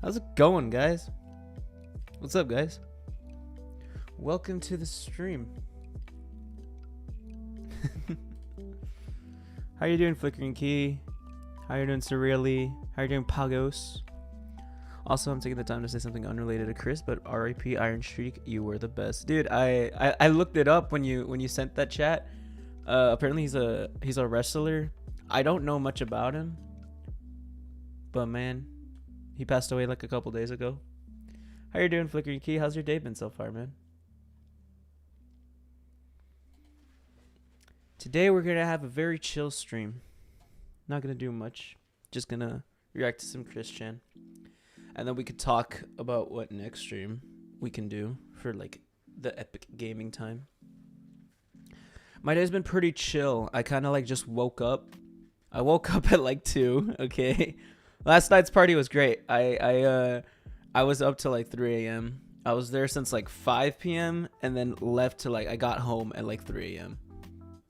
How's it going, guys? What's up, guys? Welcome to the stream. How you doing, Flickering Key? How you doing, Surreally? How you doing, Pagos? Also, I'm taking the time to say something unrelated to Chris, but R.I.P. Iron Streak, you were the best, dude. I looked it up when you sent that chat. Apparently he's a wrestler. I don't know much about him, but man, he passed away like a couple days ago. How you doing, Flickering Key? How's your day been so far, man? Today we're gonna have a very chill stream. Not gonna do much. Just gonna react to some Christian, and then we could talk about what next stream we can do for like the epic gaming time. My day's been pretty chill. I kind of like just woke up. I woke up at like 2. Okay. Last night's party was great. I was up till like 3 a.m. I was there since like 5 p.m. and then left to like I got home at like 3 a.m.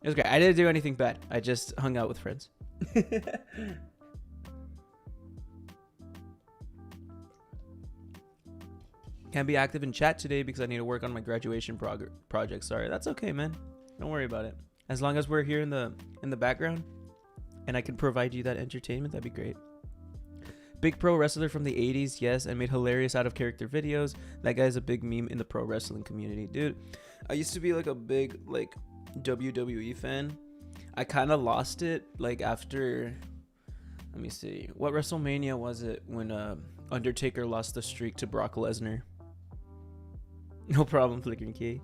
It was great. I didn't do anything bad. I just hung out with friends. Can't be active in chat today because I need to work on my graduation project. Sorry. That's okay, man. Don't worry about it. As long as we're here in the background and I can provide you that entertainment, that'd be great. Big pro wrestler from the 80s, yes, and made hilarious out of character videos. That guy's a big meme in the pro wrestling community. Dude, I used to be like a big like WWE fan. I kind of lost it like after, let me see, what WrestleMania was it when Undertaker lost the streak to Brock Lesnar? No problem, Flickering Key.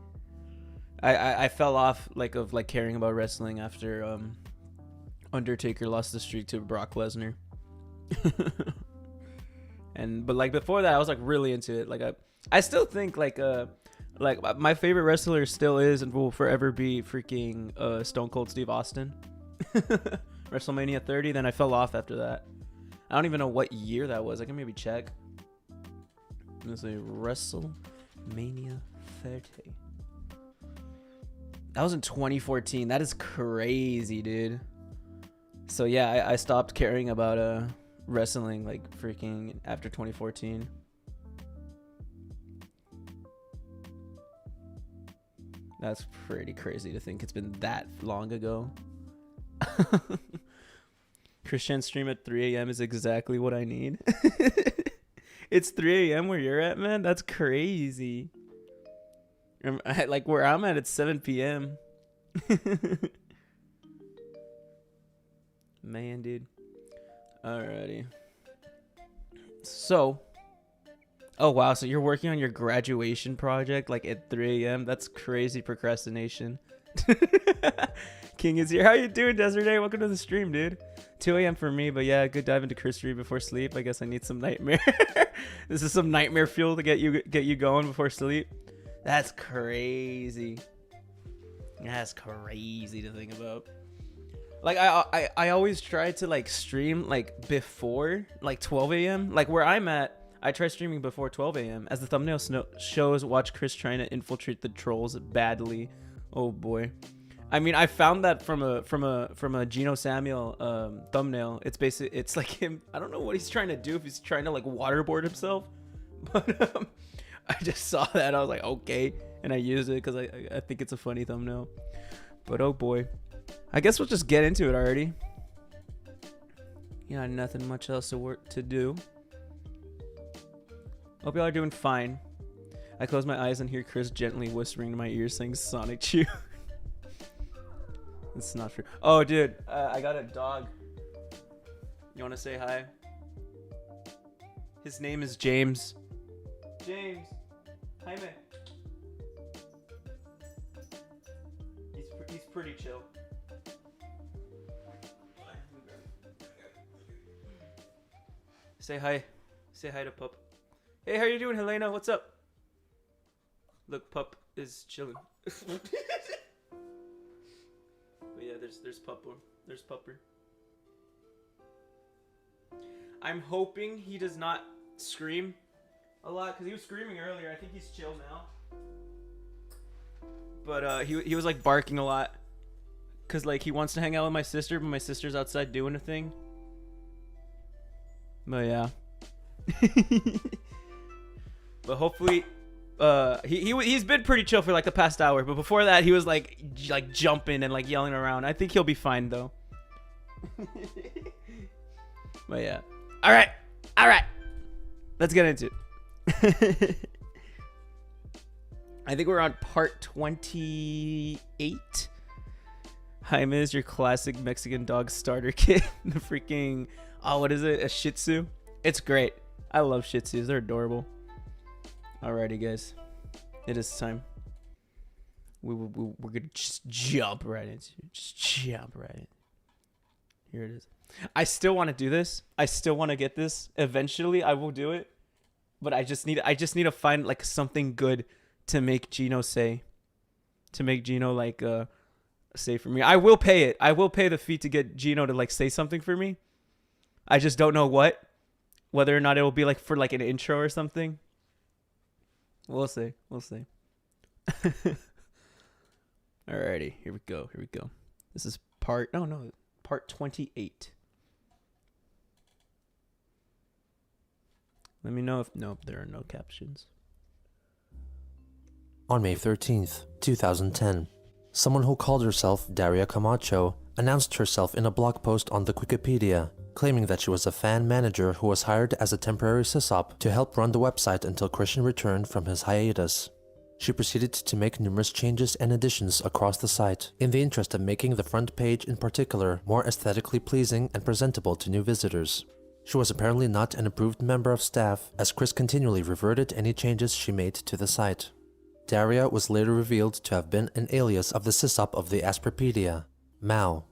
I fell off like of like caring about wrestling after Undertaker lost the streak to Brock Lesnar. But like before that I was like really into it. Like I still think like my favorite wrestler still is and will forever be freaking Stone Cold Steve Austin. WrestleMania 30, then I fell off after that. I don't even know what year that was. I can maybe check. Let's say WrestleMania 30. That was in 2014. That is crazy, dude. So yeah, I stopped caring about wrestling like freaking after 2014. That's pretty crazy to think it's been that long ago. Christian stream at 3 a.m. is exactly what I need. It's 3 a.m. where you're at, man? That's crazy. Like where I'm at, it's 7 p.m. Man, dude. Alrighty. So, oh wow, so you're working on your graduation project like at 3 a.m. That's crazy procrastination. King is here. How you doing, Desert Day? Welcome to the stream, dude. 2 a.m. for me, but yeah, good dive into Christy before sleep. I guess I need some nightmare. This is some nightmare fuel to get you going before sleep. That's crazy. That's crazy to think about. Like I always try to like stream like before like 12 a.m. Like where I'm at, I try streaming before 12 a.m. As the thumbnail shows, watch Chris trying to infiltrate the trolls badly. Oh boy. I mean, I found that from a GENOSAMUE'S thumbnail. It's like him. I don't know what he's trying to do, if he's trying to like waterboard himself. But I just saw that. I was like, okay, and I used it because I think it's a funny thumbnail. But oh boy. I guess we'll just get into it already. Yeah, nothing much else to do. Hope y'all are doing fine. I close my eyes and hear Chris gently whispering to my ears saying Sonichu. It's not true. Oh, dude, I got a dog. You want to say hi? His name is James. James. Hi, man. He's pretty chill. Say hi. Say hi to Pup. Hey, how you doing, Helena? What's up? Look, Pup is chilling. But yeah, there's Pupper. There's Pupper. I'm hoping he does not scream a lot, because he was screaming earlier. I think he's chill now. But he was like barking a lot, because like he wants to hang out with my sister, but my sister's outside doing a thing. But yeah. But hopefully, he's been pretty chill for like the past hour. But before that, he was like jumping and like yelling around. I think he'll be fine though. But yeah, all right, let's get into it. I think we're on part 28. Jaime is your classic Mexican dog starter kit. The freaking, oh, what is it? A Shih Tzu? It's great. I love Shih Tzus. They're adorable. Alrighty, guys. It is time. We're going to just jump right into it. Just jump right in. Here it is. I still want to do this. I still want to get this. Eventually, I will do it. But I just need to find like something good to make Gino say. To make Gino like say for me. I will pay it. I will pay the fee to get Gino to like say something for me. I just don't know what. Whether or not it will be like for like an intro or something. We'll see. We'll see. Alrighty, here we go. Here we go. This is part 28. Let me know if nope, there are no captions. On May 13th, 2010, someone who called herself Daria Camacho announced herself in a blog post on the Wikipedia, claiming that she was a fan manager who was hired as a temporary sysop to help run the website until Christian returned from his hiatus. She proceeded to make numerous changes and additions across the site, in the interest of making the front page in particular more aesthetically pleasing and presentable to new visitors. She was apparently not an approved member of staff, as Chris continually reverted any changes she made to the site. Daria was later revealed to have been an alias of the sysop of the Asperpedia, Mao.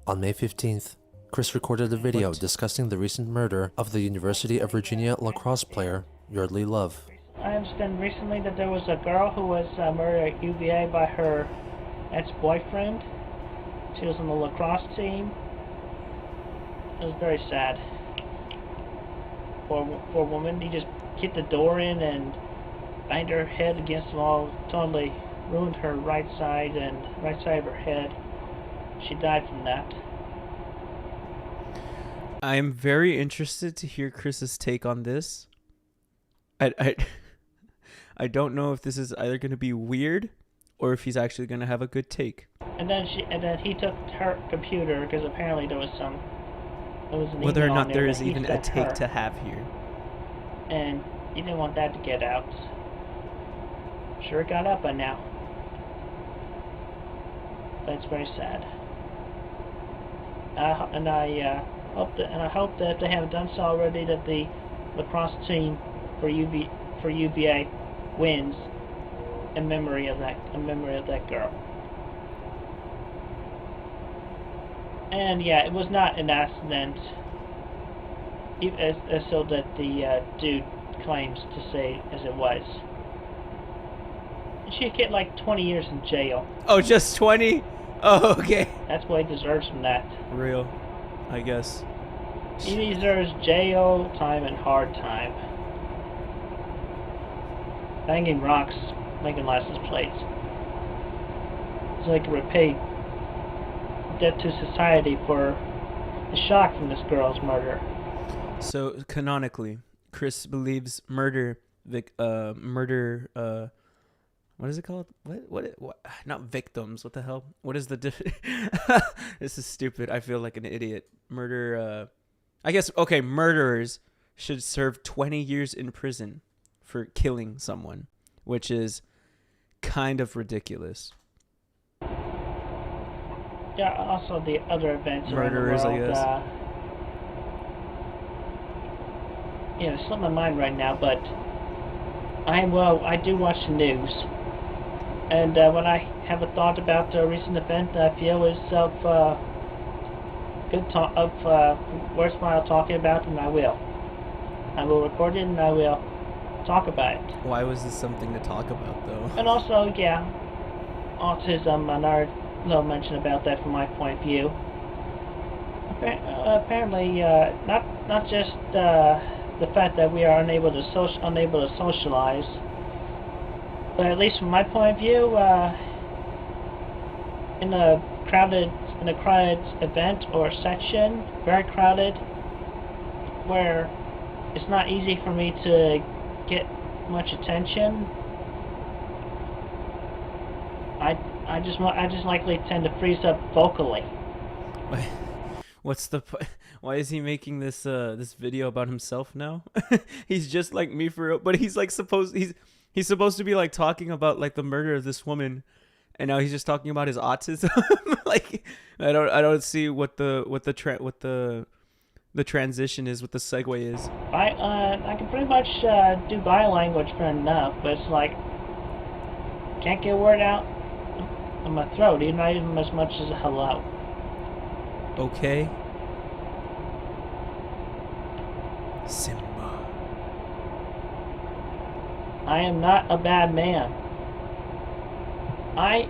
On May 15th, Chris recorded a video discussing the recent murder of the University of Virginia lacrosse player, Yardley Love. I understand recently that there was a girl who was murdered at UVA by her ex-boyfriend. She was on the lacrosse team. It was very sad. For a woman, he just kicked the door in and banged her head against the wall, totally ruined her right side of her head. She died from that. I am very interested to hear Chris's take on this. I don't know if this is either going to be weird or if he's actually going to have a good take. And then he took her computer because apparently there was an whether or email not on there is that he even a sent take her, to have here. and he didn't want that to get out. Sure it got out by now. That's very sad. I hope that they have done so already, that the lacrosse team for UVA wins in memory of that girl. And yeah, it was not an accident, as so that the dude claims to say as it was. She'd get like 20 years in jail. Oh, just 20? Oh, okay. That's what he deserves from that. Real, I guess. He deserves jail time and hard time. Banging rocks, making license plates. So they can repay debt to society for the shock from this girl's murder. So canonically, Chris believes murder, what is it called? What? Not victims. What the hell? What is the This is stupid. I feel like an idiot. Murder, I guess, okay, murderers should serve 20 years in prison for killing someone, which is kind of ridiculous. Yeah, also the other events Murderers, around the world. I guess. It's slipped my mind right now, but I do watch the news, and when I have a thought about a recent event that I feel is worthwhile talking about, and I will. I will record it and I will talk about it. Why was this something to talk about, though? And also, yeah, autism, another little mention about that from my point of view. Apparently, not just the fact that we are unable to socialize, but at least from my point of view, in a crowded event or section, very crowded, where it's not easy for me to get much attention. I just likely tend to freeze up vocally. What's the why is he making this this video about himself now? He's just like me for real, but he's like he's supposed to be like talking about like the murder of this woman, and now he's just talking about his autism. Like I don't see what the transition is, what the segue is. I can pretty much do body language for enough, but it's like can't get a word out of my throat, not even as much as a hello. Okay. Simba. I am not a bad man. I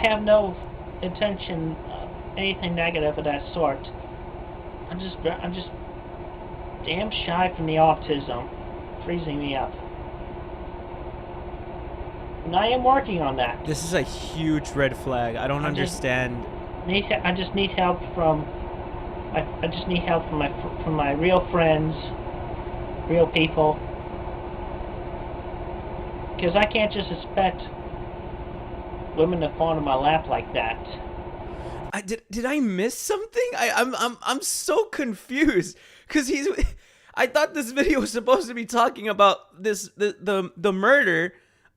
have no intention of anything negative of that sort. I'm just damn shy from the autism, freezing me up. And I am working on that. This is a huge red flag. I don't understand. I just need help from. I just need help from my real friends, real people. Because I can't just expect women to fall into my lap like that. Did I miss something? I'm so confused because I thought this video was supposed to be talking about the murder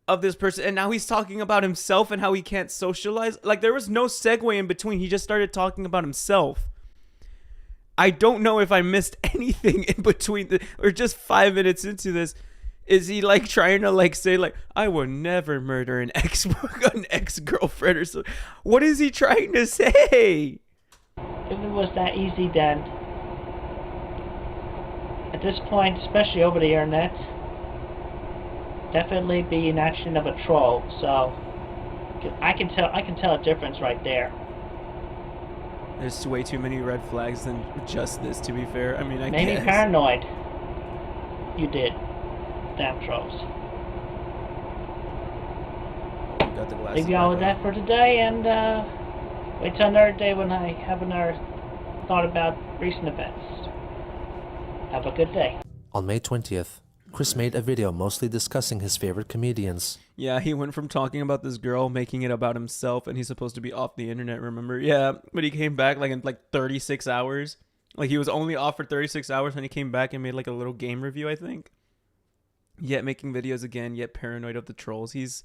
of this person, and now he's talking about himself and how he can't socialize. Like there was no segue in between. He just started talking about himself. I don't know if I missed anything in between or just 5 minutes into this. Is he like trying to like say like I would never murder an ex-girlfriend or something? What is he trying to say? If it was that easy, then at this point, especially over the internet, definitely be an action of a troll. So I can tell a difference right there. There's way too many red flags than just this, to be fair. I mean, I Maybe guess. paranoid. You did. Damn trolls. Got the glasses. Leave you all with that for today, and wait till another day when I have another thought about recent events. Have a good day. On May 20th, Chris made a video mostly discussing his favorite comedians. Yeah, he went from talking about this girl, making it about himself, and he's supposed to be off the internet, remember? Yeah, but he came back like in like 36 hours. Like he was only off for 36 hours, and he came back and made like a little game review, I think. Yet making videos again, yet paranoid of the trolls. He's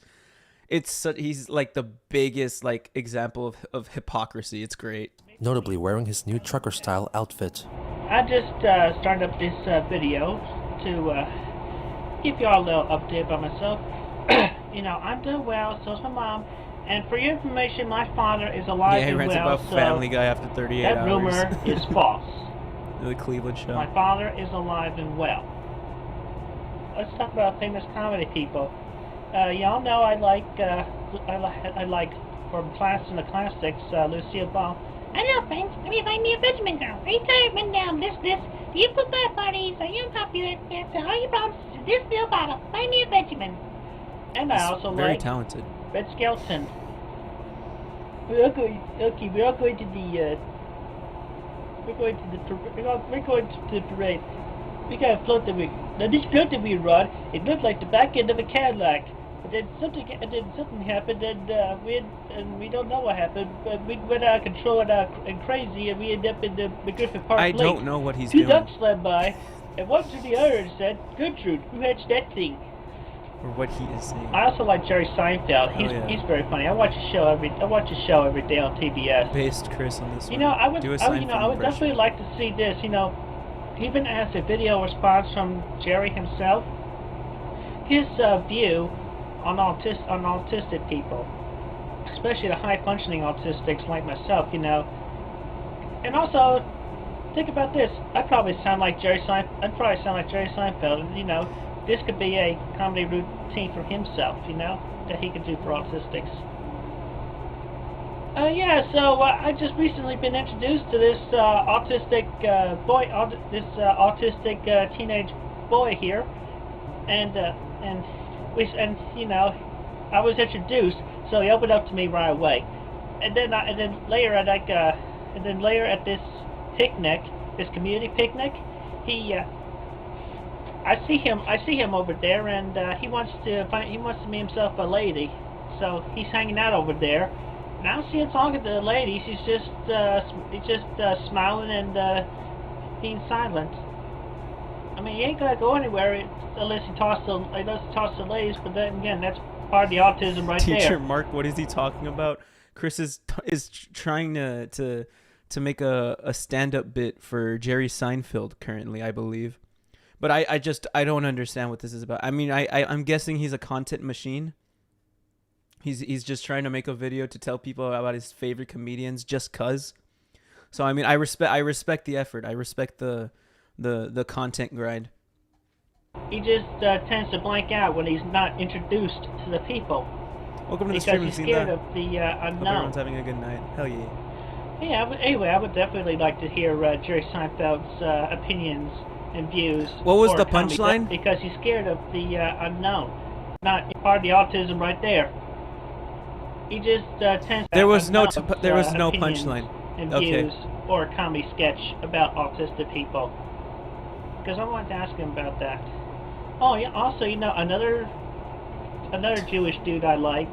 like the biggest like example of hypocrisy. It's great. Notably wearing his new trucker style outfit. I just started up this video to give you all a little update about myself. You know, I'm doing well, so's my mom. And for your information, my father is alive Yeah, he and rants well, about so Family Guy after 38 that hours. rumor is false. The Cleveland show. My father is alive and well. Let's talk about famous comedy people. Y'all know I like from class in the classics, Lucille Ball. Hello, friends. Let me find me a Benjamin girl. Every time I've down this. Do you put my parties? Are you popular? Answer all your problems. This little bottle. Find me a Benjamin. And I also very like talented. Red Skeleton. We're all going to the parade. We got a float that now this float that we rode, it looked like the back end of a Cadillac. But then something happened, and we don't know what happened. But we went out of control and crazy, and we ended up in the Griffith Park Lake. I don't know what he's Two doing. ducks swam by, and one to the other and said, "Gertrude, who hatched that thing?" Or what he is saying. I also like Jerry Seinfeld. He's very funny. I watch his show every day on TBS. Based Chris on this one. You know, I would impression. definitely like to see this. You know, even as a video response from Jerry himself, his view on autistic people, especially the high-functioning autistics like myself. You know, and also think about this. I'd probably sound like Jerry Seinfeld. And, you know, this could be a comedy routine for himself. You know, that he could do for autistics. Yeah, so I just recently been introduced to this autistic teenage boy here, and you know, I was introduced, so he opened up to me right away, and then later at this picnic, this community picnic, he I see him over there, and he wants to make himself a lady, so he's hanging out over there. And I don't see him talking to the ladies. He's just smiling and being silent. I mean, he ain't gonna go anywhere unless he talks to ladies. But then again, that's part of the autism right there. Teacher Mark, what is he talking about? Chris is trying to make a stand-up bit for Jerry Seinfeld currently, I believe. But I don't understand what this is about. I mean, I'm guessing he's a content machine. He's just trying to make a video to tell people about his favorite comedians just cuz. So I mean, I respect the effort. I respect the content grind. He just tends to blank out when he's not introduced to the people. Welcome to the because stream. he's scared of the unknown. Hope everyone's having a good night. Hell yeah. Yeah, anyway, I would definitely like to hear Jerry Seinfeld's opinions and views. What was the punchline? Because he's scared of the unknown. Not part of the autism right there. He just tends to there was no punchline. And views or a comedy sketch about autistic people. Because I wanted to ask him about that. Oh yeah. Also, another Jewish dude I like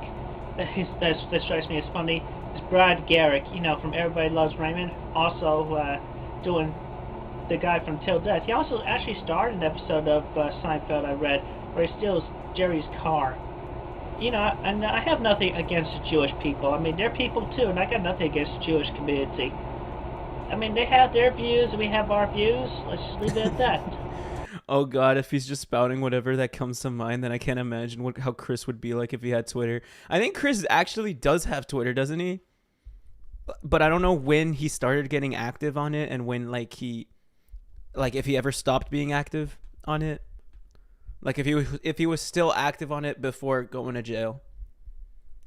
that strikes me as funny is Brad Garrick. From Everybody Loves Raymond. Also doing the guy from Till Death. He also actually starred in an episode of Seinfeld I read where he steals Jerry's car. And I have nothing against the Jewish people. I mean, they're people too, and I got nothing against the Jewish community. I mean, they have their views, and we have our views. Let's just leave it at that. Oh God, if he's just spouting whatever that comes to mind, then I can't imagine how Chris would be like if he had Twitter. I think Chris actually does have Twitter, doesn't he? But I don't know when he started getting active on it, and when if he ever stopped being active on it. Like if he was still active on it before going to jail.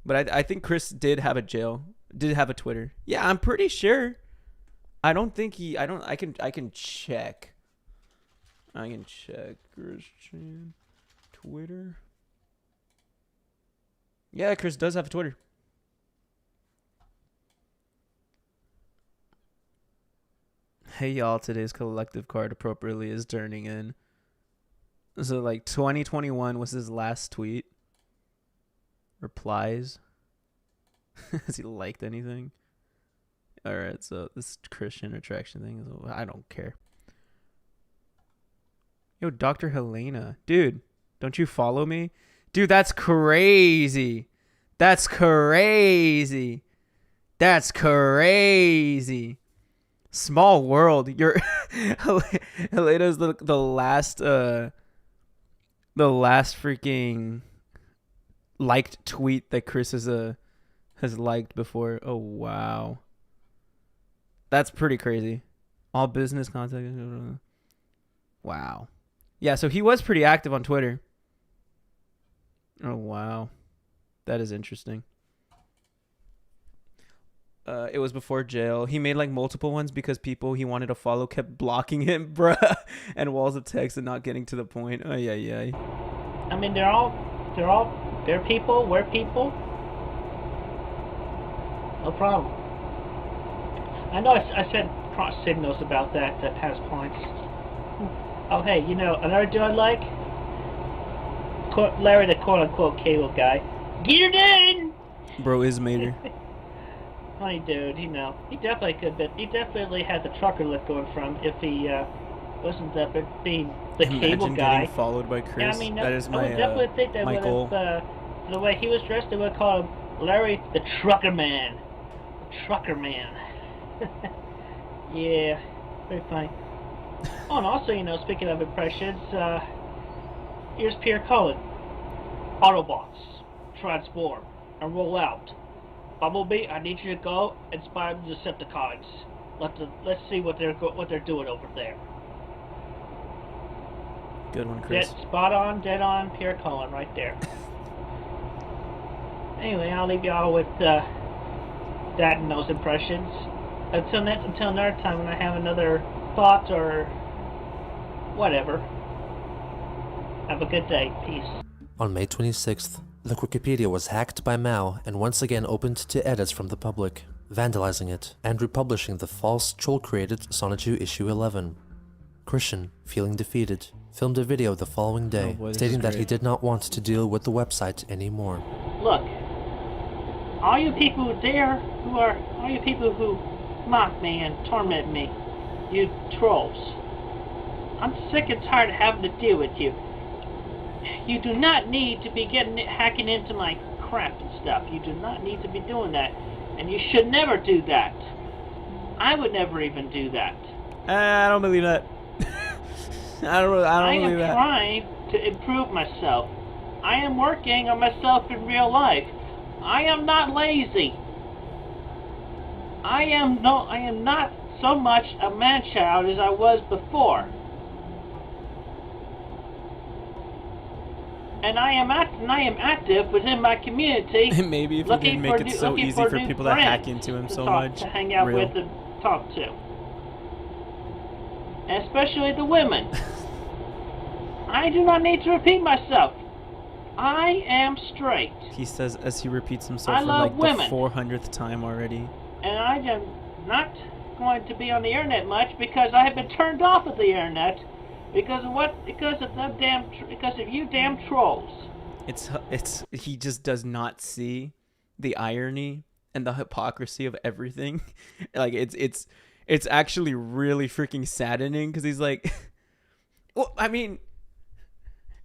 But I think Chris did have a Twitter. Yeah, I'm pretty sure. I can check. I can check Christian Twitter. Yeah, Chris does have a Twitter. Hey y'all, today's collective card appropriately is turning in. So 2021 was his last tweet. Replies. Has he liked anything? Alright, so this Christian Retracting thing is, I don't care. Yo, Dr. Helena. Dude, don't you follow me? Dude, that's crazy. That's crazy. That's crazy. Small world. You're Helena's the last freaking liked tweet that Chris has liked before. Oh wow. That's pretty crazy. All business contact. Wow. Yeah, so he was pretty active on Twitter. Oh wow. That is interesting. It was before jail. He made multiple ones because people he wanted to follow kept blocking him, bruh, and walls of text and not getting to the point. Oh yeah. I mean, they're people. We're people. No problem. I know I said cross signals about that past points. Oh hey, another dude I like? Larry the quote-unquote cable guy. Get her done! Bro is Mater. Funny dude, he definitely could be. He definitely had the trucker look going from if he wasn't being the cable guy. Getting followed by Chris. Yeah, I mean, that is my I would definitely think that my goal. The way he was dressed, they would call him Larry the Trucker Man. The Trucker Man. Yeah, very funny. Oh, and also, speaking of impressions, here's Pierre Cullen. Autobots, transform and roll out. Bumblebee, I need you to go and spy the Decepticons. Let's see what they're doing over there. Good one, Chris. Spot on, dead on, Pierre Cullen right there. Anyway, I'll leave y'all with that and those impressions. Until another time when I have another thought or whatever. Have a good day. Peace. On May 26th, the Wikipedia was hacked by Mao and once again opened to edits from the public, vandalizing it and republishing the false troll-created Sonichu issue 11. Christian, feeling defeated, filmed a video the following day boy, this stating is that he great. did not want to deal with the website anymore. Look, all you people all you people who mock me and torment me, you trolls. I'm sick and tired of having to deal with you. You do not need to be hacking into my crap and stuff. You do not need to be doing that. And you should never do that. I would never even do that. I don't believe that. I don't believe that. I am trying to improve myself. I am working on myself in real life. I am not lazy. I am not so much a man-child as I was before. And I am active within my community. Maybe if he didn't make it so easy for people to hack into him so much. To hang out with and talk to. And especially the women. I do not need to repeat myself. I am straight. He says as he repeats himself I for love like women. the 400th time already. And I am not going to be on the internet much because I have been turned off of the internet because of what? Because of you damn trolls. He just does not see the irony and the hypocrisy of everything. Like it's actually really freaking saddening because he's like, well, I mean,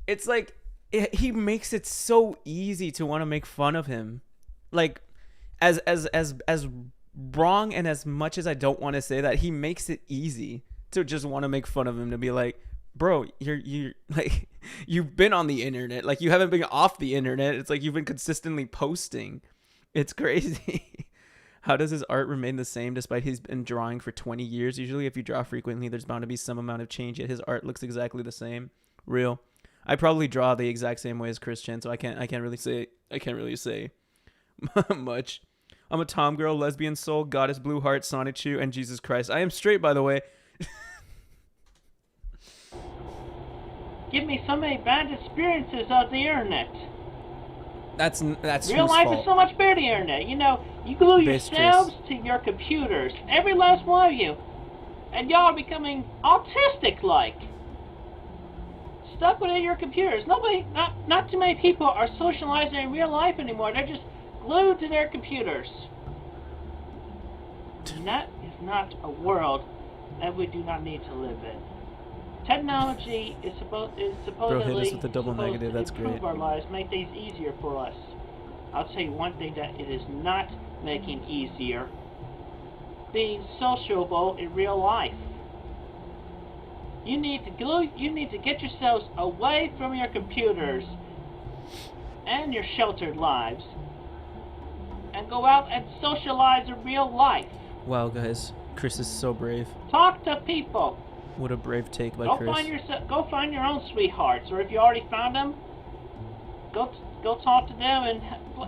it's like he makes it so easy to want to make fun of him, like as wrong and as much as I don't want to say that, he makes it easy to just want to make fun of him, to be like, bro, you're like, you've been on the internet, like you haven't been off the internet. It's like you've been consistently posting. It's crazy. How does his art remain the same despite he's been drawing for 20 years? Usually if you draw frequently, there's bound to be some amount of change, yet his art looks exactly the same. Real. I probably draw the exact same way as Christian, so I can't really say much. I'm a tom girl, lesbian soul, goddess, blue heart, Sonichu, and Jesus Christ. I am straight, by the way. Give me so many bad experiences on the internet. That's real life fault. is so much better than the internet. You know, you glue yourselves to your computers, every last one of you, and y'all are becoming autistic-like. Stuck within your computers. Not too many people are socializing in real life anymore. They're just glued to their computers. And that is not a world that we do not need to live in. Technology is supposedly Bro, hit us with a double negative. That's improve great. our lives, make things easier for us. I'll tell you one thing that it is not making easier: being sociable in real life. You need to get yourselves away from your computers and your sheltered lives and go out and socialize in real life. Wow, guys, Chris is so brave. Talk to people. What a brave take by Chris. Go find your own sweethearts, or if you already found them, go talk to them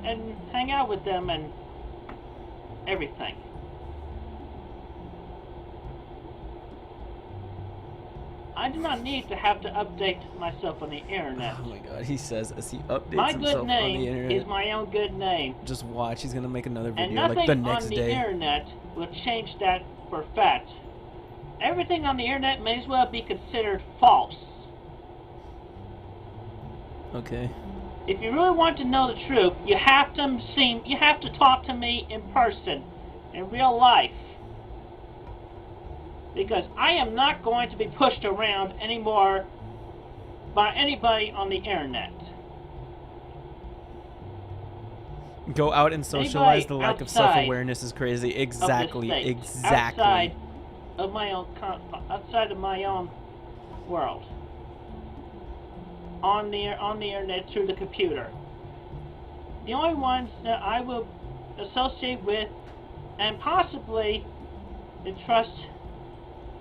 and hang out with them and everything. I do not need to have to update myself on the internet. Oh my god, he says as he updates My himself good on the name internet. is my own good name. Just watch, he's gonna make another And video nothing like the next on the day. internet will change that for fact. Everything on the internet may as well be considered false. Okay. If you really want to know the truth, you have to talk to me in person, in real life. Because I am not going to be pushed around anymore by anybody on the internet. Go out and socialize. Anybody the lack of outside self-awareness is crazy. Exactly. of the state, Exactly. outside of my own world. On the internet through the computer. The only ones that I will associate with and possibly entrust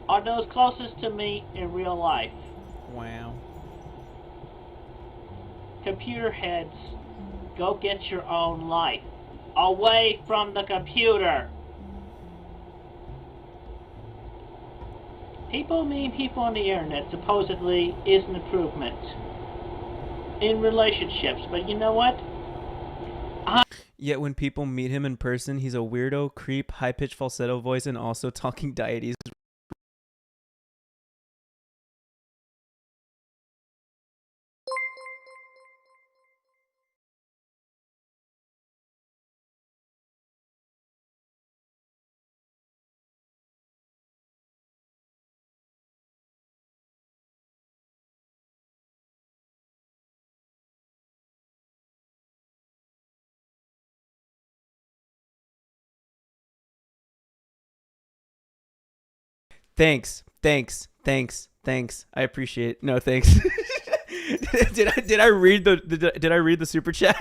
are those closest to me in real life. Wow. Computer heads, go get your own life. Away from the computer. People meeting people on the internet supposedly is an improvement in relationships, but you know what? Yet when people meet him in person, he's a weirdo, creep, high-pitched falsetto voice, and also talking deities Thanks. I appreciate it. No, thanks. did I read the super chat?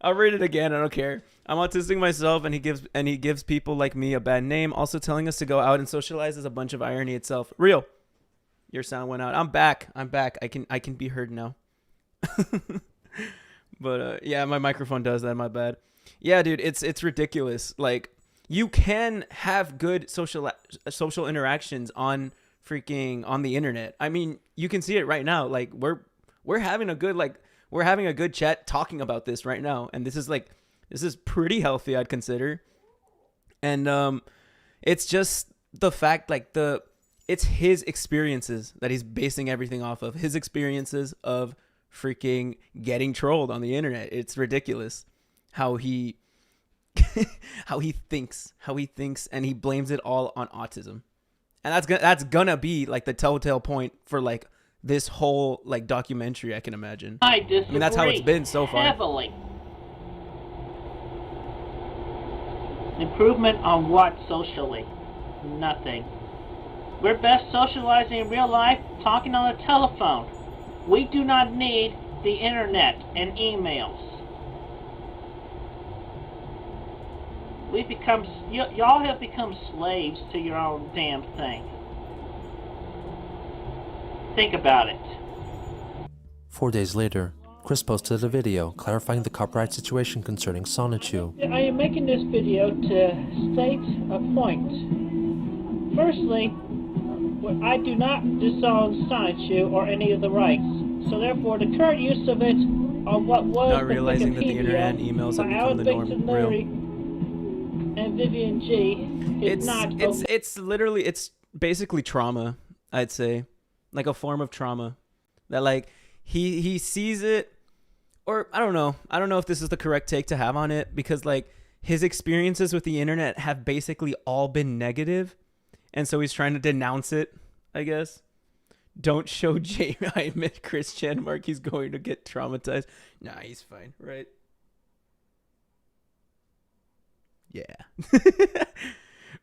I'll read it again. I don't care. I'm autistic myself, and he gives people like me a bad name. Also, telling us to go out and socialize is a bunch of irony itself. Real. Your sound went out. I'm back. I can be heard now. But yeah, my microphone does that. My bad. Yeah, dude, it's ridiculous. Like, you can have good social interactions on the internet. I mean, you can see it right now. Like, we're having a good chat talking about this right now, and this is pretty healthy, I'd consider. And it's just the fact, like, it's his experiences that he's basing everything off of. His experiences of freaking getting trolled on the internet. It's ridiculous how he thinks, and he blames it all on autism. And that's gonna be like the telltale point for like this whole like documentary, I can imagine. I disagree. I mean, that's how it's been so far. Heavily. Improvement on what socially? Nothing. We're best socializing in real life, talking on the telephone. We do not need the internet and emails. Y'all have become slaves to your own damn thing. Think about it. 4 days later, Chris posted a video clarifying the copyright situation concerning Sonichu. I am making this video to state a point. Firstly, I do not disown Sonichu or any of the rights, so therefore the current use of it on what was not realizing that the internet and emails have become the norm. Real. And Vivian G is it's basically trauma, I'd say, like a form of trauma that like he sees it, or I don't know if this is the correct take to have on it, because like his experiences with the internet have basically all been negative, and so he's trying to denounce it, I guess. Don't show Jamie. I admit Christian Marc, he's going to get traumatized. Nah, he's fine, right? Yeah.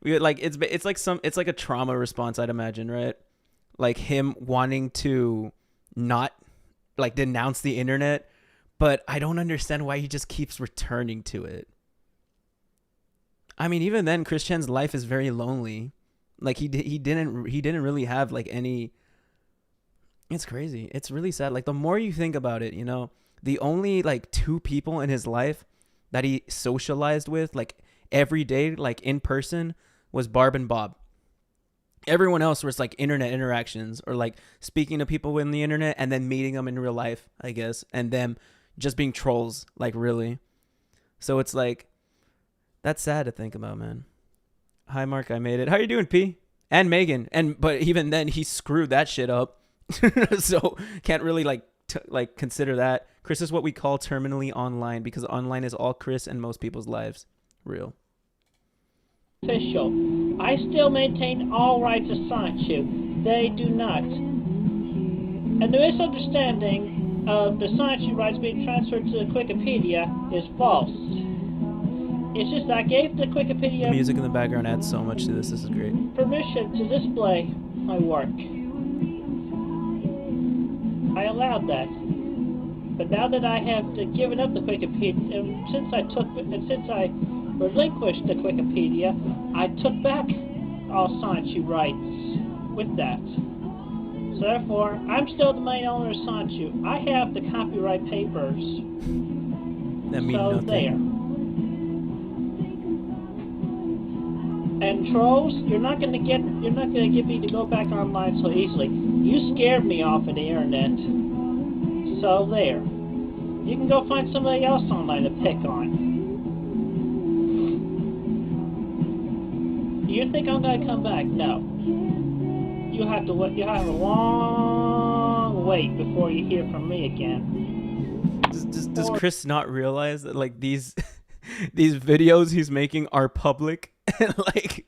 It's like a trauma response, I'd imagine, right? Like him wanting to not like denounce the internet, but I don't understand why he just keeps returning to it. I mean, even then, Christian's life is very lonely. Like he didn't really have like any. It's crazy. It's really sad. Like the more you think about it, you know, the only like two people in his life that he socialized with like every day, like in person, was Barb and Bob. Everyone else was like internet interactions, or like speaking to people in the internet and then meeting them in real life, I guess, and them just being trolls, like really. So it's like, that's sad to think about, man. Hi, Mark, I made it. How you doing, P? And Megan. But even then, he screwed that shit up. So can't really like consider that. Chris is what we call terminally online, because online is all Chris and most people's lives. Real. Official. I still maintain all rights of Sonichu. They do not. And the misunderstanding of the Sonichu rights being transferred to the Wikipedia is false. It's just I gave the Wikipedia the music in the background adds so much to this. This is great. Permission to display my work. I allowed that. But now that I have given up the Wikipedia, and since I relinquished the Wikipedia, I took back all Sonichu rights with that. So therefore, I'm still the main owner of Sonichu. I have the copyright papers. That means so nothing. There. And trolls, you're not gonna get me to go back online so easily. You scared me off of the internet. So there. You can go find somebody else online to pick on. You think I'm gonna come back? No. You have to wait. You have a long wait before you hear from me again. Does Chris not realize that like these videos he's making are public? Like,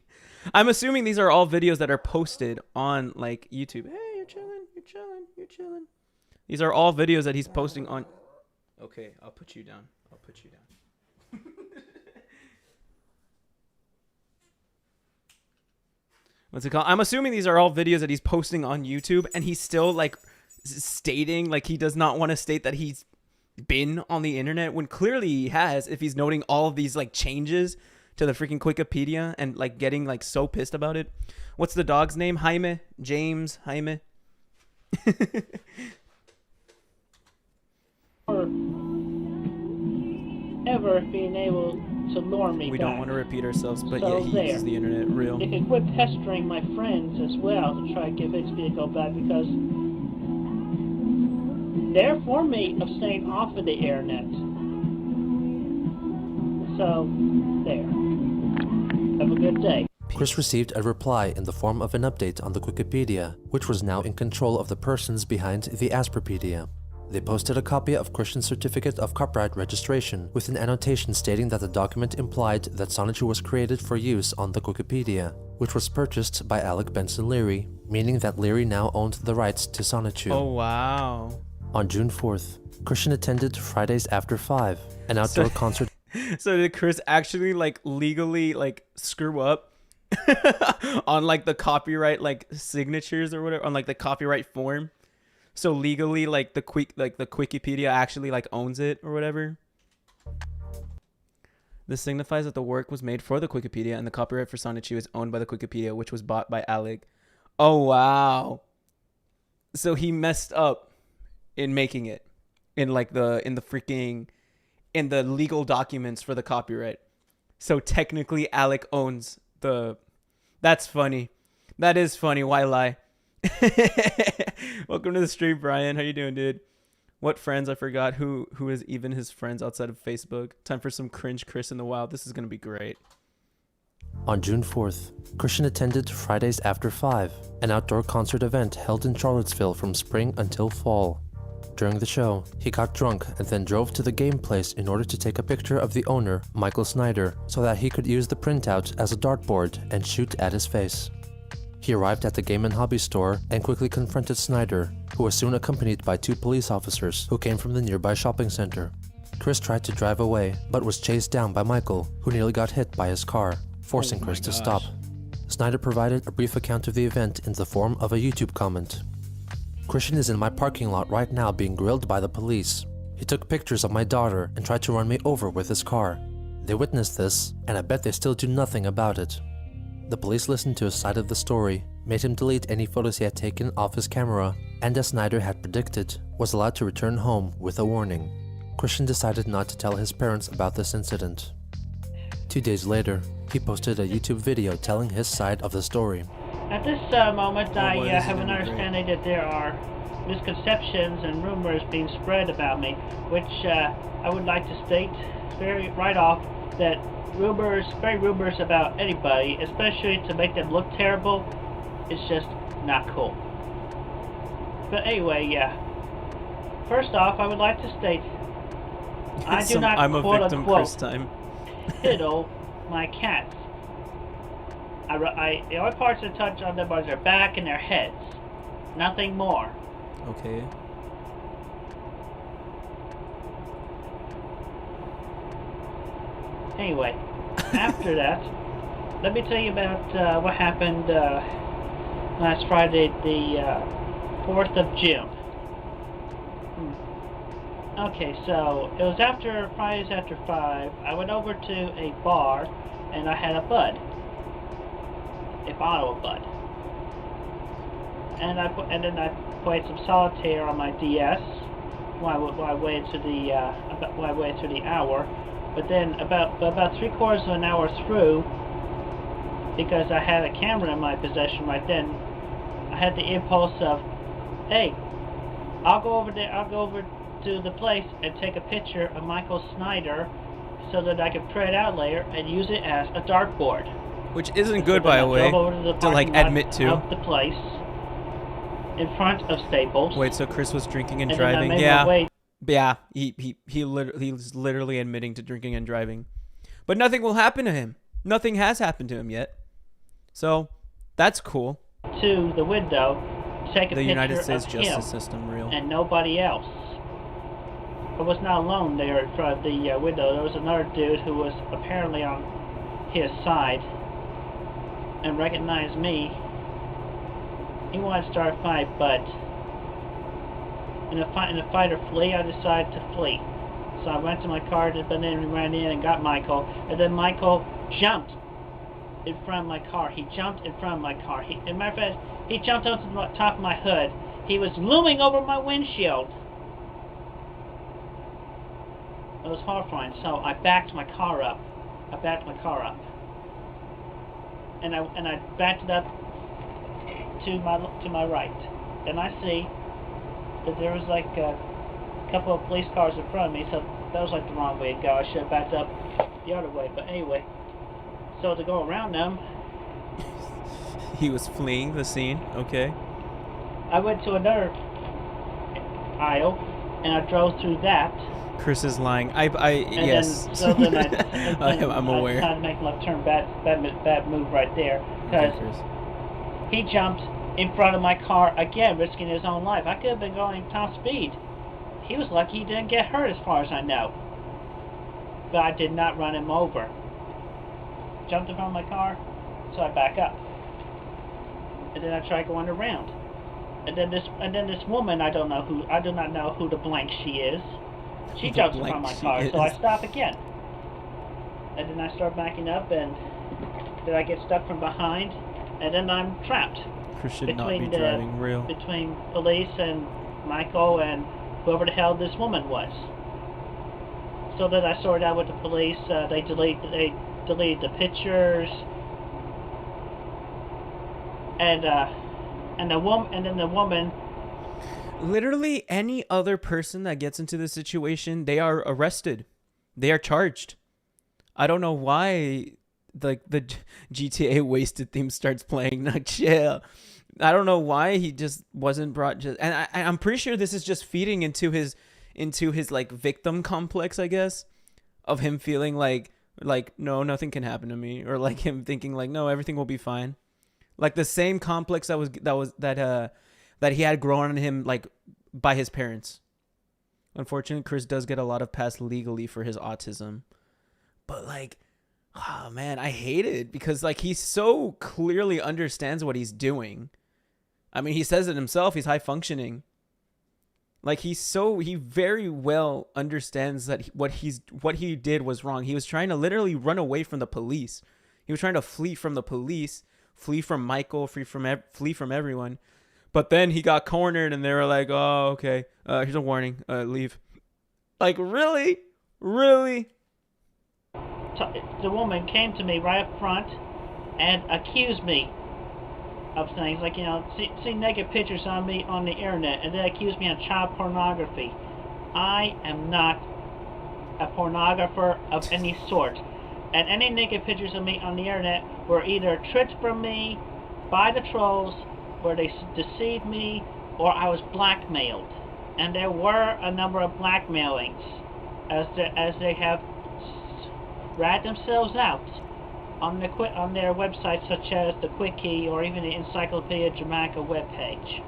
I'm assuming these are all videos that are posted on like YouTube. Hey, you're chilling. These are all videos that he's posting on. Okay, I'll put you down. what's it called? I'm assuming these are all videos that he's posting on YouTube, and he's still like stating like he does not want to state that he's been on the internet when clearly he has, if he's noting all of these like changes to the freaking Wikipedia and like getting like so pissed about it. What's the dog's name? Jaime? James? Jaime? Or ever being able to lure me We back. don't want to repeat ourselves, but So yeah, he there. uses the internet real. They could quit pestering my friends as well to try to get his vehicle back, because they're for me of staying off of the internet. So, there. Have a good day. Chris received a reply in the form of an update on the Wikipedia, which was now in control of the persons behind the Asperpedia. They posted a copy of Christian's certificate of copyright registration with an annotation stating that the document implied that Sonichu was created for use on the Wikipedia, which was purchased by Alec Benson Leary, meaning that Leary now owned the rights to Sonichu. Oh, wow. On June 4th, Christian attended Fridays After 5, an outdoor concert. So did Chris actually like legally like screw up on like the copyright like signatures or whatever, on like the copyright form? So legally like the Wikipedia actually like owns it or whatever. This signifies that the work was made for the Wikipedia and the copyright for Sonichu is owned by the Wikipedia, which was bought by Alec. Oh wow. So he messed up in making it in the legal documents for the copyright. So technically Alec owns the... That's funny. That is funny. Why lie? Welcome to the stream, Brian. How you doing, dude? What friends? I forgot who is even his friends outside of Facebook. Time for some cringe Chris in the wild. This is going to be great. On June 4th, Christian attended Fridays After 5, an outdoor concert event held in Charlottesville from spring until fall. During the show, he got drunk and then drove to the game place in order to take a picture of the owner, Michael Snyder, so that he could use the printout as a dartboard and shoot at his face. He arrived at the game and hobby store and quickly confronted Snyder, who was soon accompanied by 2 police officers who came from the nearby shopping center. Chris tried to drive away, but was chased down by Michael, who nearly got hit by his car, forcing Chris to stop. Snyder provided a brief account of the event in the form of a YouTube comment. Christian is in my parking lot right now being grilled by the police. He took pictures of my daughter and tried to run me over with his car. They witnessed this, and I bet they still do nothing about it. The police listened to his side of the story, made him delete any photos he had taken off his camera, and as Snyder had predicted, was allowed to return home with a warning. Christian decided not to tell his parents about this incident. 2 days later, he posted a YouTube video telling his side of the story. At this moment, I have an understanding that there are misconceptions and rumors being spread about me, which I would like to state right off that spreading rumors about anybody, especially to make them look terrible, is just not cool. But anyway, yeah. First off, I would like to state I do not I'm a quote victim unquote Chris time. piddle my cats. The only parts I touch on them are their back and their heads. Nothing more. Okay. Anyway, after that, let me tell you about what happened last Friday, the 4th of June. Okay, so it was after Fridays After 5. I went over to a bar and I had a bud. A bottle of bud. And then I played some solitaire on my DS while I waited through the hour. But then about 3/4 of an hour through, because I had a camera in my possession right then, I had the impulse of, hey, I'll go over to the place and take a picture of Michael Snyder so that I can print it out later and use it as a dartboard. Which isn't good, by the way, to like admit to. Of the place in front of Staples. Wait, so Chris was drinking and then driving? I made my way. Yeah, he's literally admitting to drinking and driving. But nothing will happen to him. Nothing has happened to him yet. So, that's cool. To the window, take a the picture United States of justice him system, real. and nobody else. I was not alone there in front of the window. There was another dude who was apparently on his side and recognized me he wanted to start a fight, but in a fight or flee, I decided to flee. So I went to my car, but then we ran in and got Michael, and then Michael jumped in front of my car. He jumped in front of my car. As a matter of fact, he jumped onto the top of my hood. He was looming over my windshield. It was horrifying. So I backed my car up. And I backed it up to my right. Then I see that there was like a couple of police cars in front of me, so that was like the wrong way to go. I should have backed up the other way. But anyway, so to go around them, He was fleeing the scene. Okay. I went to another aisle and I drove through that. Chris is lying. And yes. Then, so then I'm aware. I tried to make a left turn, bad move right there, because he jumped in front of my car again, risking his own life. I could have been going top speed. He was lucky he didn't get hurt, as far as I know. But I did not run him over. Jumped in front of my car, so I back up, and then I try going around. And then this woman, I do not know who the blank she is. She jumps in front of my car, so I stop again. And then I start backing up, and then I get stuck from behind, and then I'm trapped. Chris should not be driving real. Between police and Michael and whoever the hell this woman was. So then I sorted out with the police. They deleted the pictures, and then the woman. Literally any other person that gets into this situation, they are arrested. They are charged. I don't know why the GTA wasted theme starts playing. Like, chill. I don't know why he just wasn't brought. And I'm pretty sure this is just feeding into his like victim complex, I guess, of him feeling like no, nothing can happen to me, or like him thinking like no, everything will be fine. Like the same complex that he had grown on him, like, by his parents. Unfortunately, Chris does get a lot of pass legally for his autism. But, like, oh, man, I hate it. Because, like, he so clearly understands what he's doing. I mean, he says it himself. He's high functioning. Like, he very well understands that what he did was wrong. He was trying to literally run away from the police. He was trying to flee from the police, flee from Michael, flee from everyone. But then he got cornered, and they were like, "Oh, okay. Here's a warning. Leave." Like, really? The woman came to me right up front and accused me of things like, see naked pictures on me on the internet, and then accused me of child pornography. I am not a pornographer of any sort, and any naked pictures of me on the internet were either tricked from me by the trolls, where they deceived me, or I was blackmailed. And there were a number of blackmailings, as they have rat themselves out on their websites, such as the Quickie or even the Encyclopedia Dramatica webpage.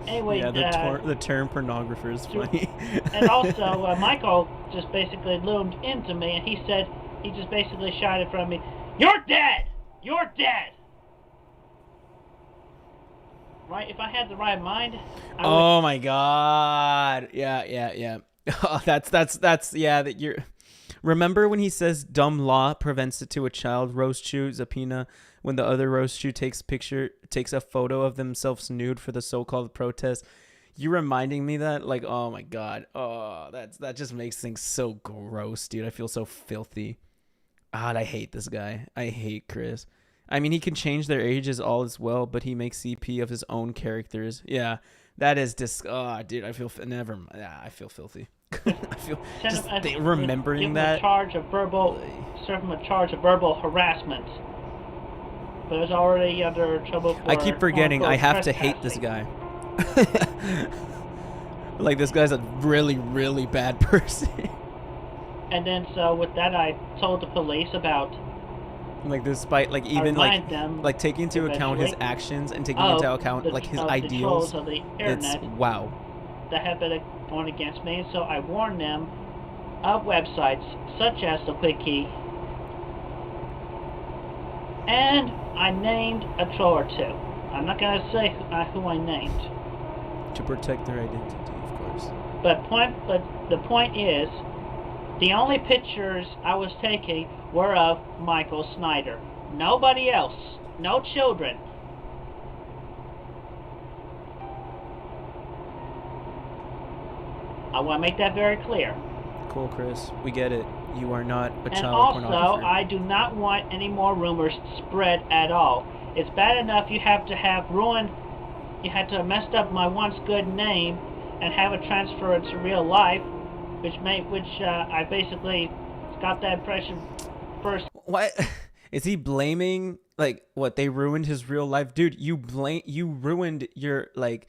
Anyway, yeah, the term pornographer is funny. And also, Michael just basically loomed into me, and he just basically shouted from me, "You're dead! You're dead!" Right? If I had the right mind, oh my God. Yeah. Oh, that's yeah, that you're. Remember when he says dumb law prevents it to a child, roast shoe, Zapina, when the other roast shoe takes a photo of themselves nude for the so-called protest? You reminding me that, like, oh my God. Oh, that just makes things so gross, dude. I feel so filthy. God, I hate this guy. I hate Chris. I mean, he can change their ages all as well, but he makes CP of his own characters. Yeah, that is dude, I feel I feel filthy. I feel just remembering that. Serve him a charge of verbal harassment. But it's already under trouble for. I keep forgetting I have to hate this guy. Like, this guy's a really, really bad person. And then, so with that, I told the police about. Like, despite, like, even like taking into account his actions and taking into account like his ideals, of the internet, it's wow. That have been going against me. So I warned them of websites such as the Quickie, and I named a troll or two. I'm not going to say who I named. To protect their identity, of course. But the point is, the only pictures I was taking were of Michael Snyder. Nobody else. No children. I want to make that very clear. Cool, Chris. We get it. You are not a And child pornographer. also, I do not want any more rumors spread at all. It's bad enough you have to have ruined, you had to have messed up my once good name and have it transferred to real life, which I basically got that impression first. What? Is he blaming, like, what, they ruined his real life? Dude, you ruined your, like,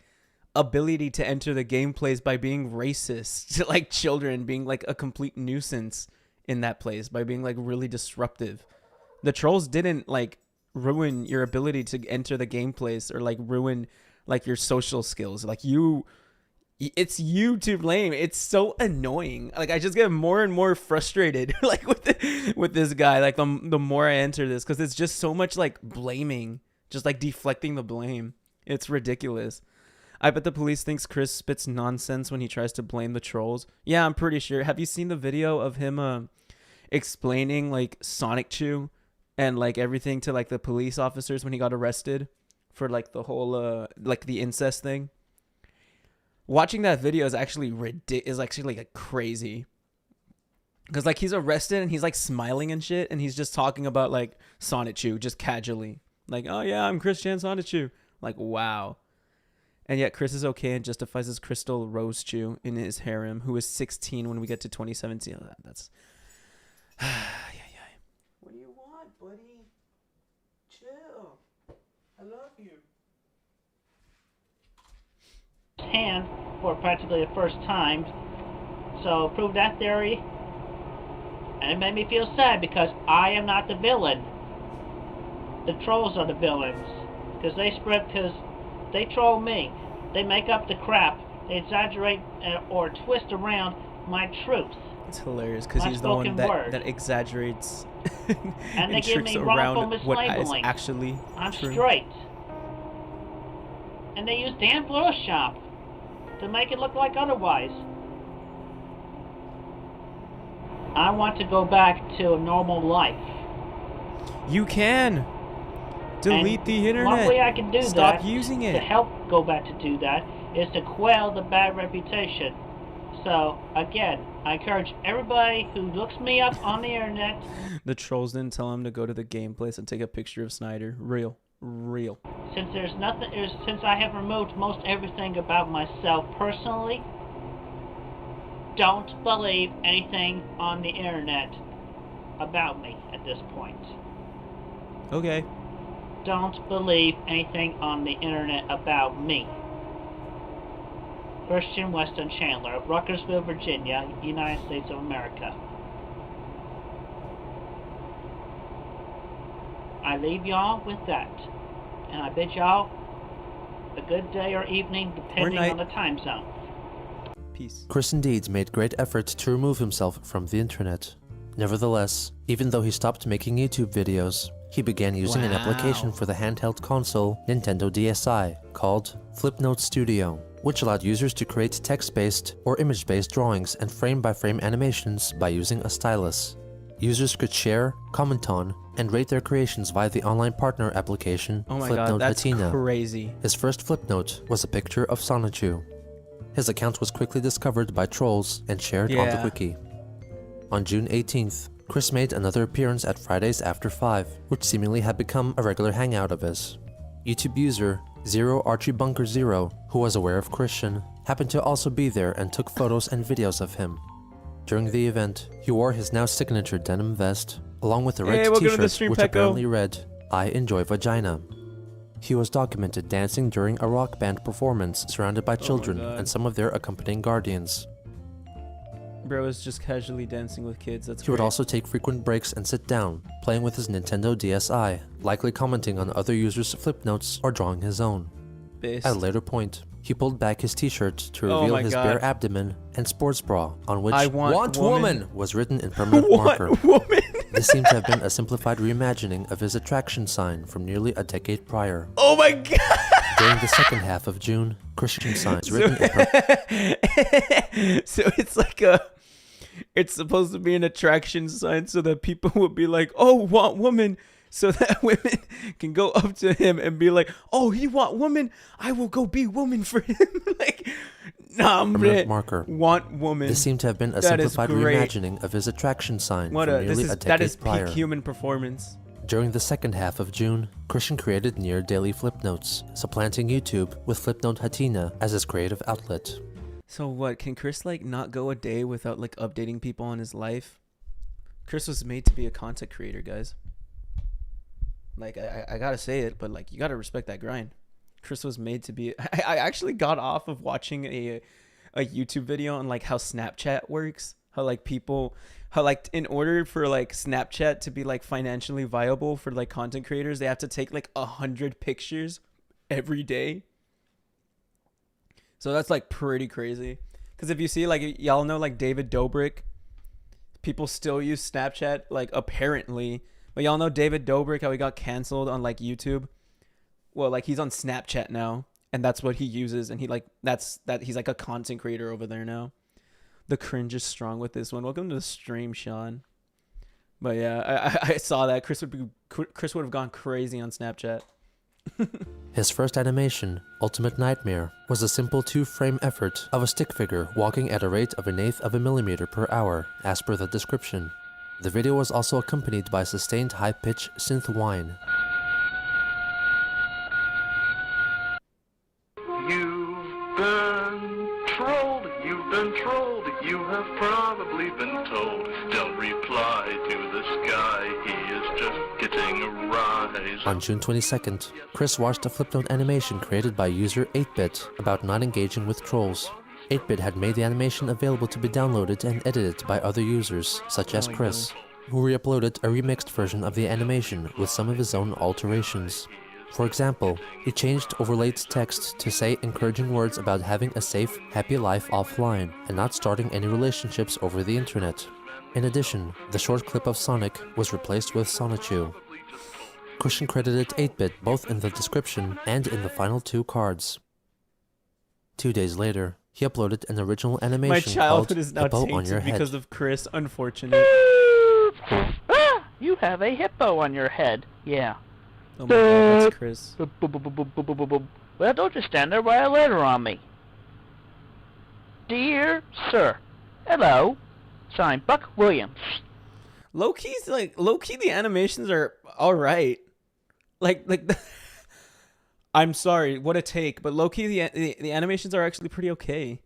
ability to enter the gameplays by being racist to, like, children, being, like, a complete nuisance in that place, by being, like, really disruptive. The trolls didn't, like, ruin your ability to enter the gameplays or, like, ruin, like, your social skills. Like, it's you to blame. It's so annoying. Like, I just get more and more frustrated like with this guy, like the more I enter this, because it's just so much like blaming, just like deflecting the blame. It's ridiculous. I bet the police thinks Chris spits nonsense when he tries to blame the trolls. Yeah, I'm pretty sure. Have you seen the video of him explaining like Sonichu and like everything to like the police officers when he got arrested for like the whole like the incest thing? Watching that video is actually like crazy, because like he's arrested and he's like smiling and shit, and he's just talking about like Sonichu just casually, like, oh yeah, I'm Christian Sonichu, like, wow. And yet Chris is okay and justifies his Crystal Rose Chew in his harem, who is 16 when we get to 2017. Oh, that's what do you want, buddy? Chill. I love you. Hand for practically the first time. So prove that theory. And it made me feel sad because I am not the villain. The trolls are the villains. Because they troll me. They make up the crap. They exaggerate or twist around my truth. It's hilarious because he's the one that exaggerates and they give tricks me wrongful around what is mislabeling. actually I'm true. straight. And they use damn Photoshop to make it look like otherwise. I want to go back to a normal life. You can delete the internet. One way I can do Stop that using it to help go back to do that is to quell the bad reputation. So again, I encourage everybody who looks me up on the internet. The trolls didn't tell him to go to the game place and take a picture of Snyder. Real. Since since I have removed most everything about myself personally, don't believe anything on the internet about me at this point. Okay. Don't believe anything on the internet about me. Christian Weston Chandler of Ruckersville, Virginia, United States of America. I leave y'all with that. And I bid y'all a good day or evening depending on the time zone. Peace. Chris indeed made great efforts to remove himself from the internet. Nevertheless, even though he stopped making YouTube videos, he began using an application for the handheld console Nintendo DSi called Flipnote Studio, which allowed users to create text-based or image-based drawings and frame-by-frame animations by using a stylus. Users could share, comment on, and rate their creations via the online partner application Flipnote Patina. Crazy. His first Flipnote was a picture of Sonichu. His account was quickly discovered by trolls and shared on the wiki. On June 18th, Chris made another appearance at Fridays After 5, which seemingly had become a regular hangout of his. YouTube user 𝙳ዐΣεν⁰યુ, who was aware of Christian, happened to also be there and took photos and videos of him. During the event, he wore his now signature denim vest, along with a red t-shirt which apparently read, "I enjoy vagina." He was documented dancing during a rock band performance surrounded by children and some of their accompanying guardians. Bro is just casually dancing with kids. That's He would also take frequent breaks and sit down, playing with his Nintendo DSi, likely commenting on other users' flip notes or drawing his own. At a later point, He pulled back his t-shirt to Oh reveal my his God. bare abdomen and sports bra, on which I want woman was written in permanent marker. woman? This seemed to have been a simplified reimagining of his attraction sign from nearly a decade prior. Oh my God. During the second half of June, Christian signs So, written in so it's like it's supposed to be an attraction sign so that people would be like, oh, want woman, so that women can go up to him and be like, oh, he want woman, I will go be woman for him. Like, nah, permanent marker. Want woman. This seemed to have been a That is simplified great. reimagining of his attraction sign What from a, nearly a that decade is prior. peak human performance. During the second half of June, Christian created near daily Flipnotes, supplanting YouTube with Flipnote 𝙳ዐսն⁰ as his creative outlet. So what, can Chris like not go a day without like updating people on his life? Chris was made to be a content creator, guys. Like, I gotta say it, but like, you gotta respect that grind. Chris was made to be. I actually got off of watching a YouTube video on like how Snapchat works. How like people, how like in order for like Snapchat to be like financially viable for like content creators, they have to take like 100 pictures every day. So that's like pretty crazy. Because if you see like, y'all know like David Dobrik, people still use Snapchat like apparently. But y'all know David Dobrik, how he got canceled on like YouTube. Well, like he's on Snapchat now, and that's what he uses, and he like he's like a content creator over there now. The cringe is strong with this one. Welcome to the stream, Sean. But yeah, I saw that Chris would have gone crazy on Snapchat. His first animation, Ultimate Nightmare, was a simple 2-frame effort of a stick figure walking at a rate of 1/8 of a millimeter per hour, as per the description. The video was also accompanied by sustained high-pitched synth whine. You've been trolled, you have probably been told. Don't reply to the sky, he is just getting a rise. On June 22nd, Chris watched a Flipnote animation created by user 8-bit about not engaging with trolls. 8-bit had made the animation available to be downloaded and edited by other users, such as Chris, who re-uploaded a remixed version of the animation with some of his own alterations. For example, he changed overlaid text to say encouraging words about having a safe, happy life offline and not starting any relationships over the internet. In addition, the short clip of Sonic was replaced with Sonichu. Christian credited 8-bit both in the description and in the final 2 cards. 2 days later, he uploaded an original animation My childhood called is now Hippo on Your tainted because Head. of Chris. Unfortunate. Ah, you have a hippo on your head. Yeah. Oh my God, that's Chris. Well, don't just stand there while I letter on me. Dear Sir, hello. Signed, Buck Williams. Low-key, the animations are all right. Like I'm sorry, what a take, but low-key the animations are actually pretty okay.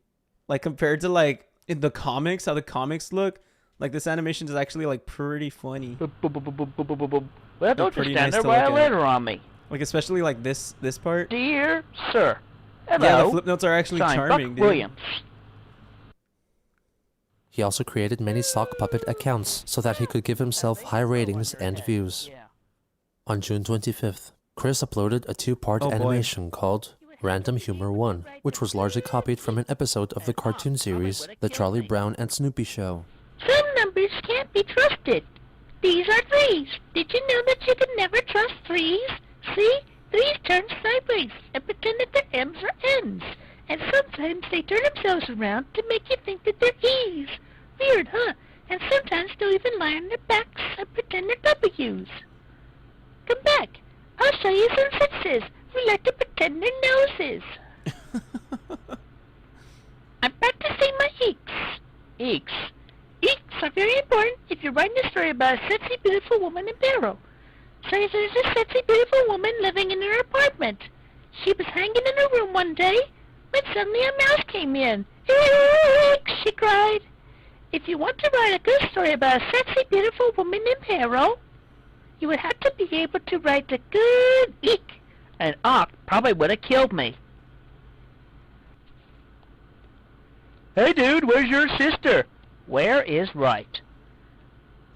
Like compared to like in the comics, how the comics look, like this animation is actually like pretty funny. Well, don't just stand there while I letter on me. Like especially like this part. Dear Sir, hello. Yeah, the flip notes are actually Signed, charming, Buck dude. Williams. He also created many sock puppet accounts so that he could give himself high ratings and views. On June 25th, Chris uploaded a 2-part animation called Random Humor 1, which was largely copied from an episode of the cartoon series The Charlie Brown and Snoopy Show. Some numbers can't be trusted. These are threes. Did you know that you can never trust threes? See? Threes turn sideways and pretend that they're M's or N's. And sometimes they turn themselves around to make you think that they're E's. Weird, huh? And sometimes they'll even lie on their backs and pretend they're W's. Come back. I'll show you some senses who like to pretend they're noses. I'm practicing my eeks. Eeks. Eeks are very important if you're writing a story about a sexy, beautiful woman in peril. So there's a sexy, beautiful woman living in her apartment. She was hanging in her room one day when suddenly a mouse came in. Eeks, she cried. If you want to write a good story about a sexy, beautiful woman in peril, you would have to be able to write a good eek. An ox probably would have killed me. Hey dude, where's your sister? Where is right?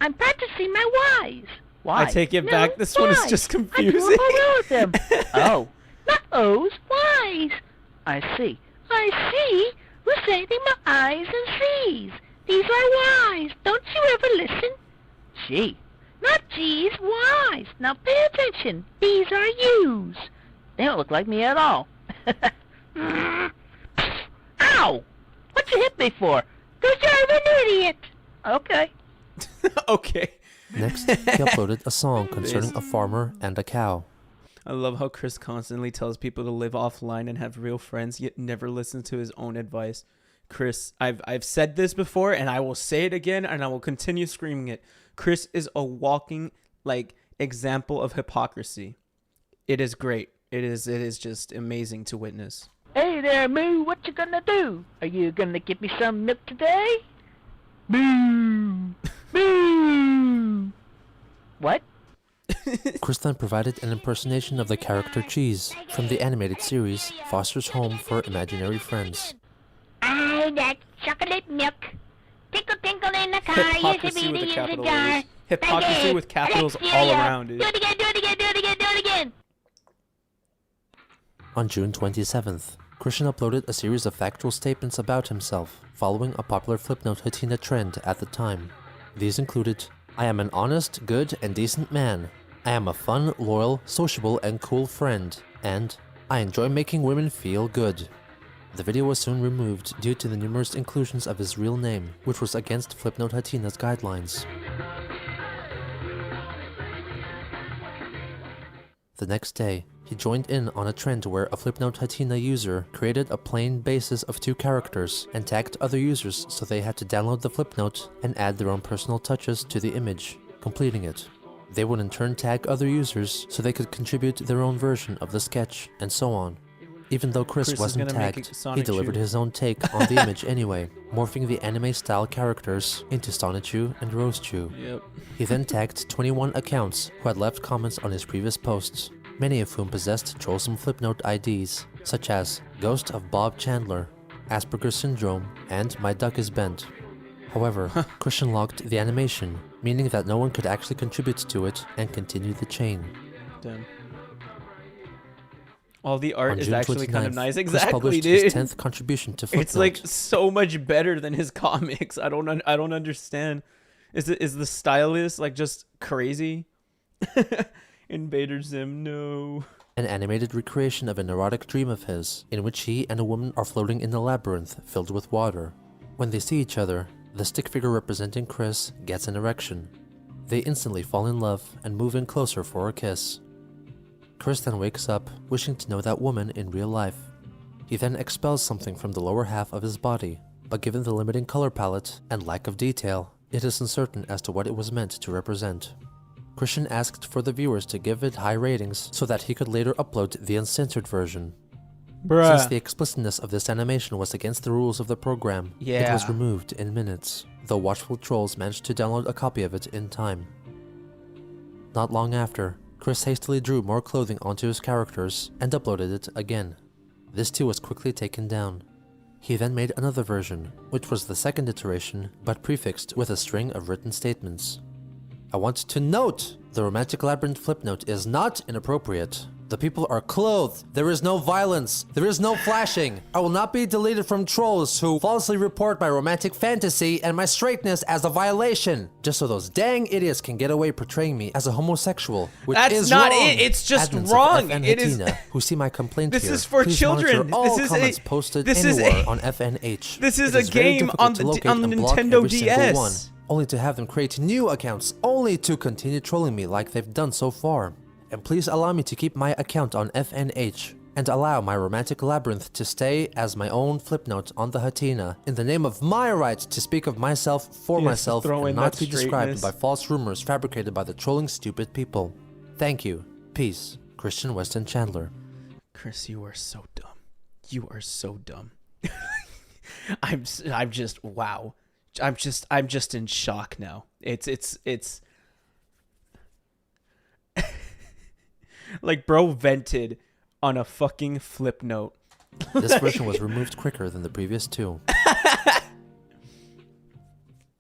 I'm practicing my Y's. Why? I take it No, back. This one is Y's. just I grew confusing. up around them. Oh. Not O's, Y's. I see. I see. Reciting my eyes and sees. These are wise. Don't you ever listen? Gee. Not G's, wise. Now pay attention. These are U's. They don't look like me at all. Ow! What you hit me for? 'Cause you're an idiot. Okay. Okay. Next, he uploaded a song concerning a farmer and a cow. I love how Chris constantly tells people to live offline and have real friends, yet never listens to his own advice. Chris, I've said this before, and I will say it again, and I will continue screaming it. Chris is a walking, example of hypocrisy. It is great. It is just amazing to witness. Hey there, Moo. What you gonna do? Are you gonna give me some milk today? Moo! Moo! What? Chris then provided an impersonation of the character Cheese from the animated series Foster's Home for Imaginary Friends. I like chocolate milk. Tinkle tinkle in the car. Hypocrisy with a capital A. Hypocrisy with capitals all around, dude. Do it again, do it again, do it again, do it again. On June 27th, Christian uploaded a series of factual statements about himself, following a popular Flipnote Hatina trend at the time. These included, I am an honest, good, and decent man. I am a fun, loyal, sociable, and cool friend. And I enjoy making women feel good. The video was soon removed due to the numerous inclusions of his real name, which was against Flipnote Hatina's guidelines. The next day, he joined in on a trend where a Flipnote Hatina user created a plain basis of 2 characters and tagged other users so they had to download the Flipnote and add their own personal touches to the image, completing it. They would in turn tag other users so they could contribute their own version of the sketch, and so on. Even though Chris wasn't tagged, he delivered his own take on the image anyway, morphing the anime-style characters into Sonichu and Rizz. Yep. He then tagged 21 accounts who had left comments on his previous posts, many of whom possessed troublesome Flipnote IDs, such as Ghost of Bob Chandler, Asperger's Syndrome, and My Duck is Bent. However, Christian logged the animation, meaning that no one could actually contribute to it and continue the chain. Damn. All the art On is June actually kind of 29th, nice. Chris Exactly, published dude. his 10th contribution to Flipnote. It's like so much better than his comics. I don't understand. Is the stylist like just crazy? Invader Zim, no. An animated recreation of an erotic dream of his, in which he and a woman are floating in a labyrinth filled with water. When they see each other, the stick figure representing Chris gets an erection. They instantly fall in love and move in closer for a kiss. Chris then wakes up, wishing to know that woman in real life. He then expels something from the lower half of his body, but given the limiting color palette and lack of detail, it is uncertain as to what it was meant to represent. Christian asked for the viewers to give it high ratings so that he could later upload the uncensored version. Bruh. Since the explicitness of this animation was against the rules of the program, it was removed in minutes, though watchful trolls managed to download a copy of it in time. Not long after, Chris hastily drew more clothing onto his characters and uploaded it again. This too was quickly taken down. He then made another version, which was the second iteration, but prefixed with a string of written statements. I want to note, the romantic labyrinth Flipnote is not inappropriate. The people are clothed, there is no violence, there is no flashing. I will not be deleted from trolls who falsely report my romantic fantasy and my straightness as a violation. Just so those dang idiots can get away portraying me as a homosexual, which That's is not wrong. it, it's just Admins wrong. Of FN It is. Hatina, who see my complaint This here, is for please children. monitor all This is comments a. posted This is anywhere a. on FNH. This is It a very game difficult on to the locate on the and block Nintendo every single one, DS. only to have them create new accounts, only to continue trolling me like they've done so far. And please allow me to keep my account on FNH, and allow my romantic labyrinth to stay as my own Flipnote on the Hatina, in the name of my right to speak of myself for myself and not be described by false rumors fabricated by the trolling stupid people. Thank you. Peace. Christian Weston Chandler. Chris, you are so dumb. You are so dumb. I'm just wow. I'm just in shock now. It's like bro vented on a fucking Flipnote. This version was removed quicker than the previous two.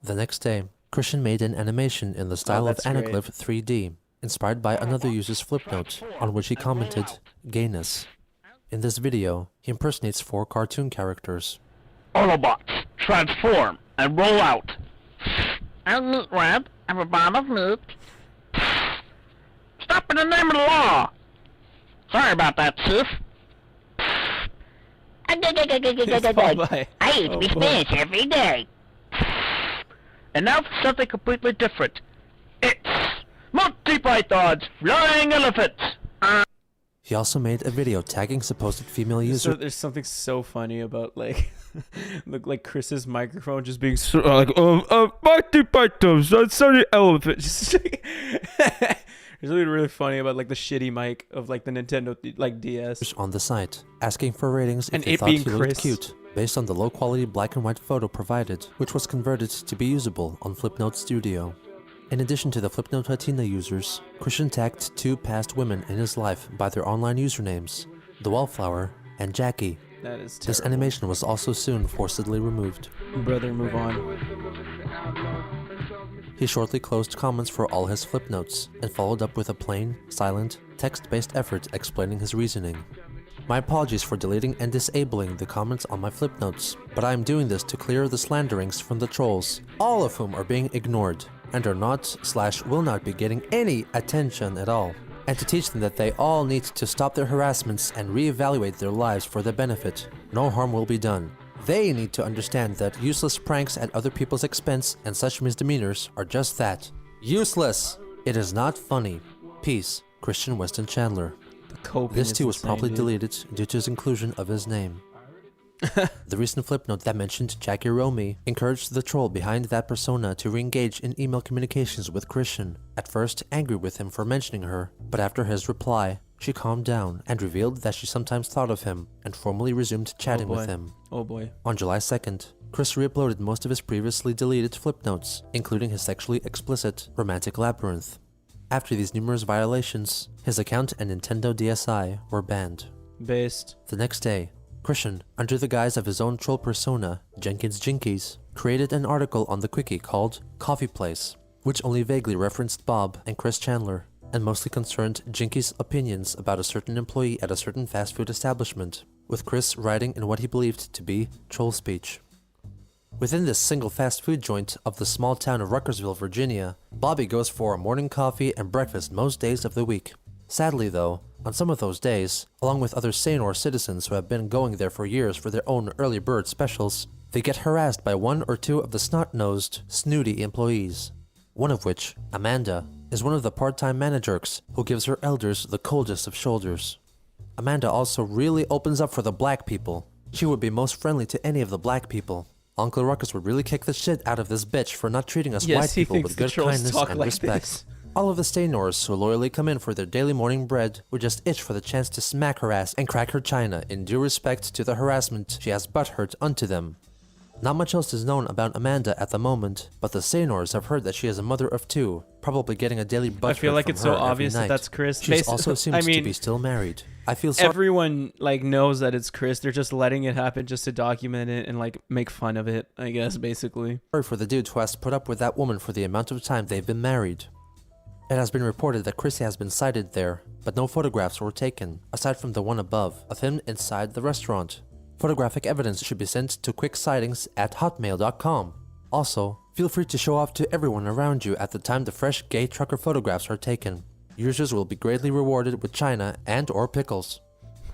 The next day, Christian made an animation in the style of Anaglyph 3D, inspired by another user's Flipnote, on which he commented, gayness. In this video, he impersonates 4 cartoon characters. Autobots, transform and roll out. I'm Meat Web. I'm a bomb of meat. Stop in the name of the law. Sorry about that, Chief. By. I eat me spinach every day. And now for something completely different. It's Monty Python's Flying Elephants. He also made a video tagging supposed female So users there's something so funny about like, look like Chris's microphone just being so, Monty Python's Sunny Elephant. Just like, there's something really funny about like the shitty mic of like the Nintendo like DS. on the site, asking for ratings And if they it thought being he looked Chris. cute, based on the low-quality black and white photo provided, which was converted to be usable on Flipnote Studio. In addition to the Flipnote Latina users, Christian tagged 2 past women in his life by their online usernames, The Wallflower and Jackie. That is terrible. This animation was also soon forcibly removed. Brother, move on. He shortly closed comments for all his Flipnotes and followed up with a plain, silent, text-based effort explaining his reasoning. My apologies for deleting and disabling the comments on my Flipnotes, but I am doing this to clear the slanderings from the trolls, all of whom are being ignored and are not/will not be getting any attention at all, and to teach them that they all need to stop their harassments and reevaluate their lives for their benefit. No harm will be done. They need to understand that useless pranks at other people's expense and such misdemeanors are just that. Useless! It is not funny. Peace, Christian Weston Chandler. The coping This is too was insane, promptly dude. deleted due to his inclusion of his name. The recent Flipnote that mentioned Jackie Romy encouraged the troll behind that persona to re-engage in email communications with Christian, at first angry with him for mentioning her, but after his reply, she calmed down and revealed that she sometimes thought of him and formally resumed chatting with him. Oh boy. On July 2nd, Chris re-uploaded most of his previously deleted Flipnotes, including his sexually explicit Romantic Labyrinth. After these numerous violations, his account and Nintendo DSi were banned. Based. The next day, Christian, under the guise of his own troll persona, Jenkins Jinkies, created an article on the Quickie called Coffee Place, which only vaguely referenced Bob and Chris Chandler, and mostly concerned Jinkies' opinions about a certain employee at a certain fast food establishment, with Chris writing in what he believed to be troll speech. Within this single fast food joint of the small town of Ruckersville, Virginia, Bobby goes for a morning coffee and breakfast most days of the week. Sadly though, on some of those days, along with other sane citizens who have been going there for years for their own early bird specials, they get harassed by 1 or 2 of the snot-nosed, snooty employees. One of which, Amanda, is one of the part-time managers who gives her elders the coldest of shoulders. Amanda also really opens up for the black people. She would be most friendly to any of the black people. Uncle Ruckus would really kick the shit out of this bitch for not treating us Yes, white he people thinks with the good trolls kindness talk and like respect. this. All of the Staynors who loyally come in for their daily morning bread would just itch for the chance to smack her ass and crack her china in due respect to the harassment she has butthurt unto them. Not much else is known about Amanda at the moment, but the Staynors have heard that she is a mother of 2, probably getting a daily butthurt I feel like from it's so her every obvious that night. that's Chris. She also seems to be still married. I feel sorry. Everyone like knows that it's Chris. They're just letting it happen just to document it and like make fun of it, I guess, basically. Sorry for the dude who has to put up with that woman for the amount of time they've been married. It has been reported that Chrissy has been sighted there, but no photographs were taken, aside from the one above, of him inside the restaurant. Photographic evidence should be sent to quicksightings@hotmail.com. Also, feel free to show off to everyone around you at the time the fresh gay trucker photographs are taken. Users will be greatly rewarded with china and/or pickles.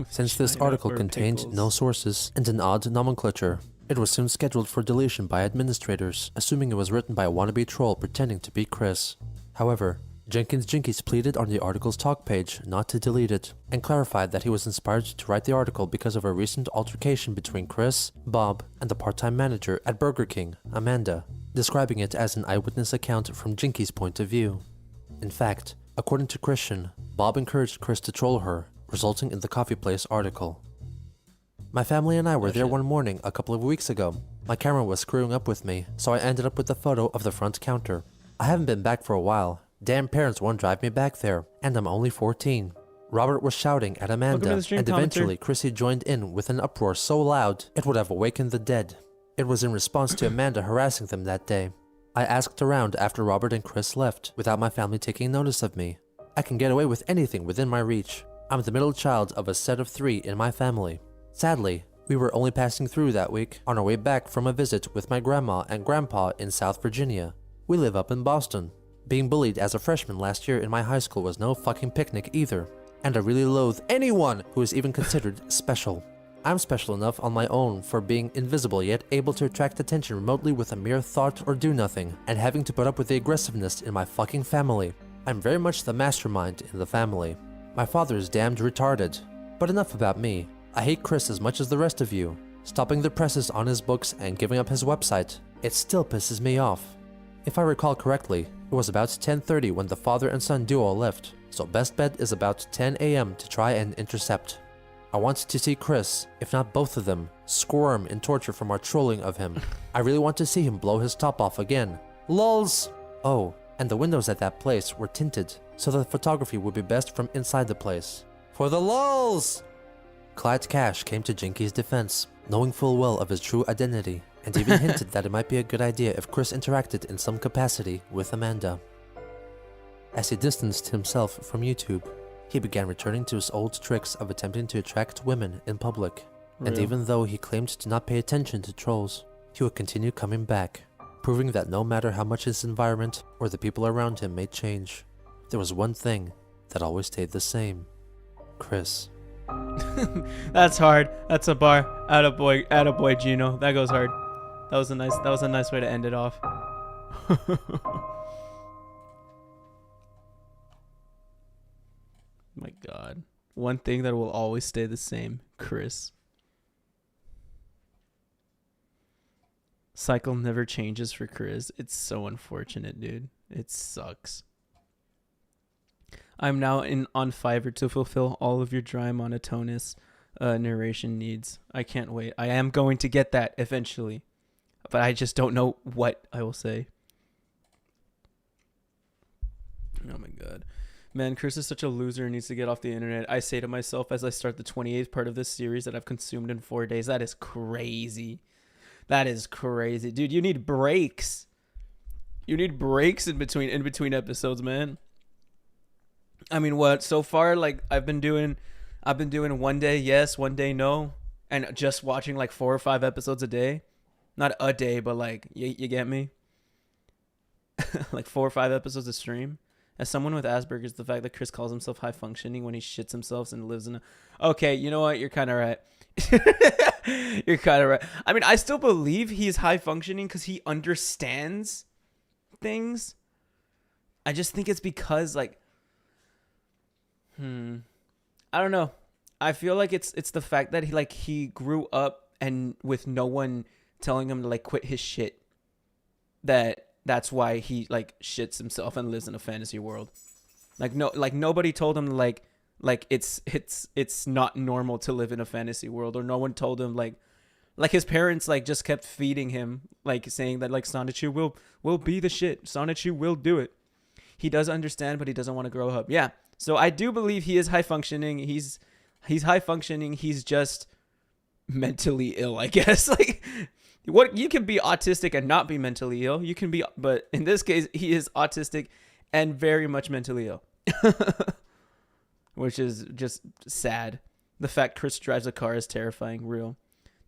Since this China article or contained pickles. no sources and an odd nomenclature, it was soon scheduled for deletion by administrators, assuming it was written by a wannabe troll pretending to be Chris. However, Jenkins Jinkies pleaded on the article's talk page not to delete it, and clarified that he was inspired to write the article because of a recent altercation between Chris, Bob, and the part-time manager at Burger King, Amanda, describing it as an eyewitness account from Jinkies' point of view. In fact, according to Christian, Bob encouraged Chris to troll her, resulting in the Coffee Place article. My family and I were there one morning a couple of weeks ago. My camera was screwing up with me, so I ended up with the photo of the front counter. I haven't been back for a while. Damn parents won't drive me back there, and I'm only 14. Robert was shouting at Amanda, stream, and commenter. eventually Chrissy joined in with an uproar so loud it would have awakened the dead. It was in response to Amanda harassing them that day. I asked around after Robert and Chris left, without my family taking notice of me. I can get away with anything within my reach. I'm the middle child of a set of 3 in my family. Sadly, we were only passing through that week on our way back from a visit with my grandma and grandpa in South Virginia. We live up in Boston. Being bullied as a freshman last year in my high school was no fucking picnic either, and I really loathe anyone who is even considered special. I'm special enough on my own for being invisible yet able to attract attention remotely with a mere thought or do nothing, and having to put up with the aggressiveness in my fucking family. I'm very much the mastermind in the family. My father is damned retarded. But enough about me. I hate Chris as much as the rest of you. Stopping the presses on his books and giving up his website, it still pisses me off. If I recall correctly, it was about 10:30 when the father and son duo left, so best bet is about 10 a.m. to try and intercept. I want to see Chris, if not both of them, squirm in torture from our trolling of him. I really want to see him blow his top off again. LOLs! Oh, and the windows at that place were tinted, so the photography would be best from inside the place. For the LOLs! Clyde Cash came to Jinkies' defense, knowing full well of his true identity, and even hinted that it might be a good idea if Chris interacted in some capacity with Amanda. As he distanced himself from YouTube, he began returning to his old tricks of attempting to attract women in public. And even though he claimed to not pay attention to trolls, he would continue coming back, proving that no matter how much his environment or the people around him may change, there was one thing that always stayed the same. Chris. That's hard. That's a bar. Attaboy, Gino. That goes hard. That was a nice way to end it off. My God. One thing that will always stay the same. Chris. Cycle never changes for Chris. It's so unfortunate, dude. It sucks. I'm now on Fiverr to fulfill all of your dry monotonous narration needs. I can't wait. I am going to get that eventually, but I just don't know what I will say. Oh my God. Man, Chris is such a loser and needs to get off the internet. I say to myself as I start the 28th part of this series that I've consumed in 4 days. That is crazy. That is crazy. Dude, you need breaks. You need breaks in between episodes, man. I mean, what? So far, like, I've been doing 1 day yes, 1 day no, and just watching like 4 or 5 episodes a day. Not a day, but like, you get me? Like 4 or 5 episodes a stream. As someone with Asperger's, the fact that Chris calls himself high functioning when he shits himself and lives in a... Okay, you know what? You're kind of right. You're kind of right. I mean, I still believe he's high functioning because he understands things. I just think it's because, like... I don't know. I feel like it's the fact that he grew up and with no one telling him to like quit his shit. That's why he like shits himself and lives in a fantasy world. Like nobody told him like it's not normal to live in a fantasy world, or no one told him like his parents like just kept feeding him, like saying that like Sonichu will be the shit. Sonichu will do it. He does understand, but he doesn't want to grow up. Yeah. So I do believe he is high functioning. He's high functioning. He's just mentally ill, I guess. Like, what, you can be autistic and not be mentally ill. You can be, but in this case, he is autistic and very much mentally ill, which is just sad. The fact Chris drives a car is terrifying. Real.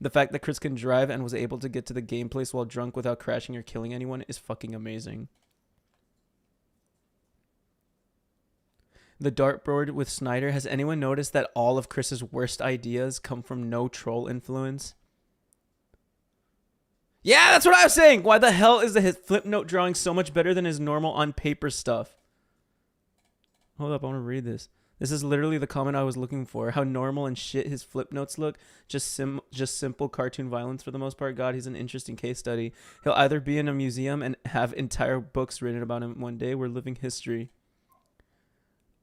The fact that Chris can drive and was able to get to the game place while drunk without crashing or killing anyone is fucking amazing. The dartboard with Snyder. Has anyone noticed that all of Chris's worst ideas come from no troll influence? Yeah, that's what I was saying. Why the hell is his Flipnote drawing so much better than his normal on paper stuff? Hold up, I want to read this. This is literally the comment I was looking for. How normal and shit his Flipnotes look. Just simple cartoon violence for the most part. God, he's an interesting case study. He'll either be in a museum and have entire books written about him one day. We're living history.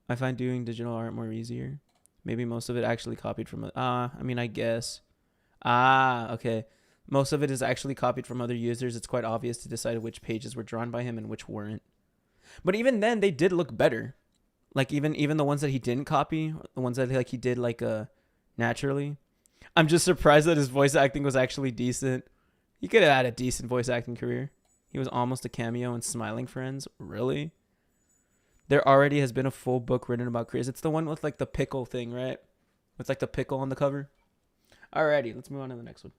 I find doing digital art more easier. Maybe most of it actually copied from... I mean, I guess. Okay. Most of it is actually copied from other users. It's quite obvious to decide which pages were drawn by him and which weren't. But even then, they did look better. Like, even the ones that he didn't copy, the ones that like he did like naturally. I'm just surprised that his voice acting was actually decent. He could have had a decent voice acting career. He was almost a cameo in Smiling Friends. Really? There already has been a full book written about Chris. It's the one with like the pickle thing, right? With like the pickle on the cover. Alrighty, let's move on to the next one.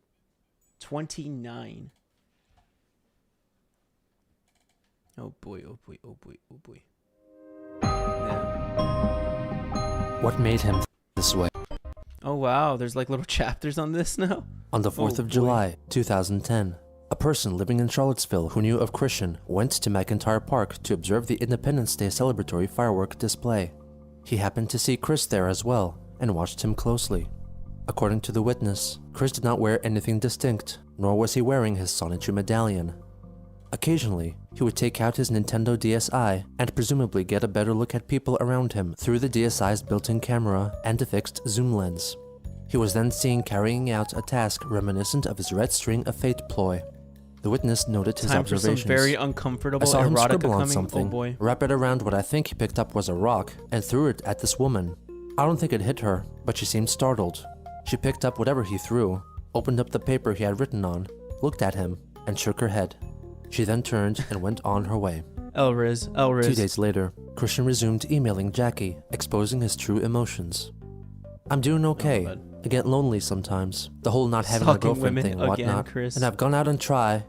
29. Oh boy, oh boy, oh boy, oh boy. Yeah. What made him this way? Oh wow, there's like little chapters on this now. On the 4th of July, 2010, a person living in Charlottesville who knew of Christian went to McIntyre Park to observe the Independence Day celebratory firework display. He happened to see Chris there as well and watched him closely. According to the witness, Chris did not wear anything distinct, nor was he wearing his Sonichu medallion. Occasionally, he would take out his Nintendo DSi and presumably get a better look at people around him through the DSi's built-in camera and a fixed zoom lens. He was then seen carrying out a task reminiscent of his Red String of Fate ploy. The witness noted his Time for observations. some very uncomfortable I saw him erotica scribble on coming. something, Oh boy. wrap it around what I think he picked up was a rock, and threw it at this woman. I don't think it hit her, but she seemed startled. She picked up whatever he threw, opened up the paper he had written on, looked at him, and shook her head. She then turned and went on her way. Rizz. 2 days later, Christian resumed emailing Jackie, exposing his true emotions. I'm doing okay. I get lonely sometimes. The whole not having a Stalking girlfriend women thing and again, whatnot. Chris. And I've gone out and try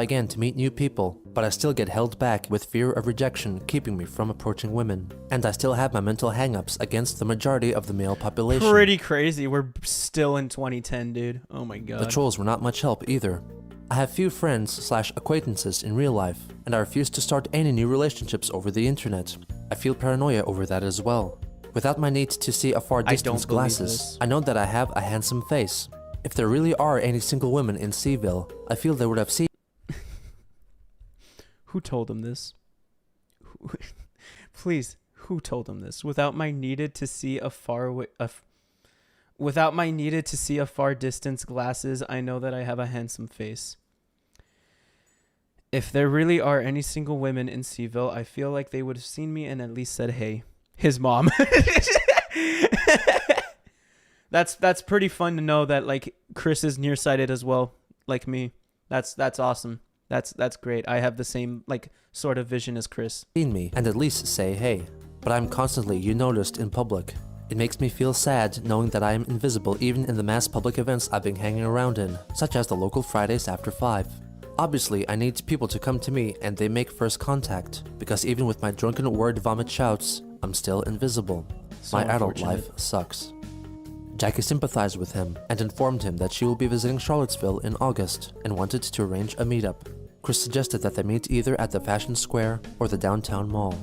again to meet new people, but I still get held back with fear of rejection keeping me from approaching women. And I still have my mental hang-ups against the majority of the male population. Pretty crazy. We're still in 2010, dude. Oh my god. The trolls were not much help either. I have few friends/acquaintances in real life, and I refuse to start any new relationships over the internet. I feel paranoia over that as well. Without my need to see a far distance glasses, I know that I have a handsome face. If there really are any single women in Seville, I feel they would have seen. Who told him this? Please, who told him this? Without my needed to see a far distance glasses, I know that I have a handsome face. If there really are any single women in Seville, I feel like they would have seen me and at least said hey. His mom. That's pretty fun to know that like Chris is nearsighted as well, like me. That's awesome. That's great. I have the same like sort of vision as Chris. Seen me and at least say hey, but I'm constantly noticed in public. It makes me feel sad knowing that I am invisible even in the mass public events I've been hanging around in, such as the local Fridays after 5. Obviously, I need people to come to me and they make first contact, because even with my drunken word vomit shouts, I'm still invisible. So my adult unfortunate. life sucks. Jackie sympathized with him and informed him that she will be visiting Charlottesville in August and wanted to arrange a meetup. Chris suggested that they meet either at the Fashion Square or the downtown mall.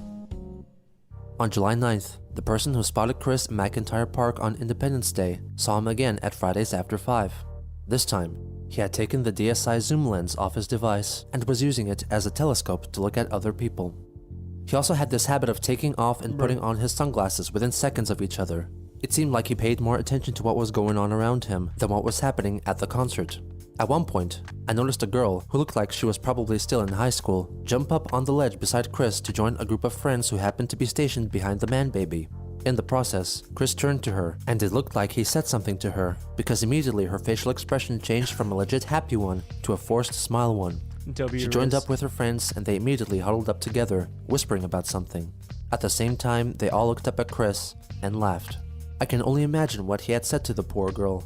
On July 9th, the person who spotted Chris in McIntyre Park on Independence Day saw him again at Fridays after 5. This time, he had taken the DSi zoom lens off his device and was using it as a telescope to look at other people. He also had this habit of taking off and putting on his sunglasses within seconds of each other. It seemed like he paid more attention to what was going on around him than what was happening at the concert. At one point, I noticed a girl who looked like she was probably still in high school jump up on the ledge beside Chris to join a group of friends who happened to be stationed behind the man baby. In the process, Chris turned to her and it looked like he said something to her because immediately her facial expression changed from a legit happy one to a forced smile one. She joined up with her friends and they immediately huddled up together, whispering about something. At the same time, they all looked up at Chris and laughed. I can only imagine what he had said to the poor girl.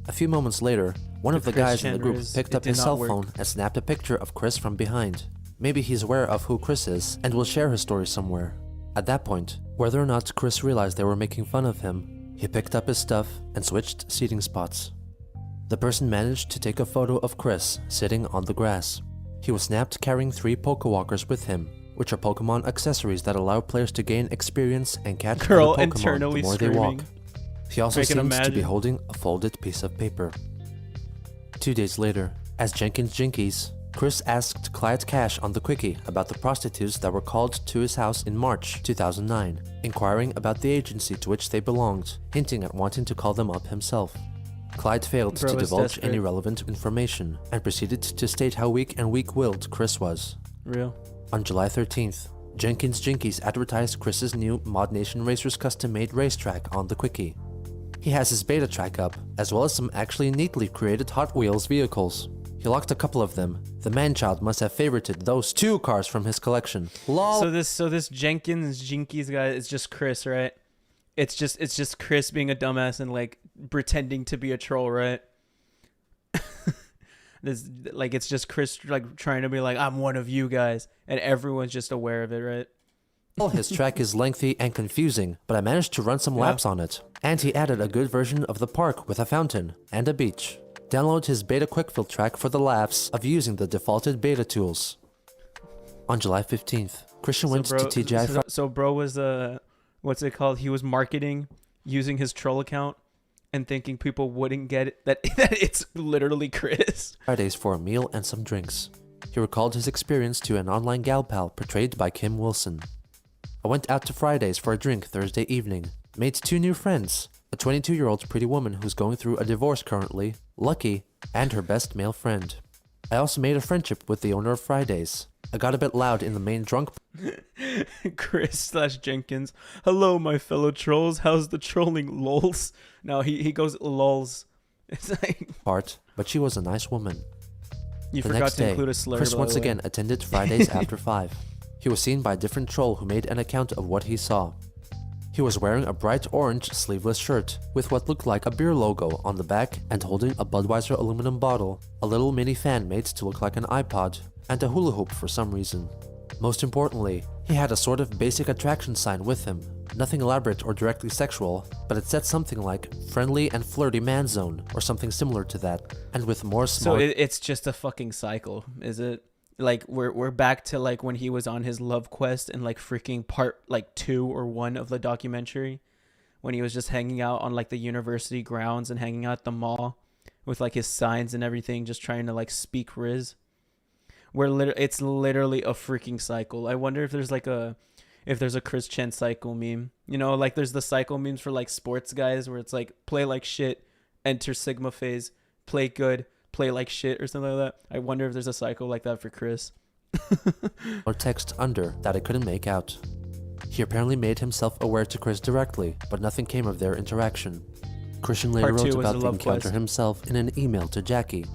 A few moments later, one of the guys in the group picked up his cell phone and snapped a picture of Chris from behind. Maybe he's aware of who Chris is and will share his story somewhere. At that point, whether or not Chris realized they were making fun of him, he picked up his stuff and switched seating spots. The person managed to take a photo of Chris sitting on the grass. He was snapped carrying 3 Pokewalkers with him, which are Pokemon accessories that allow players to gain experience and catch other Pokemon the more they walk. He also seems to be holding a folded piece of paper. 2 days later, as Jenkins Jinkies, Chris asked Clyde Cash on the Quickie about the prostitutes that were called to his house in March 2009, inquiring about the agency to which they belonged, hinting at wanting to call them up himself. Clyde failed to divulge any relevant information and proceeded to state how weak and weak-willed Chris was. Real. On July 13th, Jenkins Jinkies advertised Chris's new Mod Nation Racers custom-made racetrack on the Quickie. He has his beta track up, as well as some actually neatly created Hot Wheels vehicles. He locked a couple of them. The man-child must have favorited those 2 cars from his collection. Lol. So this Jenkins Jinkies guy is just Chris, right? It's just Chris being a dumbass and like pretending to be a troll, right? This like it's just Chris like trying to be like, I'm one of you guys, and everyone's just aware of it, right? His track is lengthy and confusing, but I managed to run some laps on it. And he added a good version of the park with a fountain and a beach. Download his beta quickfill track for the laughs of using the defaulted beta tools. On July 15th, Christian went to TGI. So bro was what's it called? He was marketing using his troll account and thinking people wouldn't get it, that it's literally Chris. Fridays for a meal and some drinks. He recalled his experience to an online gal pal portrayed by Kim Wilson. I went out to Fridays for a drink Thursday evening. Made 2 new friends. A 22-year-old pretty woman who's going through a divorce currently, Lucky, and her best male friend. I also made a friendship with the owner of Fridays. I got a bit loud in the main drunk Chris/Jenkins. Hello, my fellow trolls. How's the trolling, lols? No, he goes lols. It's like part, but she was a nice woman. You The forgot next to day, include a slur. Chris by once the way. again attended Fridays after 5. He was seen by a different troll who made an account of what he saw. He was wearing a bright orange sleeveless shirt with what looked like a beer logo on the back and holding a Budweiser aluminum bottle, a little mini fan made to look like an iPod, and a hula hoop for some reason. Most importantly, he had a sort of basic attraction sign with him. Nothing elaborate or directly sexual, but it said something like friendly and flirty man zone or something similar to that, and with more So smart it's just a fucking cycle, is it? Like we're back to like when he was on his love quest in like freaking part like 2 or 1 of the documentary, when he was just hanging out on like the university grounds and hanging out at the mall with like his signs and everything, just trying to like speak Rizz. It's literally a freaking cycle. I wonder if there's a Christian cycle meme. You know, like there's the cycle memes for like sports guys where it's like play like shit, enter Sigma phase, play good, play like shit or something like that. I wonder if there's a cycle like that for Chris. or text under that I couldn't make out. He apparently made himself aware to Chris directly, but nothing came of their interaction. Christian later Part 2 wrote was about the the love encounter quest. himself in an email to Jackie.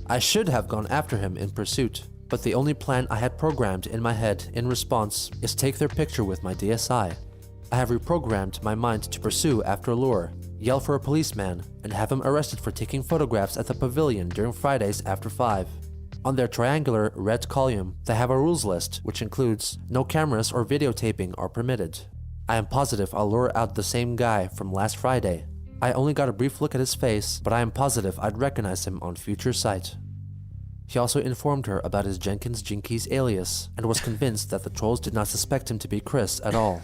I should have gone after him in pursuit, but the only plan I had programmed in my head in response is take their picture with my DSi. I have reprogrammed my mind to pursue after lure, yell for a policeman, and have him arrested for taking photographs at the pavilion during Fridays after 5. On their triangular red column, they have a rules list, which includes no cameras or videotaping are permitted. I am positive I'll lure out the same guy from last Friday. I only got a brief look at his face, but I am positive I'd recognize him on future sight. He also informed her about his Jenkins Jinkies alias, and was convinced that the trolls did not suspect him to be Chris at all.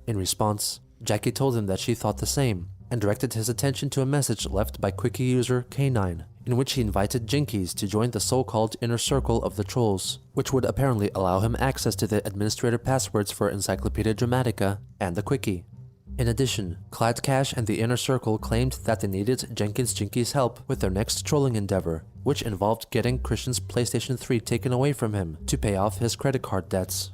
In response, Jackie told him that she thought the same, and directed his attention to a message left by Quickie user K9, in which he invited Jinkies to join the so-called inner circle of the trolls, which would apparently allow him access to the administrator passwords for Encyclopedia Dramatica and the Quickie. In addition, Cladcash and the inner circle claimed that they needed Jenkins Jinkies' help with their next trolling endeavor, which involved getting Christian's PlayStation 3 taken away from him to pay off his credit card debts.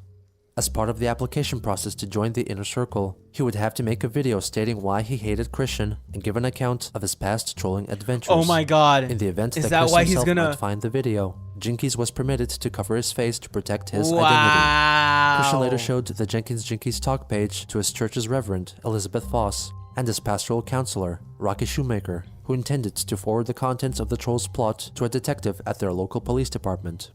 As part of the application process to join the inner circle, he would have to make a video stating why he hated Christian and give an account of his past trolling adventures. Oh my god. In the event Is that that Chris why he's himself gonna might find the video, Jinkies was permitted to cover his face to protect his identity. Wow. Christian later showed the Jenkins Jinkies talk page to his church's reverend, Elizabeth Foss, and his pastoral counselor, Rocky Shoemaker, who intended to forward the contents of the trolls' plot to a detective at their local police department.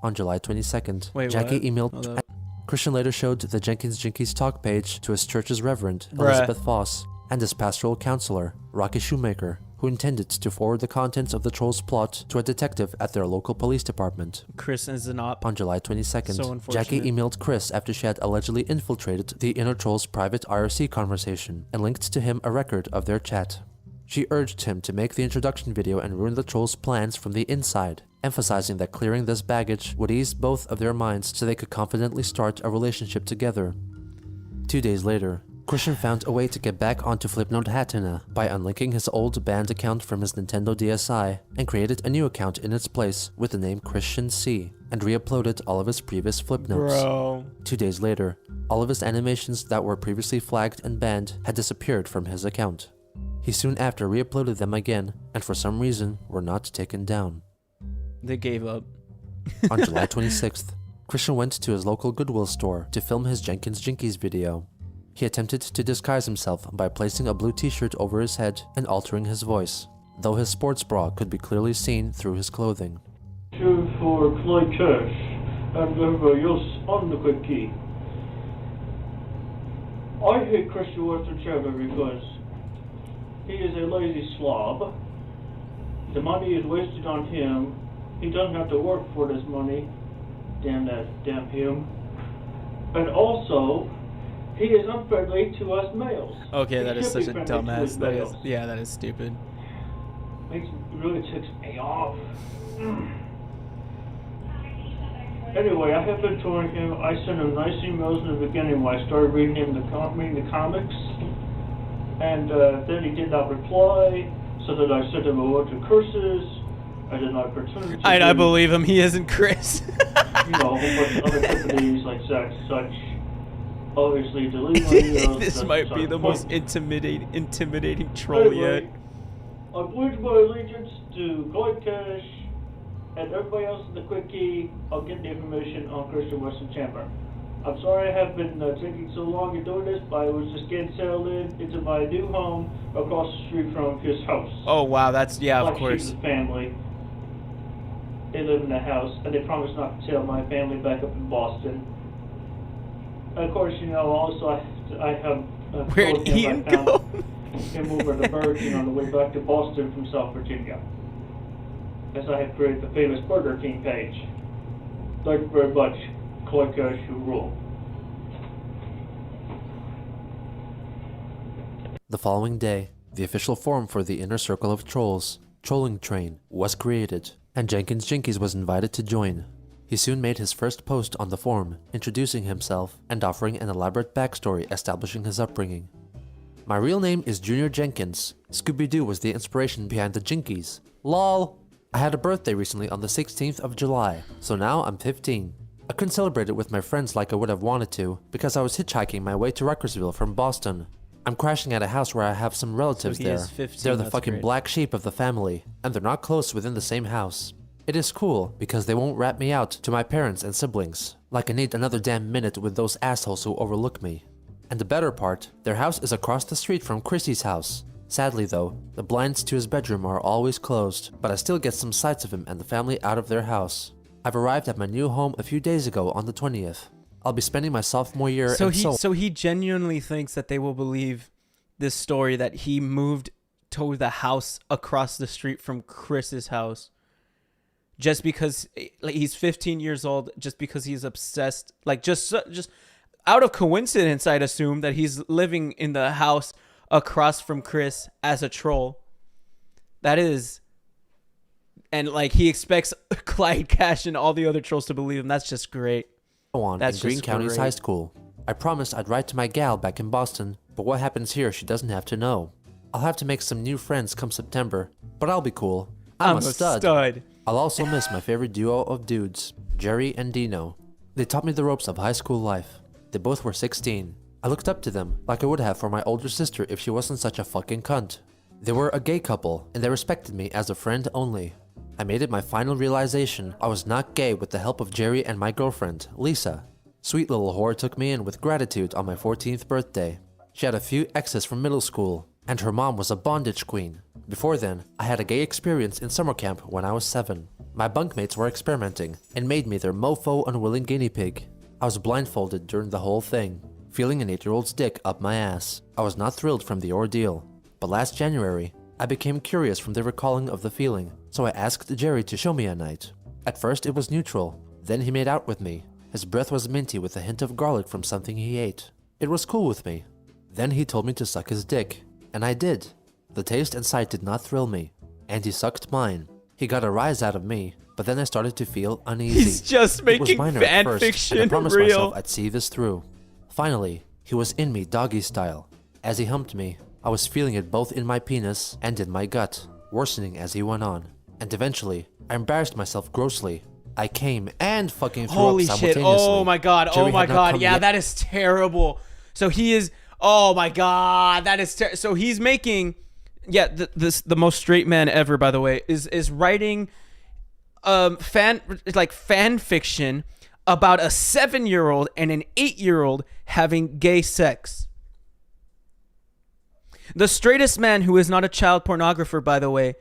On July 22nd, Wait, Jackie what? emailed... Hold up. Christian later showed the Jenkins Jinkies talk page to his church's reverend, Bruh. Elizabeth Foss, and his pastoral counselor, Rocky Shoemaker, who intended to forward the contents of the trolls' plot to a detective at their local police department. Chris is an op. On July 22nd, So Jackie unfortunate. emailed Chris after she had allegedly infiltrated the inner troll's private IRC conversation and linked to him a record of their chat. She urged him to make the introduction video and ruin the troll's plans from the inside, emphasizing that clearing this baggage would ease both of their minds so they could confidently start a relationship together. 2 days later, Christian found a way to get back onto Flipnote by unlinking his old banned account from his Nintendo DSi and created a new account in its place with the name Christian C and re-uploaded all of his previous Flipnotes. Bro. 2 days later, all of his animations that were previously flagged and banned had disappeared from his account. He soon after re-uploaded them again and for some reason were not taken down. They gave up. On July 26th, Christian went to his local Goodwill store to film his Jenkins Jinkies video. He attempted to disguise himself by placing a blue t-shirt over his head and altering his voice, though his sports bra could be clearly seen through his clothing. Two for Clay Cash and everybody else on the quick key. I hate Christian Weston Chandler because he is a lazy slob. The money is wasted on him. He doesn't have to work for this money. Damn him. And also, he is unfriendly to us males. Okay, that is such a dumbass. That is, males. yeah, that is stupid. Really ticks me off. Anyway, I have been touring him. I sent him nice emails in the beginning when I started reading him the comics, and then he did not reply. So that I sent him a bunch of curses. I did not pretend to. I believe him. He isn't Chris. You know, a whole bunch of other companies like such. Obviously, delete my emails. This might be the most intimidating troll yet. I pledge my allegiance to God Cash and everybody else in the quick key. I'll get the information on Christian Weston Chandler. I'm sorry I have been taking so long in doing this, but I was just getting settled into my new home across the street from his house. Oh wow, that's of course. His family. They live in the house, and they promised not to tell my family back up in Boston. And of course, you know, also I have. Where'd Ian go? Him over the Virgin on the way back to Boston from South Virginia. As I have created the famous Burger King page. Thank you very much. Click as you rule. The following day, the official forum for the Inner Circle of Trolls, Trolling Train, was created, and Jenkins Jinkies was invited to join. He soon made his first post on the forum, introducing himself and offering an elaborate backstory establishing his upbringing. My real name is Junior Jenkins. Scooby-Doo was the inspiration behind the Jinkies. LOL! I had a birthday recently on the 16th of July, so now I'm 15. I couldn't celebrate it with my friends like I would have wanted to, because I was hitchhiking my way to Ruckersville from Boston. I'm crashing at a house where I have some relatives So he there. is 15, They're the that's fucking great. black sheep of the family, and they're not close within the same house. It is cool, because they won't rat me out to my parents and siblings, like I need another damn minute with those assholes who overlook me. And the better part, their house is across the street from Chrissy's house. Sadly though, the blinds to his bedroom are always closed, but I still get some sights of him and the family out of their house. I've arrived at my new home a few days ago on the 20th. I'll be spending my sophomore year So he genuinely thinks that they will believe this story that he moved to the house across the street from Chris's house just because he's 15 years old, just because he's obsessed, like just out of coincidence, I'd assume that he's living in the house across from Chris as a troll. That is, and like he expects Clyde Cash and all the other trolls to believe him. That's just great. on That's in Green just County's great. high school. I promised I'd write to my gal back in Boston, but what happens here she doesn't have to know. I'll have to make some new friends come September, but I'll be cool. I'm a stud. I'll also miss my favorite duo of dudes, Jerry and Dino. They taught me the ropes of high school life. They both were 16. I looked up to them like I would have for my older sister if she wasn't such a fucking cunt. They were a gay couple, and they respected me as a friend only. I made it my final realization I was not gay with the help of Jerry and my girlfriend, Lisa. Sweet little whore took me in with gratitude on my 14th birthday. She had a few exes from middle school, and her mom was a bondage queen. Before then, I had a gay experience in summer camp when I was 7. My bunkmates were experimenting, and made me their mofo unwilling guinea pig. I was blindfolded during the whole thing, feeling an 8-year-old's dick up my ass. I was not thrilled from the ordeal. But last January, I became curious from the recalling of the feeling, so I asked Jerry to show me a night. At first it was neutral, then he made out with me. His breath was minty with a hint of garlic from something he ate. It was cool with me. Then he told me to suck his dick, and I did. The taste and sight did not thrill me, and he sucked mine. He got a rise out of me, but then I started to feel uneasy. He's just It was making minor at fan first, and I fiction promised real. myself I'd see this through. Finally, he was in me doggy style. As he humped me, I was feeling it both in my penis and in my gut, worsening as he went on. And eventually, I embarrassed myself grossly. I came and fucking threw Holy up shit. simultaneously. Oh my god. Jerry Oh my had not god. come Yeah, yet. that is terrible. So he is. Oh my god. That is so he's making. Yeah, the most straight man ever, by the way, is writing fan fiction about a 7-year-old and an 8-year-old having gay sex. The straightest man, who is not a child pornographer, by the way,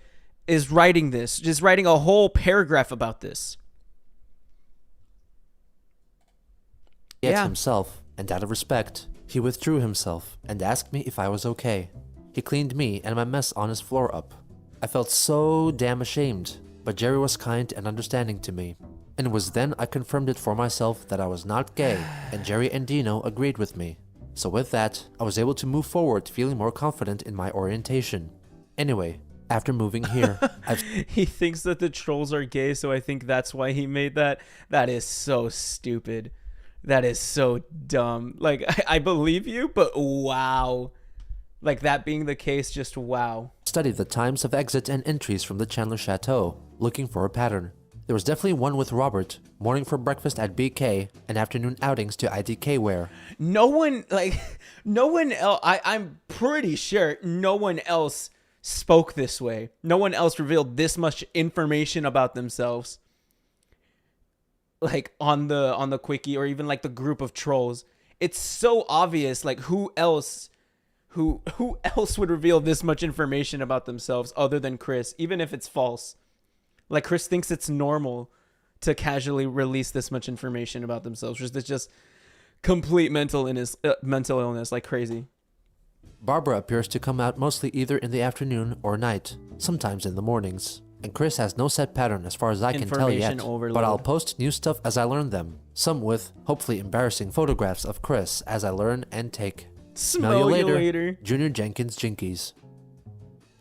is writing this, just writing a whole paragraph about this. Yet himself, and out of respect, he withdrew himself and asked me if I was okay. He cleaned me and my mess on his floor up. I felt so damn ashamed, but Jerry was kind and understanding to me. And it was then I confirmed it for myself that I was not gay, and Jerry and Dino agreed with me. So with that, I was able to move forward feeling more confident in my orientation. Anyway, after moving here, He thinks that the trolls are gay, so I think that's why he made that. That is so stupid. That is so dumb. Like, I believe you, but wow. Like, that being the case, just wow. studied the times of exit and entries from the Chandler Chateau, looking for a pattern. There was definitely one with Robert, morning for breakfast at BK, and afternoon outings to IDK wear. No one else, I'm pretty sure no one else spoke this way. No one else revealed this much information about themselves. Like on the quickie, or even like the group of trolls. It's so obvious, like who else would reveal this much information about themselves other than Chris, even if it's false. Like, Chris thinks it's normal to casually release this much information about themselves. It's just complete mental illness, like crazy. Barbara appears to come out mostly either in the afternoon or night, sometimes in the mornings. And Chris has no set pattern as far as I can tell yet, overload. but I'll post new stuff as I learn them. Some with, hopefully embarrassing photographs of Chris as I learn and take. Smell you later. Junior Jenkins Jinkies.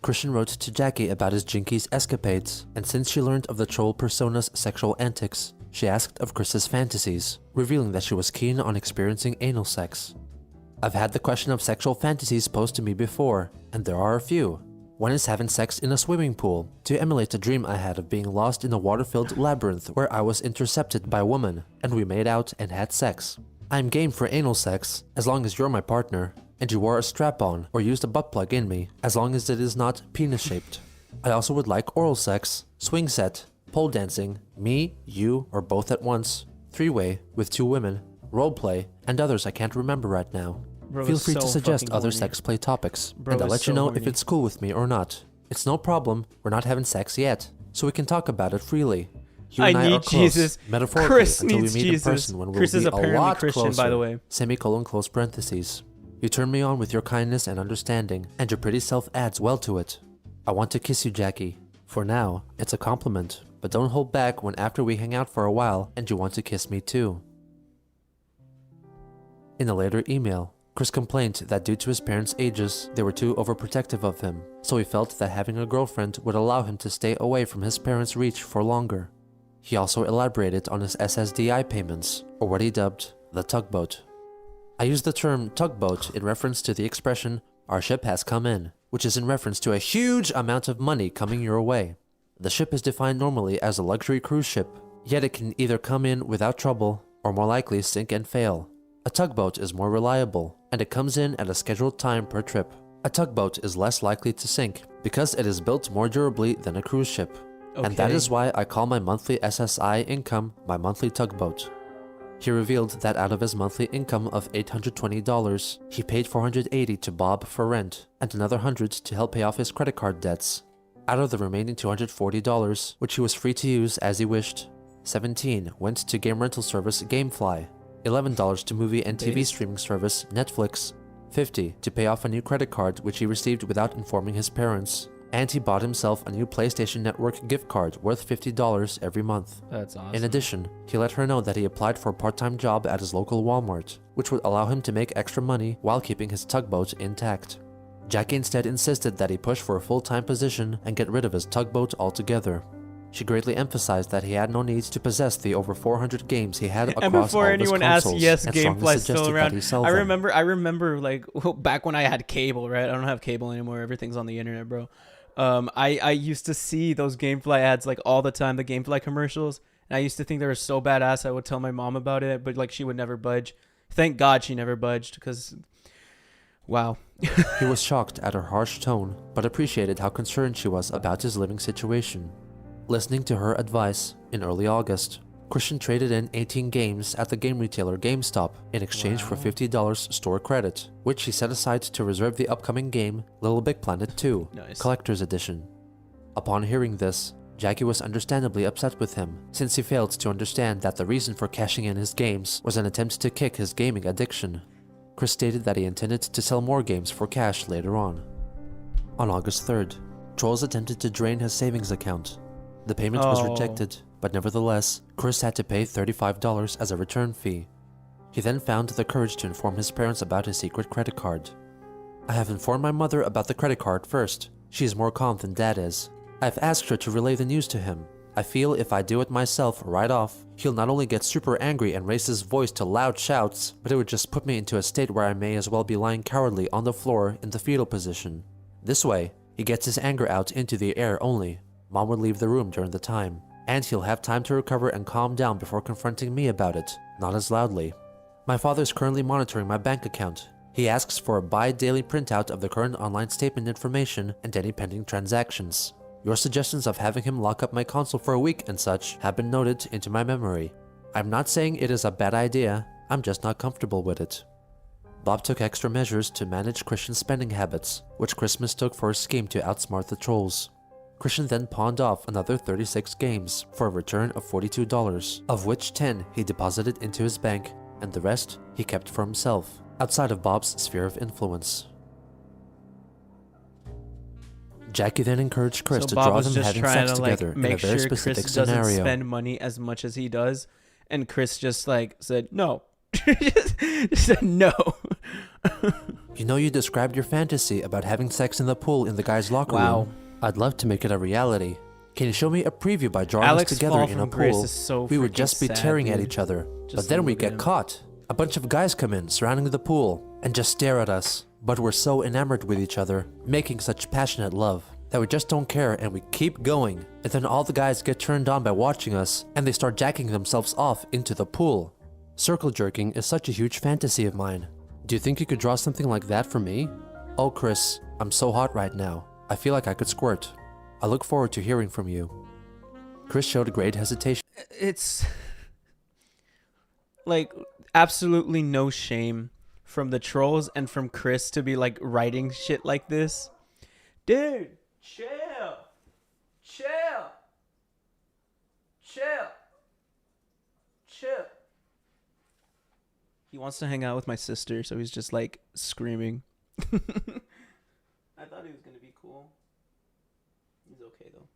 Christian wrote to Jackie about his Jinkies escapades, and since she learned of the troll persona's sexual antics, she asked of Chris's fantasies, revealing that she was keen on experiencing anal sex. I've had the question of sexual fantasies posed to me before, and there are a few. One is having sex in a swimming pool, to emulate a dream I had of being lost in a water-filled labyrinth where I was intercepted by a woman, and we made out and had sex. I'm game for anal sex, as long as you're my partner, and you wore a strap-on or used a butt plug in me, as long as it is not penis-shaped. I also would like oral sex, swing set, pole dancing, me, you, or both at once, three-way, with 2 women, roleplay, and others I can't remember right now. Bro, Feel free so to suggest fucking other horny. sex play topics, Bro, and I'll is let you so know horny. if it's cool with me or not. It's no problem, we're not having sex yet, so we can talk about it freely. You I and I need are close, Jesus. metaphorically, Chris until we needs meet Jesus. in person when we'll Chris be is a apparently lot Christian, closer. by the way. Semicolon close parentheses. You turn me on with your kindness and understanding, and your pretty self adds well to it. I want to kiss you, Jackie. For now, it's a compliment, but don't hold back when after we hang out for a while and you want to kiss me too. In a later email, Chris complained that due to his parents' ages, they were too overprotective of him, so he felt that having a girlfriend would allow him to stay away from his parents' reach for longer. He also elaborated on his SSDI payments, or what he dubbed the tugboat. I use the term tugboat in reference to the expression, "our ship has come in," which is in reference to a huge amount of money coming your way. The ship is defined normally as a luxury cruise ship, yet it can either come in without trouble, or more likely sink and fail. A tugboat is more reliable, and it comes in at a scheduled time per trip. A tugboat is less likely to sink, because it is built more durably than a cruise ship. And that Okay. is why I call my monthly SSI income my monthly tugboat. He revealed that out of his monthly income of $820, he paid $480 to Bob for rent, and another $100 to help pay off his credit card debts. Out of the remaining $240, which he was free to use as he wished, $17 went to game rental service GameFly, $11 to movie and TV streaming service Netflix, $50 to pay off a new credit card which he received without informing his parents, and he bought himself a new PlayStation Network gift card worth $50 every month. That's awesome. In addition, he let her know that he applied for a part-time job at his local Walmart, which would allow him to make extra money while keeping his tugboat intact. Jackie instead insisted that he push for a full-time position and get rid of his tugboat altogether. She greatly emphasized that he had no need to possess the over 400 games he had across And before all of his anyone asks, consoles, yes, and strongly Gamefly's still suggested that around. he sell I them. remember like back when I had cable, right? I don't have cable anymore. Everything's on the internet, bro. I used to see those Gamefly ads like all the time, the Gamefly commercials, and I used to think they were so badass. I would tell my mom about it, but like she would never budge. Thank God she never budged, because wow. He was shocked at her harsh tone, but appreciated how concerned she was about his living situation. Listening to her advice, in early August, Christian traded in 18 games at the game retailer GameStop in exchange for $50 store credit, which he set aside to reserve the upcoming game Little Big Planet 2, Collector's Edition. Upon hearing this, Jackie was understandably upset with him, since he failed to understand that the reason for cashing in his games was an attempt to kick his gaming addiction. Chris stated that he intended to sell more games for cash later on. On August 3rd, Trolls attempted to drain his savings account. The payment was rejected, but nevertheless, Chris had to pay $35 as a return fee. He then found the courage to inform his parents about his secret credit card. I have informed my mother about the credit card first. She is more calm than Dad is. I've asked her to relay the news to him. I feel if I do it myself right off, he'll not only get super angry and raise his voice to loud shouts, but it would just put me into a state where I may as well be lying cowardly on the floor in the fetal position. This way, he gets his anger out into the air only. Mom would leave the room during the time, and he'll have time to recover and calm down before confronting me about it, not as loudly. My father is currently monitoring my bank account. He asks for a bi-daily printout of the current online statement information and any pending transactions. Your suggestions of having him lock up my console for a week and such have been noted into my memory. I'm not saying it is a bad idea, I'm just not comfortable with it. Bob took extra measures to manage Christian's spending habits, which Chris mistook for a scheme to outsmart the trolls. Christian then pawned off another 36 games for a return of $42, of which 10 he deposited into his bank, and the rest he kept for himself, outside of Bob's sphere of influence. Jackie then encouraged Chris to draw them having sex together in a very specific Chris scenario. doesn't spend money as much as he does, and Chris just said no. just said no. You know, you described your fantasy about having sex in the pool in the guy's locker room. I'd love to make it a reality. Can you show me a preview by drawing us together in a pool? We would just be tearing at each other. But then we get caught. A bunch of guys come in surrounding the pool and just stare at us. But we're so enamored with each other, making such passionate love, that we just don't care and we keep going. And then all the guys get turned on by watching us and they start jacking themselves off into the pool. Circle jerking is such a huge fantasy of mine. Do you think you could draw something like that for me? Oh Chris, I'm so hot right now. I feel like I could squirt. I look forward to hearing from you. Chris showed great hesitation. It's like absolutely no shame from the trolls and from Chris to be like writing shit like this. Dude, chill. He wants to hang out with my sister, so he's just like screaming. I thought he was gonna be cool. He's okay though.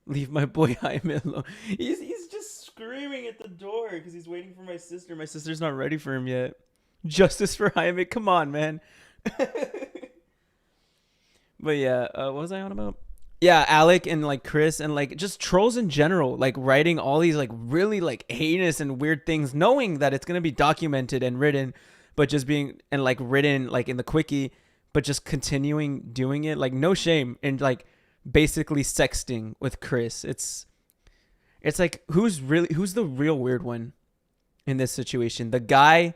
Leave my boy Jaime alone. He's just screaming at the door because he's waiting for my sister. My sister's not ready for him yet. Justice for Jaime. Come on, man. But yeah, what was I on about? Yeah, Alec and like Chris and like just trolls in general, like writing all these like really like heinous and weird things, knowing that it's gonna be documented and written, but just being and like written like in the quickie, but just continuing doing it, like no shame, and like basically sexting with Chris. It's like who's the real weird one in this situation? The guy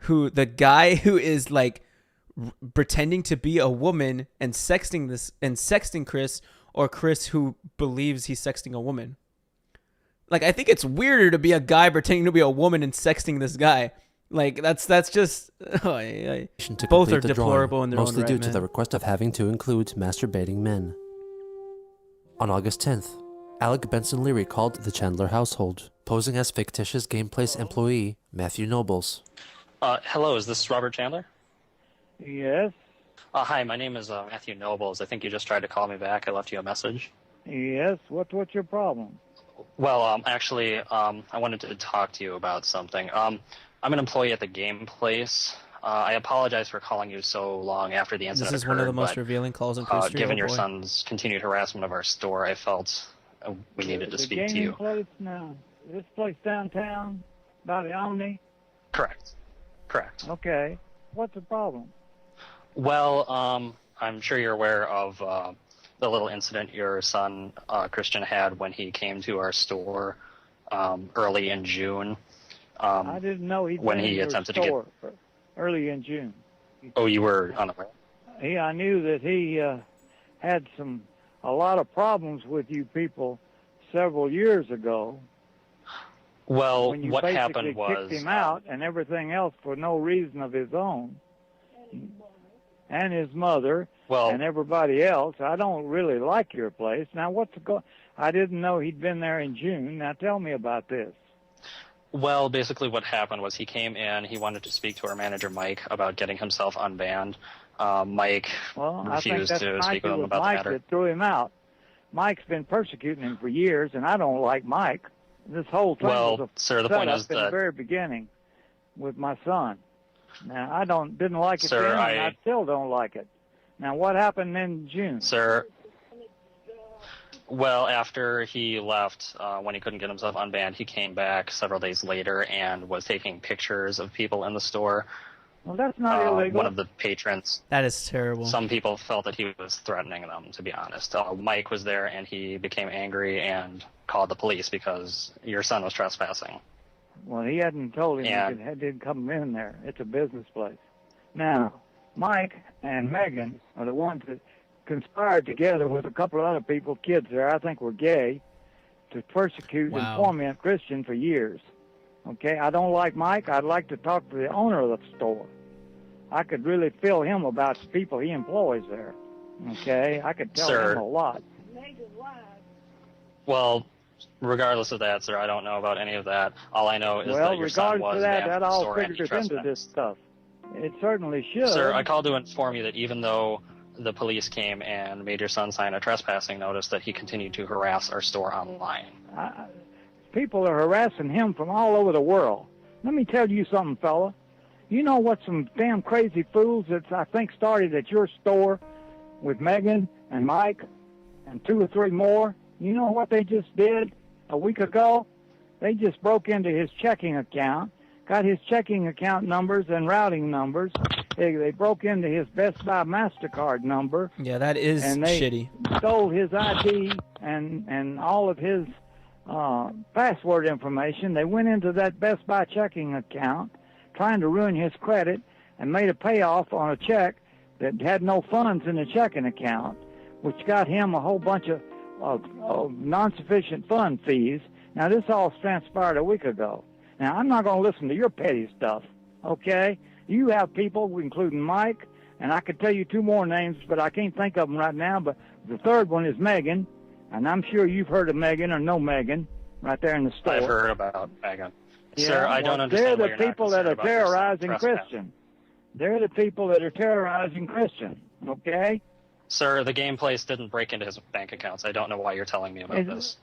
who is like pretending to be a woman and sexting Chris, or Chris who believes he's sexting a woman. Like I think it's weirder to be a guy pretending to be a woman and sexting this guy. Like that's just both are deplorable in their own right, mostly due to the request of having to include masturbating men. On August 10th, Alec Benson Leary called the Chandler household, posing as fictitious Gameplace employee Matthew Nobles. Hello, is this Robert Chandler? Yes. Hi, my name is Matthew Nobles. I think you just tried to call me back. I left you a message. Yes. What's your problem? Well, actually, I wanted to talk to you about something. I'm an employee at the Game Place. I apologize for calling you so long after the incident. This is one of the most revealing calls in history. Given your son's continued harassment of our store, I felt we needed to speak to you. The Game Place now. This place downtown, by the Omni? Correct. Okay. What's the problem? Well, I'm sure you're aware of the little incident your son, Christian, had when he came to our store early in June. I didn't know he attempted to get early in June. Oh, you were unaware? I knew that he had some a lot of problems with you people several years ago. Well, when you what basically happened was... kicked him out and everything else for no reason of his own. And his mother and everybody else. I don't really like your place. Now, I didn't know he'd been there in June. Now, tell me about this. Well, basically what happened was he came in, he wanted to speak to our manager, Mike, about getting himself unbanned. Mike refused to speak with him about the matter. That threw him out. Mike's been persecuting him for years, and I don't like Mike. This whole thing was a setup in the very beginning with my son. Now, I didn't like it then, and I still don't like it. Now, what happened in June? Sir, well, after he left, when he couldn't get himself unbanned, he came back several days later and was taking pictures of people in the store. Well, that's not illegal. One of the patrons. That is terrible. Some people felt that he was threatening them, to be honest. Mike was there, and he became angry and called the police because your son was trespassing. Well, he hadn't told him he didn't come in there. It's a business place. Now, Mike and Megan are the ones that conspired together with a couple of other people, kids there, I think were gay, to persecute and torment Christian for years. Okay, I don't like Mike. I'd like to talk to the owner of the store. I could really feel him about the people he employs there. Okay, I could tell him a lot. Well, regardless of that, sir, I don't know about any of that. All I know is that your son was banned from the store and he trespassed. Into this stuff. It certainly should. Sir, I called to inform you that even though the police came and made your son sign a trespassing notice, that he continued to harass our store online. People are harassing him from all over the world. Let me tell you something, fella. You know what some damn crazy fools that I think started at your store with Megan and Mike and 2 or 3 more? You know what they just did a week ago? They just broke into his checking account, got his checking account numbers and routing numbers. They broke into his Best Buy MasterCard number. Yeah, that is shitty. Stole his ID and all of his password information. They went into that Best Buy checking account, trying to ruin his credit, and made a payoff on a check that had no funds in the checking account, which got him a whole bunch of non-sufficient fund fees. Now, this all transpired a week ago. Now, I'm not going to listen to your petty stuff, okay? You have people, including Mike, and I could tell you 2 more names, but I can't think of them right now, but the third one is Megan, and I'm sure you've heard of Megan or know Megan right there in the store. I've heard about Megan. Yeah, sir, I don't understand. They're the people that are terrorizing Christian. They're the people that are terrorizing Christian, okay? Sir, the game place didn't break into his bank accounts. I don't know why you're telling me about this.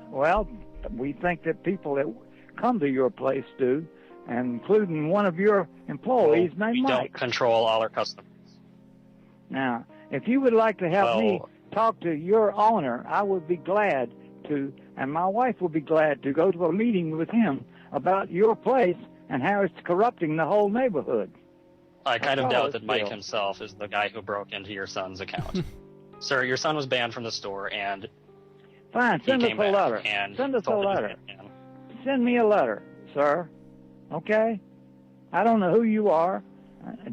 Well, we think that people that come to your place do, and including one of your employees named Mike. We don't control all our customers. Now, if you would like to have me talk to your owner, I would be glad to, and my wife would be glad to go to a meeting with him about your place and how it's corrupting the whole neighborhood. I kind of doubt that Mike himself is the guy who broke into your son's account. Sir, your son was banned from the store, and fine, send us a letter. Send us a letter. Send me a letter, sir. Okay? I don't know who you are.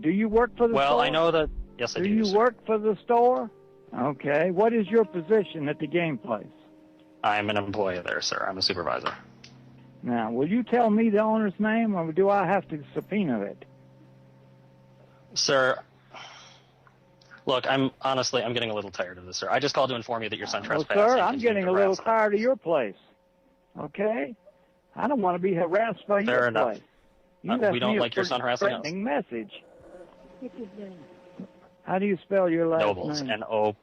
Do you work for the store? Well, I know that. Yes, I do. Do you work for the store? Okay. What is your position at the game place? I'm an employee there, sir. I'm a supervisor. Now, will you tell me the owner's name, or do I have to subpoena it? Sir, look, I'm getting a little tired of this, sir. I just called to inform you that your son trespassed. Well, sir, I'm getting a little tired of your place. Okay? I don't want to be harassed by your place. We don't like your son harassing us. Message. How do you spell your last Nobles, name? N-O.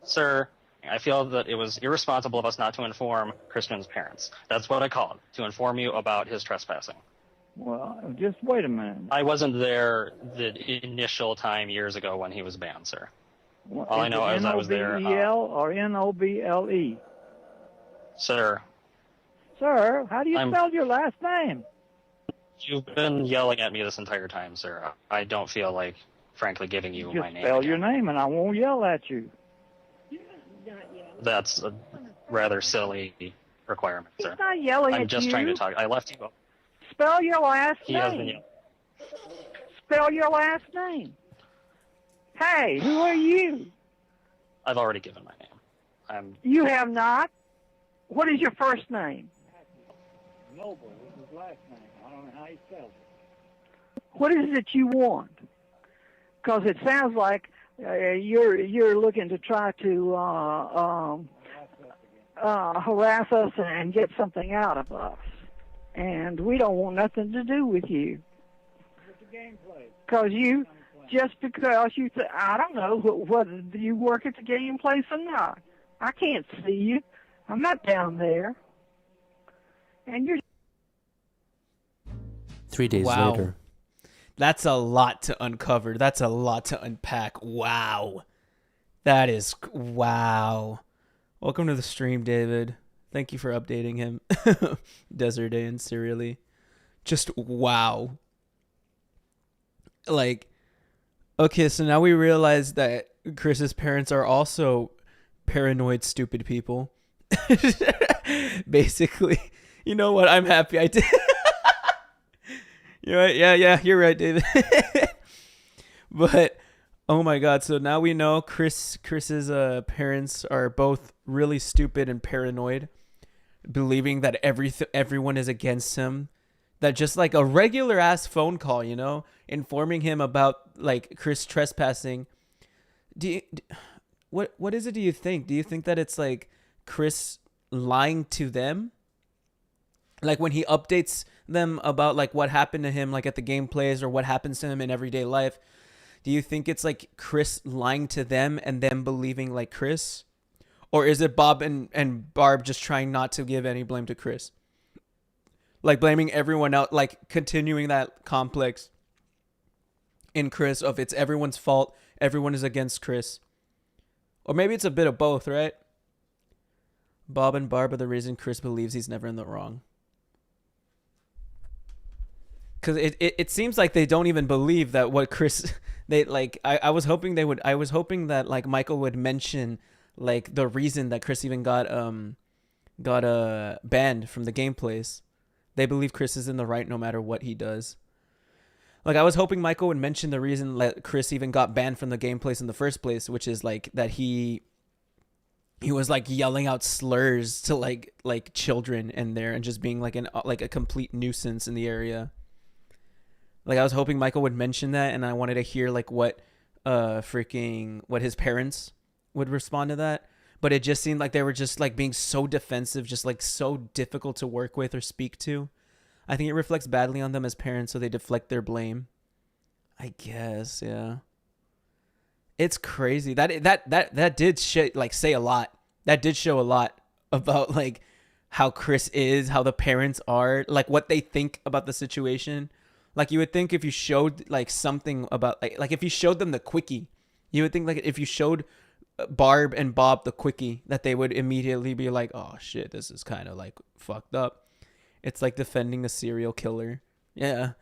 Sir, I feel that it was irresponsible of us not to inform Christian's parents. That's what I called, to inform you about his trespassing. Well, just wait a minute. I wasn't there the initial time years ago when he was banned, sir. Well, all I know is I was there. N-O-B-E-L or N-O-B-L-E? Sir. Sir, how do you spell your last name? You've been yelling at me this entire time, sir. I don't feel like, frankly, giving you my name. Just spell again. your name and I won't yell at you. That's a rather silly requirement, sir. He's not yelling at you. I'm just trying to talk. I left you. Spell your last He name. has been yelling. Spell your last name. Hey, who are you? I've already given my name. You have not? What is your first name? Noble is his last name. I don't know how he spells it. What is it you want? Because it sounds like you're looking to try to harass us and get something out of us. And we don't want nothing to do with you. Because you, just because you, I don't know whether you work at the game place or not. I can't see you. I'm not down there. And you're... 3 days Wow. later. That's a lot to uncover. That's a lot to unpack. Wow. That is... Wow. Welcome to the stream, David. Thank you for updating him. Desert Day and Serially. Just wow. Like, okay, so now we realize that Chris's parents are also paranoid, stupid people. Basically. You know what? I'm happy I did. You're right. Yeah, you're right, David. But oh my god, so now we know Chris's parents are both really stupid and paranoid, believing that everyone is against him. That just like a regular ass phone call, you know, informing him about like Chris trespassing. What is it, do you think? Do you think that it's like Chris lying to them? Like when he updates them about like what happened to him like at the game plays or what happens to him in everyday life, do you think it's like Chris lying to them and them believing like Chris? Or is it Bob and Barb just trying not to give any blame to Chris? Like blaming everyone out, like continuing that complex in Chris of it's everyone's fault, everyone is against Chris. Or maybe it's a bit of both, right? Bob and Barb are the reason Chris believes he's never in the wrong. Because it seems like they don't even believe that what Chris... They like I was hoping they would. I was hoping that like Michael would mention like the reason that Chris even got banned from the gameplays. They believe Chris is in the right no matter what he does. Like I was hoping Michael would mention the reason that Chris even got banned from the gameplays in the first place, which is like that he was like yelling out slurs to like children in there and just being like a complete nuisance in the area. Like I was hoping Michael would mention that, and I wanted to hear like what his parents would respond to that. But it just seemed like they were just like being so defensive, just like so difficult to work with or speak to. I think it reflects badly on them as parents, so they deflect their blame. I guess, yeah. It's crazy. That did say a lot. That did show a lot about like how Chris is, how the parents are, like what they think about the situation. Like you would think if you showed like something about like if you showed them the quickie, you would think like if you showed Barb and Bob the quickie that they would immediately be like, oh shit, this is kind of like fucked up. It's like defending a serial killer. Yeah.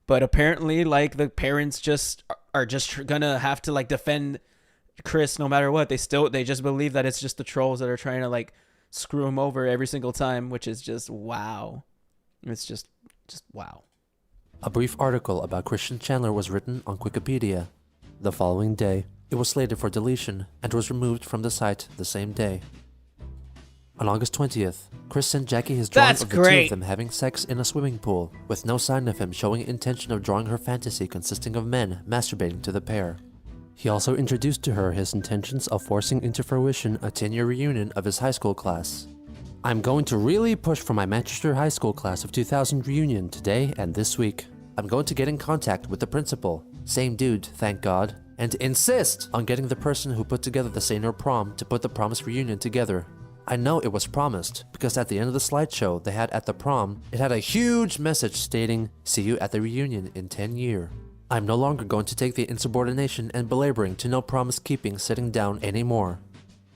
But apparently like the parents just are just gonna have to like defend Chris no matter what. They just believe that it's just the trolls that are trying to like screw him over every single time, which is just wow. It's just wow. A brief article about Christian Chandler was written on Wikipedia. The following day, it was slated for deletion and was removed from the site the same day. On August 20th, Chris sent Jackie his drawing of the two of them having sex in a swimming pool, with no sign of him showing intention of drawing her fantasy consisting of men masturbating to the pair. He also introduced to her his intentions of forcing into fruition a 10-year reunion of his high school class. I'm going to really push for my Manchester High School class of 2000 reunion today and this week. I'm going to get in contact with the principal, same dude, thank God, and insist on getting the person who put together the Say No prom to put the promised reunion together. I know it was promised, because at the end of the slideshow they had at the prom, it had a huge message stating, see you at the reunion in 10 years. I'm no longer going to take the insubordination and belaboring to no promise keeping sitting down anymore.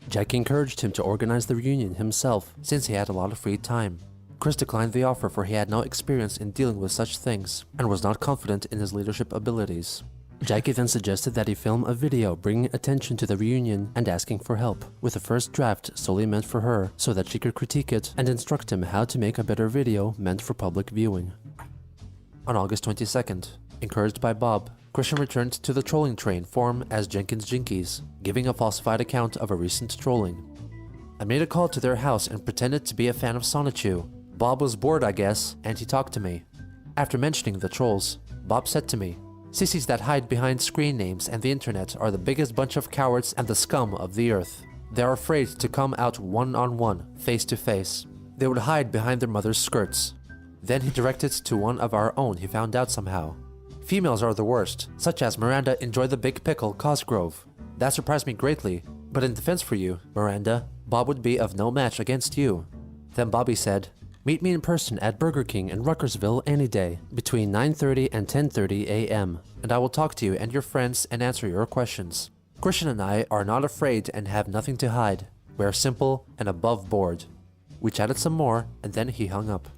Jackie encouraged him to organize the reunion himself, since he had a lot of free time. Chris declined the offer for he had no experience in dealing with such things, and was not confident in his leadership abilities. Jackie then suggested that he film a video bringing attention to the reunion and asking for help, with the first draft solely meant for her so that she could critique it and instruct him how to make a better video meant for public viewing. On August 22nd, encouraged by Bob, Christian returned to the trolling train forum as Jenkins Jinkies, giving a falsified account of a recent trolling. I made a call to their house and pretended to be a fan of Sonichu. Bob was bored, I guess, and he talked to me. After mentioning the trolls, Bob said to me, "Sissies that hide behind screen names and the internet are the biggest bunch of cowards and the scum of the earth. They are afraid to come out one-on-one, face-to-face. They would hide behind their mother's skirts." Then he directed to one of our own he found out somehow. "Females are the worst, such as Miranda Enjoy the Big Pickle Cosgrove. That surprised me greatly, but in defense for you, Miranda, Bob would be of no match against you." Then Bobby said, "Meet me in person at Burger King in Ruckersville any day, between 9:30 and 10:30 a.m., and I will talk to you and your friends and answer your questions. Christian and I are not afraid and have nothing to hide. We are simple and above board." We chatted some more, and then he hung up.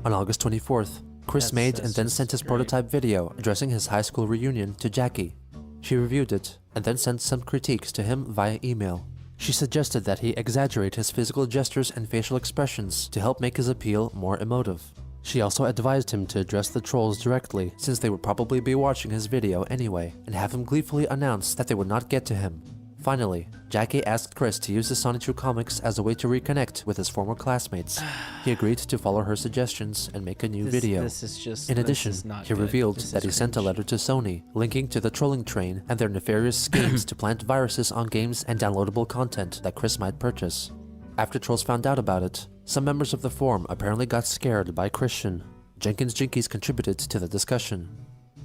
On August 24th, Chris made and then sent his prototype video addressing his high school reunion to Jackie. She reviewed it, and then sent some critiques to him via email. She suggested that he exaggerate his physical gestures and facial expressions to help make his appeal more emotive. She also advised him to address the trolls directly, since they would probably be watching his video anyway, and have him gleefully announce that they would not get to him. Finally, Jackie asked Chris to use the Sonichu comics as a way to reconnect with his former classmates. He agreed to follow her suggestions and make a new video. In addition, he revealed that he sent a letter to Sony, linking to the trolling train and their nefarious schemes to plant viruses on games and downloadable content that Chris might purchase. After trolls found out about it, some members of the forum apparently got scared by Christian. Jenkins Jinkies contributed to the discussion.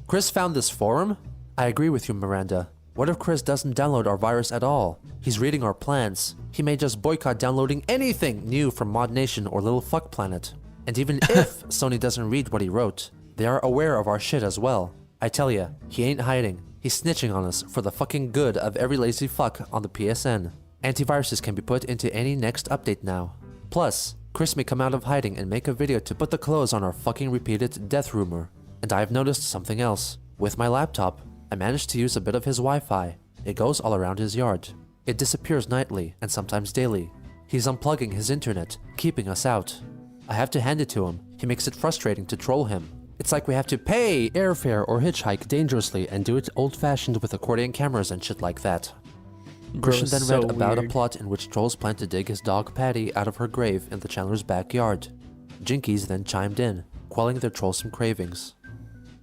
"Chris found this forum? I agree with you, Miranda. What if Chris doesn't download our virus at all? He's reading our plans. He may just boycott downloading anything new from Mod Nation or Little Fuck Planet. And even if Sony doesn't read what he wrote, they are aware of our shit as well. I tell ya, he ain't hiding. He's snitching on us for the fucking good of every lazy fuck on the PSN. Antiviruses can be put into any next update now. Plus, Chris may come out of hiding and make a video to put the close on our fucking repeated death rumor. And I've noticed something else. With my laptop, I managed to use a bit of his Wi-Fi. It goes all around his yard. It disappears nightly and sometimes daily. He's unplugging his internet, keeping us out. I have to hand it to him. He makes it frustrating to troll him. It's like we have to pay airfare or hitchhike dangerously and do it old-fashioned with accordion cameras and shit like that." Christian then read about a plot in which trolls plan to dig his dog Patty out of her grave in the Chandler's backyard. Jinkies then chimed in, quelling their trollsome cravings.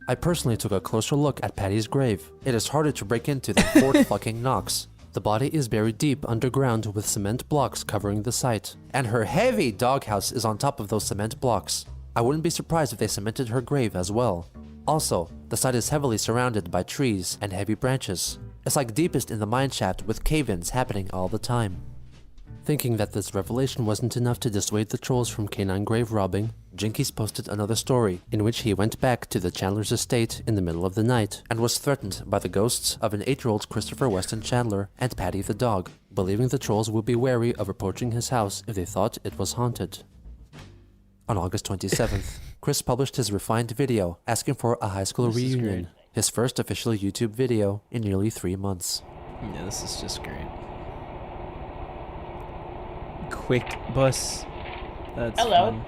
"I personally took a closer look at Patty's grave. It is harder to break into than Fort fucking Knox. The body is buried deep underground with cement blocks covering the site. And her heavy doghouse is on top of those cement blocks. I wouldn't be surprised if they cemented her grave as well. Also, the site is heavily surrounded by trees and heavy branches. It's like deepest in the mineshaft with cave-ins happening all the time." Thinking that this revelation wasn't enough to dissuade the trolls from canine grave robbing, Jinkies posted another story in which he went back to the Chandler's estate in the middle of the night and was threatened by the ghosts of an 8-year-old Christopher Weston Chandler and Patty the dog, believing the trolls would be wary of approaching his house if they thought it was haunted. On August 27th, Chris published his refined video asking for a high school reunion, his first official YouTube video in nearly 3 months. Yeah, this is just great. Quick bus. That's Hello. fun.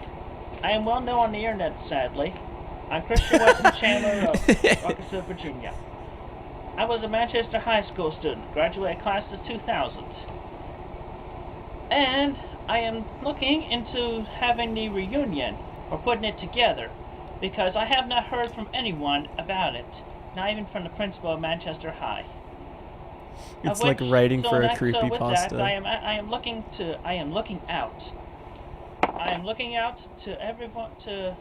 I am well known on the internet, sadly. I'm Christian Weston Chandler of Ruckersville, Virginia. I was a Manchester High School student, graduated class of 2000. And I am looking into having the reunion, or putting it together, because I have not heard from anyone about it, not even from the principal of Manchester High. It's like writing for a creepypasta. I am looking out. I am looking out to everyone, to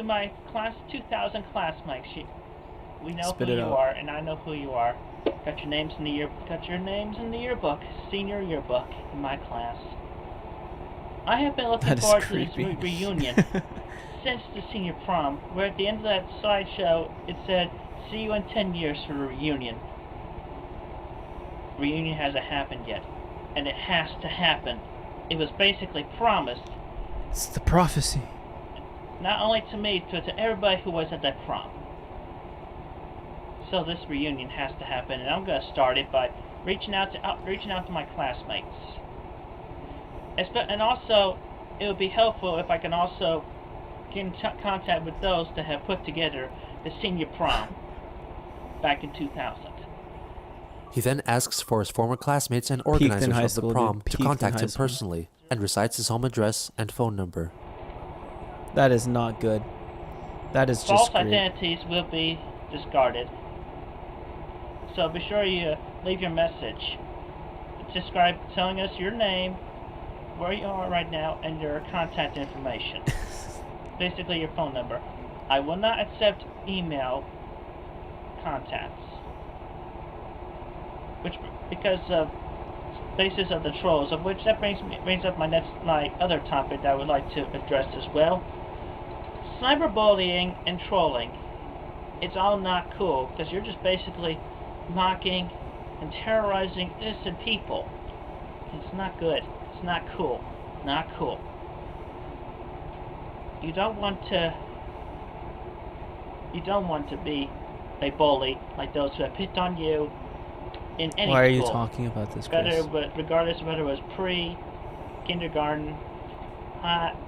my class 2000 classmates. We know Spit who it you out. are, and I know who you are. Got your names in the yearbook, senior yearbook in my class. I have been looking forward to this reunion since the senior prom, where at the end of that slideshow it said, "See you in 10 years for a reunion." Reunion hasn't happened yet, and it has to happen. It was basically promised. It's the prophecy. Not only to me, but to everybody who was at that prom. So this reunion has to happen, and I'm going to start it by reaching out to my classmates. And also, it would be helpful if I can also get in contact with those that have put together the senior prom back in 2000. He then asks for his former classmates and Peaked in organizers high of school, the prom dude. to Peaked in contact high him school. personally and recites his home address and phone number. That is not good. That is just False great. identities will be discarded. So be sure you leave your message. Describe telling us your name, where you are right now, and your contact information. Basically your phone number. I will not accept email contacts. Because of basis of the trolls, of which that brings up my other topic that I would like to address as well. Cyberbullying and trolling. It's all not cool, because you're just basically mocking and terrorizing innocent people. It's not good. It's not cool. Not cool. You don't want to be a bully like those who have picked on you in any Why are you school. talking about this, Chris? Regardless of whether it was pre, kindergarten,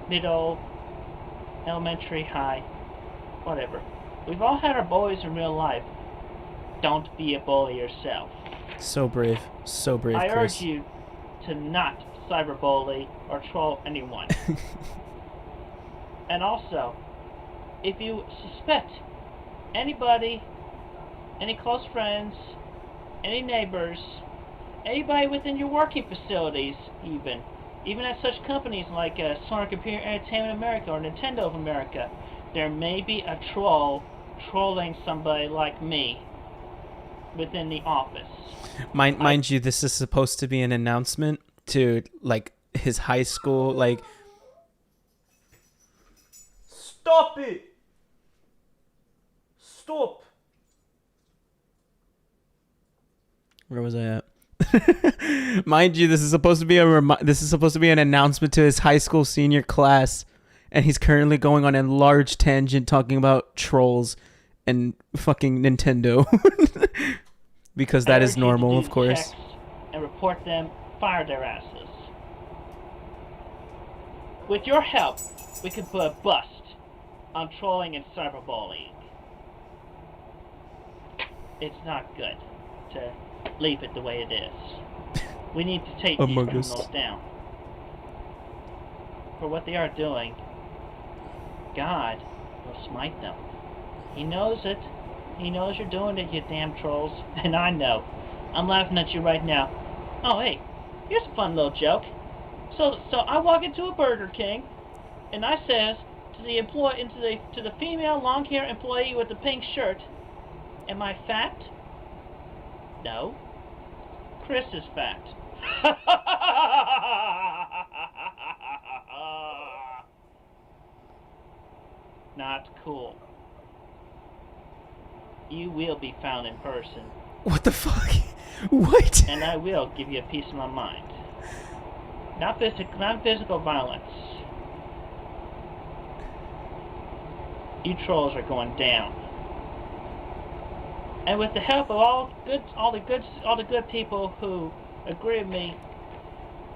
middle, elementary, high, whatever. We've all had our bullies in real life. Don't be a bully yourself. So brave. So brave, I Chris. urge you to not cyberbully or troll anyone. And also, if you suspect anybody, any close friends, any neighbors, anybody within your working facilities, even at such companies like Sony Computer Entertainment America or Nintendo of America, there may be a troll trolling somebody like me within the office. Mind you, this is supposed to be an announcement to like his high school. Like, stop it! Stop! Where was I at? Mind you, this is supposed to be an announcement to his high school senior class, and he's currently going on a large tangent talking about trolls and fucking Nintendo. Because that is normal, of course. And report them, fire their asses. With your help, we can put a bust on trolling and cyberbullying. It's not good to leave it the way it is. We need to take these criminals down. For what they are doing, God will smite them. He knows it. He knows you're doing it, you damn trolls. And I know. I'm laughing at you right now. Oh, hey, here's a fun little joke. So I walk into a Burger King, and I says to the female long-haired employee with the pink shirt, "Am I fat?" "No." "Chris is fat." Not cool. You will be found in person. What the fuck? What? And I will give you a piece of my mind. Not physical violence. You trolls are going down. And with the help of all the good people who agree with me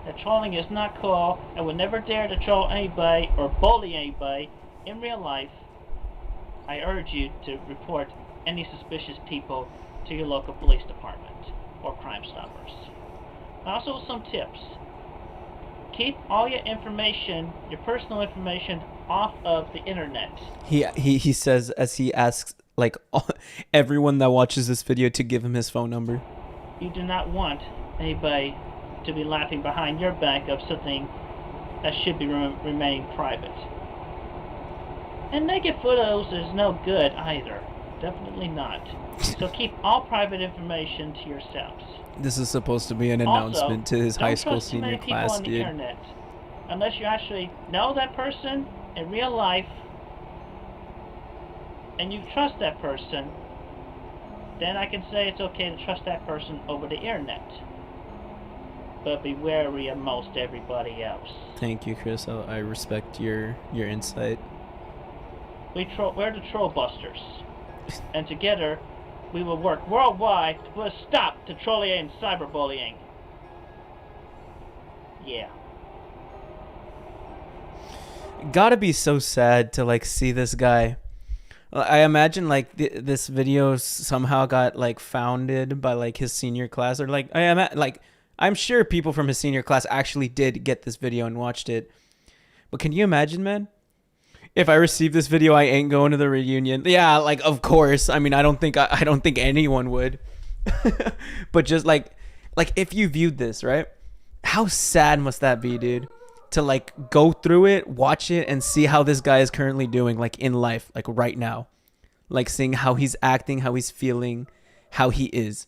that trolling is not cool and would never dare to troll anybody or bully anybody in real life, I urge you to report any suspicious people to your local police department or Crime Stoppers. Also, some tips. Keep all your information, your personal information, off of the internet. He says as he asks like everyone that watches this video to give him his phone number. You do not want anybody to be laughing behind your back of something that should be remain private. And naked photos is no good either. Definitely not. So keep all private information to yourselves. This is supposed to be an announcement to his high school senior class, dude. Don't trust too many people on the internet. Unless you actually know that person in real life and you trust that person, then I can say it's okay to trust that person over the internet. But be wary of most everybody else. Thank you, Chris. I respect your insight. We're the Troll Busters. And together, we will work worldwide to put a stop to trolling and cyberbullying. Yeah. Gotta be so sad to like see this guy I imagine like this video somehow got like founded by like his senior class, or like I am like I'm sure people from his senior class actually did get this video and watched it. But can you imagine, man? If I receive this video, I ain't going to the reunion. Yeah, like of course. I mean, I don't think anyone would. But just like if you viewed this, right? How sad must that be, dude? To like go through it, watch it, and see how this guy is currently doing, like in life, like right now, like seeing how he's acting, how he's feeling, how he is.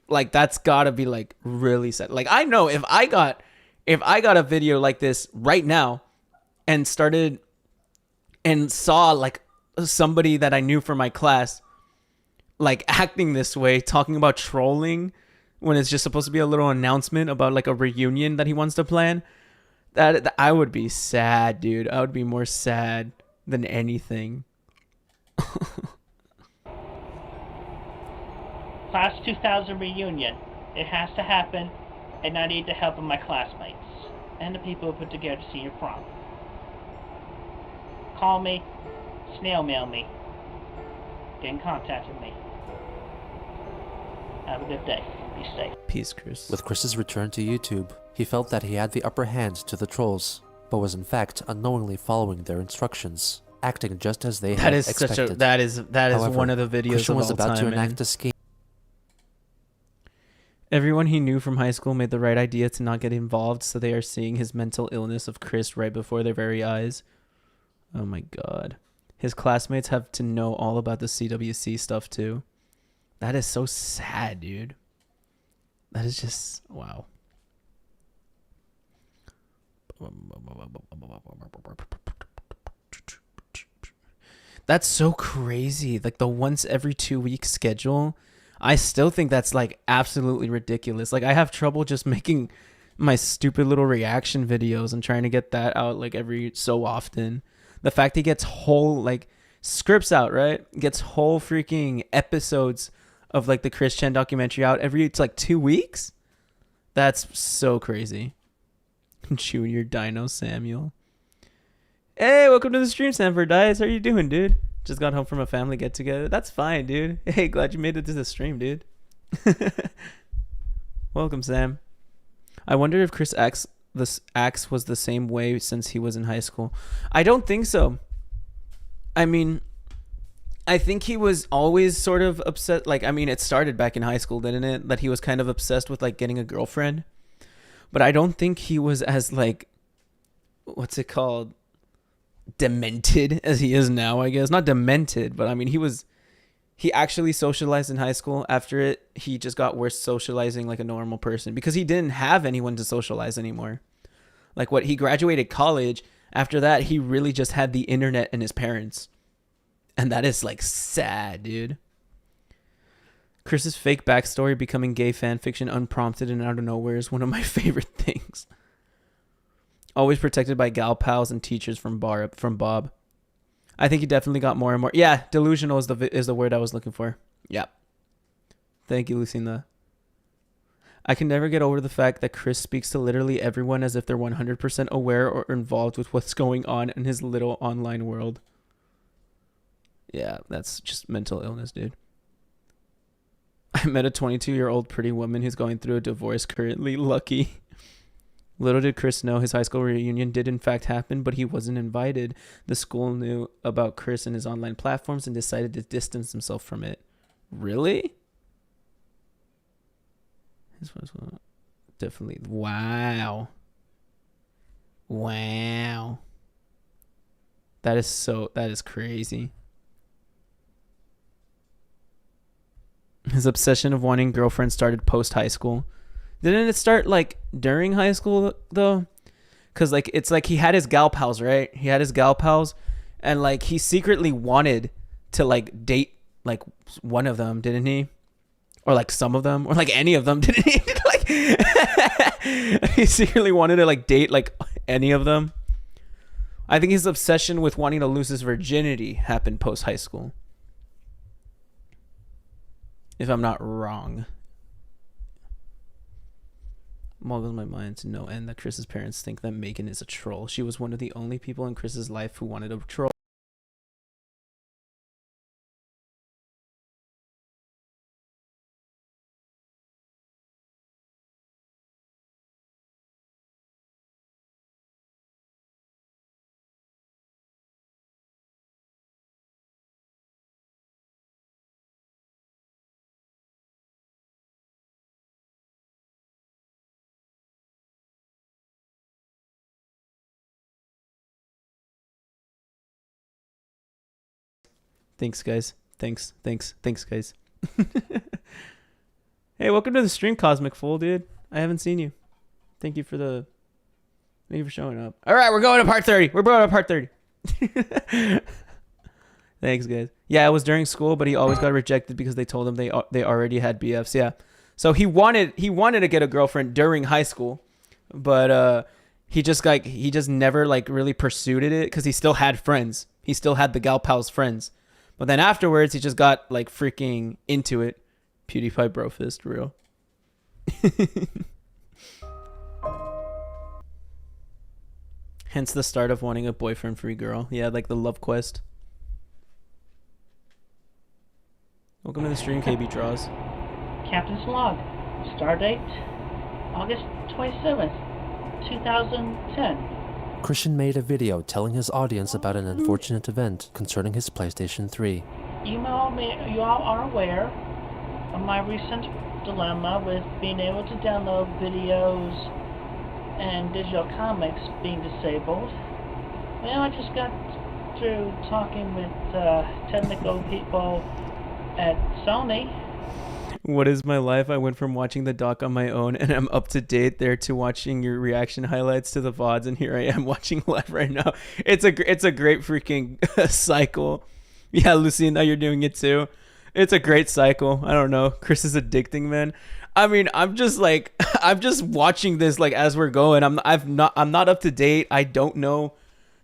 Like that's gotta be like really sad. Like I know if I got a video like this right now and started and saw like somebody that I knew from my class like acting this way, talking about trolling when it's just supposed to be a little announcement about like a reunion that he wants to plan. That I would be sad, dude. I would be more sad than anything. Class 2000 reunion. It has to happen, and I need the help of my classmates and the people who put together senior prom. Call me, snail mail me, get in contact with me. Have a good day. Be safe. Peace, Chris. With Chris's return to YouTube, he felt that he had the upper hand to the trolls, but was in fact unknowingly following their instructions, acting just as they had expected. That is However, one of the videos Christian of was all about time, to man. enact a scheme. Everyone he knew from high school made the right idea to not get involved, so they are seeing his mental illness of Chris right before their very eyes. Oh my god. His classmates have to know all about the CWC stuff too. That is so sad, dude. That is just wow. That's so crazy. Like the once every 2 week schedule. I still think that's like absolutely ridiculous. Like I have trouble just making my stupid little reaction videos and trying to get that out like every so often. The fact he gets whole like scripts out, right? Gets whole freaking episodes of like the Christian documentary out every it's like 2 weeks. That's so crazy. Junior Dino Samuel. Hey, welcome to the stream, Sanford Dice. How are you doing, dude? Just got home from a family get together. That's fine, dude. Hey, glad you made it to the stream, dude. Welcome, Sam. I wonder if Chris acts was the same way since he was in high school. I don't think so. I mean, I think he was always sort of upset. Like, I mean, it started back in high school, didn't it? That he was kind of obsessed with like getting a girlfriend. But I don't think he was as like, what's it called? Demented as he is now, I guess. Not demented, but I mean, he actually socialized in high school. After it, he just got worse socializing like a normal person because he didn't have anyone to socialize anymore. Like he graduated college. After that, he really just had the internet and his parents. And that is like sad, dude. Chris's fake backstory becoming gay fan fiction unprompted and out of nowhere is one of my favorite things. Always protected by gal pals and teachers from Bob. I think he definitely got more and more. Yeah, delusional is the word I was looking for. Yep. Thank you, Lucinda. I can never get over the fact that Chris speaks to literally everyone as if they're 100% aware or involved with what's going on in his little online world. Yeah, that's just mental illness, dude. I met a 22-year-old pretty woman who's going through a divorce currently. Lucky. Little did Chris know his high school reunion did in fact happen, but he wasn't invited. The school knew about Chris and his online platforms and decided to distance himself from it. Really? This was definitely. Wow. Wow. That is crazy. His obsession of wanting girlfriends started post high school. Didn't it start like during high school though? Cause like it's like he had his gal pals, right? He had his gal pals, and like he secretly wanted to like date like one of them, didn't he? Or like some of them, or like any of them, didn't he? Like he secretly wanted to like date like any of them. I think his obsession with wanting to lose his virginity happened post high school, if I'm not wrong. Boggles my mind to no end that Chris's parents think that Megan is a troll. She was one of the only people in Chris's life who wanted a troll. Thanks, guys. Thanks, guys. Hey, welcome to the stream, Cosmic Fool, dude. I haven't seen you. Thank you for showing up. All right, we're going to part 30. We're going to part 30. Thanks, guys. Yeah, it was during school, but he always got rejected because they told him they already had BFs. Yeah, so he wanted to get a girlfriend during high school, but he just never like really pursued it because he still had friends. He still had the gal pals friends, but then afterwards he just got like freaking into it. PewDiePie brofist, real. Hence the start of wanting a boyfriend-free girl. Yeah, like the love quest. Welcome to the stream, KB Draws. Captain's log. Stardate August 27th, 2010. Christian made a video telling his audience about an unfortunate event concerning his PlayStation 3. You all are aware of my recent dilemma with being able to download videos and digital comics being disabled. Well, I just got through talking with technical people at Sony. What is my life? I went from watching the doc on my own and I'm up to date there to watching your reaction highlights to the VODs, and here I am watching live right now. It's a great freaking cycle. Yeah, Lucy, now you're doing it too. It's a great cycle. I don't know. Chris is addicting, man. I mean, I'm just watching this like as we're going. I'm not up to date. I don't know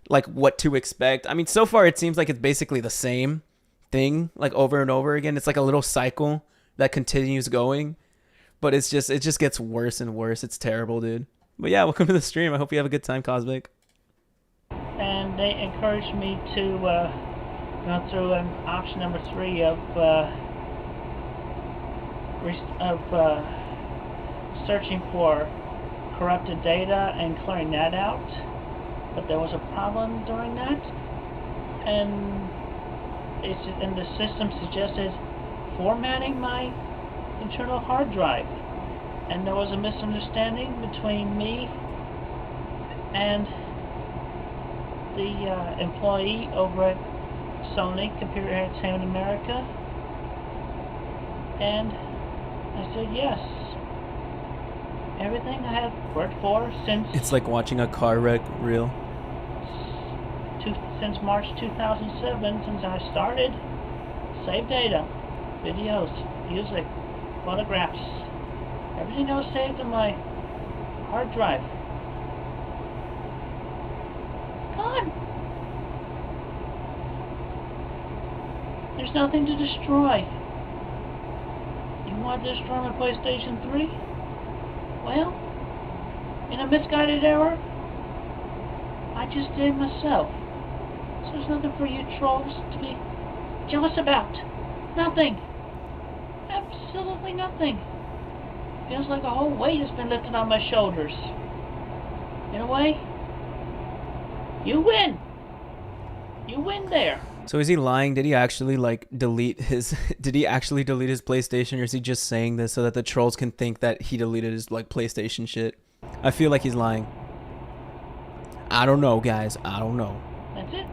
like what to expect. I mean, so far it seems like it's basically the same thing like over and over again. It's like a little cycle that continues going, but it just gets worse and worse. It's terrible, dude. But yeah, welcome to the stream. I hope you have a good time, Cosmic. And they encouraged me to go through option number 3 of searching for corrupted data and clearing that out. But there was a problem during that, and the system suggested formatting my internal hard drive, and there was a misunderstanding between me and the employee over at Sony Computer Entertainment America, and I said yes. Everything I have worked for since It's like watching a car wreck reel. Since March 2007, since I started, save data, videos, music, photographs, everything that was saved on my hard drive. Gone. There's nothing to destroy. You want to destroy my PlayStation 3? Well, in a misguided error, I just did it myself. So there's nothing for you trolls to be jealous about. Nothing. Absolutely nothing. Feels like a whole weight has been lifted on my shoulders. In a way, you win. You win there. So is he lying? Did he actually delete his PlayStation, or is he just saying this so that the trolls can think that he deleted his PlayStation shit? I feel like he's lying. I don't know, guys. I don't know. That's it.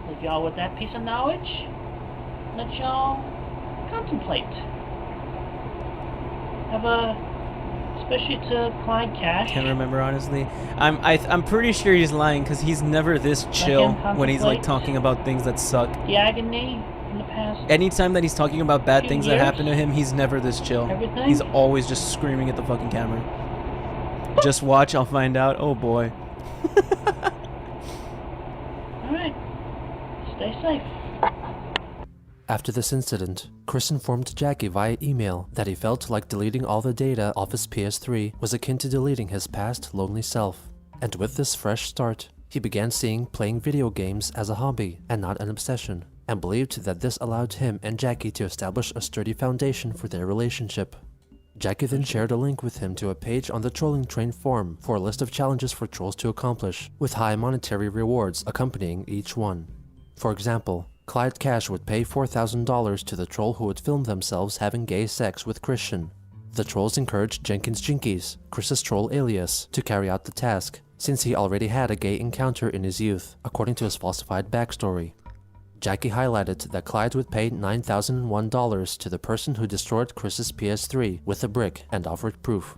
Leave y'all with that piece of knowledge. Let y'all contemplate. Especially to Clyde Cash. Can't remember, honestly. I'm pretty sure he's lying because he's never this chill when he's talking about things that suck. The agony in the past. Anytime that he's talking about bad things that happen to him, he's never this chill. Everything? He's always just screaming at the fucking camera. Just watch, I'll find out. Oh boy. Alright. Stay safe. After this incident, Chris informed Jackie via email that he felt like deleting all the data off his PS3 was akin to deleting his past lonely self. And with this fresh start, he began seeing playing video games as a hobby and not an obsession, and believed that this allowed him and Jackie to establish a sturdy foundation for their relationship. Jackie then shared a link with him to a page on the Trolling Train forum for a list of challenges for trolls to accomplish, with high monetary rewards accompanying each one. For example, Clyde Cash would pay $4,000 to the troll who would film themselves having gay sex with Christian. The trolls encouraged Jenkins Jinkies, Chris's troll alias, to carry out the task, since he already had a gay encounter in his youth, according to his falsified backstory. Jackie highlighted that Clyde would pay $9,001 to the person who destroyed Chris's PS3 with a brick and offered proof.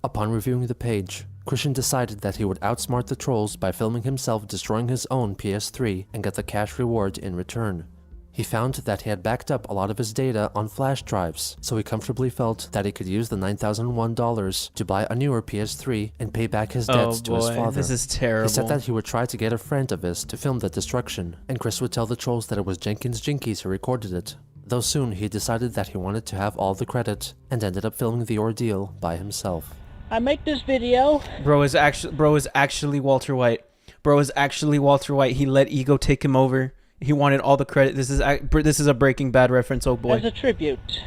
Upon reviewing the page, Christian decided that he would outsmart the trolls by filming himself destroying his own PS3 and get the cash reward in return. He found that he had backed up a lot of his data on flash drives, so he comfortably felt that he could use the $9,001 to buy a newer PS3 and pay back his debts to his father. This is terrible. He said that he would try to get a friend of his to film the destruction, and Chris would tell the trolls that it was Jenkins Jinkies who recorded it. Though soon he decided that he wanted to have all the credit, and ended up filming the ordeal by himself. I make this video. Bro is actually Walter White. Bro is actually Walter White. He let ego take him over. He wanted all the credit. This is a Breaking Bad reference, oh boy. As a tribute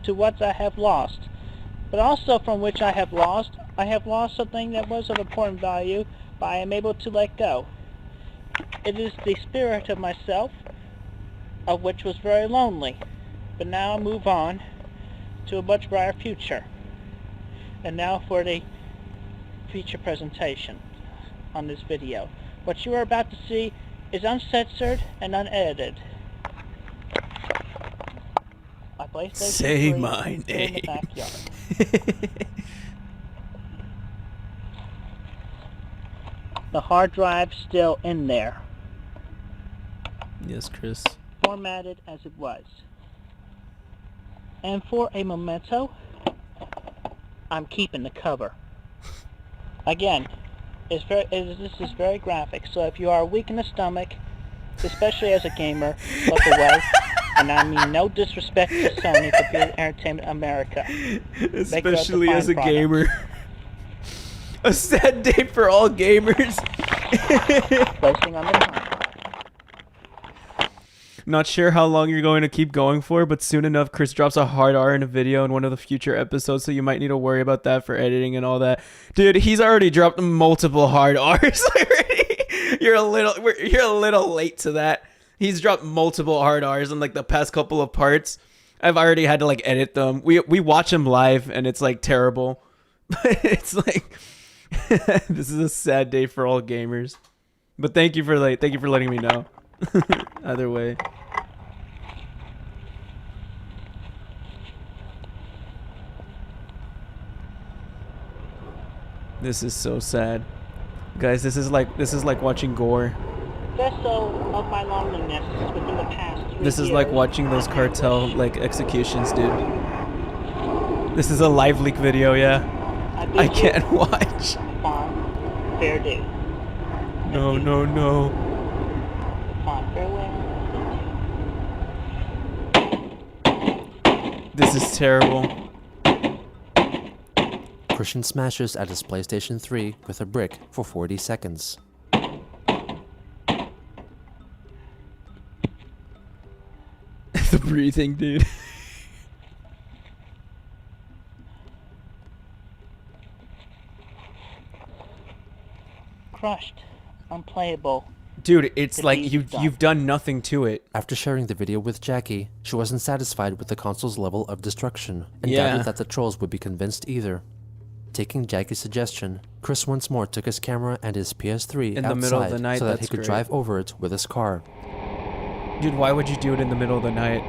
to what I have lost, but also from which I have lost something that was of important value, but I am able to let go. It is the spirit of myself, of which was very lonely, but now I move on to a much brighter future. And now for the feature presentation on this video. What you are about to see is uncensored and unedited. My PlayStation Say 3 my is still in the name. backyard. The hard drive's still in there, Yes, Chris. formatted as it was. And for a memento, I'm keeping the cover. Again, this is very graphic, so if you are weak in the stomach, especially as a gamer, look away. And I mean no disrespect to Sony Computer Entertainment America. Especially as a gamer. A sad day for all gamers. Placing on the timeline. Not sure how long you're going to keep going for, but soon enough Chris drops a hard R in a video in one of the future episodes, so you might need to worry about that for editing and all that. Dude, he's already dropped multiple hard R's already. You're a little late to that. He's dropped multiple hard R's in like the past couple of parts. I've already had to like edit them. We watch him live and it's like terrible. But it's like this is a sad day for all gamers. But thank you for letting me know. Either way. This is so sad. Guys, this is like watching gore. Vessel of my loneliness within the past 3 This is years. like watching those cartel like executions, dude. This is a live leak video, yeah. I can't watch. Fond farewell. No, no, no. Fond farewell. This is terrible. Christian smashes at his PlayStation 3 with a brick for 40 seconds. The breathing, dude. Crushed. Unplayable. Dude, it's like Delete you've done nothing to it. After sharing the video with Jackie, she wasn't satisfied with the console's level of destruction, and Yeah. doubted that the trolls would be convinced either. Taking Jackie's suggestion, Chris once more took his camera and his PS3 In outside the middle of the night, so that he that's could great. drive over it with his car. Dude, why would you do it in the middle of the night?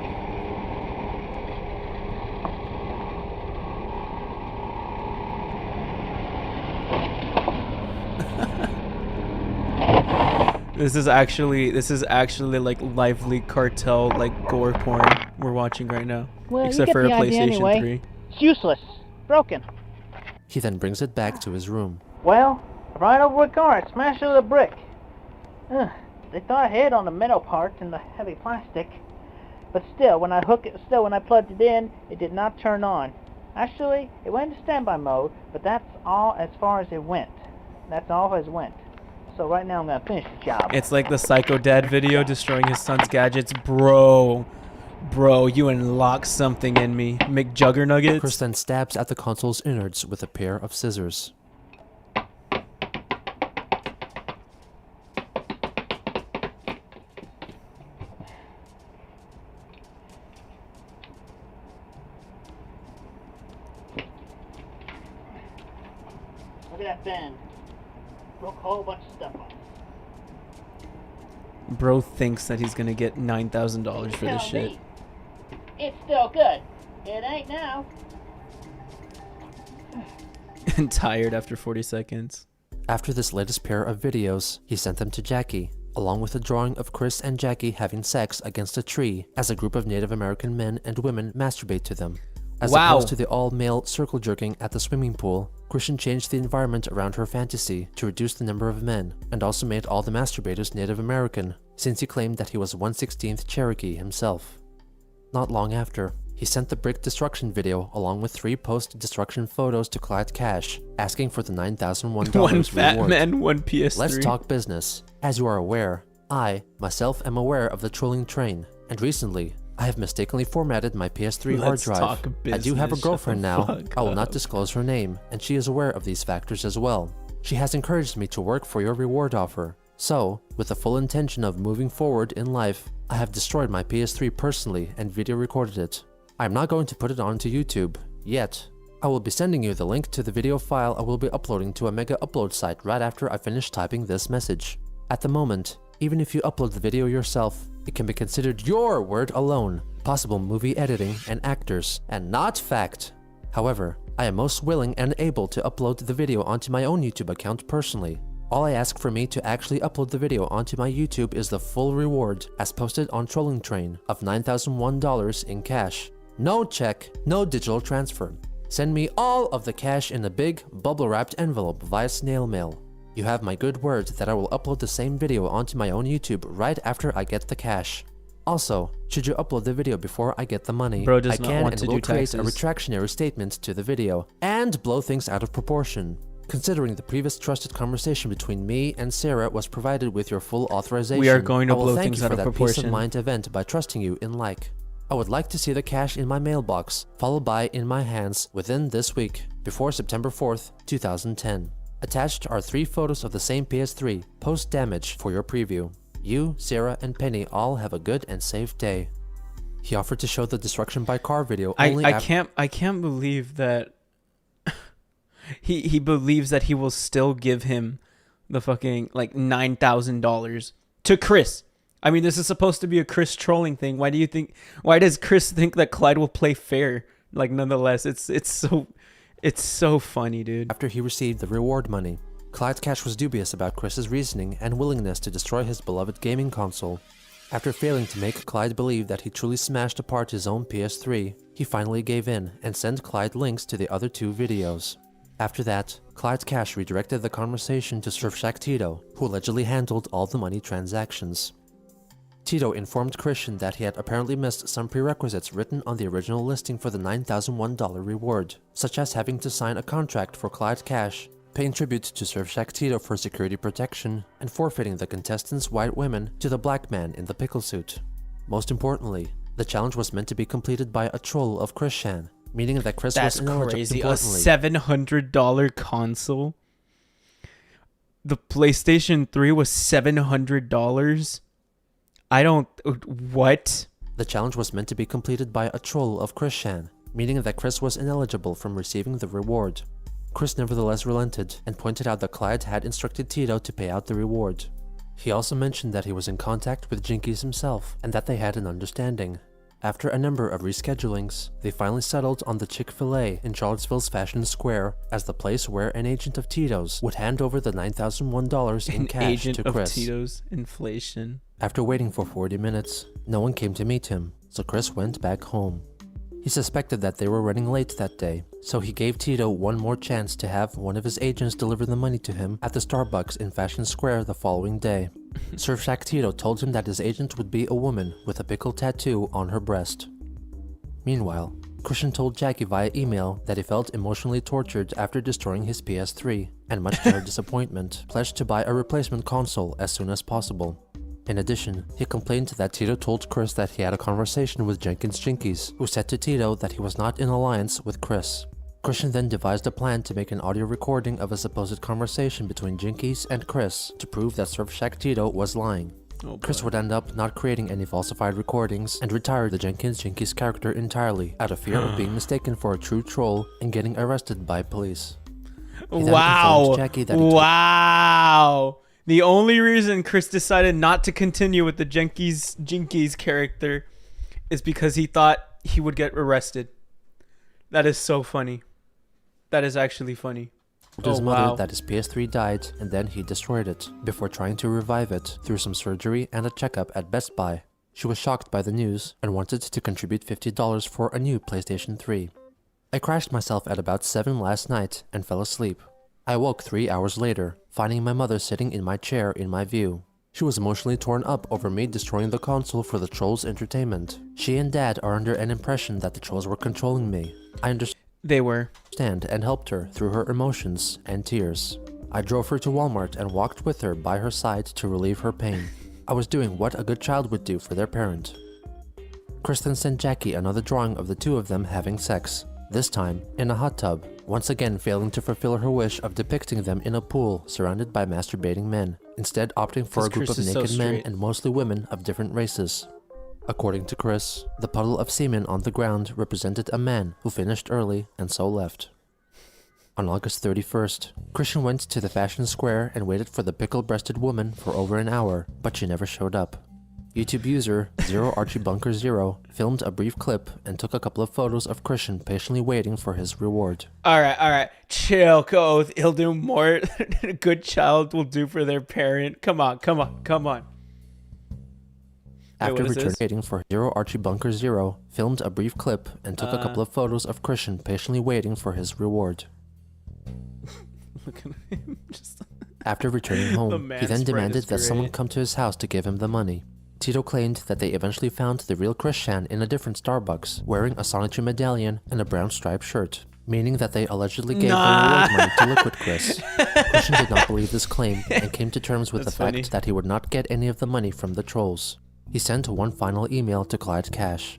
This is actually like lively cartel like gore porn we're watching right now. Well, Except you for get a the idea PlayStation anyway. 3. It's useless. Broken. He then brings it back to his room. Well, right over a car, it smashed with a brick. They thought I hit on the metal parts and the heavy plastic, but still, when I plugged it in, it did not turn on. Actually, it went into standby mode, but that's all as far as it went. That's all as it went. So right now I'm gonna finish the job. It's like the Psycho Dad video destroying his son's gadgets. Bro, you unlocked something in me. McJuggernuggets. Chris then stabs at the console's innards with a pair of scissors. Look at that bend. Broke a whole bunch of stuff off. Bro thinks that he's gonna get $9,000 for this shit. It's still good. It ain't now. And tired after 40 seconds. After this latest pair of videos, he sent them to Jackie, along with a drawing of Chris and Jackie having sex against a tree as a group of Native American men and women masturbate to them. As opposed to the all-male circle jerking at the swimming pool, Christian changed the environment around her fantasy to reduce the number of men, and also made all the masturbators Native American, since he claimed that he was 1/16th Cherokee himself. Not long after, he sent the brick destruction video along with 3 post-destruction photos to Clyde Cash, asking for the $9,001 One fat reward. man, one PS3. Let's talk business. As you are aware, I, myself, am aware of the trolling train, and recently, I have mistakenly formatted my PS3 hard drive. I do have a girlfriend now. I will not disclose her name, and she is aware of these factors as well. She has encouraged me to work for your reward offer. So, with the full intention of moving forward in life, I have destroyed my PS3 personally and video recorded it. I am not going to put it onto YouTube, yet. I will be sending you the link to the video file I will be uploading to a mega upload site right after I finish typing this message. At the moment, even if you upload the video yourself, it can be considered your word alone, possible movie editing and actors, and not fact. However, I am most willing and able to upload the video onto my own YouTube account personally. All I ask for me to actually upload the video onto my YouTube is the full reward, as posted on Trolling Train, of $9,001 in cash. No check, no digital transfer. Send me all of the cash in a big, bubble-wrapped envelope via snail mail. You have my good word that I will upload the same video onto my own YouTube right after I get the cash. Also, should you upload the video before I get the money, Bro does I not can want and to will do create a taxes. retractionary statement to the video and blow things out of proportion. Considering the previous trusted conversation between me and Sarah was provided with your full authorization, We are going to I will blow thank things you out for of that proportion. peace of mind event by trusting you in like. I would like to see the cash in my mailbox, followed by in my hands within this week, before September 4th, 2010. Attached are 3 photos of the same PS3, post-damage for your preview. You, Sarah, and Penny all have a good and safe day. He offered to show the destruction by car video only I can't believe that he believes that he will still give him the fucking like $9,000 to Chris. I mean, this is supposed to be a Chris trolling thing. Why does Chris think that Clyde will play fair? Like, nonetheless, it's so funny, dude. After he received the reward money, Clyde Cash was dubious about Chris's reasoning and willingness to destroy his beloved gaming console. After failing to make Clyde believe that he truly smashed apart his own PS3, he finally gave in and sent Clyde links to the other 2 videos. After that, Clyde Cash redirected the conversation to Surfshack Tito, who allegedly handled all the money transactions. Tito informed Christian that he had apparently missed some prerequisites written on the original listing for the $9,001 reward, such as having to sign a contract for Clyde Cash, paying tribute to Surfshack Tito for security protection, and forfeiting the contestants' white women to the black man in the pickle suit. Most importantly, the challenge was meant to be completed by a troll of Christian, meaning that Chris That's was ineligible. crazy. A $700 console. The PlayStation 3 was $700. What? The challenge was meant to be completed by a troll of Christian, meaning that Chris was ineligible from receiving the reward. Chris nevertheless relented and pointed out that Clyde had instructed Tito to pay out the reward. He also mentioned that he was in contact with Jinkies himself and that they had an understanding. After a number of reschedulings, they finally settled on the Chick-fil-A in Charlottesville's Fashion Square as the place where an agent of Tito's would hand over the $9,001 in cash to Chris. Of Tito's inflation. After waiting for 40 minutes, no one came to meet him, so Chris went back home. He suspected that they were running late that day, so he gave Tito one more chance to have one of his agents deliver the money to him at the Starbucks in Fashion Square the following day. Surfshack Tito told him that his agent would be a woman with a pickle tattoo on her breast. Meanwhile, Christian told Jackie via email that he felt emotionally tortured after destroying his PS3, and much to her disappointment, pledged to buy a replacement console as soon as possible. In addition, he complained that Tito told Chris that he had a conversation with Jenkins Jinkies, who said to Tito that he was not in alliance with Chris. Christian then devised a plan to make an audio recording of a supposed conversation between Jinkies and Chris to prove that Surfshack Tito was lying. Chris would end up not creating any falsified recordings and retire the Jenkins Jinkies character entirely out of fear of being mistaken for a true troll and getting arrested by police. He then informed Jackie that he Wow! The only reason Chris decided not to continue with the Jenkins Jinkies character is because he thought he would get arrested. That is so funny. That is actually funny. Told his mother that his PS3 died, and then he destroyed it, before trying to revive it through some surgery and a checkup at Best Buy. She was shocked by the news and wanted to contribute $50 for a new PlayStation 3. I crashed myself at about 7 last night and fell asleep. I woke 3 hours later, finding my mother sitting in my chair in my view. She was emotionally torn up over me destroying the console for the trolls' entertainment. She and Dad are under an impression that the trolls were controlling me. I understand. They were. And helped her through her emotions and tears. I drove her to Walmart and walked with her by her side to relieve her pain. I was doing what a good child would do for their parent. Kristen sent Jackie another drawing of the two of them having sex, this time in a hot tub, once again failing to fulfill her wish of depicting them in a pool surrounded by masturbating men, instead opting for a group of naked men and mostly women of different races. According to Chris, the puddle of semen on the ground represented a man who finished early and so left. On August 31st, Christian went to the fashion square and waited for the pickle-breasted woman for over an hour, but she never showed up. YouTube user 𝙳ዐασεν⁰યુ filmed a brief clip and took a couple of photos of Christian patiently waiting for his reward. Alright. Chill, Code. He'll do more than a good child will do for their parent. Come on. After returning for 𝙳ዐασεν⁰યુ filmed a brief clip and took a couple of photos of Christian patiently waiting for his reward. Look at him. After returning home, he then demanded that someone come to his house to give him the money. Tito claimed that they eventually found the real Christian in a different Starbucks, wearing a Sonichu medallion and a brown striped shirt, meaning that they allegedly gave the reward money to Liquid Chris. Christian did not believe this claim and came to terms with the fact that he would not get any of the money from the trolls. He sent one final email to Clyde Cash.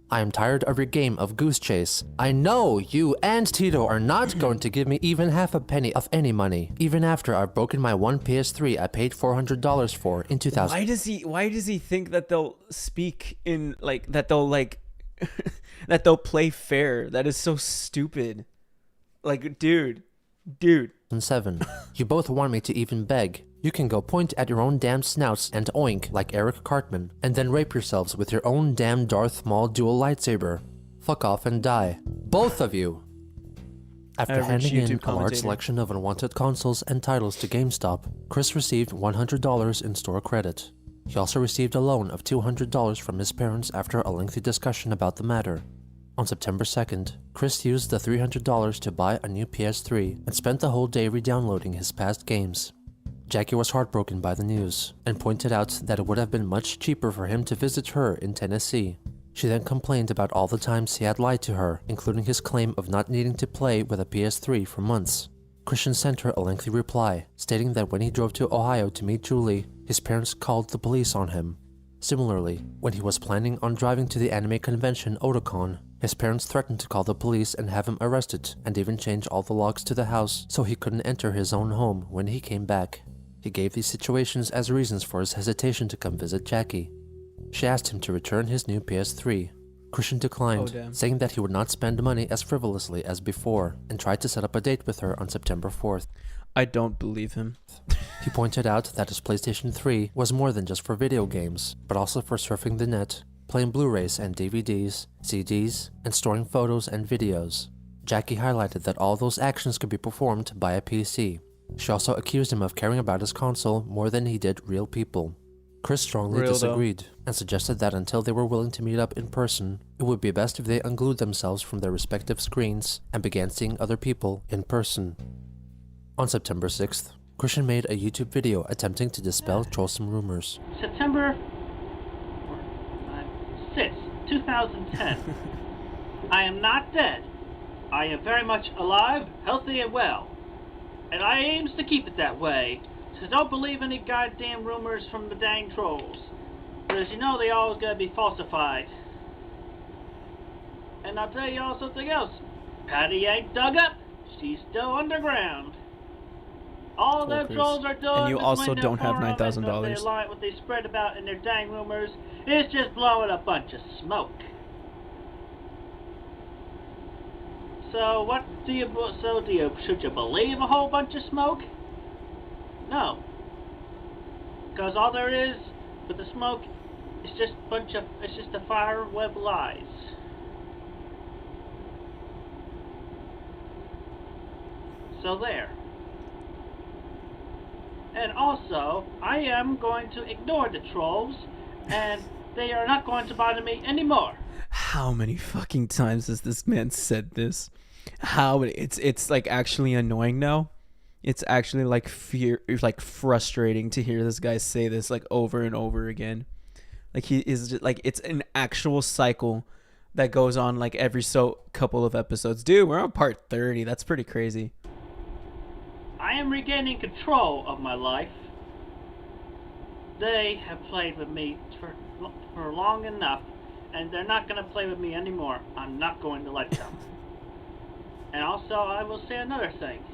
I am tired of your game of Goose Chase. I know you and Tito are not going to give me even half a penny of any money, even after I've broken my one PS3 I paid $400 for in 2000. Why does he think that they'll speak in that they'll play fair? That is so stupid. Dude. 7. You both want me to even beg. You can go point at your own damn snouts and oink like Eric Cartman, and then rape yourselves with your own damn Darth Maul dual lightsaber. Fuck off and die. Both of you! After handing in a large selection of unwanted consoles and titles to GameStop, Chris received $100 in store credit. He also received a loan of $200 from his parents after a lengthy discussion about the matter. On September 2nd, Chris used the $300 to buy a new PS3 and spent the whole day re-downloading his past games. Jackie was heartbroken by the news and pointed out that it would have been much cheaper for him to visit her in Tennessee. She then complained about all the times he had lied to her, including his claim of not needing to play with a PS3 for months. Christian sent her a lengthy reply, stating that when he drove to Ohio to meet Julie, his parents called the police on him. Similarly, when he was planning on driving to the anime convention Otakon, his parents threatened to call the police and have him arrested, and even change all the locks to the house so he couldn't enter his own home when he came back. He gave these situations as reasons for his hesitation to come visit Jackie. She asked him to return his new PS3. Christian declined, saying that he would not spend money as frivolously as before, and tried to set up a date with her on September 4th. I don't believe him. He pointed out that his PlayStation 3 was more than just for video games, but also for surfing the net, playing Blu-rays and DVDs, CDs, and storing photos and videos. Jackie highlighted that all those actions could be performed by a PC. She also accused him of caring about his console more than he did real people. Chris strongly disagreed and suggested that until they were willing to meet up in person, it would be best if they unglued themselves from their respective screens and began seeing other people in person. On September 6th, Christian made a YouTube video attempting to dispel trollsome rumors. September 6th, 2010. I am not dead. I am very much alive, healthy, and well. And I aims to keep it that way, so don't believe any goddamn rumors from the dang trolls. Because you know they always gotta be falsified. And I'll tell you all something else. Patty ain't dug up, she's still underground. All them trolls are doing and you also don't have $9,000. What they spread about in their dang rumors is just blowing a bunch of smoke. So should you believe a whole bunch of smoke? No. Because all there is with the smoke is just a fire web of lies. So there. And also, I am going to ignore the trolls, and they are not going to bother me anymore. How many fucking times has this man said this? How many? It's like actually annoying now. It's actually like frustrating to hear this guy say this like over and over again. Like he is just, like it's an actual cycle that goes on like every couple of episodes. Dude, we're on part 30. That's pretty crazy. I am regaining control of my life. They have played with me for long enough, and they're not going to play with me anymore. I'm not going to let them. And also, I will say another thing.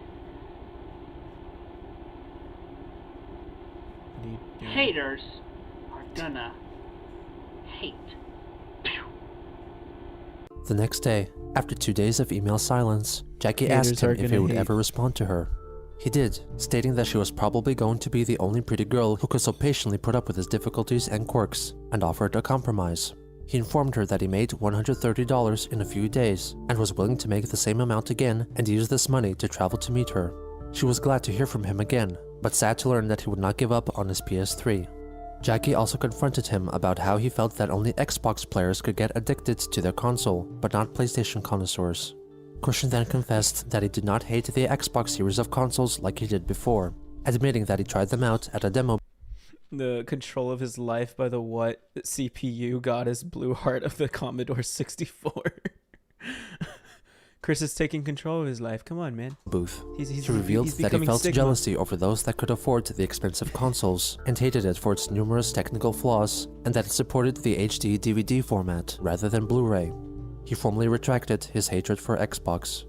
Haters are gonna hate. The next day, after 2 days of email silence, Jackie Haters asked him are if he gonna would hate. ever respond to her. He did, stating that she was probably going to be the only pretty girl who could so patiently put up with his difficulties and quirks, and offered a compromise. He informed her that he made $130 in a few days, and was willing to make the same amount again and use this money to travel to meet her. She was glad to hear from him again, but sad to learn that he would not give up on his PS3. Jackie also confronted him about how he felt that only Xbox players could get addicted to their console, but not PlayStation connoisseurs. Christian then confessed that he did not hate the Xbox series of consoles like he did before, admitting that he tried them out at a demo. The control of his life by the what CPU goddess Blue Heart of the Commodore 64. Chris is taking control of his life. Come on, man. Booth. He's He revealed that he becoming felt Sigma. jealousy over those that could afford the expensive consoles, and hated it for its numerous technical flaws, and that it supported the HD DVD format rather than Blu-ray. He formally retracted his hatred for Xbox.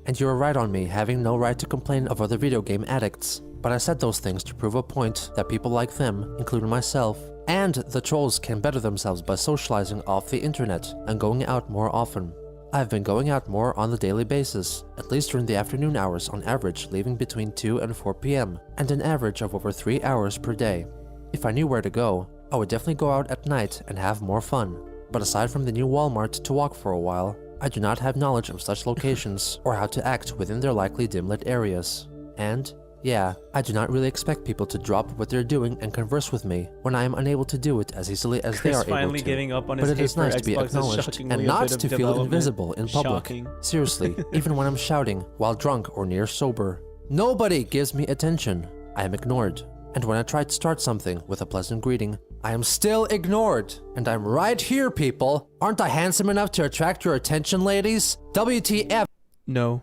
And you were right on me having no right to complain of other video game addicts, but I said those things to prove a point that people like them, including myself, and the trolls can better themselves by socializing off the internet and going out more often. I've been going out more on a daily basis, at least during the afternoon hours on average, leaving between 2 and 4 p.m., and an average of over 3 hours per day. If I knew where to go, I would definitely go out at night and have more fun. But aside from the new Walmart to walk for a while, I do not have knowledge of such locations or how to act within their likely dim-lit areas. And, yeah, I do not really expect people to drop what they're doing and converse with me when I am unable to do it as easily as they Chris are able finally to. giving up on But his it hate is for nice to be Xbox is acknowledged shockingly and a not bit of to feel development. invisible in public. Shocking. Seriously, even when I'm shouting while drunk or near sober. Nobody gives me attention. I am ignored. And when I try to start something with a pleasant greeting, I am still ignored. And I'm right here, people. Aren't I handsome enough to attract your attention, ladies? WTF No.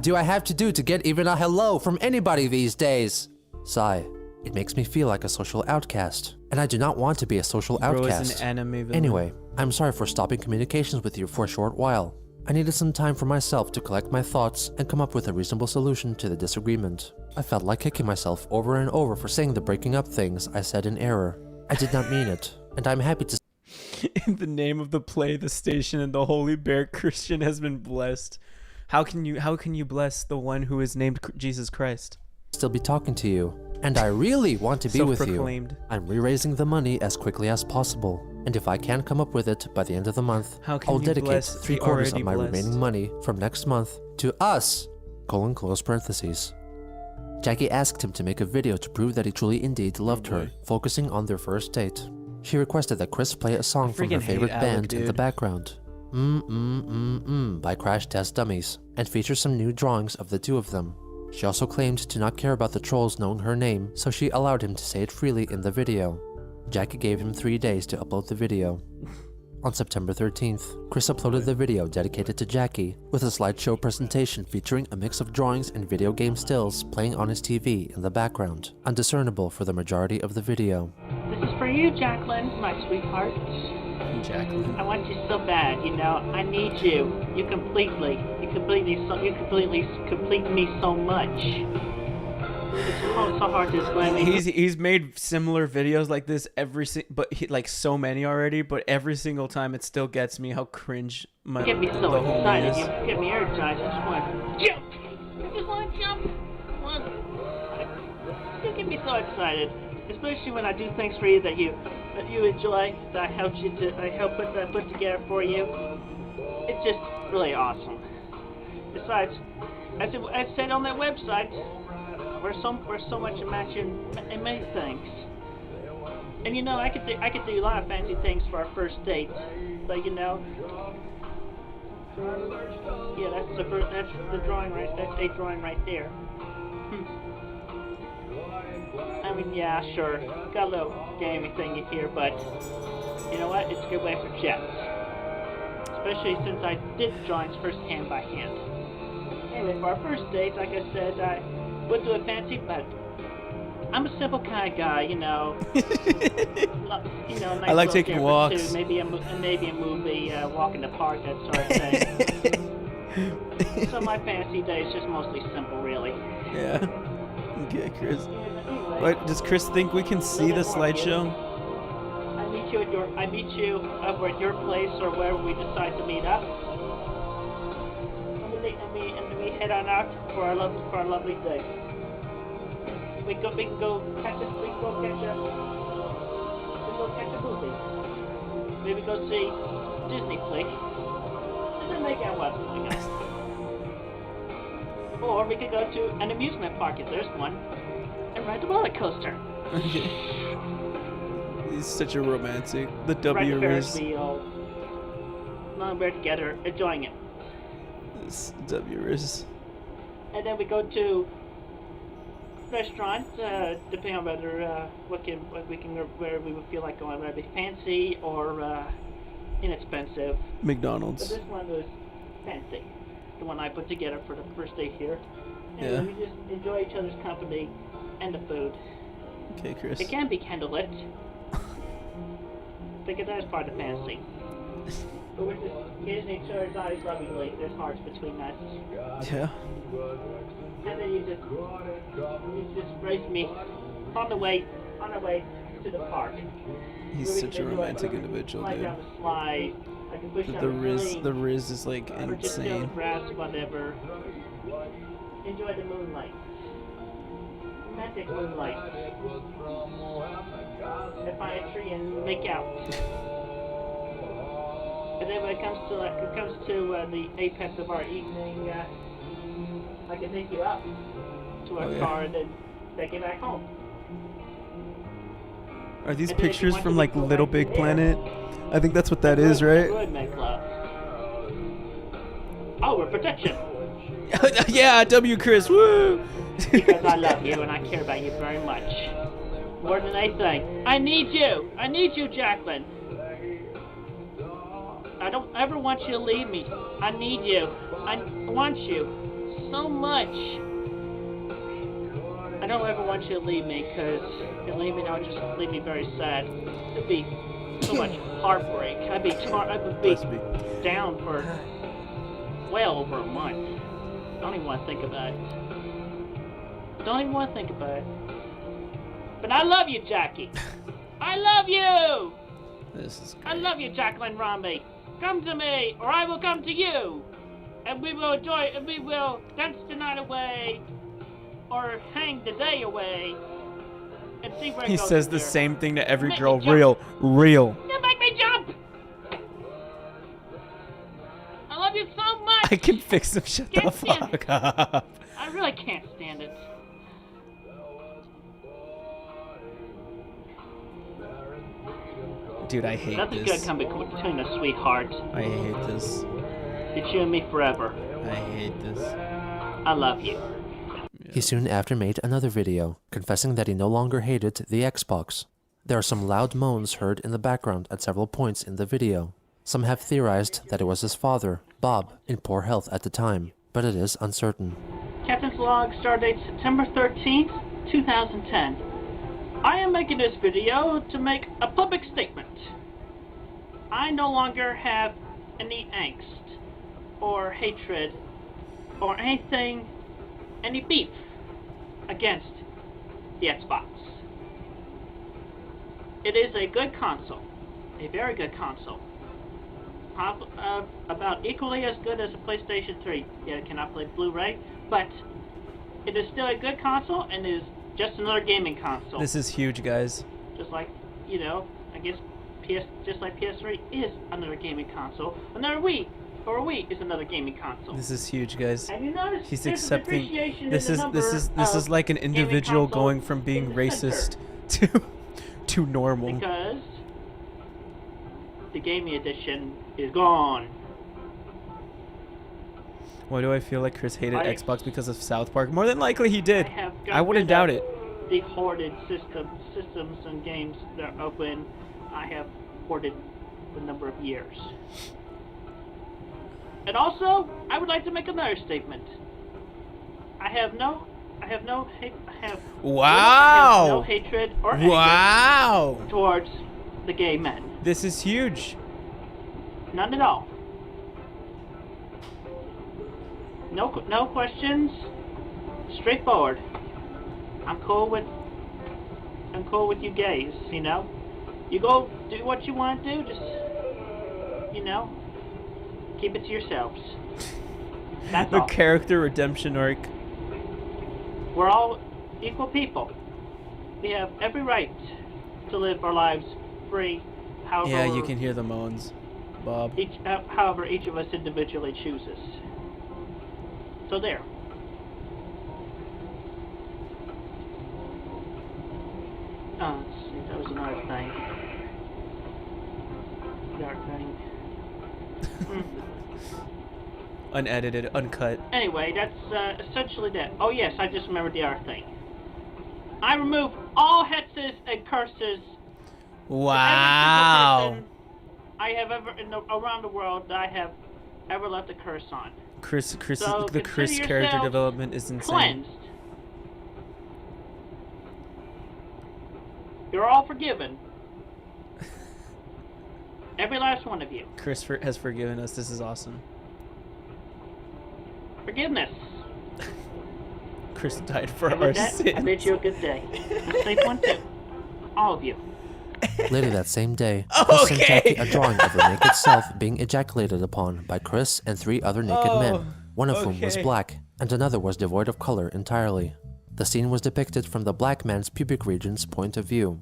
do I have to do to get even a hello from anybody these days? Sigh. It makes me feel like a social outcast. And I do not want to be a social Bro outcast. is an anime villain. Anyway, I'm sorry for stopping communications with you for a short while. I needed some time for myself to collect my thoughts and come up with a reasonable solution to the disagreement. I felt like kicking myself over and over for saying the breaking up things I said in error. I did not mean it, and I'm happy to In the name of the play, the station, and the holy bear, Christian has been blessed. How can you bless the one who is named Jesus Christ? still be talking to you. And I really want to be with you. Self-proclaimed. I'm re-raising the money as quickly as possible. And if I can come up with it by the end of the month, How can I'll you dedicate bless the 3/4 of already my blessed? remaining money from next month to us, close parentheses. Jackie asked him to make a video to prove that he truly indeed loved her, focusing on their first date. She requested that Chris play a song from her freaking hate favorite Alec, band in the dude. background, by Crash Test Dummies, and feature some new drawings of the two of them. She also claimed to not care about the trolls knowing her name, so she allowed him to say it freely in the video. Jackie gave him 3 days to upload the video. On September 13th, Chris uploaded the video dedicated to Jackie, with a slideshow presentation featuring a mix of drawings and video game stills playing on his TV in the background, undiscernible for the majority of the video. This is for you, Jacqueline, my sweetheart. Jacqueline. I want you so bad, you know. I need you. You complete me so much. It's so hard to explain. He's made similar videos like this like so many already, but every single time it still gets me how cringe my You get me so the homie excited. is. You get me energized. I just want to jump. You just want to jump. Come on. You get me so excited. especially when I do things for you that you enjoy, that I help put together for you. It's just really awesome. Besides, as I said on that website, we're so much a match in many things. And you know, I could do a lot of fancy things for our first date, but you know, yeah, that's the drawing right. That's a drawing right there. I mean, yeah, sure, got a little gamey thing here, but you know what? It's a good way for chats, especially since I did drawings first hand by hand. Anyway, for our first date, like I said, I would do it fancy, but I'm a simple kind of guy, you know. You know, nice I like little taking dinner walks. too, maybe a movie, walk in the park, that sort of thing. So my fancy day is just mostly simple, really. Yeah. Okay, Chris. Anyway, What, does Chris think we can see the slideshow? I meet you over at your place or wherever we decide to meet up. And then we head on out for our lovely day. We can go catch a movie. Maybe go see Disney flick. And then make out what, I guess. Or we could go to an amusement park if there's one and ride the roller coaster. He's such a romantic. The Ride W the Ferris Rizz. wheel. Long we're together, enjoying it. This W Rizz. And then we go to restaurants, depending on whether where we would feel like going, whether it be fancy or inexpensive. But McDonald's. this one was fancy, the one I put together for the first day here. And Yeah. we just enjoy each other's company and the food. Okay, Chris. It can be candlelit, because that is part of fancy. But we're just getting each other's eyes lovingly. There's hearts between us. Yeah. And then you just race me on the way to the park. He's Where we such can a enjoy romantic individual, slide dude. down the slide. I can push The down the Rizz is like or just sit on the insane. grass, whatever. Enjoy the moonlight. Romantic moonlight. And find a tree and make out. And then when it comes to the apex of our evening, I can take you up to our Oh, yeah. car and then take you back home. Are these And then if you pictures want from to like go Little back Big there, Planet? I think that's what that is, right? Good, make love. Oh, we're protection. Yeah, W Chris, woo! Because I love you and I care about you very much. More than anything. I need you. I need you, Jacqueline. I don't ever want you to leave me. I need you. I want you so much. I don't ever want you to leave me, because if you leave me, that would just leave me very sad. It'd be so much heartbreak. I would be down for well over a month. Don't even want to think about it. Don't even want to think about it. But I love you, Jackie. I love you. This is I love you, Jacqueline Romney. Come to me, or I will come to you. And we will dance the night away, or hang the day away, and see where it He goes says from the here. same thing to every Make girl. me jump. Real. You make me jump! I love you so much! I can fix him. Shut the Can't stand fuck up. I really can't stand it. Dude, I hate Nothing this. good come between us, sweetheart. I hate this. It's you and me forever. I hate this. I love you. He soon after made another video, confessing that he no longer hated the Xbox. There are some loud moans heard in the background at several points in the video. Some have theorized that it was his father, Bob, in poor health at the time, but it is uncertain. Captain's log, stardate September 13th, 2010. I am making this video to make a public statement. I no longer have any angst, or hatred, or anything, any beef against the Xbox. It is a good console, a very good console. About equally as good as a PlayStation 3. Yeah, it cannot play Blu-ray, but it is still a good console and is just another gaming console. This is huge, guys. Just like, you know, I guess just like PS3 is another gaming console. Another Wii or a Wii is another gaming console. This is huge, guys. Have you noticed He's there's a accepting. depreciation This in is the this is number this is of like an gaming individual consoles going from being in the racist center? to normal. Because the gaming edition is gone. Why do I feel like Chris hated I- Xbox because of South Park? More than likely he did. I have I wouldn't doubt it. The hoarded systems and games that are open. I have hoarded the number of years. And also, I would like to make another statement. I have no Wow. hatred or anger Wow. towards the gay men. This is huge. None at all. No questions. Straightforward. I'm cool with you gays, you know? You go do what you want to do, just, you know, keep it to yourselves. That's The all. character redemption arc. We're all equal people. We have every right to live our lives free, however, Yeah, you can hear the moans, Bob. however each of us individually chooses. So there. Let's see, that was another thing. Dark thing. Unedited, uncut. Anyway, that's essentially that. Oh yes, I just remembered the other thing. I remove all hexes and curses. Wow. Every single person I have ever around the world that I have ever left a curse on. Chris, So the Chris consider character yourself development is insane. Cleansed. You're all forgiven. Every last one of you. Chris has forgiven us. This is awesome. Forgiveness. Chris died for And our with that, I sins. bid you a good day. A safe one too. All of you. Later that same day, Chris sent Okay. Jackie a drawing of her naked self being ejaculated upon by Chris and 3 other naked men, one of whom was okay. black, and another was devoid of color entirely. The scene was depicted from the black man's pubic region's point of view.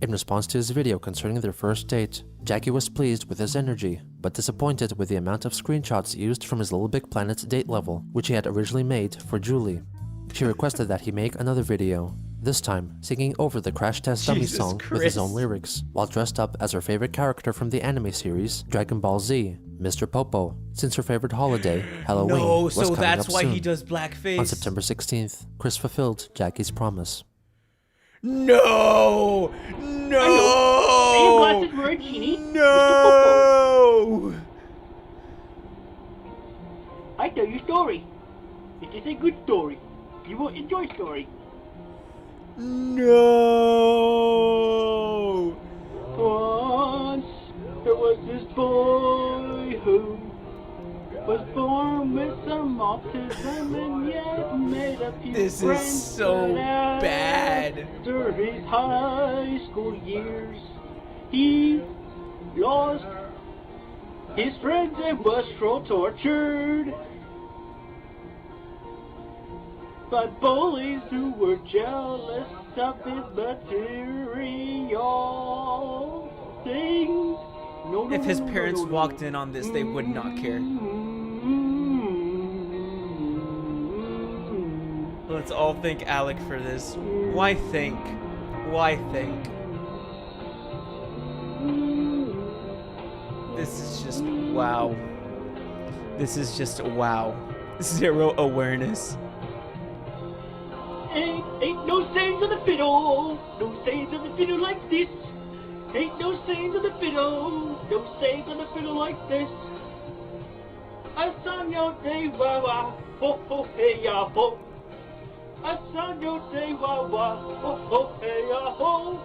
In response to his video concerning their first date, Jackie was pleased with his energy, but disappointed with the amount of screenshots used from his Little Big Planet date level, which he had originally made for Julie. She requested that he make another video, this time singing over the Crash Test Dummy Jesus song with his own Christ. lyrics, while dressed up as her favorite character from the anime series, Dragon Ball Z, Mr. Popo, since her favorite holiday, Halloween, No, was so coming that's up why soon. he does blackface. On September 16th, Chris fulfilled Jackie's promise. No! Are your No! glasses were a genie? No! I tell you a story. It is a good story. You will enjoy story. No! Once there was this boy who was born with some autism and yet made a few This is friends. so But bad. after his high school years, he lost his friends and was so tortured by bullies who were jealous of his material things. No, If his no, no, parents no, no. walked in on this, they would not care. Let's all thank Alec for this. Why thank? Why thank? This is just wow. This is just wow. Zero awareness. Ain't no sayings on the fiddle, no sayings on the fiddle like this. Ain't no sayings on the fiddle, no sayings on the fiddle like this. I sang your day wah wah, ho ho hey ya ho. I sang your day wah wah, ho ho hey ya ho.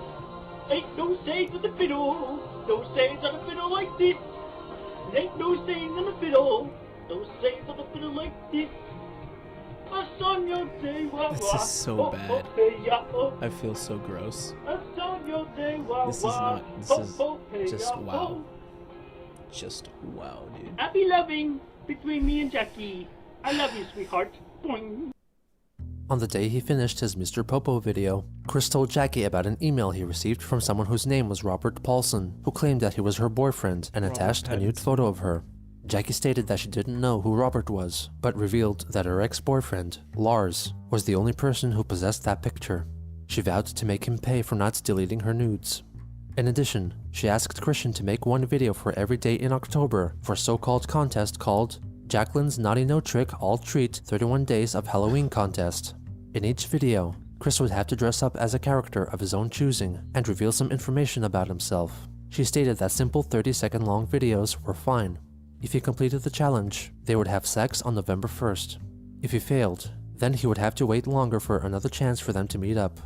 Ain't no sayings on the fiddle, no sayings on the fiddle like this. Ain't no sayings on the fiddle, no sayings on the fiddle like this. I sang your day wah wah. This is so ho, bad. ho, hey, ya, ho. I feel so gross. I sang your day wah This is wah. not. This Ho, is ho, hey, just ya, wow. ho. Just wow, dude. Happy loving between me and Jackie. I love you, sweetheart. Boing. On the day he finished his Mr. Popo video, Chris told Jackie about an email he received from someone whose name was Robert Paulson, who claimed that he was her boyfriend and attached a nude photo of her. Jackie stated that she didn't know who Robert was, but revealed that her ex-boyfriend, Lars, was the only person who possessed that picture. She vowed to make him pay for not deleting her nudes. In addition, she asked Christian to make one video for every day in October for a so-called contest called Jacqueline's Naughty No Trick All Treat 31 Days of Halloween Contest. In each video, Chris would have to dress up as a character of his own choosing and reveal some information about himself. She stated that simple 30-second long videos were fine. If he completed the challenge, they would have sex on November 1st. If he failed, then he would have to wait longer for another chance for them to meet up.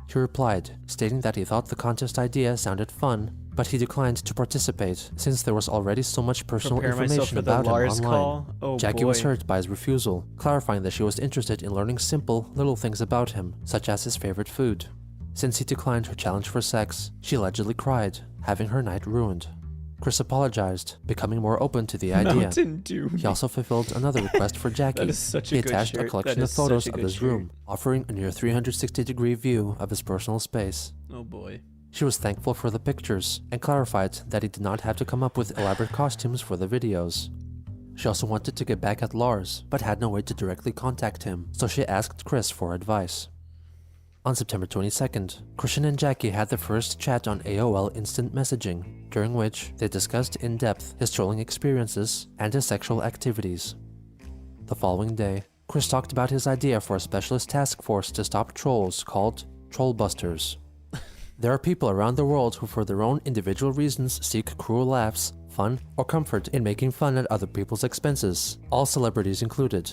He replied, stating that he thought the contest idea sounded fun, but he declined to participate since there was already so much personal information about him online. Oh, Jackie was hurt by his refusal, clarifying that she was interested in learning simple, little things about him, such as his favorite food. Since he declined her challenge for sex, she allegedly cried, having her night ruined. Chris apologized, becoming more open to the idea. He also fulfilled another request for Jackie. He attached a collection of photos of his room, offering a near 360-degree view of his personal space. Oh boy. She was thankful for the pictures and clarified that he did not have to come up with elaborate costumes for the videos. She also wanted to get back at Lars, but had no way to directly contact him, so she asked Chris for advice. On September 22nd, Christian and Jackie had their first chat on AOL Instant Messaging, during which they discussed in depth his trolling experiences and his sexual activities. The following day, Chris talked about his idea for a specialist task force to stop trolls called Trollbusters. There are people around the world who for their own individual reasons seek cruel laughs, fun, or comfort in making fun at other people's expenses, all celebrities included.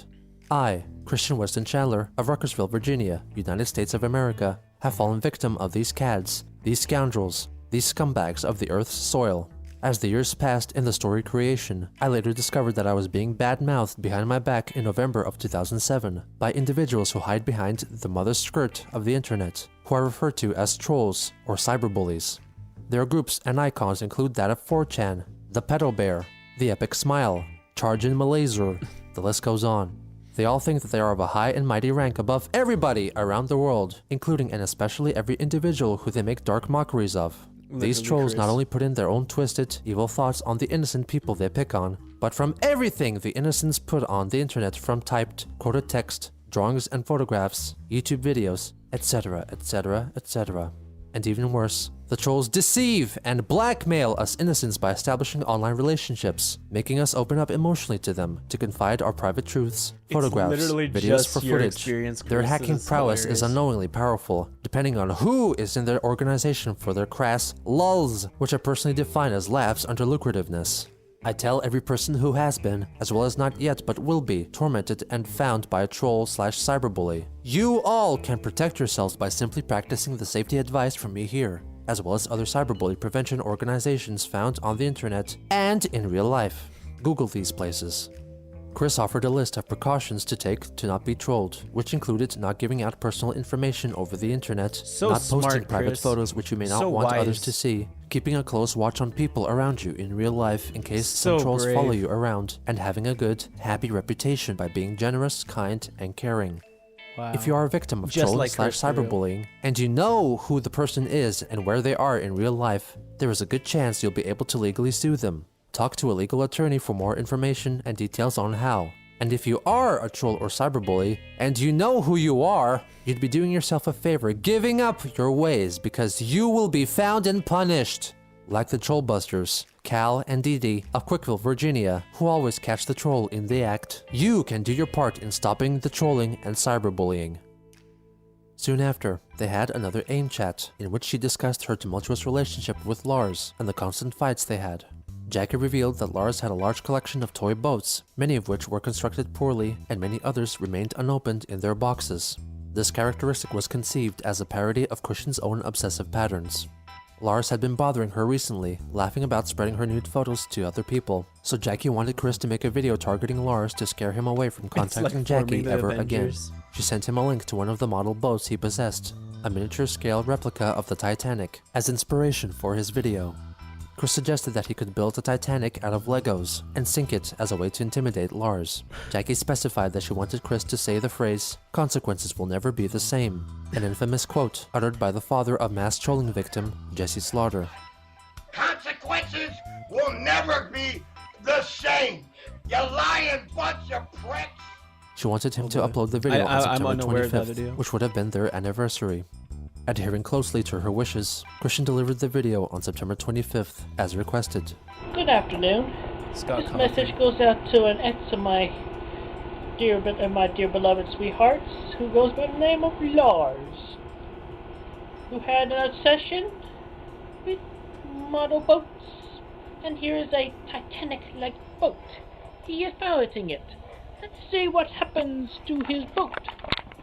I, Christian Weston Chandler of Ruckersville, Virginia, United States of America, have fallen victim of these cads, these scoundrels, these scumbags of the Earth's soil. As the years passed in the story creation, I later discovered that I was being bad-mouthed behind my back in November of 2007 by individuals who hide behind the mother skirt of the internet, who are referred to as trolls or cyberbullies. Their groups and icons include that of 4chan, the Pedo Bear, the Epic Smile, Chargin Malayzer, the list goes on. They all think that they are of a high and mighty rank above everybody around the world, including and especially every individual who they make dark mockeries of. These trolls not only put in their own twisted, evil thoughts on the innocent people they pick on, but from everything the innocents put on the internet, from typed, quoted text, drawings and photographs, YouTube videos, etc., etc., etc. And even worse, the trolls deceive and blackmail us innocents by establishing online relationships, making us open up emotionally to them, to confide our private truths, photographs, videos for footage. Their hacking prowess is unknowingly powerful, depending on who is in their organization for their crass lulls, which I personally define as laughs under lucrativeness. I tell every person who has been, as well as not yet but will be, tormented and found by a troll/cyberbully. You all can protect yourselves by simply practicing the safety advice from me here, as well as other cyberbully prevention organizations found on the internet and in real life. Google these places. Chris offered a list of precautions to take to not be trolled, which included not giving out personal information over the internet, not posting private photos which you may not want others to see, keeping a close watch on people around you in real life in case some trolls follow you around, and having a good, happy reputation by being generous, kind, and caring. Wow. If you are a victim of trolling/cyberbullying, and you know who the person is and where they are in real life, there is a good chance you'll be able to legally sue them. Talk to a legal attorney for more information and details on how. And if you are a troll or cyberbully, and you know who you are, you'd be doing yourself a favor giving up your ways, because you will be found and punished. Like the Trollbusters, Cal and Dee of Quickville, Virginia, who always catch the troll in the act, you can do your part in stopping the trolling and cyberbullying. Soon after, they had another AIM chat, in which she discussed her tumultuous relationship with Lars and the constant fights they had. Jackie revealed that Lars had a large collection of toy boats, many of which were constructed poorly, and many others remained unopened in their boxes. This characteristic was conceived as a parody of Christian's own obsessive patterns. Lars had been bothering her recently, laughing about spreading her nude photos to other people, so Jackie wanted Chris to make a video targeting Lars to scare him away from contacting Jackie ever again. She sent him a link to one of the model boats he possessed, a miniature-scale replica of the Titanic, as inspiration for his video. Chris suggested that he could build the Titanic out of Legos and sink it as a way to intimidate Lars. Jackie specified that she wanted Chris to say the phrase, "Consequences will never be the same," an infamous quote uttered by the father of mass trolling victim Jesse Slaughter. Consequences will never be the same. You lying bunch of pricks. She wanted him to upload the video on September unaware of that 25th, video. which would have been their anniversary. Adhering closely to her wishes, Christian delivered the video on September 25th, as requested. Good afternoon. Scott This Confronting. message goes out to an ex of my dear beloved sweethearts, who goes by the name of Lars, who had an obsession with model boats, and here is a Titanic-like boat. He is piloting it. Let's see what happens to his boat.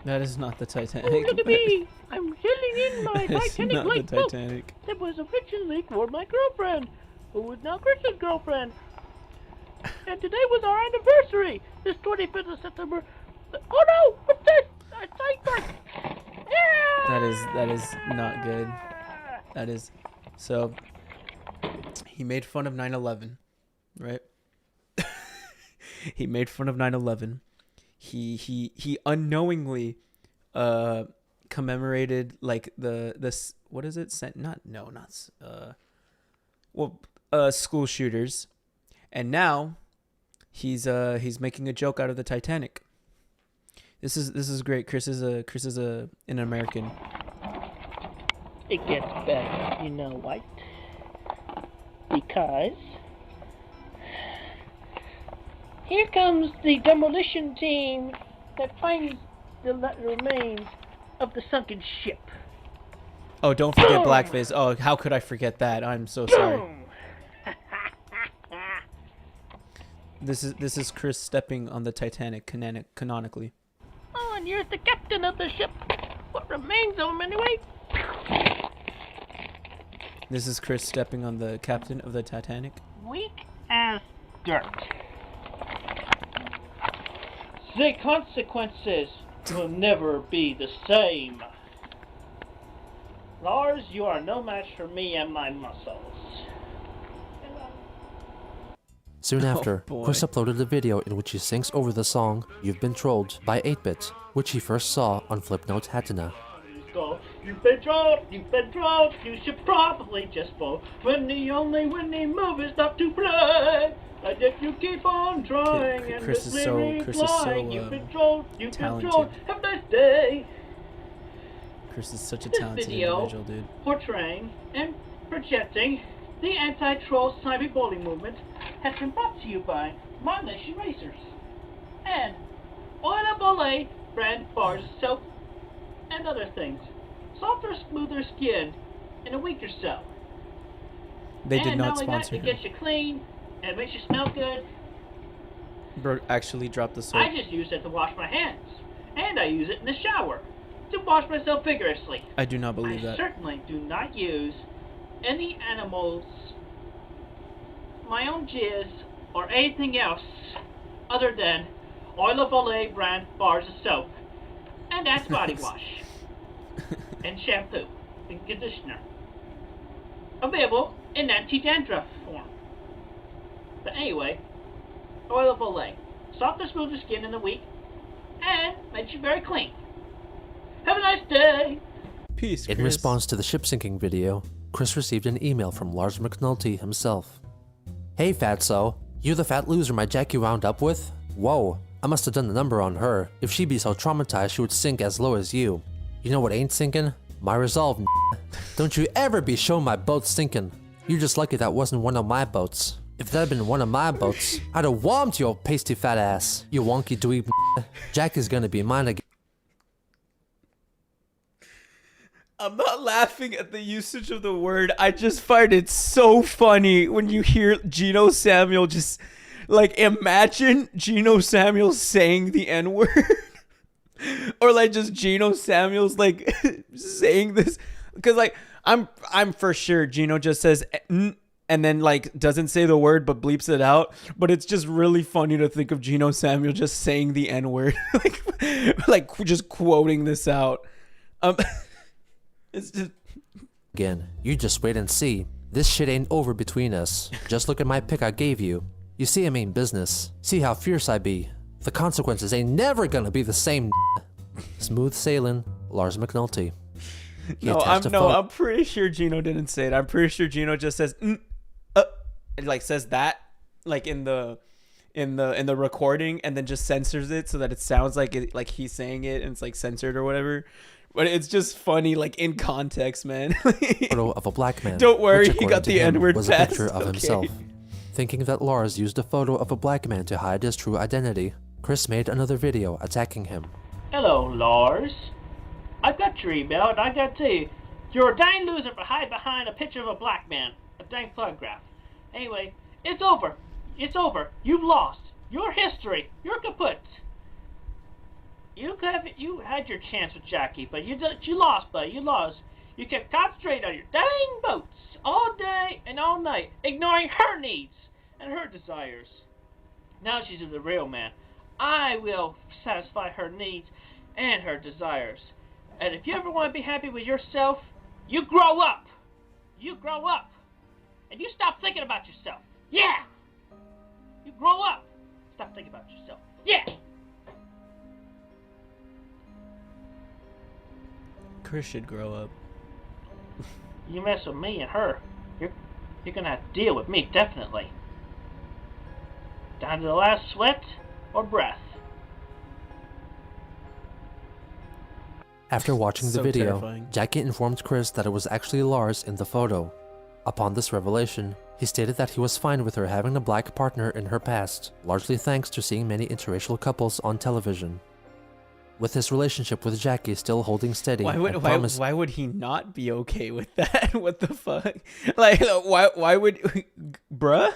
That is not the Titanic. Oh, look at me! I'm sailing in my It's not the Titanic-like boat Titanic. that was originally for my girlfriend, who is now Christian's girlfriend. And today was our anniversary, this 25th of September. Oh no! What's this? A sideburn! That is not good. That is so. He made fun of 9/11, right? He made fun of 9/11. He unknowingly commemorated like the what is it? School shooters, and now he's making a joke out of the Titanic. This is great. Chris is an American. It gets better, you know what? Because here comes the demolition team that finds the remains of the sunken ship. Oh, don't forget Boom! blackface. Oh, how could I forget that? I'm so sorry. Boom! This is Chris stepping on the Titanic canonically. Oh, and here's the captain of the ship. What remains of him anyway? This is Chris stepping on the captain of the Titanic. Weak as dirt. The consequences will never be the same. Lars, you are no match for me and my muscles. Soon after, boy. Chris uploaded a video in which he sings over the song "You've Been Trolled" by 8-Bit, which he first saw on Flipnote Studio. You've been trolled, you should probably just fall when the only winning move is not to play. Like if you keep on trying and Chris is so you've been trolled, talented. have a nice day. Chris is such a This talented video individual, dude. portraying and projecting the anti-troll cyberbullying movement has been brought to you by My Nation Racers and Oil of Olay brand bars of soap and other things. Softer, smoother skin in a week or so. They did and not only sponsor that, it him. gets you clean and it makes you smell good. Bro actually dropped the soap. I just use it to wash my hands, and I use it in the shower to wash myself vigorously. I do not believe I that. certainly do not use any animals, my own jizz, or anything else other than Oil of Olay brand bars of soap, and that's body wash, and shampoo, and conditioner. Available in anti-dandruff form. But anyway, Oil of Olay. Softer, smoother skin in a week, and makes you very clean. Have a nice day! Peace, In Chris. response to the ship sinking video, Chris received an email from Lars McNulty himself. "Hey Fatso, you the fat loser my Jackie wound up with? Whoa, I must have done the number on her. If she'd be so traumatized she would sink as low as you. You know what ain't sinking? My resolve, Don't you ever be showing my boat sinking. You're just lucky that wasn't one of my boats. If that had been one of my boats, I'd have whomped your pasty fat ass, you wonky dweeb. Jackie's gonna be mine again." I'm not laughing at the usage of the word. I just find it so funny when you hear Geno Samuel just, like, imagine Geno Samuel saying the N-word. Or, like, just Geno Samuel's, like, saying this. Because, like, I'm for sure Geno just says N and then, like, doesn't say the word but bleeps it out. But it's just really funny to think of Geno Samuel just saying the N-word. like, just quoting this out. It's just... Again, you just wait and see. This shit ain't over between us. Just look at my pic I gave you. You see I mean business. See how fierce I be. The consequences ain't never gonna be the same. Smooth sailing, Lars McNulty. I'm pretty sure Gino didn't say it. I'm pretty sure Gino just says, like says that, like in the recording, and then just censors it so that it sounds like it, like he's saying it, and it's like censored or whatever. But it's just funny, like in context, man. Photo of a black man. Don't worry, which, he got the N-word was passed. a picture of himself. Thinking that Lars used a photo of a black man to hide his true identity, Chris made another video attacking him. Hello, Lars. I've got your email, and I got to tell you, you're a dang loser for hiding behind a picture of a black man. A dang photograph. Anyway, it's over. It's over. You've lost. Your history. You're kaput. You had your chance with Jackie, but you lost, buddy. You lost. You kept concentrating on your dang boats all day and all night, ignoring her needs and her desires. Now she's the real man. I will satisfy her needs and her desires. And if you ever want to be happy with yourself, you grow up. You grow up. And you stop thinking about yourself. Yeah! You grow up. Stop thinking about yourself. Yeah! Chris should grow up. You mess with me and her, you're gonna have to deal with me, definitely. Down to the last sweat or breath. After watching the So video, terrifying. Jackie informed Chris that it was actually Lars in the photo. Upon this revelation, he stated that he was fine with her having a black partner in her past, largely thanks to seeing many interracial couples on television. With his relationship with Jackie still holding steady, Why would he not be okay with that? What the fuck? Like, why would, bruh?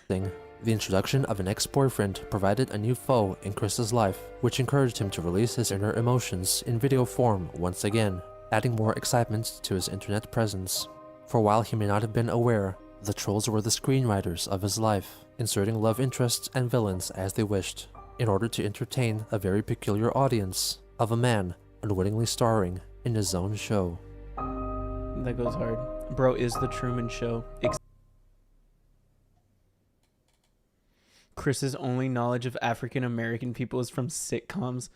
The introduction of an ex-boyfriend provided a new foe in Chris's life, which encouraged him to release his inner emotions in video form once again, adding more excitement to his internet presence. For while he may not have been aware, the trolls were the screenwriters of his life, inserting love interests and villains as they wished, in order to entertain a very peculiar audience of a man unwittingly starring in his own show. That goes hard. Bro is the Truman Show. Chris's only knowledge of African American people is from sitcoms.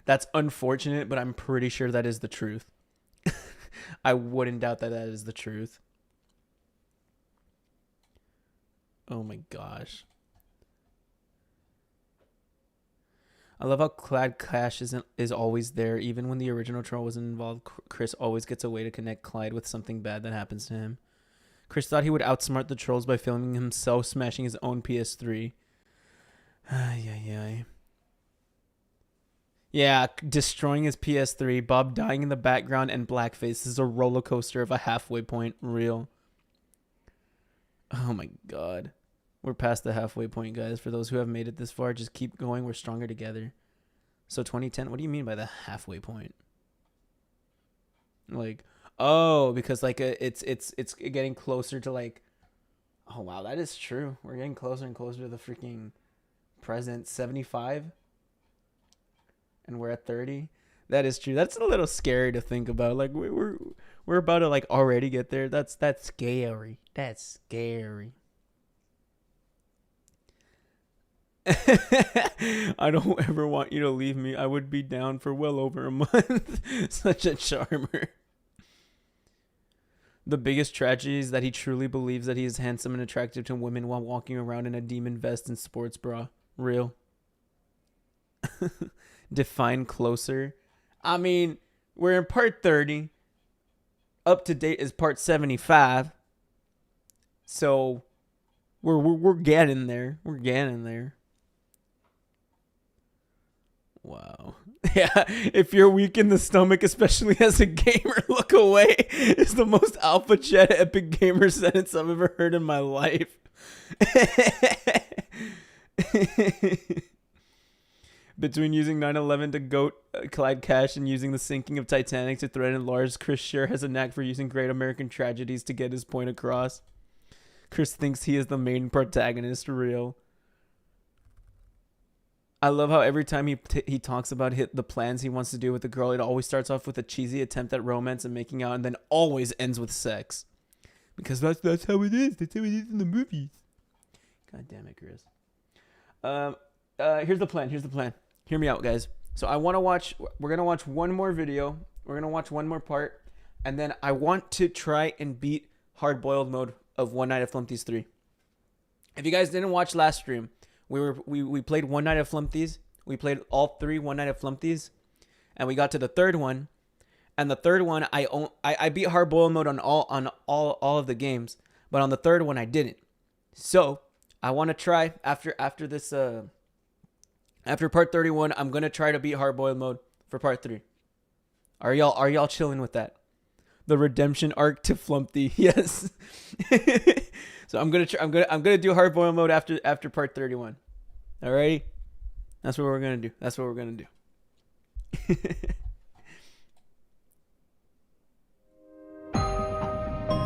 That's unfortunate, but I'm pretty sure that is the truth. I wouldn't doubt that is the truth. Oh my gosh. I love how Clyde Cash is always there. Even when the original troll wasn't involved, Chris always gets a way to connect Clyde with something bad that happens to him. Chris thought he would outsmart the trolls by filming himself smashing his own PS3. Yeah, destroying his PS3, Bob dying in the background, and blackface. This is a roller coaster of a halfway point. Real. Oh my god. We're past the halfway point, guys. For those who have made it this far, just keep going. We're stronger together. So 2010, what do you mean by the halfway point? Like, oh, because like it's getting closer to like, oh wow, that is true. We're getting closer and closer to the freaking present. 75, and we're at 30. That is true. That's a little scary to think about. Like we're about to like already get there. That's scary. That's scary. I don't ever want you to leave me. I would be down for well over a month. Such a charmer. The biggest tragedy is that he truly believes that he is handsome and attractive to women while walking around in a demon vest and sports bra. Real. Define closer. I mean, we're in part 30. Up to date is part 75. So we're getting there. We're getting there. Wow. Yeah, if you're weak in the stomach, especially as a gamer, look away is the most alpha chat epic gamer sentence I've ever heard in my life. Between using 9/11 to goat Clyde Cash and using the sinking of Titanic to threaten Lars, Chris sure has a knack for using great American tragedies to get his point across. Chris thinks he is the main protagonist. Real. I love how every time he talks about the plans he wants to do with the girl, it always starts off with a cheesy attempt at romance and making out, and then always ends with sex. Because that's how it is. That's how it is in the movies. God damn it, Chris. Here's the plan. Hear me out, guys. So we're gonna watch one more video. We're gonna watch one more part, and then I want to try and beat hard boiled mode of One Night at Flumpty's 3. If you guys didn't watch last stream, we played One Night at Flumpty's. We played all 3 One Night at Flumpty's, and we got to the third one. And the third one, I beat hard boiled mode on all of the games, but on the third one I didn't. So I want to try after this after part 31. I'm gonna try to beat hard boiled mode for part 3. Are y'all chilling with that? The redemption arc to Flumpty, yes. So I'm gonna do hard boiled mode after part 31. Alrighty, that's what we're gonna do.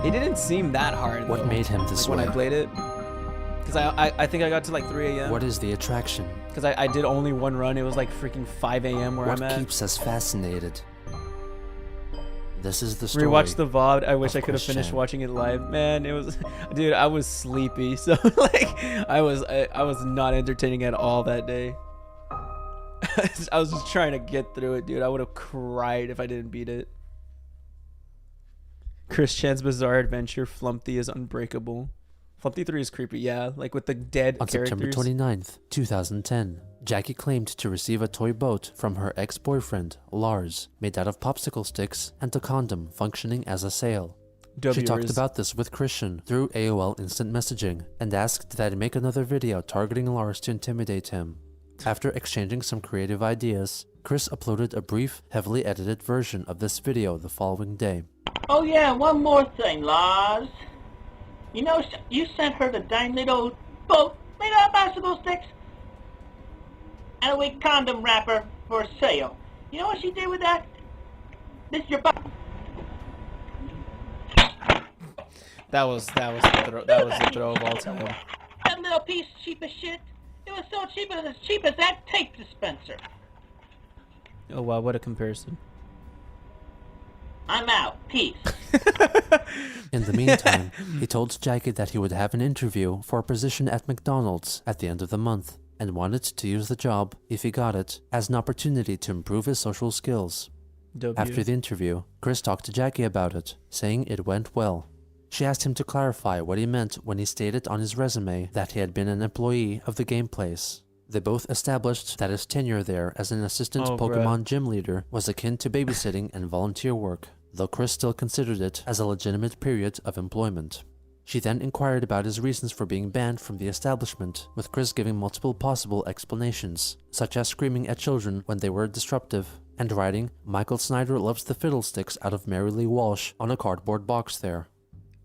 It didn't seem that hard. What made him this way? When I played it? Because I think I got to like 3 a.m. What is the attraction? Because I did only one run. It was like freaking 5 a.m. where I'm at. What keeps us fascinated? This is the story. Rewatch the VOD. I wish I could have finished watching it live. Man, it was, dude, I was sleepy. So like, I was not entertaining at all that day. I was just trying to get through it, dude. I would have cried if I didn't beat it. Chris Chan's Bizarre Adventure. Flumpty is unbreakable. Flumpty 3 is creepy, yeah. Like with the dead characters. On September 29th, 2010, Jackie claimed to receive a toy boat from her ex-boyfriend, Lars, made out of popsicle sticks and a condom functioning as a sail. She talked about this with Christian through AOL instant messaging and asked that he make another video targeting Lars to intimidate him. After exchanging some creative ideas, Chris uploaded a brief, heavily edited version of this video the following day. Oh yeah, one more thing, Lars. You know, you sent her the dang little boat made out of bicycle sticks and a weak condom wrapper for sale. You know what she did with that? This is your butt. That was the throw of all time. That little piece of cheap as shit. It was so cheap, it was as cheap as that tape dispenser. Oh wow, what a comparison. I'm out. Peace. In the meantime, he told Jackie that he would have an interview for a position at McDonald's at the end of the month and wanted to use the job, if he got it, as an opportunity to improve his social skills. After the interview, Chris talked to Jackie about it, saying it went well. She asked him to clarify what he meant when he stated on his resume that he had been an employee of the game place. They both established that his tenure there as an assistant Pokemon gym leader was akin to babysitting and volunteer work, though Chris still considered it as a legitimate period of employment. She then inquired about his reasons for being banned from the establishment, with Chris giving multiple possible explanations, such as screaming at children when they were disruptive, and writing, "Michael Snyder loves the fiddlesticks" out of Mary Lee Walsh on a cardboard box there.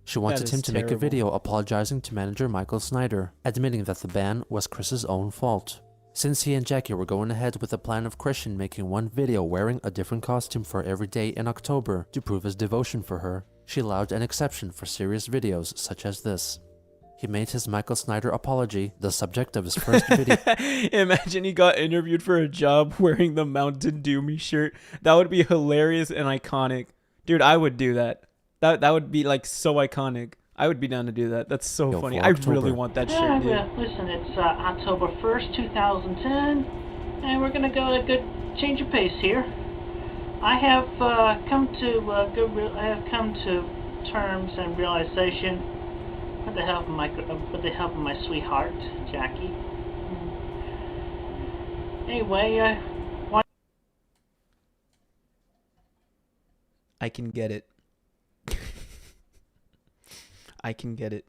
She wanted him to make a video apologizing to manager Michael Snyder, admitting that the ban was Chris's own fault. Since he and Jackie were going ahead with the plan of Christian making one video wearing a different costume for every day in October to prove his devotion for her, she allowed an exception for serious videos such as this. He made his Michael Snyder apology the subject of his first video. Imagine he got interviewed for a job wearing the Mountain Dew Me shirt. That would be hilarious and iconic. Dude, I would do that. That would be like so iconic. I would be down to do that. That's so funny. I really want that shirt, dude. Yeah, listen, it's October 1st, 2010, and we're gonna go a good change of pace here. I have come to terms and realization with the help of my sweetheart, Jackie. Anyway, I can get it. I can get it.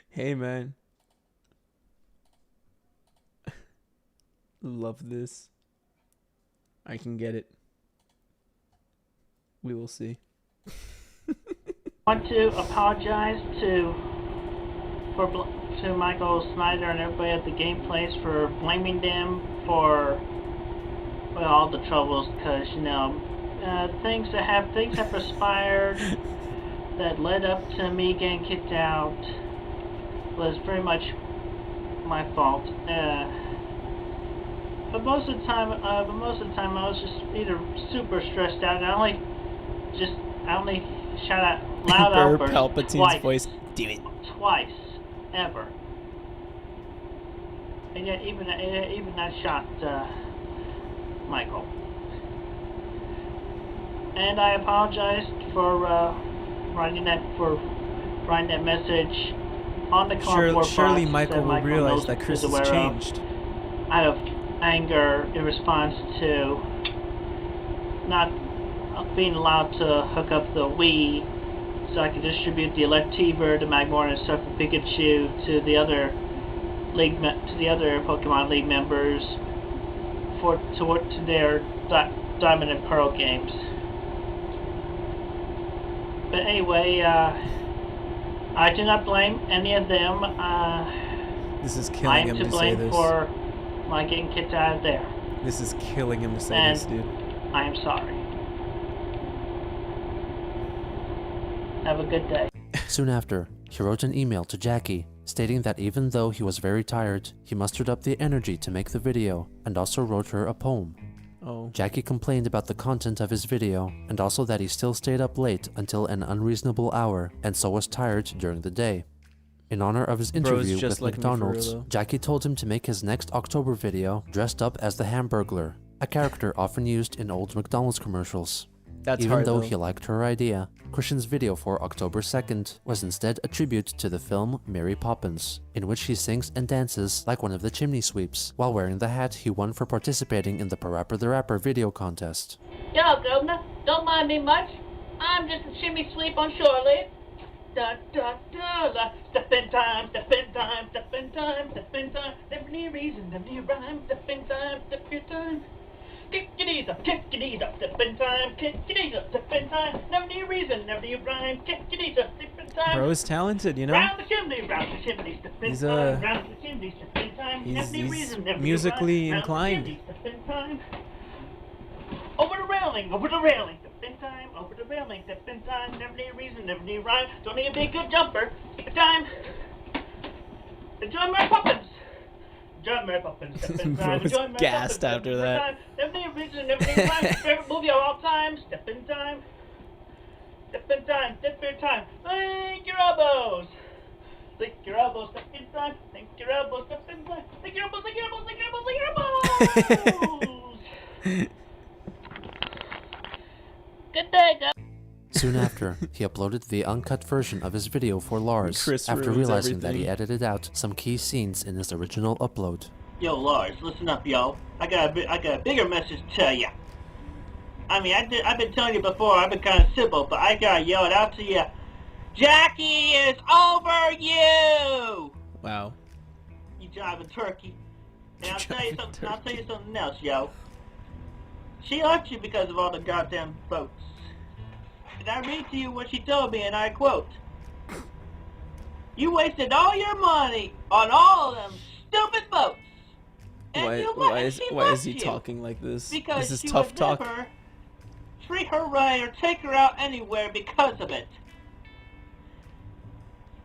Hey, man. Love this. I can get it. We will see. want to apologize to Michael Snyder and everybody at the game place for blaming them for all the troubles, because things have transpired that led up to me getting kicked out was very much my fault. But most of the time, I was just either super stressed out. I only shout out loud Emperor outbursts Palpatine's twice. voice. Damn it. Twice, ever. And yet, even that shot Michael. And I apologized for writing that message on the cardboard Surely box Michael will realize that Chris has changed. Out of anger in response to not being allowed to hook up the Wii so I could distribute the Electiva, the Magmorton, and stuff for Pikachu to the other Pokemon League members to their Diamond and Pearl games. But anyway, I do not blame any of them. This is I killing am him to to say blame this. for my getting kicked out of there. This is killing him to say And this, dude. I am sorry. Have a good day. Soon after, he wrote an email to Jackie, stating that even though he was very tired, he mustered up the energy to make the video, and also wrote her a poem. Oh. Jackie complained about the content of his video, and also that he still stayed up late until an unreasonable hour, and so was tired during the day. In honor of his interview just with like me for real, McDonald's, though. Jackie told him to make his next October video dressed up as the Hamburglar, a character often used in old McDonald's commercials. That's Even hard, though though. he liked her idea, Christian's video for October 2nd was instead a tribute to the film Mary Poppins, in which he sings and dances like one of the chimney sweeps, while wearing the hat he won for participating in the Parappa the Rapper video contest. Yo, Governor, don't mind me much. I'm just a chimney sweep on shore leave. Da da da da. Step in time, step in time, step in time, step in time. Never need reason, never need rhyme. Step in time, step in time. Kick your knees up, step in time, kick your knees up, step in time. Never need reason, never need rhyme. Kick your knees up, step in time. Bro is talented, you know? Round the chimney, step in He's, time. Round the chimney, step in time. Never need he's reason, never need musically rhyme. inclined. Round the chimney, step in time. Over the railing, step in time. Over the railing, step in time. Never need reason, never need rhyme. Don't need to be a good jumper. Step in time. Enjoy my puppets. Enjoy my puppets. Step in time. Bro was Enjoy my gassed puppets. after Step in that. time. Never need reason, never need rhyme. Favorite movie of all time. Step in time. Step in time. Step in time. Link your elbows. Link your elbows. Step in time. Link your elbows. Step in time. Link your elbows. Link your elbows. Link your elbows. Link your elbows. Good day, guys. Soon after, he uploaded the uncut version of his video for Lars, Chris after ruins realizing that he everything. edited out some key scenes in his original upload. Yo, Lars, listen up, yo. I got a bigger message to tell ya. I mean, I've been telling you before, I've been kind of simple, but I gotta yell it out to you. Jackie is over you! Wow. You driving turkey. And I'll tell you Driving something. I'll tell you turkey. something else, yo. She left you because of all the goddamn votes. And I read to you what she told me, and I quote: "You wasted all your money on all of them stupid votes." And Why is left he you talking like this? because This is you tough would talk. never treat her right or take her out anywhere because of it.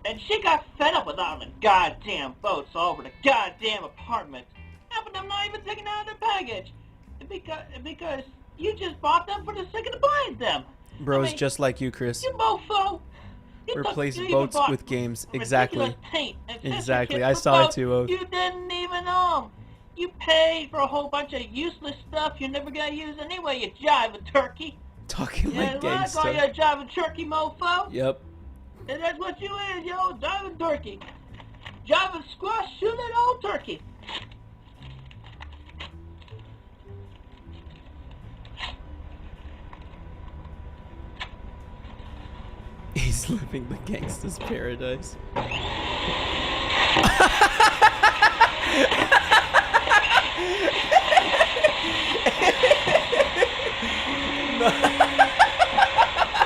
And she got fed up with all the goddamn votes all over the goddamn apartment. Half of them not even taking out their package. Because you just bought them for the sake of buying them. Bros I mean, just like you, Chris. You mofo. You Replace you even votes bought with games. ridiculous Exactly. paint and texture Exactly. kits I for saw it votes too, Oak. You didn't even own. You paid for a whole bunch of useless stuff you're never gonna use anyway, you jiving turkey. Talking Yeah, like I call you gangsta. a jiving turkey, mofo. Yep. And that's what you is, yo, jiving turkey. Jiving squash, shoot that old turkey. He's living the gangsta's paradise.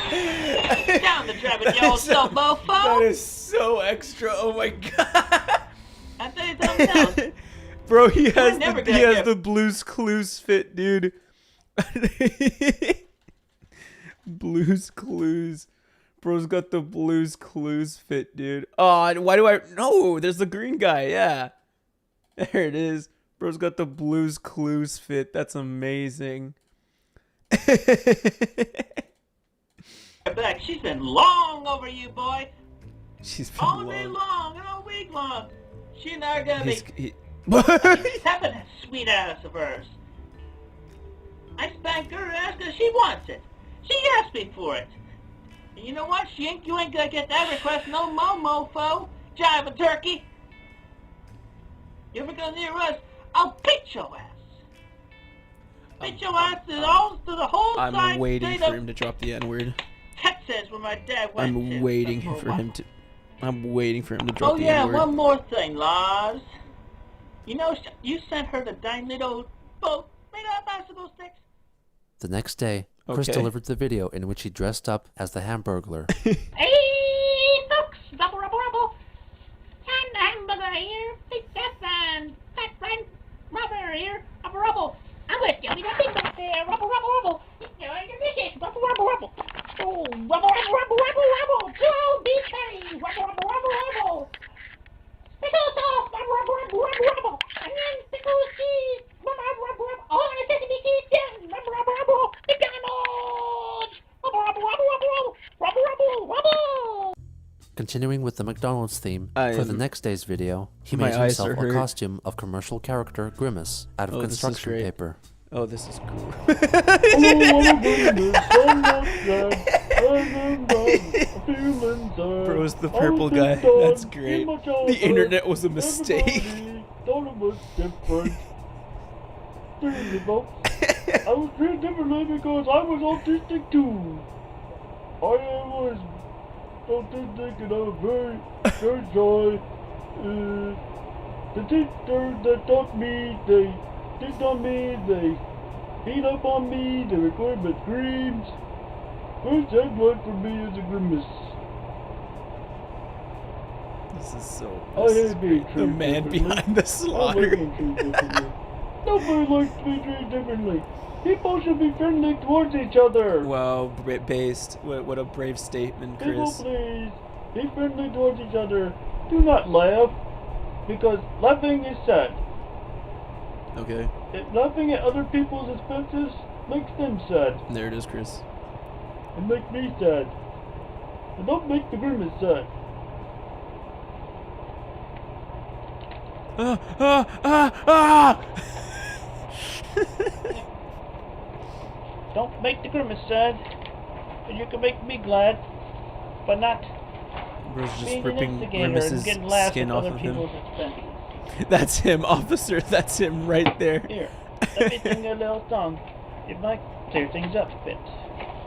Down the driving yo, so That mofo. is so extra. Oh my god. I tell you something else. Bro, he has never the, gonna he has get- the Blue's Clues fit, dude. Blue's Clues. Bro's got the Blue's Clues fit, dude. Oh, why do I... No, there's the green guy, yeah. There it is. Bro's got the Blues Clues fit. That's amazing. Back. She's been long over you, boy. She's been All long. day long and all week long. She and I are gonna be He's tapping that sweet ass of hers. I spanked her ass because she wants it. She asked me for it. And you know what, Shink? You ain't gonna get that request no more, mofo. Jive a turkey. You ever go near us, I'll beat your ass. Beat your ass to the whole I'm side waiting state for of him to drop the N-word. Texas, where my dad went to. I'm waiting for him to drop Oh the yeah, N-word. one more thing, Lars. You know, you sent her the dang little boat made out of bicycle sticks. The next day, Chris Okay. delivered the video in which he dressed up as the Hamburglar. Hey, folks, rubble, rubble, rubble. And the hamburger here, big fat friend, rubber here, rubble, rubble. I'm with you, we got big out there, rubble, rubble, rubble. You know, this is rubble, rubble, rubble. Oh, rubble, rubble, rubble, rubble, rubble. Joe, beef curry, rubble, rubble, rubble, rubble. Pickle sauce, rubble, rubble, rubble, rubble, rubble. Onion, pickles, cheese, rubble, rubble, rubble, rubble. Oh, and a sesame seed, yes, rubble, rubble, rubble. McDonald's, rubble, rubble, rubble, rubble, rubble, rubble, rubble. Continuing with the McDonald's theme, I for the am- next day's video, he My made eyes himself are a hurt. costume of commercial character Grimace out of Oh, this is construction great. paper. Oh, this is cool. Bro's the purple guy. That's great. The internet was a mistake. Thought it was different. Seriously, folks. I was treated differently because I was autistic too. I was autistic and I was very, very shy. The teacher that taught me, they picked on me, they beat up on me, they recorded my screams. First headline for me is a grimace. This is so. I This is hate being great. The treated man differently. behind the I like slaughter. being treated differently. Nobody likes to be treated differently. People should be friendly towards each other. Wow, based. What a brave statement, People, Chris. please, be friendly towards each other. Do not laugh, because laughing is sad. Okay, If laughing at other people's expenses makes them sad. there it is, Chris. It makes me sad. And don't make the grimace sad. Ah, ah, ah, ah! Don't make the grimace sad, but you can make me glad, but not Bro's just being an ripping instigator and Grimace's getting laughs skin at off other of him. people's expenses. That's him, officer. That's him right there. Here, let me sing a little song. It might clear things up a bit.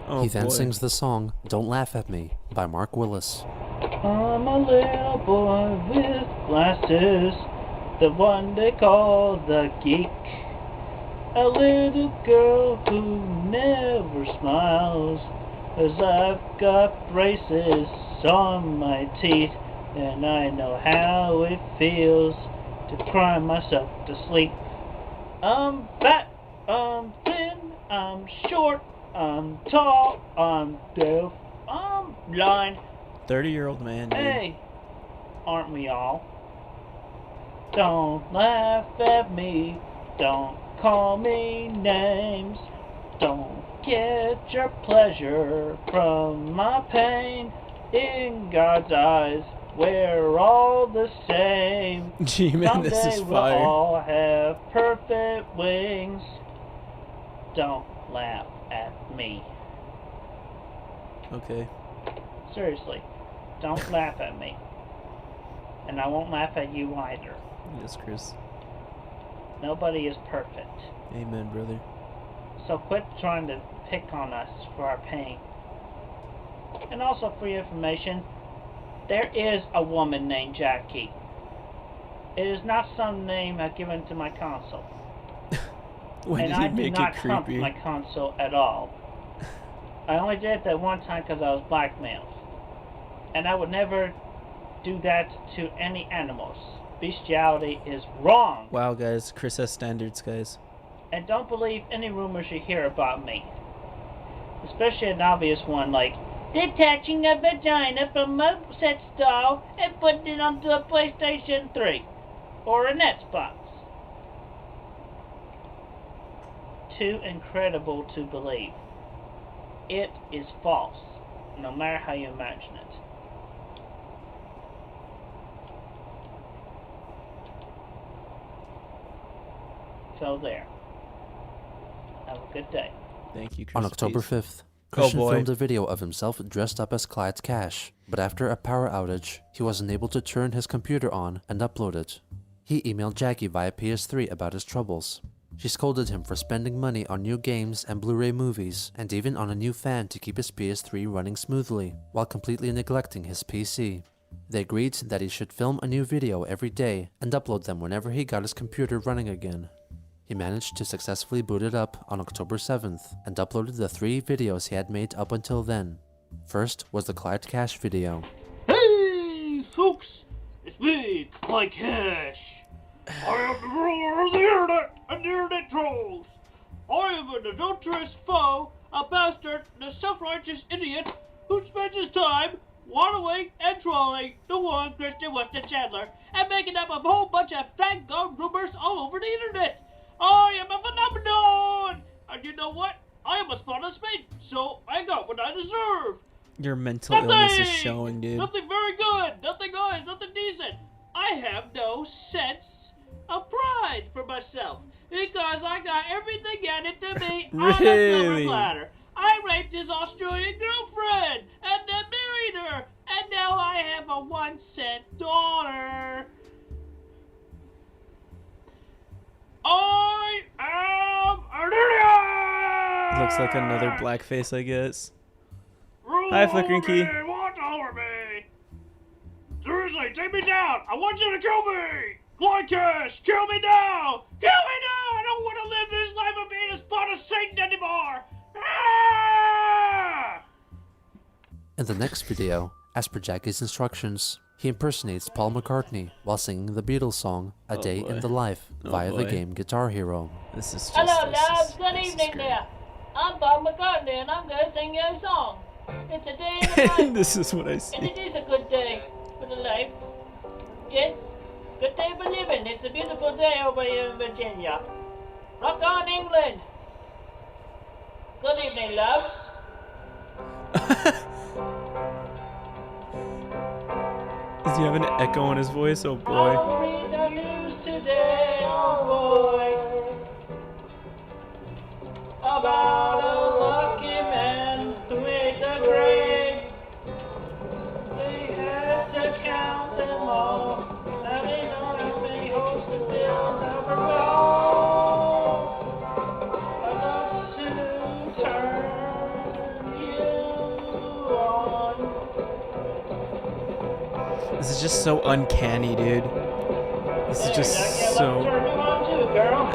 Oh, He then boy. sings the song Don't Laugh at Me by Mark Willis. I'm a little boy with glasses, the one they call the geek. A little girl who never smiles, 'cause I've got braces on my teeth, and I know how it feels to cry myself to sleep. I'm fat, I'm thin, I'm short, I'm tall, I'm deaf, I'm blind. 30-year-old man, dude. Hey, aren't we all? Don't laugh at me, don't call me names, don't get your pleasure from my pain. In God's eyes, we're all the same. G-Man, this Someday is we'll fire. all have perfect wings. Don't laugh at me. Okay. Seriously, don't laugh at me. And I won't laugh at you either. Yes, Chris. Nobody is perfect. Amen, brother. So quit trying to pick on us for our pain. And also for your information, there is a woman named Jackie. It is not some name I've given to my console. When And did he I do make not it hump creepy? my console at all. I only did it that one time because I was blackmailed. And I would never do that to any animals. Bestiality is wrong. Wow, guys. Chris has standards, guys. And don't believe any rumors you hear about me. Especially an obvious one like, detaching a vagina from a sex doll and putting it onto a PlayStation 3. Or an Xbox. too incredible to believe. It is false, no matter how you imagine it. So there. Have a good day. Thank you, Chris. On October Peace. 5th, Christian boy. filmed a video of himself dressed up as Clyde Cash, but after a power outage, he wasn't able to turn his computer on and upload it. He emailed Jackie via PS3 about his troubles. She scolded him for spending money on new games and Blu-ray movies, and even on a new fan to keep his PS3 running smoothly, while completely neglecting his PC. They agreed that he should film a new video every day and upload them whenever he got his computer running again. He managed to successfully boot it up on October 7th and uploaded the 3 videos he had made up until then. First was the Clyde Cash video. Hey, folks! It's me, Clyde Cash. I am the ruler of the internet and the internet trolls. I am an adulterous foe, a bastard, and a self-righteous idiot who spends his time wallowing and trolling the one Christian Weston Chandler and making up a whole bunch of fat-gone rumors all over the internet. I am a phenomenon! And you know what? I am a spot of space, so I got what I deserve. Your mental illness is showing, dude. Nothing very good. Nothing nice. Nothing decent. I have no sense of pride for myself because I got everything handed to me on a silver platter. I raped his Australian girlfriend and then married her, and now I have a 1-cent daughter. I am an idiot! Looks like another blackface, I guess. Hi, Flickering Key. Watch over me! Seriously, take me down! I want you to kill me! Clyde Cash, kill me now! Kill me now! I don't want to live this life of being a spot of Satan anymore! Ah! In the next video, as per Jackie's instructions, he impersonates Paul McCartney while singing the Beatles song A Day in the Life via the game Guitar Hero. This is just, Hello, this Lars. is- Good this is evening great. there. I'm Bob McCartney, and I'm going to sing you a song. It's a day in the life, This is what I and see. it is a good day for the life. Yes, good day for living. It's a beautiful day over here in Virginia. Rock on, England. Good evening, love. Does he have an echo on his voice? Oh boy. I'll read the news today, oh boy, about a lucky man who ate the grave. They had to count them all, having only hopes to build up a wall. Enough to turn you on. This is just so uncanny, dude. This is just so. Turn you on too, girl.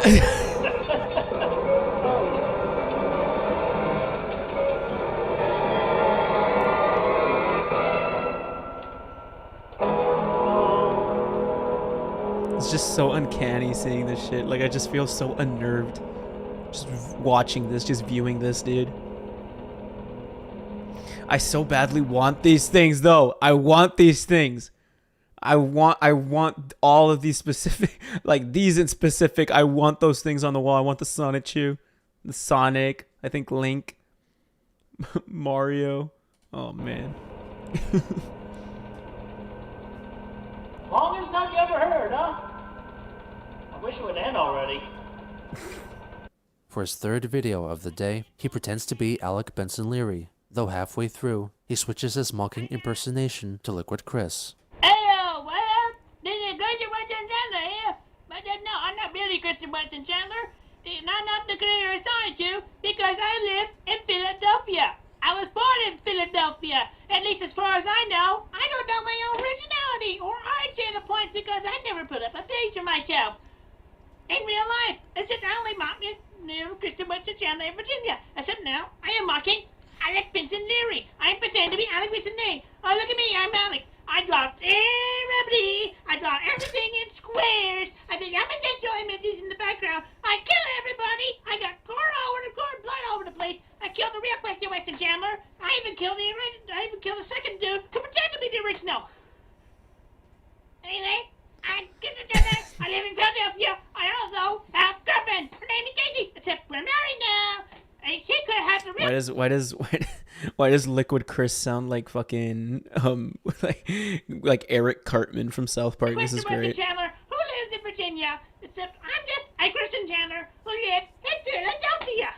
It's just so uncanny seeing this shit. Like, I just feel so unnerved just watching this, just viewing this, dude. I so badly want these things, though. I want these things. I want all of these specific, like these in specific. I want those things on the wall. I want the Sonichu, the Sonic, I think Link, Mario. Oh, man. Longest time you ever heard, huh? I wish it would end already. For his third video of the day, he pretends to be Alec Benson Leary, though halfway through, he switches his mocking impersonation to Liquid Chris. Heyo, well, this is Christian Weston Chandler here. But no, I'm not really Christian Weston Chandler. And I'm not the creator of Sonichu because I live in Philadelphia. I was born in Philadelphia. At least as far as I know. I don't know my own originality or I share the points because I never put up a page of myself. In real life, it's just I only mock Christian Weston Chandler in Virginia. Except now, I am mocking Alec Benson Leary. I pretend to be Alec Benson Leary. Oh, look at me, I'm Alec. I draw everybody. I draw everything in squares. I think I'm enjoying images in the background. I kill everybody. I got gore blood all over the place. I killed the real Christian Weston Chandler. I even killed the second dude who pretended to be the original. Anyway, I live in Philadelphia. I also have girlfriend. Her Randy Casey, except we're married now. And she could have the real... Why does Liquid Chris sound like fucking like Eric Cartman from South Park? This is great. Chandler, who lives in Virginia, except I'm just a Christian Chandler who lives in Philadelphia.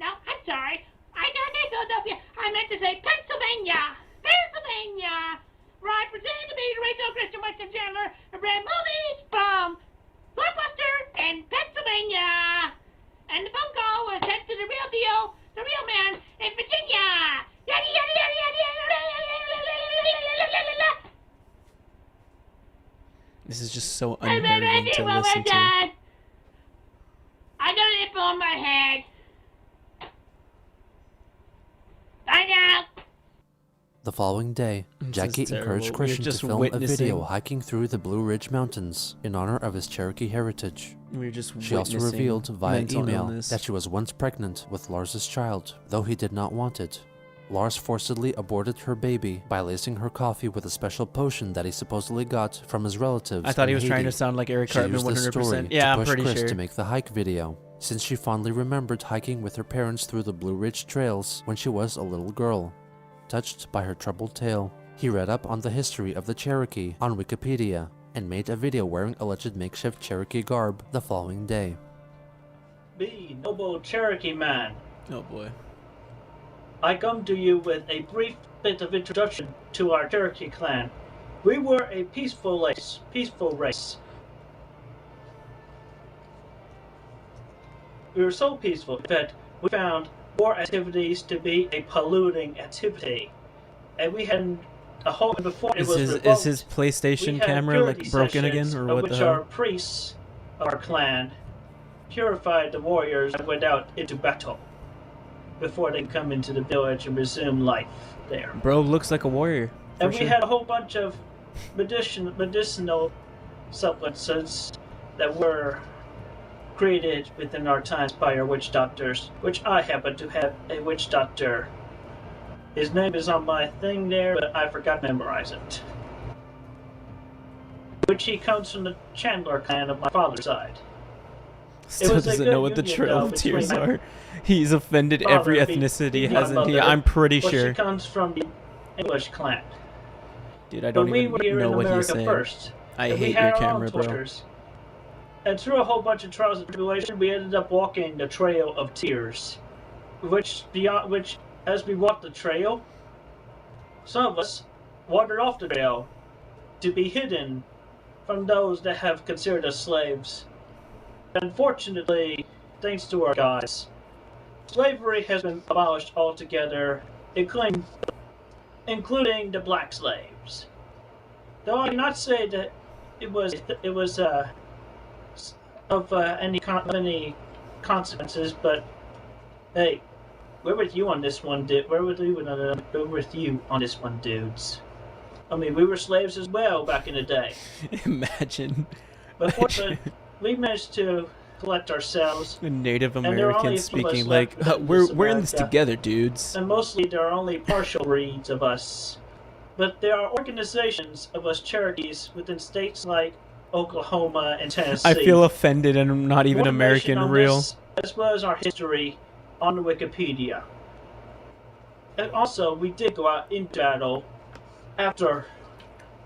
No, I'm sorry. I don't say Philadelphia. I meant to say Pennsylvania. Pennsylvania. Where I pretend to be Rachel Christian Weston Chandler and read movies from Blockbuster and Pennsylvania. And the phone call was sent to the real deal, the real man in Virginia. Yada, yada, yada, yada, yada. This is just so unnerving to listen to. I got an nipple on my head. Bye now. The following day, Jackie encouraged Christian to film a video hiking through the Blue Ridge Mountains in honor of his Cherokee heritage. She also revealed via email that she was once pregnant with Lars's child, though he did not want it. Lars forcibly aborted her baby by lacing her coffee with a special potion that he supposedly got from his relatives. I thought he was trying to sound like Eric Cartman 100%. Yeah, I'm pretty sure. To make the hike video, since she fondly remembered hiking with her parents through the Blue Ridge trails when she was a little girl. Touched by her troubled tale, he read up on the history of the Cherokee on Wikipedia and made a video wearing alleged makeshift Cherokee garb the following day. Be noble Cherokee man. Oh boy. I come to you with a brief bit of introduction to our Cherokee clan. We were a peaceful race. We were so peaceful that we found war activities to be a polluting activity, and we had a whole before it was revoked. Is his PlayStation camera like broken again, or what the hell? Our priests of our clan purified the warriors and went out into battle before they come into the village and resume life there. Bro looks like a warrior. And we had a whole bunch of medicinal supplements that were created within our times by our witch doctors, which I happen to have a witch doctor. His name is on my thing there, but I forgot to memorize it. Which he comes from the Chandler clan of my father's side. Still doesn't know what the Trail of Tears are. He's offended every ethnicity, hasn't he? I'm pretty sure. She comes from the English clan. Dude, I don't even know what he's saying. First, I hate your camera, bro. And through a whole bunch of trials and tribulation, we ended up walking the Trail of Tears. Which, as we walked the trail, some of us wandered off the trail to be hidden from those that have considered us slaves. Unfortunately, thanks to our gods, slavery has been abolished altogether, including the black slaves. Though I cannot say that it was of any consequences, but hey, we're with you on this one, we're with you on this one, dudes. I mean, we were slaves as well back in the day. Imagine. But fortunately, we managed to collect ourselves. Native Americans speaking like, we're in this together, dudes. And mostly there are only partial breeds of us. But there are organizations of us Cherokees within states like Oklahoma and Tennessee. I feel offended and I'm not even American, real. This, as well as our history on the Wikipedia. And also, we did go out in battle after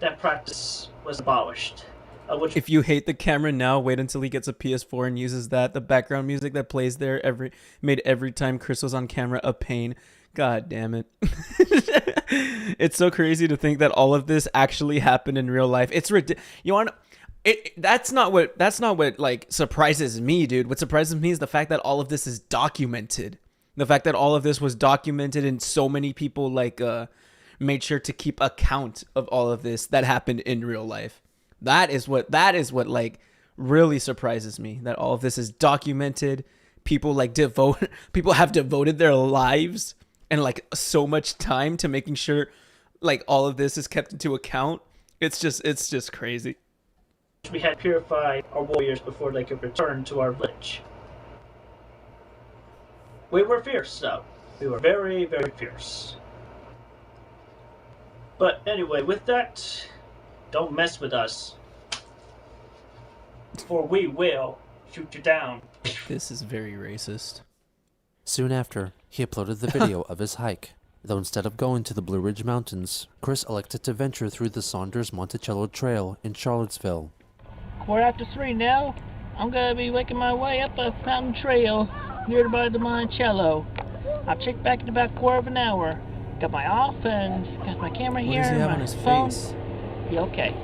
that practice was abolished. If you hate the camera now, wait until he gets a PS4 and uses that. The background music that plays there made every time Chris was on camera a pain. God damn it. It's so crazy to think that all of this actually happened in real life. It's ridiculous. You want that's not what like surprises me, dude. What surprises me is the fact that all of this is documented. The fact that all of this was documented and so many people like made sure to keep account of all of this that happened in real life. That is what like really surprises me, that all of this is documented. People people have devoted their lives and like so much time to making sure like all of this is kept into account. It's just crazy. We had purified our warriors before they could return to our village. We were fierce, though. We were very, very fierce. But anyway, with that, don't mess with us, for we will shoot you down. This is very racist. Soon after, he uploaded the video of his hike. Though instead of going to the Blue Ridge Mountains, Chris elected to venture through the Saunders-Monticello Trail in Charlottesville. 3:15 now. I'm gonna be making my way up a mountain trail nearby the Monticello. I'll check back in about a quarter of an hour. Got my off and got my camera What here. does he have my on his phone. face? Yeah, okay.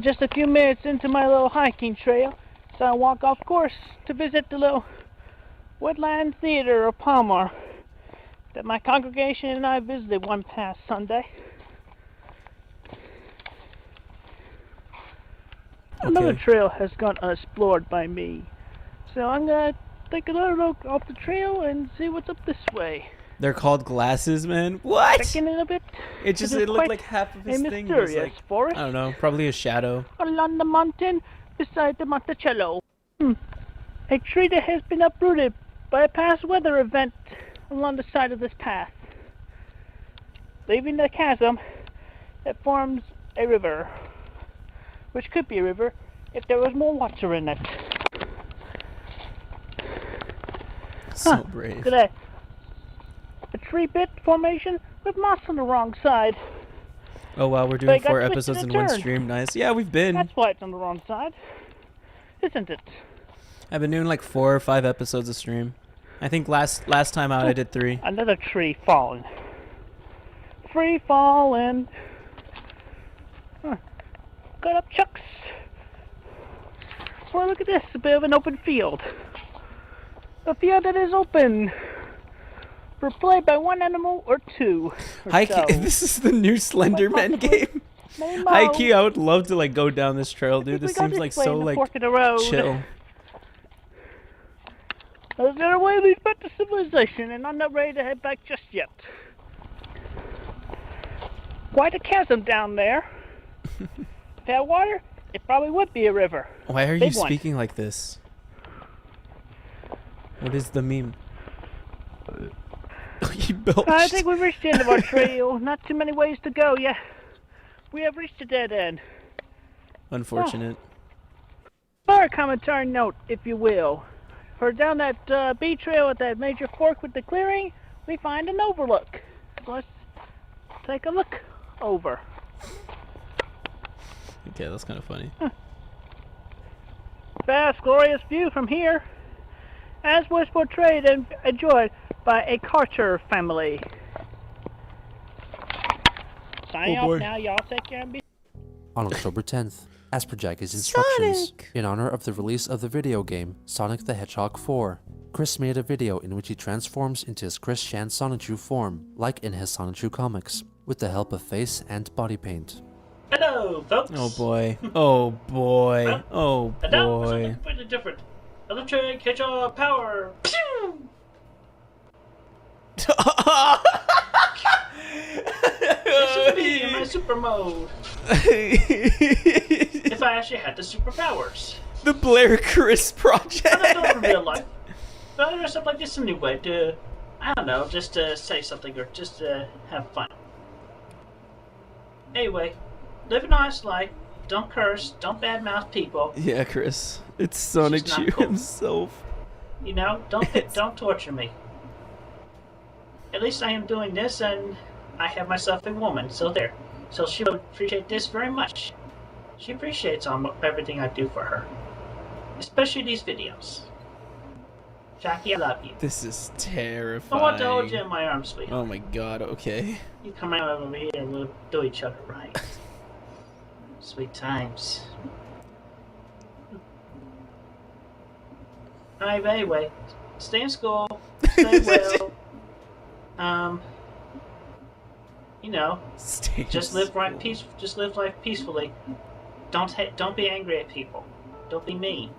Just a few minutes into my little hiking trail, so I walk off course to visit the little Woodland Theater of Palmer that my congregation and I visited one past Sunday. Another trail has gone unexplored by me, so I'm gonna take another look off the trail and see what's up this way. They're called glasses, man. What? Checking in a bit. It looked quite like half of his a thing was mysterious like, forest I don't know, probably a shadow. along the mountain beside the Monticello. A tree that has been uprooted by a past weather event along the side of this path, leaving the chasm that forms a river, which could be a river if there was more water in it. So brave. Look at that. A tree pit formation with moss on the wrong side. Oh wow, we're But doing it got 4 twisted episodes and in one turned. stream. Nice. Yeah, we've been. That's why it's on the wrong side, isn't it? I've been doing like 4 or 5 episodes a stream. I think last time out I did 3. Another tree falling. Free falling. Got up chucks. Well, look at this, a bit of an open field. A field that is open for play by one animal or two. Or so. This is the new Slenderman game. High key, I would love to like go down this trail, dude. This seems like so like chill. There's another way leads back to civilization, and I'm not ready to head back just yet. Quite a chasm down there. If it had water, it probably would be a river. Why are you Big one. speaking like this? What is the meme? He belched. I think we've reached the end of our trail. Not too many ways to go yet. We have reached a dead end. Unfortunate. Or a commentary note, if you will. For down that B trail at that major fork with the clearing, we find an overlook. Let's take a look over. Okay, that's kind of funny. Vast, glorious view from here, as was portrayed and enjoyed by a Carter family. Signing off now, y'all take care and be. On October 10th, as per Jackie's instructions, in honor of the release of the video game Sonic the Hedgehog 4, Chris made a video in which he transforms into his Chris Chan Sonichu form, like in his Sonichu comics, with the help of face and body paint. Hello, folks. Oh boy. Oh boy. Oh And now for boy. something completely different. Electric hedgehog power. Pew! This is me in my super mode. If I actually had the superpowers. The Blair Chris Project. I don't know in real life. But there's something like this a new way to, I don't know, just to say something or just to have fun. Anyway, live an honest life. Don't curse. Don't badmouth people. Yeah, Chris. It's It's just not Sonichu cool. himself. You know, don't torture me. At least I am doing this, and I have myself a woman. So there. So she will appreciate this very much. She appreciates everything I do for her, especially these videos. Jackie, I love you. This is I terrifying. want to hold you in my arms, sweetheart. Oh my god, okay. You come right over here and we'll do each other right. Sweet times. Alright, but anyway, stay in school, stay well. You know, just live life peacefully. Don't be angry at people. Don't be mean.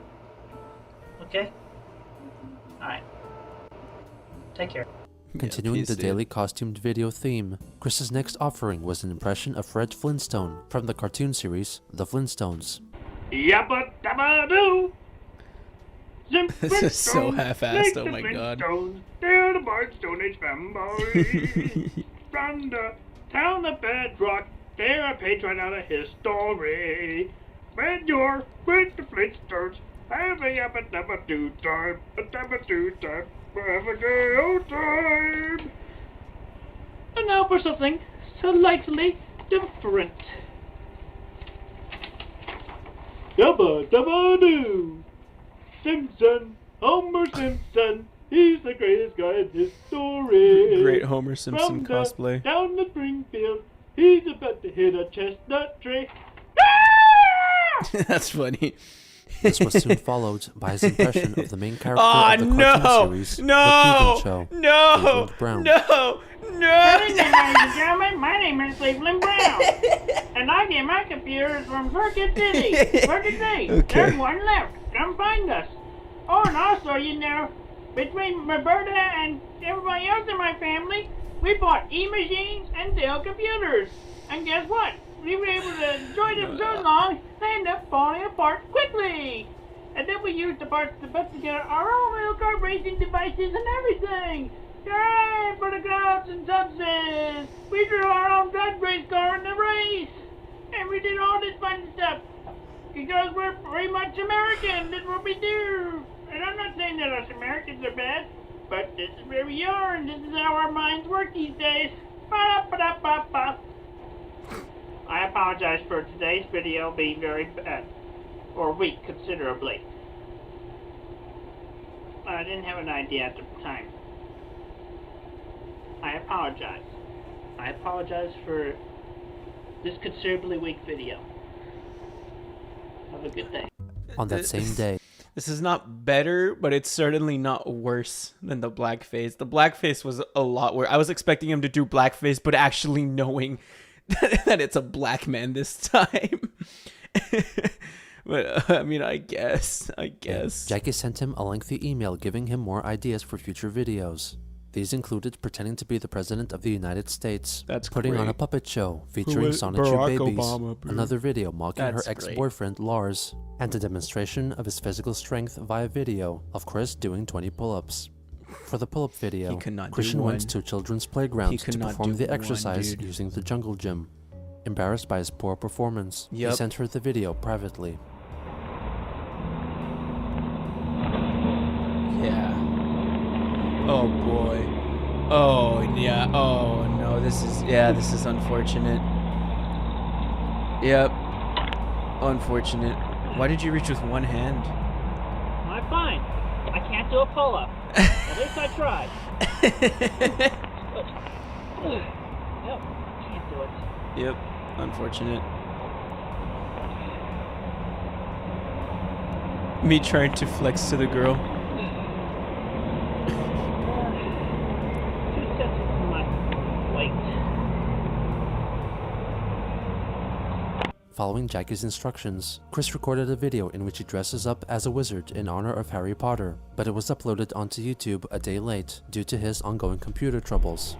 Okay? Alright. Take care. Continuing peace, the dude. daily costumed video theme, Chris's next offering was an impression of Fred Flintstone from the cartoon series The Flintstones. Yabba dabba doo! This is so half-assed, oh my god. They're the Bard Stone Age family. From the town of Bedrock, they're a page right out of history. When you're with the Flintstones, Have a do time, have a gay old time. And now for something slightly different. Dabba dabba doo. Simpson, Homer Simpson. He's the greatest guy in history. Great Homer Simpson From cosplay. down the Springfield, he's about to hit a chestnut tree. That's funny. This was soon followed by his impression of the main character Oh, of the cartoon series, The Cleveland Show, Cleveland Brown. Good evening, ladies and gentlemen. My name is Cleveland Brown. And I get my computers from Circuit City. Circuit City. Okay. There's one left. Come find us. Oh, and also, you know, between Roberta and everybody else in my family, we bought e-machines and Dell computers. And guess what? We were able to enjoy them so long, they end up falling apart quickly. And then we used the parts to put together our own little car racing devices and everything. Yay for the crowds and subses! We drew our own drag race car in the race! And we did all this fun stuff. Because we're very much American, that's what we do. And I'm not saying that us Americans are bad, but this is where we are and this is how our minds work these days. Ba-da-ba-da-ba-ba. I apologize for today's video being very bad, or weak considerably. I didn't have an idea at the time. I apologize. I apologize for this considerably weak video. Have a good day. On that same day, This is not better, but it's certainly not worse than the blackface. The blackface was a lot worse. I was expecting him to do blackface, but actually knowing that it's a black man this time. But I mean, I guess. Jackie sent him a lengthy email giving him more ideas for future videos. These included pretending to be the President of the United States, That's putting on great. a puppet show featuring is Sonichu Barack babies, Obama, bro? another video mocking That's her ex-boyfriend Lars, and a demonstration of his physical strength via video of Chris doing 20 pull-ups. For the pull-up video, He could not do Christian one. went to a children's playground He to could not perform do the one, exercise dude. using the jungle gym. Embarrassed by his poor performance, he Yep. sent her the video privately. Yeah. Oh boy. Oh yeah. Oh no. This is unfortunate. Yep. Unfortunate. Why did you reach with one hand? I'm fine. I can't do a pull-up. At least I tried. Nope, can't do it. Yep. Unfortunate. Me trying to flex to the girl. Two sets of my weight. Following Jackie's instructions, Chris recorded a video in which he dresses up as a wizard in honor of Harry Potter, but it was uploaded onto YouTube a day late due to his ongoing computer troubles.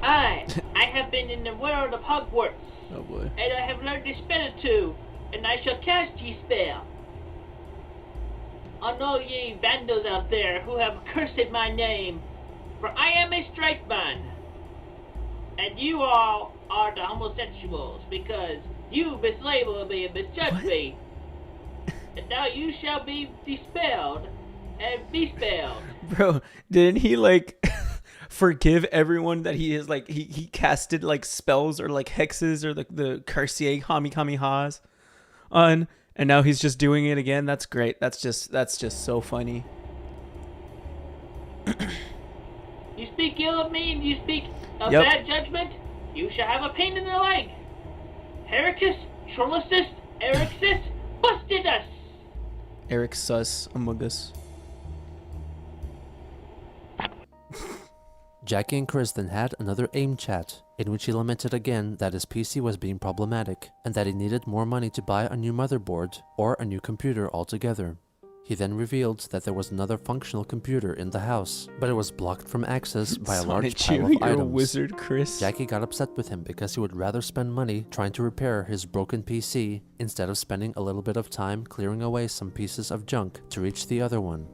I have been in the world of Hogwarts, Oh boy. and I have learned a spell or two, and I shall cast ye spell. On all ye vandals out there who have cursed my name, for I am a straight man, and you all are the homosexuals, because you mislabeled me and misjudged me. And now you shall be dispelled and be spelled. Bro, didn't he like forgive everyone that he is like he casted like spells or like hexes or the Cartier Hamikaze on, and now he's just doing it again? That's great. That's just so funny. You speak ill of me and you speak of Yep. bad judgment, you shall have a pain in the leg. Hericus, Trollosis, Erixus, busted us. Eric Sus among us. Jackie and Chris then had another AIM chat, in which he lamented again that his PC was being problematic, and that he needed more money to buy a new motherboard or a new computer altogether. He then revealed that there was another functional computer in the house, but it was blocked from access by a large Sonichu, pile of you're a items. wizard, Chris. Jackie got upset with him because he would rather spend money trying to repair his broken PC instead of spending a little bit of time clearing away some pieces of junk to reach the other one.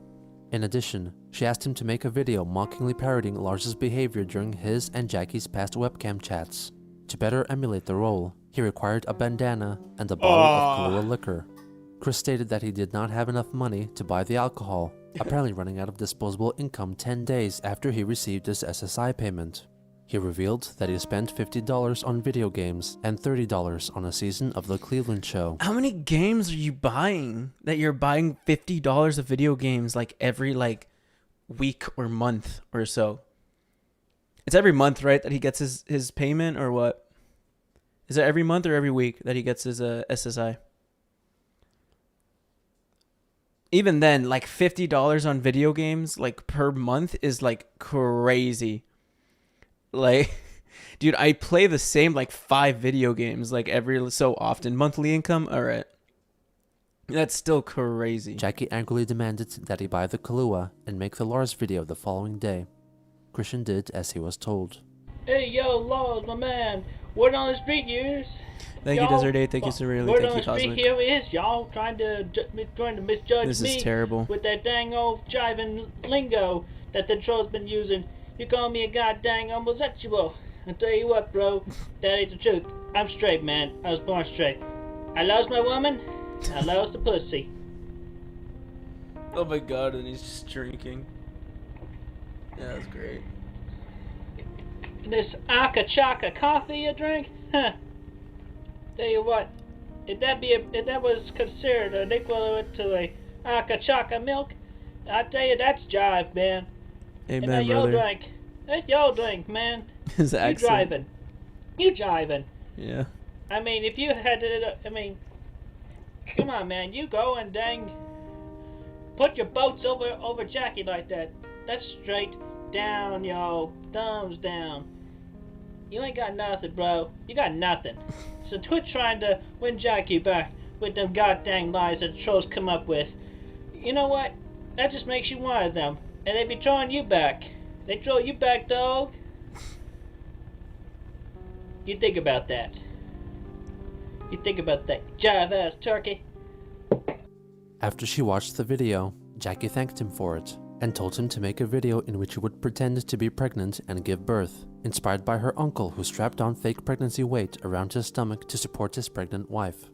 In addition, she asked him to make a video mockingly parodying Lars's behavior during his and Jackie's past webcam chats. To better emulate the role, he required a bandana and a bottle of Kahlua liquor. Chris stated that he did not have enough money to buy the alcohol, apparently running out of disposable income 10 days after he received his SSI payment. He revealed that he spent $50 on video games and $30 on a season of The Cleveland Show. How many games are you buying that you're buying $50 of video games like every week or month or so? It's every month, right, that he gets his payment, or what? Is it every month or every week that he gets his SSI? Even then, like $50 on video games like per month is like crazy. Like, dude, I play the same like 5 video games like every so often. Monthly income, all right. That's still crazy. Jackie angrily demanded that he buy the Kahlua and make the Lars video the following day. Christian did as he was told. Hey, yo, Lars, my man. Word on the street is... Thank you, Desert 8. Thank you, Cereally. Word Thank on you, the street Cosmic. here is y'all trying to misjudge This me is terrible. with that dang old jiving lingo that the troll's been using. You call me a goddamn homosexual. I tell you what, bro, that ain't the truth. I'm straight, man. I was born straight. I loves my woman. I loves the pussy. Oh my god, and he's just drinking. Yeah, that's great. This Aka Chaka coffee you drink? Huh. Tell you what, if that was considered an equivalent to a Aka Chaka milk, I tell you that's jive, man. Amen, and brother. That's your drink, man. His accent. You driving. Yeah. I mean, if you had to, come on, man. You go and dang, put your boats over Jackie like that. That's straight down, yo. Thumbs down. You ain't got nothing, bro. You got nothing. So quit trying to win Jackie back with them goddamn lies that the trolls come up with. You know what? That just makes you one of them. And they be throwing you back. They throw you back, dog. You think about that. You think about that jive-ass turkey. After she watched the video, Jackie thanked him for it and told him to make a video in which he would pretend to be pregnant and give birth, inspired by her uncle who strapped on fake pregnancy weight around his stomach to support his pregnant wife.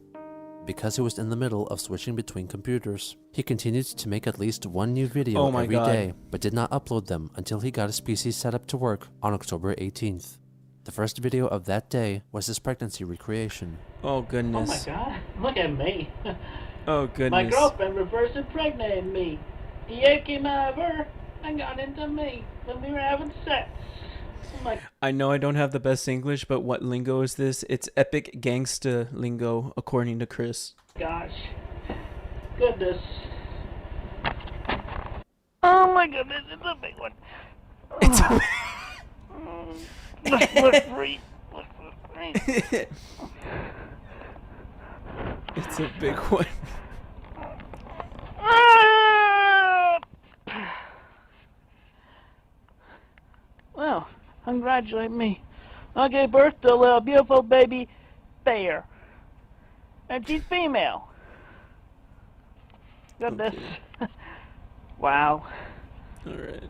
Because he was in the middle of switching between computers, he continued to make at least one new video every day, but did not upload them until he got his PC set up to work on October 18th. The first video of that day was his pregnancy recreation. Oh goodness. Oh my god, look at me. Oh goodness. My girlfriend reverse impregnated me. The ape came out of her and got into me when we were having sex. I know I don't have the best English, but what lingo is this? It's epic gangsta lingo, according to Chris. Gosh. Goodness. Oh my goodness, it's a big one. It's a Let's free. It's a big one. Well, congratulate me. I gave birth to a little beautiful baby bear. And she's female. Goodness. Okay. Wow. Alright.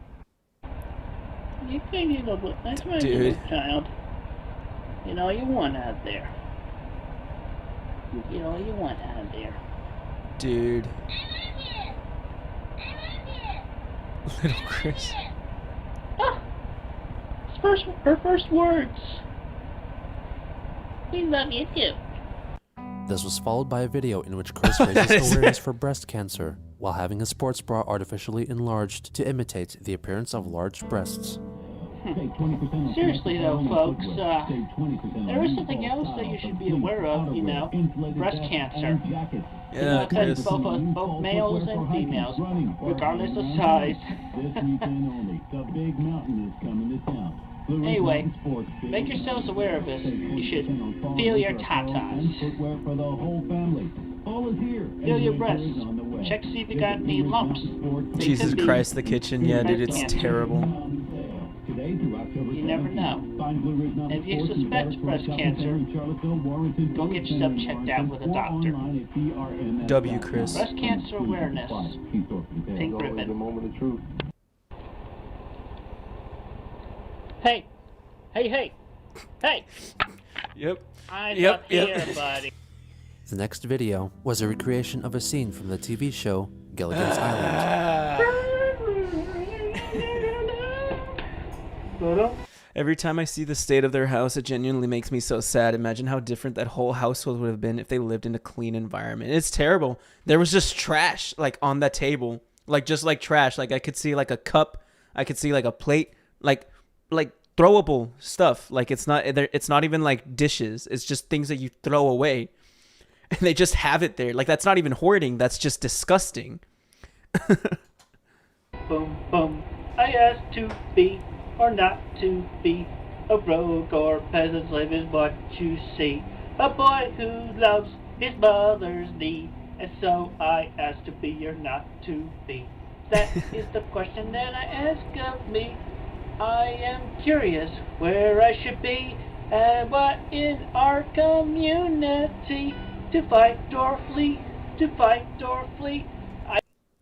You think you look like that's my Dude. little child. You know you want out there. You know you want out there. Dude. Little Chris. Ah! Her first words. We love you too. This was followed by a video in which Chris raises awareness for breast cancer while having a sports bra artificially enlarged to imitate the appearance of large breasts. Seriously though, folks, there is something else that you should be aware of, you know, breast cancer. Yeah, Because Chris. both males and females, regardless of size. Anyway, make yourselves aware of this. You should feel your tatas. Feel your breasts. Check to see if you got any lumps. They Jesus could be Christ, the kitchen. Yeah, dude, it's breast cancer. terrible. You never know. If you suspect breast cancer, go get yourself checked out with a doctor. W, Chris. Breast cancer awareness. Pink ribbon. Hey! Hey, hey! Hey! Yep. Eyes Yep, up here, yep. buddy. The next video was a recreation of a scene from the TV show Gilligan's Island. Every time I see the state of their house, it genuinely makes me so sad. Imagine how different that whole household would have been if they lived in a clean environment. It's terrible. There was just trash like on that table, like just like trash. Like I could see like a cup, I could see like a plate, like throwable stuff. Like it's not even like dishes. It's just things that you throw away, and they just have it there. Like that's not even hoarding. That's just disgusting. Boom, boom. I asked to be or not to be. A rogue or peasant's life is what you see. A boy who loves his mother's knee. And so I asked to be or not to be. That is the question that I ask of me. I am curious where I should be and what in our community. To fight or flee, to fight or flee.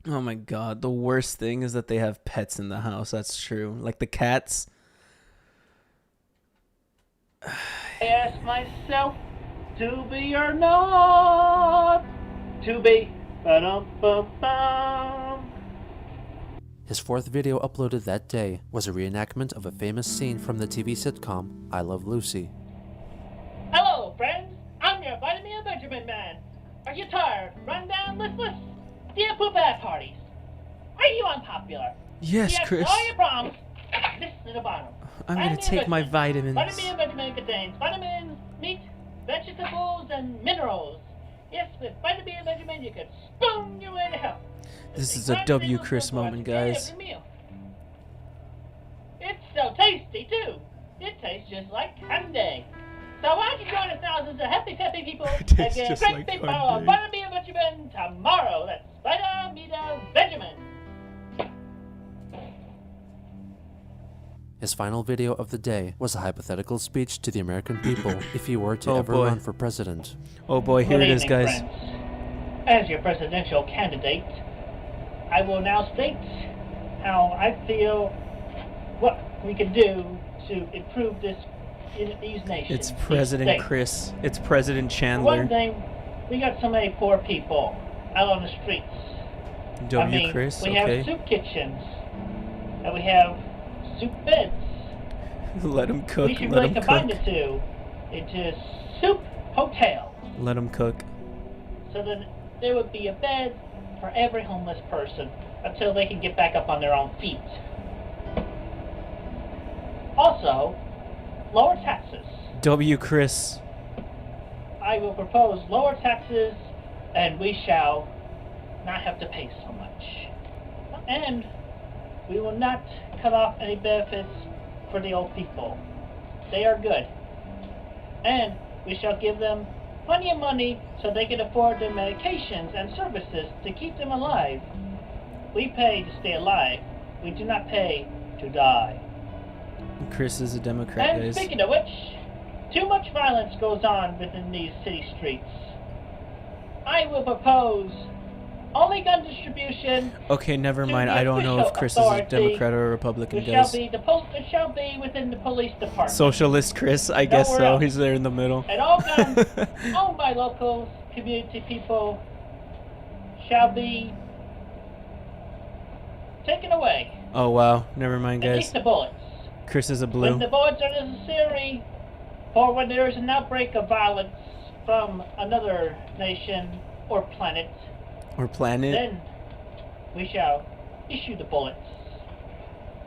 Oh my god, the worst thing is that they have pets in the house. That's true. Like the cats. I ask myself to be or not to be. Ba-dum-bum-bum. His fourth video uploaded that day was a reenactment of a famous scene from the TV sitcom I Love Lucy. Hello, friends. I'm your Vitamin Benjamin man. Are you tired, run down, listless? Do you poop at parties? Are you unpopular? Yes, Do you have Chris. all your problems? This is the bottom. I'm gonna take my vitamins. Vitamin Benjamin contains vitamins, meat, vegetables, and minerals. Yes, with Vitamin Benjamin you can spoon your way to health. This is a W Chris moment, guys. It's so tasty, too. It tastes just like candy. So why don't you join the thousands of happy people and tastes get a just great like big candy. bowl of Vitamin Benjamin tomorrow. That's Vitamin Benjamin. His final video of the day was a hypothetical speech to the American people if he were to Oh, ever boy. run for president. Oh boy, here Good it is, evening, guys. friends. As your presidential candidate, I will now state how I feel what we can do to improve these nations. It's these President states. Chris. It's President For Chandler. one thing, we got so many poor people out on the streets. W Chris, we okay. have soup kitchens, and we have soup beds. Let him cook. We should Let really him combine cook. the two into soup hotel, Let him cook. so that there would be a bed for every homeless person until they can get back up on their own feet. Also, lower taxes. W Chris. I will propose lower taxes, and we shall not have to pay so much. And we will not cut off any benefits for the old people. They are good. And we shall give them plenty of money so they can afford their medications and services to keep them alive. We pay to stay alive. We do not pay to die. Chris is a Democrat, And guys. speaking of which, too much violence goes on within these city streets. I will propose only gun distribution. Okay, never to mind. the I don't know if official Chris is a authority, Democrat or a Republican, It guys. shall be within the police department. Socialist Chris, I guess Nowhere so. else. He's there in the middle. And all guns owned by local community people shall be taken away. Oh wow, never mind, At guys. least the bullets. Chris is a When blue. the bullets are necessary for when there is an outbreak of violence from another nation or planet, Or planet. then we shall issue the bullets.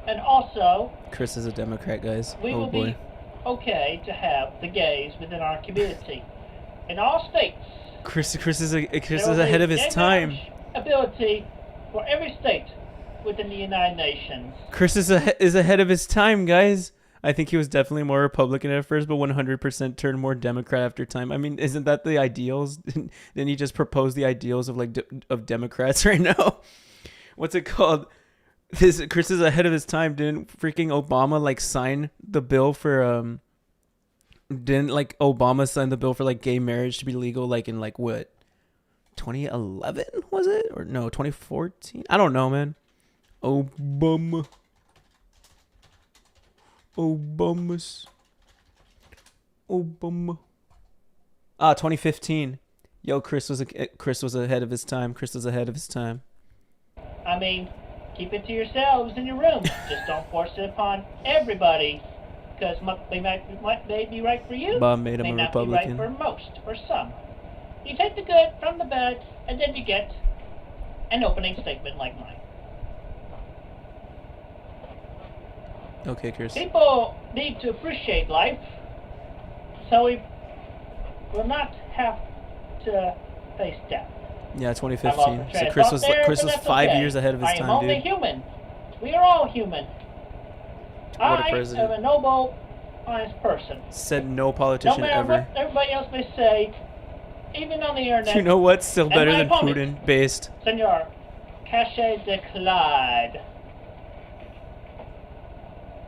And also, Chris is a Democrat, guys. we Oh will boy. be okay to have the gays within our community. In all states, Chris is there will ahead be of his gay time. marriage ability for every state within the United Nations. Chris is ahead of his time, guys. I think he was definitely more Republican at first, but 100% turned more Democrat after time. I mean, isn't that the ideals? Didn't he just propose the ideals of of Democrats right now? What's it called? Chris is ahead of his time. Didn't freaking Obama sign the bill for Didn't Obama sign the bill for gay marriage to be legal in what? 2011 was it? Or no, 2014? I don't know, man. Obama. 2015. Yo, Chris was ahead of his time. Chris was ahead of his time. I mean, keep it to yourselves in your room. Just don't force it upon everybody, because they may be right for you. Bob made him may a not Republican. be right for most, for some. You take the good from the bad, and then you get an opening statement like mine. Okay, Chris. People need to appreciate life, so we will not have to face death. Yeah, I'm 2015. off the So tread. Chris Not was there, Chris but was that's 5 okay. years ahead of his I am time, only dude. human. We are all human. What a I president. am a noble, honest person. Said no No politician matter ever. what everybody else may say, even on the internet. You know what? Still and better my than opponent, Putin. Based. Senor, Cache de Clyde.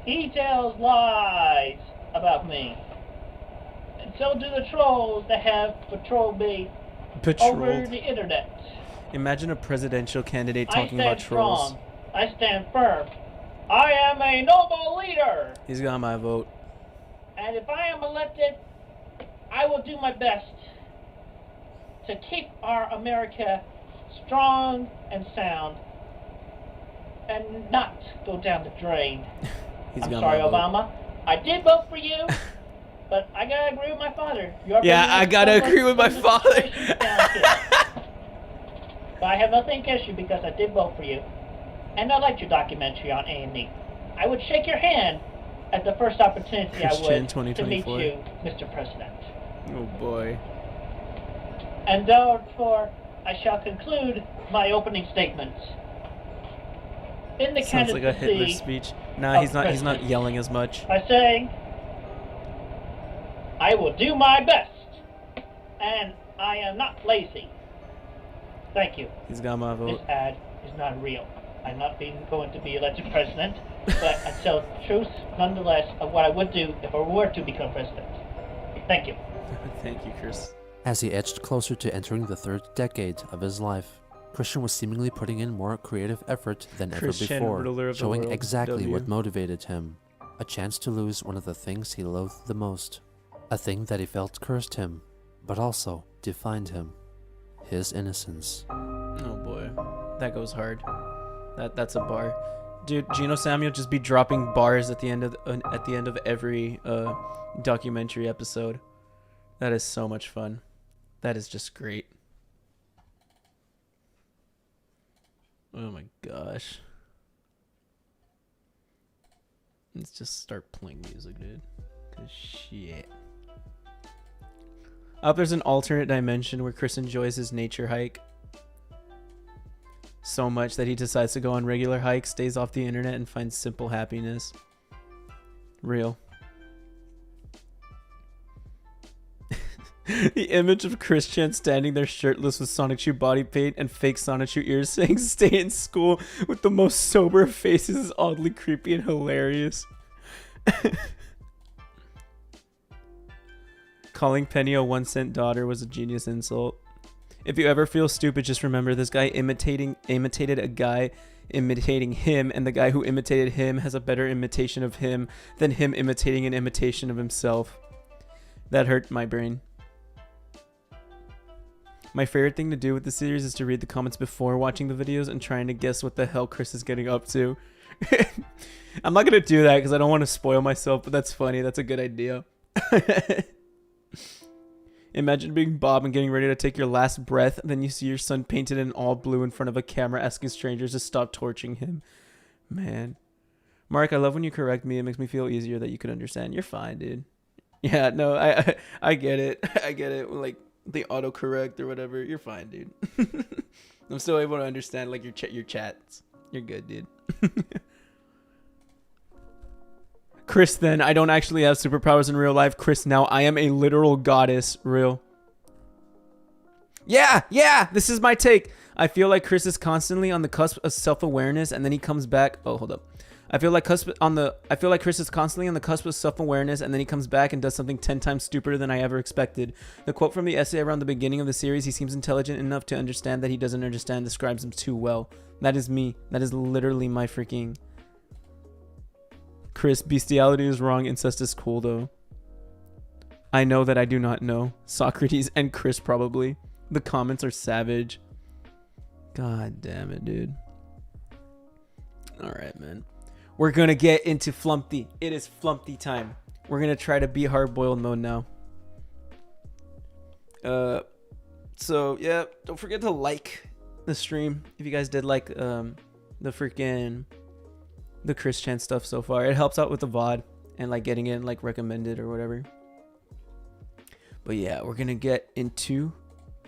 He tells lies about me. And so do the trolls that have patrolled me over Patrolled. the internet. Imagine a presidential candidate I talking stand about trolls. strong. I stand firm. I am a noble leader. He's got my vote. And if I am elected, I will do my best to keep our America strong and sound and not go down the drain. He's I'm got sorry, my vote. Obama. I did vote for you, but I gotta agree with my father. You're Yeah, bringing I gotta so much agree with my from the father. situation down here. But I have nothing against you because I did vote for you. And I liked your documentary on A&E. I would shake your hand at the first opportunity Christian I would to meet 2024. you, Mr. President. Oh boy. And therefore, I shall conclude my opening statements. In the Sounds like a Hitler candidacy speech. Nah, he's not. He's not president. yelling as much. by saying, I will do my best, and I am not lazy. Thank you. He's got my This vote. ad is not real. I'm not going to be elected president, but I tell the truth nonetheless of what I would do if I were to become president. Thank you. Thank you, Chris. As he edged closer to entering the third decade of his life, Christian was seemingly putting in more creative effort than Christian, ever before, ruler of the showing world, exactly W. what motivated him. A chance to lose one of the things he loathed the most. A thing that he felt cursed him, but also defined him. His innocence. Oh boy, that goes hard. That's a bar, dude. GENOSAMUE'L just be dropping bars at the end of every documentary episode. That is so much fun. That is just great. Oh my gosh. Let's just start playing music, dude. Cause shit. I hope there's an alternate dimension where Chris enjoys his nature hike so much that he decides to go on regular hikes, stays off the internet, and finds simple happiness. Real. The image of Christian standing there shirtless with Sonichu body paint and fake Sonichu ears saying stay in school with the most sober of faces is oddly creepy and hilarious. Calling Penny a 1-cent daughter was a genius insult. If you ever feel stupid, just remember this guy imitated a guy imitating him, and the guy who imitated him has a better imitation of him than him imitating an imitation of himself. That hurt my brain. My favorite thing to do with the series is to read the comments before watching the videos and trying to guess what the hell Chris is getting up to. I'm not gonna do that because I don't want to spoil myself, but that's funny. That's a good idea. Imagine being Bob and getting ready to take your last breath, then you see your son painted in all blue in front of a camera asking strangers to stop torching him. Man. Mark, I love when you correct me. It makes me feel easier that you can understand. You're fine, dude. Yeah, no, I get it. I get it. Like, the autocorrect or whatever. You're fine, dude. I'm still able to understand, like, your chats. You're good, dude. Chris, then, I don't actually have superpowers in real life. Chris, now, I am a literal goddess. Real. Yeah, this is my take. I feel like Chris is constantly on the cusp of self-awareness, and then he comes back. Oh, hold up. I feel like Chris is constantly on the cusp of self-awareness, and then he comes back and does something 10 times stupider than I ever expected. The quote from the essay around the beginning of the series, "He seems intelligent enough to understand that he doesn't understand," describes him too well. That is me. That is literally my freaking... Chris, bestiality is wrong. Incest is cool, though. I know that I do not know. Socrates and Chris, probably. The comments are savage. God damn it, dude. All right, man. We're gonna get into Flumpty. It is Flumpty time. We're gonna try to be hard-boiled mode now. So yeah, don't forget to like the stream if you guys did like the Chris Chan stuff so far. It helps out with the VOD and like getting it like recommended or whatever. But yeah, we're gonna get into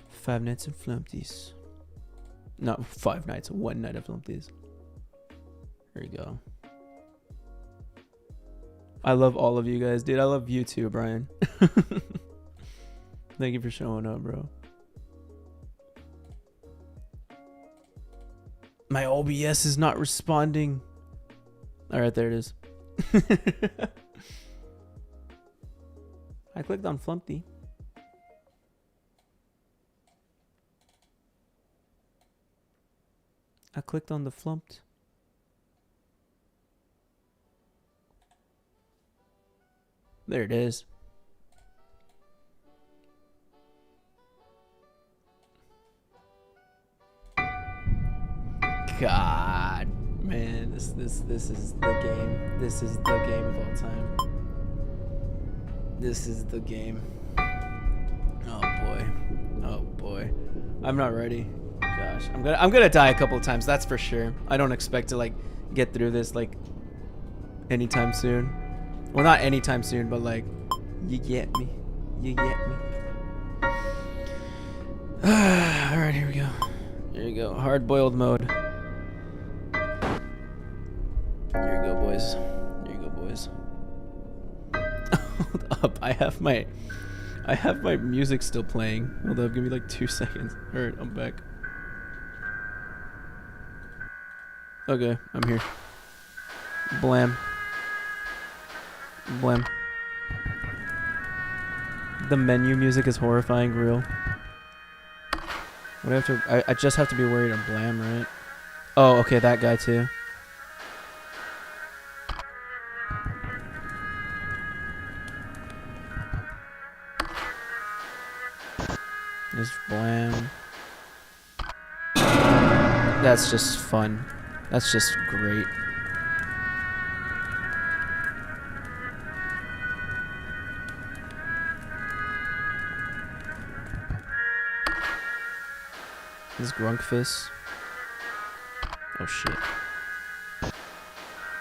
Five Nights at Flumpty's. Not 5 nights, 1 night of Flumpty's. Here we go. I love all of you guys, dude. I love you too, Brian. Thank you for showing up, bro. My OBS is not responding. All right, there it is. I clicked on Flumpty. I clicked on the Flumped. There it is. God, man, this is the game. This is the game of all time. This is the game. Oh boy. Oh boy. I'm not ready. Gosh, I'm gonna die a couple of times. That's for sure. I don't expect to like get through this like anytime soon. Well, not anytime soon, but like, you get me. You get me. All right, here we go. Here you go. Hard-boiled mode. Here you go, boys. Here you go, boys. Hold up. I have my music still playing. Hold up. Give me like 2 seconds. All right, I'm back. Okay, I'm here. Blam. Blam. The menu music is horrifying, real. What do I have to? I just have to be worried on Blam, right? Oh, okay, that guy too. There's Blam. That's just fun. That's just great. This Grunkfist. Oh shit.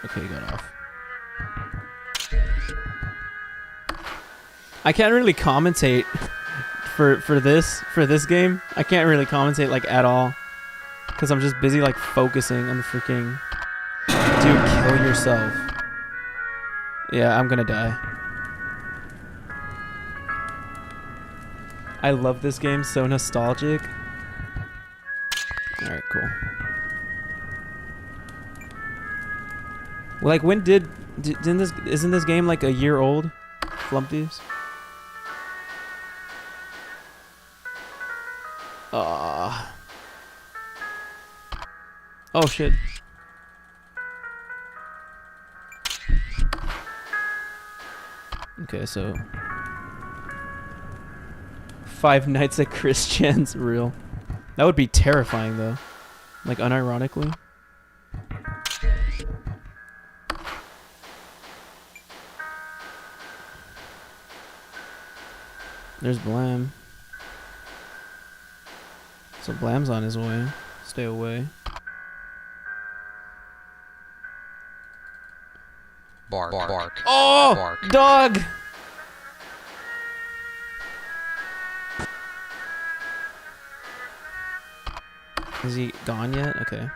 Okay, he got off. I can't really commentate for this game. I can't really commentate like at all. Cause I'm just busy like focusing on the freaking dude, kill yourself. Yeah, I'm gonna die. I love this game, so nostalgic. Alright, cool. Well, like, when isn't this game like a year old? Flumpties? Oh shit. Okay, so 5 Nights at Christian's real. That would be terrifying though. Like, unironically. There's Blam. So Blam's on his way. Stay away. Bark, bark. Oh! Bark. Dog! Is he gone yet? Okay.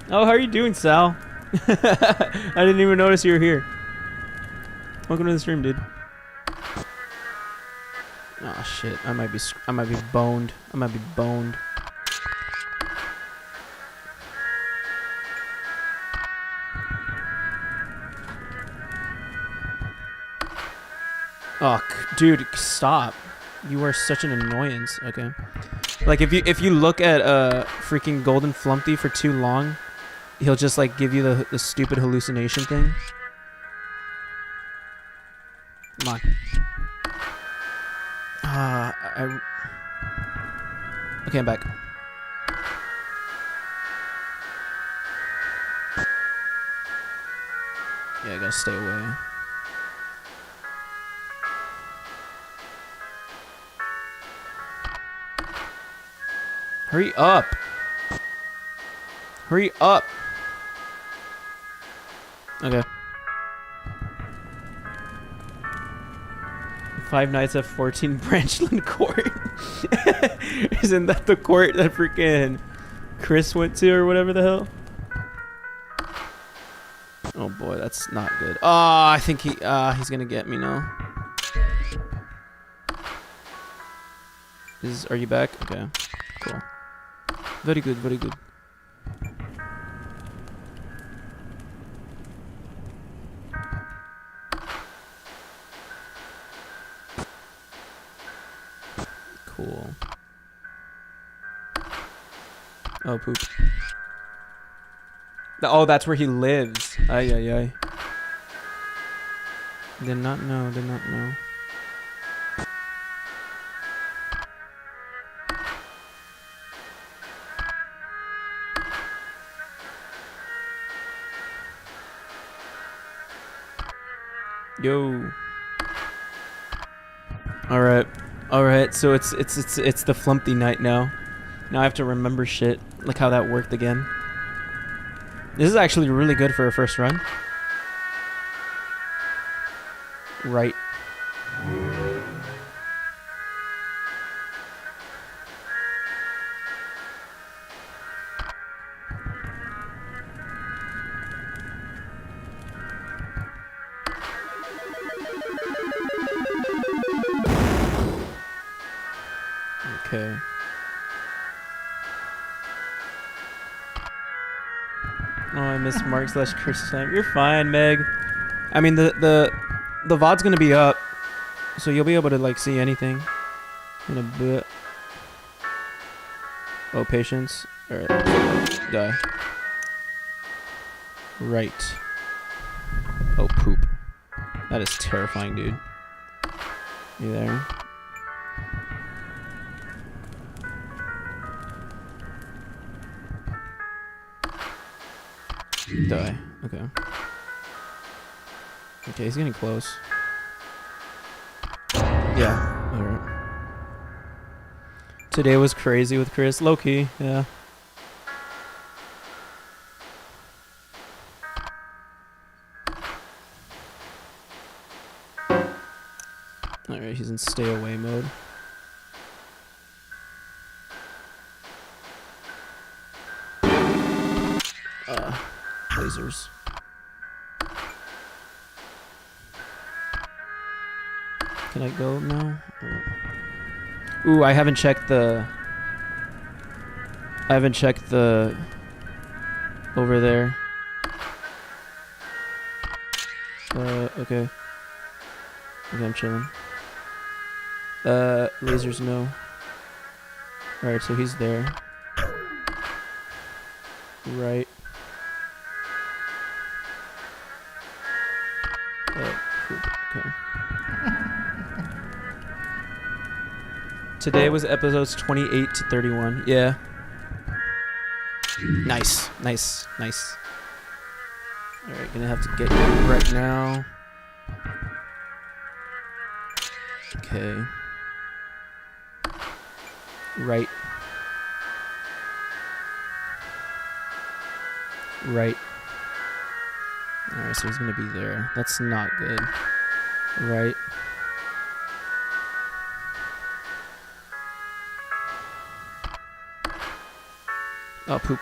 Oh, how are you doing, Sal? I didn't even notice you were here. Welcome to the stream, dude. Oh shit! I might be boned. I might be boned. Oh, dude, stop! You are such an annoyance. Okay. Like if you look at freaking Golden Flumpty for too long, he'll just like give you the stupid hallucination thing. Come on. Okay, I'm back. Yeah, I gotta stay away. Hurry up! Hurry up! Okay. Five Nights at 14 Branchland Court. Isn't that the court that freaking Chris went to or whatever the hell? Oh boy, that's not good. Oh, I think he's gonna get me now. Are you back? Okay, cool. Very good, very good. Cool. Oh, poop. Oh, that's where he lives. Ay, ay, ay. Did not know, did not know. Yo. Alright. Alright, so it's the flumpty night now. Now I have to remember shit. Like how that worked again. This is actually really good for a first run. Right. Okay. Oh, I missed Marc / Chris time. You're fine, Meg. I mean, the VOD's gonna be up, so you'll be able to like see anything in a bit. Oh, patience. All right, die. Right. Oh, poop. That is terrifying, dude. You there? Die. Okay. Okay, he's getting close. Yeah. Alright. Today was crazy with Chris. Low key, yeah. Alright, he's in stay away mode. Lasers. Can I go now? Ooh, I haven't checked the over there. Okay. Okay, I'm chilling. Lasers, no. Alright, so he's there. Right. Okay. Today was episodes 28 to 31. Yeah. Nice. Nice. Nice. Alright, gonna have to get you right now. Okay. Right. Right. Alright, so he's gonna be there. That's not good. Right. Oh, poop.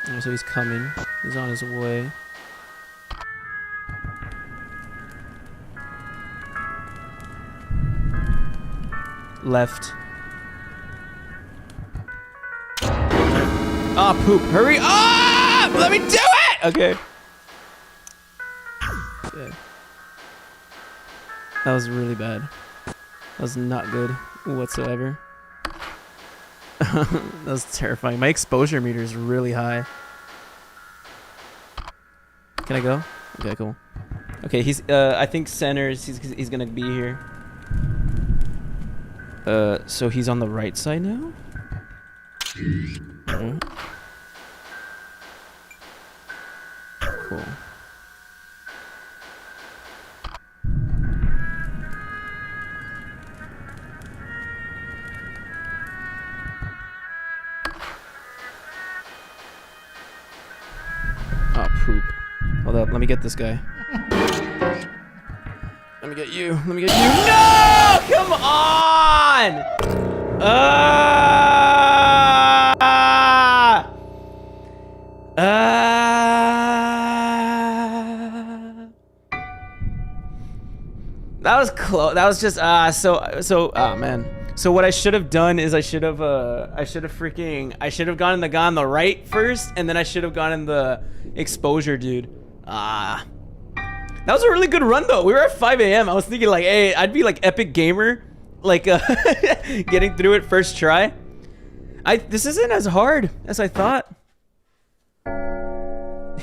Alright, so he's coming. He's on his way. Left. Ah, oh, poop. Hurry up! Let me do it! Okay. Okay. That was really bad. That was not good whatsoever. That was terrifying. My exposure meter is really high. Can I go? Okay, cool. Okay, he's I think centers. He's gonna be here. So he's on the right side now? Cool. Oh, poop. Hold up, let me get this guy. Let me get you. Let me get you. No! Come on! That was close. That was just oh man. So what I should have done is I should have gone in the right first, and then I should have gone in the exposure, dude. That was a really good run though. We were at 5 a.m. I was thinking like, hey, I'd be like epic gamer, like getting through it first try. This isn't as hard as I thought.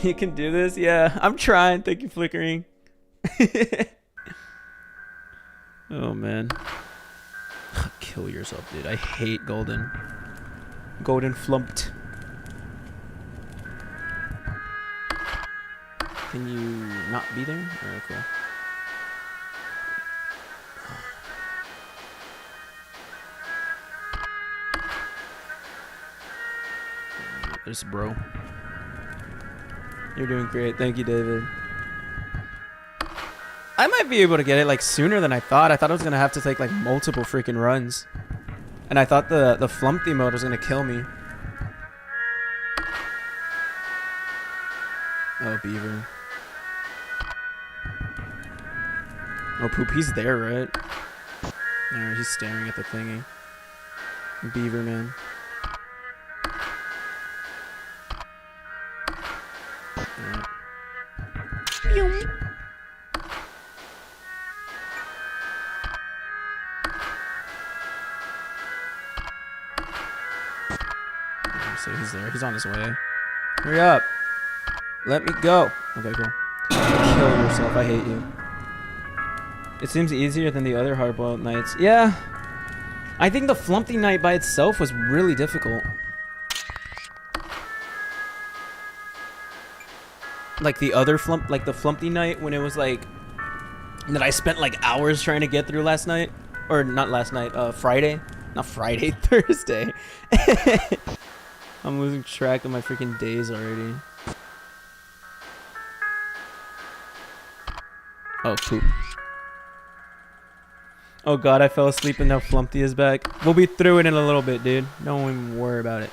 You can do this, yeah. I'm trying. Thank you, Flickering. Oh man. Kill yourself, dude. I hate golden. Golden flumped. Can you not be there? Oh, cool. There's bro. You're doing great. Thank you, David. I might be able to get it like sooner than I thought. I thought I was gonna have to take like multiple freaking runs, and I thought the flumpty mode was gonna kill me. Oh, beaver. Oh, poop. He's there, right? Alright, he's staring at the thingy. Beaver man. Alright. Pew. So he's there. He's on his way. Hurry up. Let me go. Okay, cool. Kill yourself. I hate you. It seems easier than the other hard-boiled nights. Yeah. I think the flumpty night by itself was really difficult. Like the other the flumpty night when it was like that I spent like hours trying to get through last night. Or not last night, Friday. Not Friday, Thursday. I'm losing track of my freaking days already. Oh, poop. Oh god, I fell asleep and now Flumpty is back. We'll be through it in a little bit, dude. Don't even worry about it.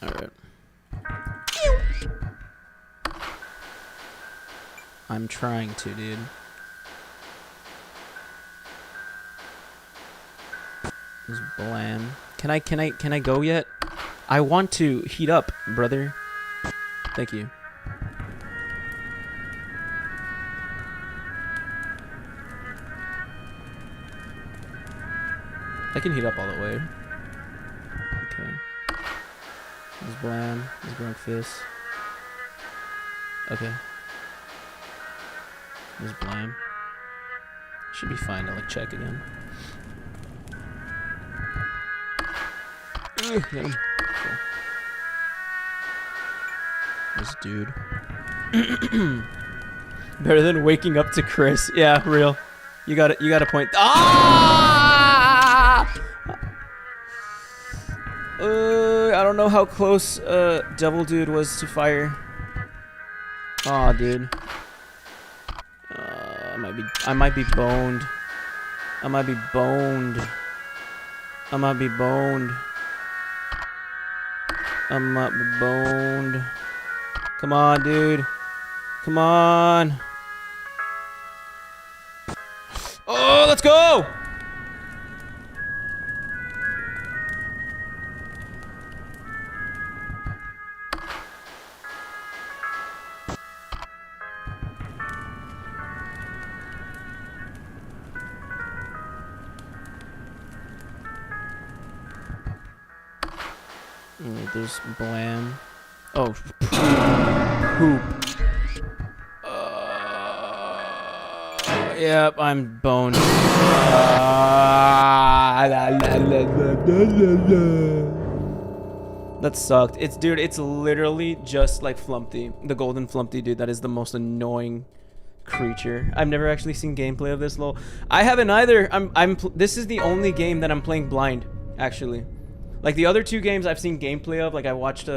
Alright. I'm trying to, dude. There's blam. Can I go yet? I want to heat up, brother. Thank you. I can heat up all the way. Okay. There's blam. There's grunt fist. Okay. There's blam. Should be fine to like check again. Get him. Okay. This dude. Better than waking up to Chris. Yeah, real. You got a point. Ah! I don't know how close Devil Dude was to fire. Aw, dude. I might be boned. I might be boned. I might be boned. I might be boned. Come on, dude. Come on. Oh, let's go! There's blam. Oh, poop. Yep, I'm boned. That sucked. Dude, it's literally just like Flumpty, the golden Flumpty, dude. That is the most annoying creature. I've never actually seen gameplay of this, lol. I haven't either. This is the only game that I'm playing blind, actually. Like the other two games I've seen gameplay of, like I watched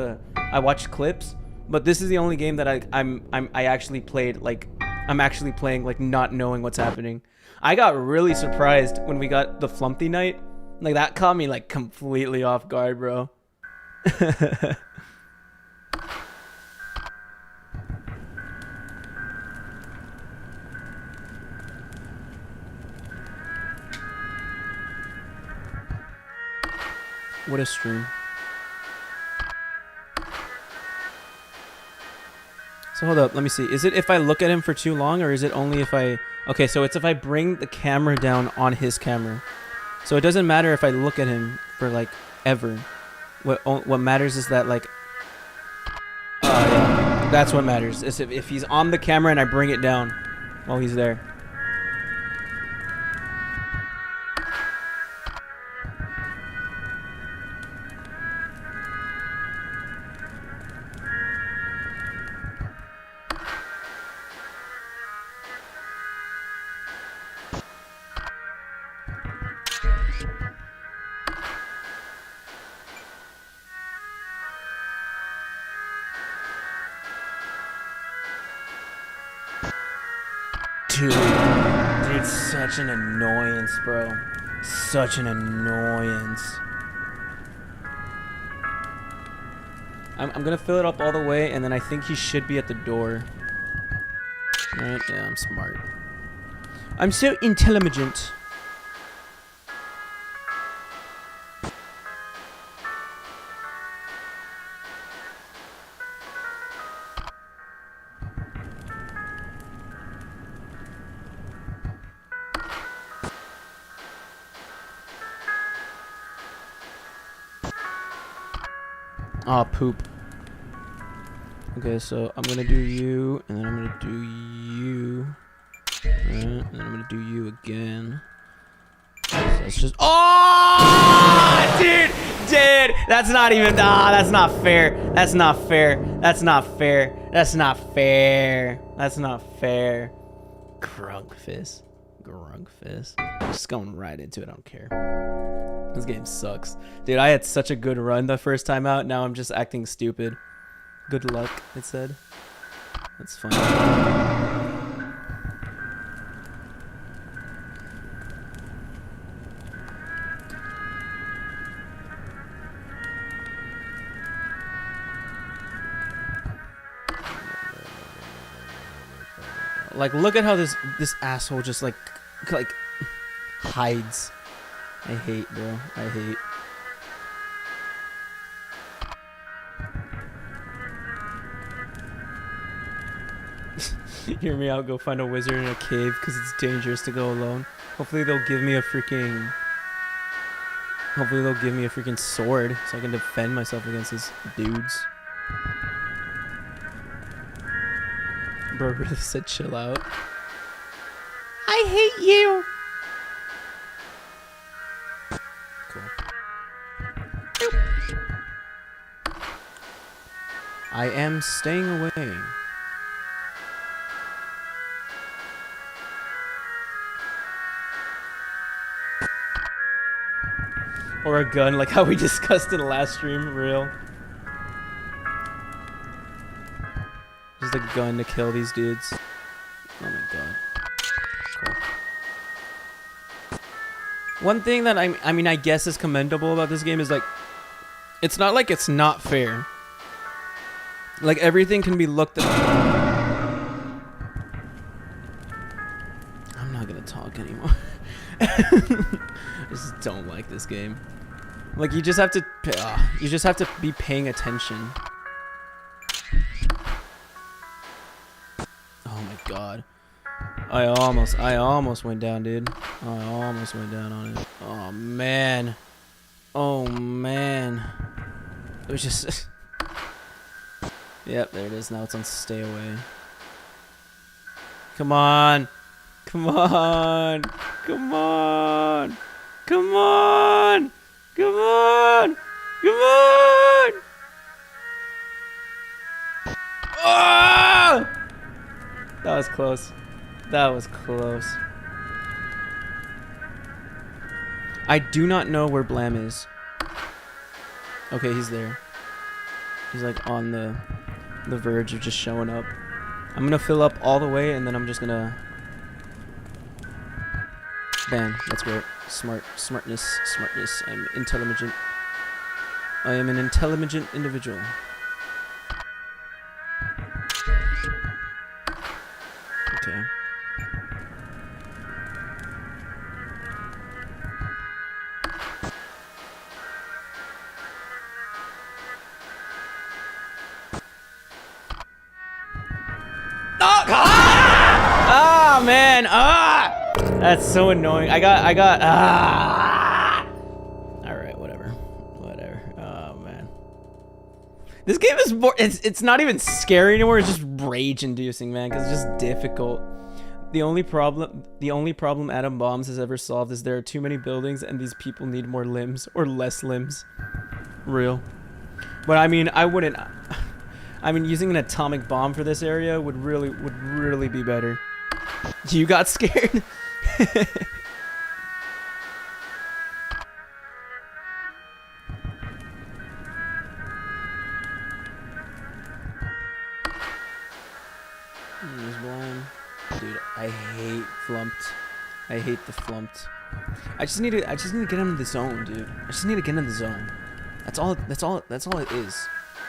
clips, but this is the only game that I actually played, like I'm actually playing like not knowing what's happening. I got really surprised when we got the Flumpty night. Like that caught me like completely off guard, bro. What a stream. So hold up, let me see. Is it if I look at him for too long, or is it only if I... Okay, so it's if I bring the camera down on his camera. So it doesn't matter if I look at him for like ever. What matters is that like... yeah, that's what matters. Is if he's on the camera and I bring it down while he's there. Dude, such an annoyance, bro. Such an annoyance. I'm gonna fill it up all the way, and then I think he should be at the door. Right? Yeah, I'm smart. I'm so intelligent. Aw, poop. Okay, so I'm gonna do you, and then I'm gonna do you. Right, and then I'm gonna do you again. So it's just... Oh! Dude! That's not even... that's not fair. That's not fair. That's not fair. That's not fair. That's not fair. Grunkfist. Grunkfist. Just going right into it, I don't care. This game sucks. Dude, I had such a good run the first time out. Now I'm just acting stupid. Good luck, it said. That's fine. Like, look at how this asshole just like hides. I hate, bro. I hate. Hear me out. Go find a wizard in a cave because it's dangerous to go alone. Hopefully they'll give me a freaking... Hopefully they'll give me a freaking sword so I can defend myself against these dudes. Bro really said chill out. I hate you! I am staying away. Or a gun, like how we discussed in the last stream, real. Just a gun to kill these dudes. Oh my god. Cool. One thing that I mean, I guess is commendable about this game is like, it's not like it's not fair. Like, everything can be looked at. I'm not gonna talk anymore. I just don't like this game. Like, you just have to be paying attention. Oh my god. I almost went down, dude. I almost went down on it. Oh man. Oh man. It was just... Yep, there it is. Now it's on stay away. Come on. Come on. Come on. Come on. Come on. Come on. Oh! That was close. That was close. I do not know where Blam is. Okay, he's there. He's like on the verge of just showing up. I'm gonna fill up all the way and then I'm just gonna... Bam, that's great. Smartness. I'm intelligent. I am an intelligent individual. Okay. Ah, man. Ah! That's so annoying. I got Alright, whatever. Oh, man. This game is more, it's not even scary anymore, it's just rage-inducing, man, because it's just difficult. The only problem Atom Bombs has ever solved is there are too many buildings and these people need more limbs, or less limbs. Real. But I mean, I mean, using an atomic bomb for this area would really be better. You got scared? Dude, I hate flumped. I hate the flumped. I just need to get into the zone, dude. I just need to get into the zone. That's all it is.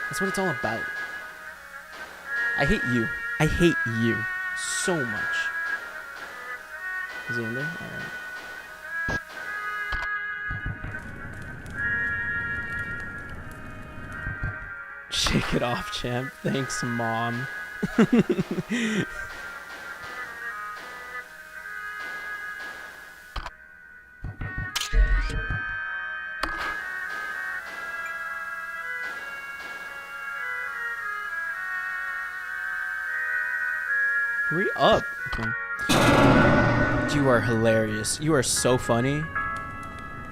That's what it's all about. I hate you. I hate you so much. Is he in there? Alright. Shake it off, champ. Thanks, Mom. Hurry up. Okay. You are hilarious. You are so funny.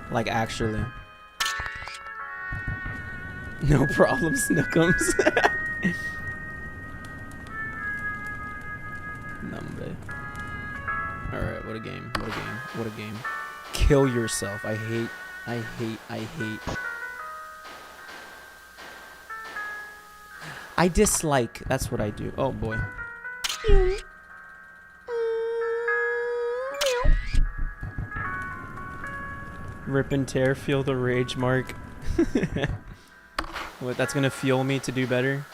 Like, actually. No problem, Snookums. Number. Alright, what a game. What a game. What a game. Kill yourself. I hate. I dislike. That's what I do. Oh boy. Rip and tear, feel the rage, Mark. What, that's gonna fuel me to do better?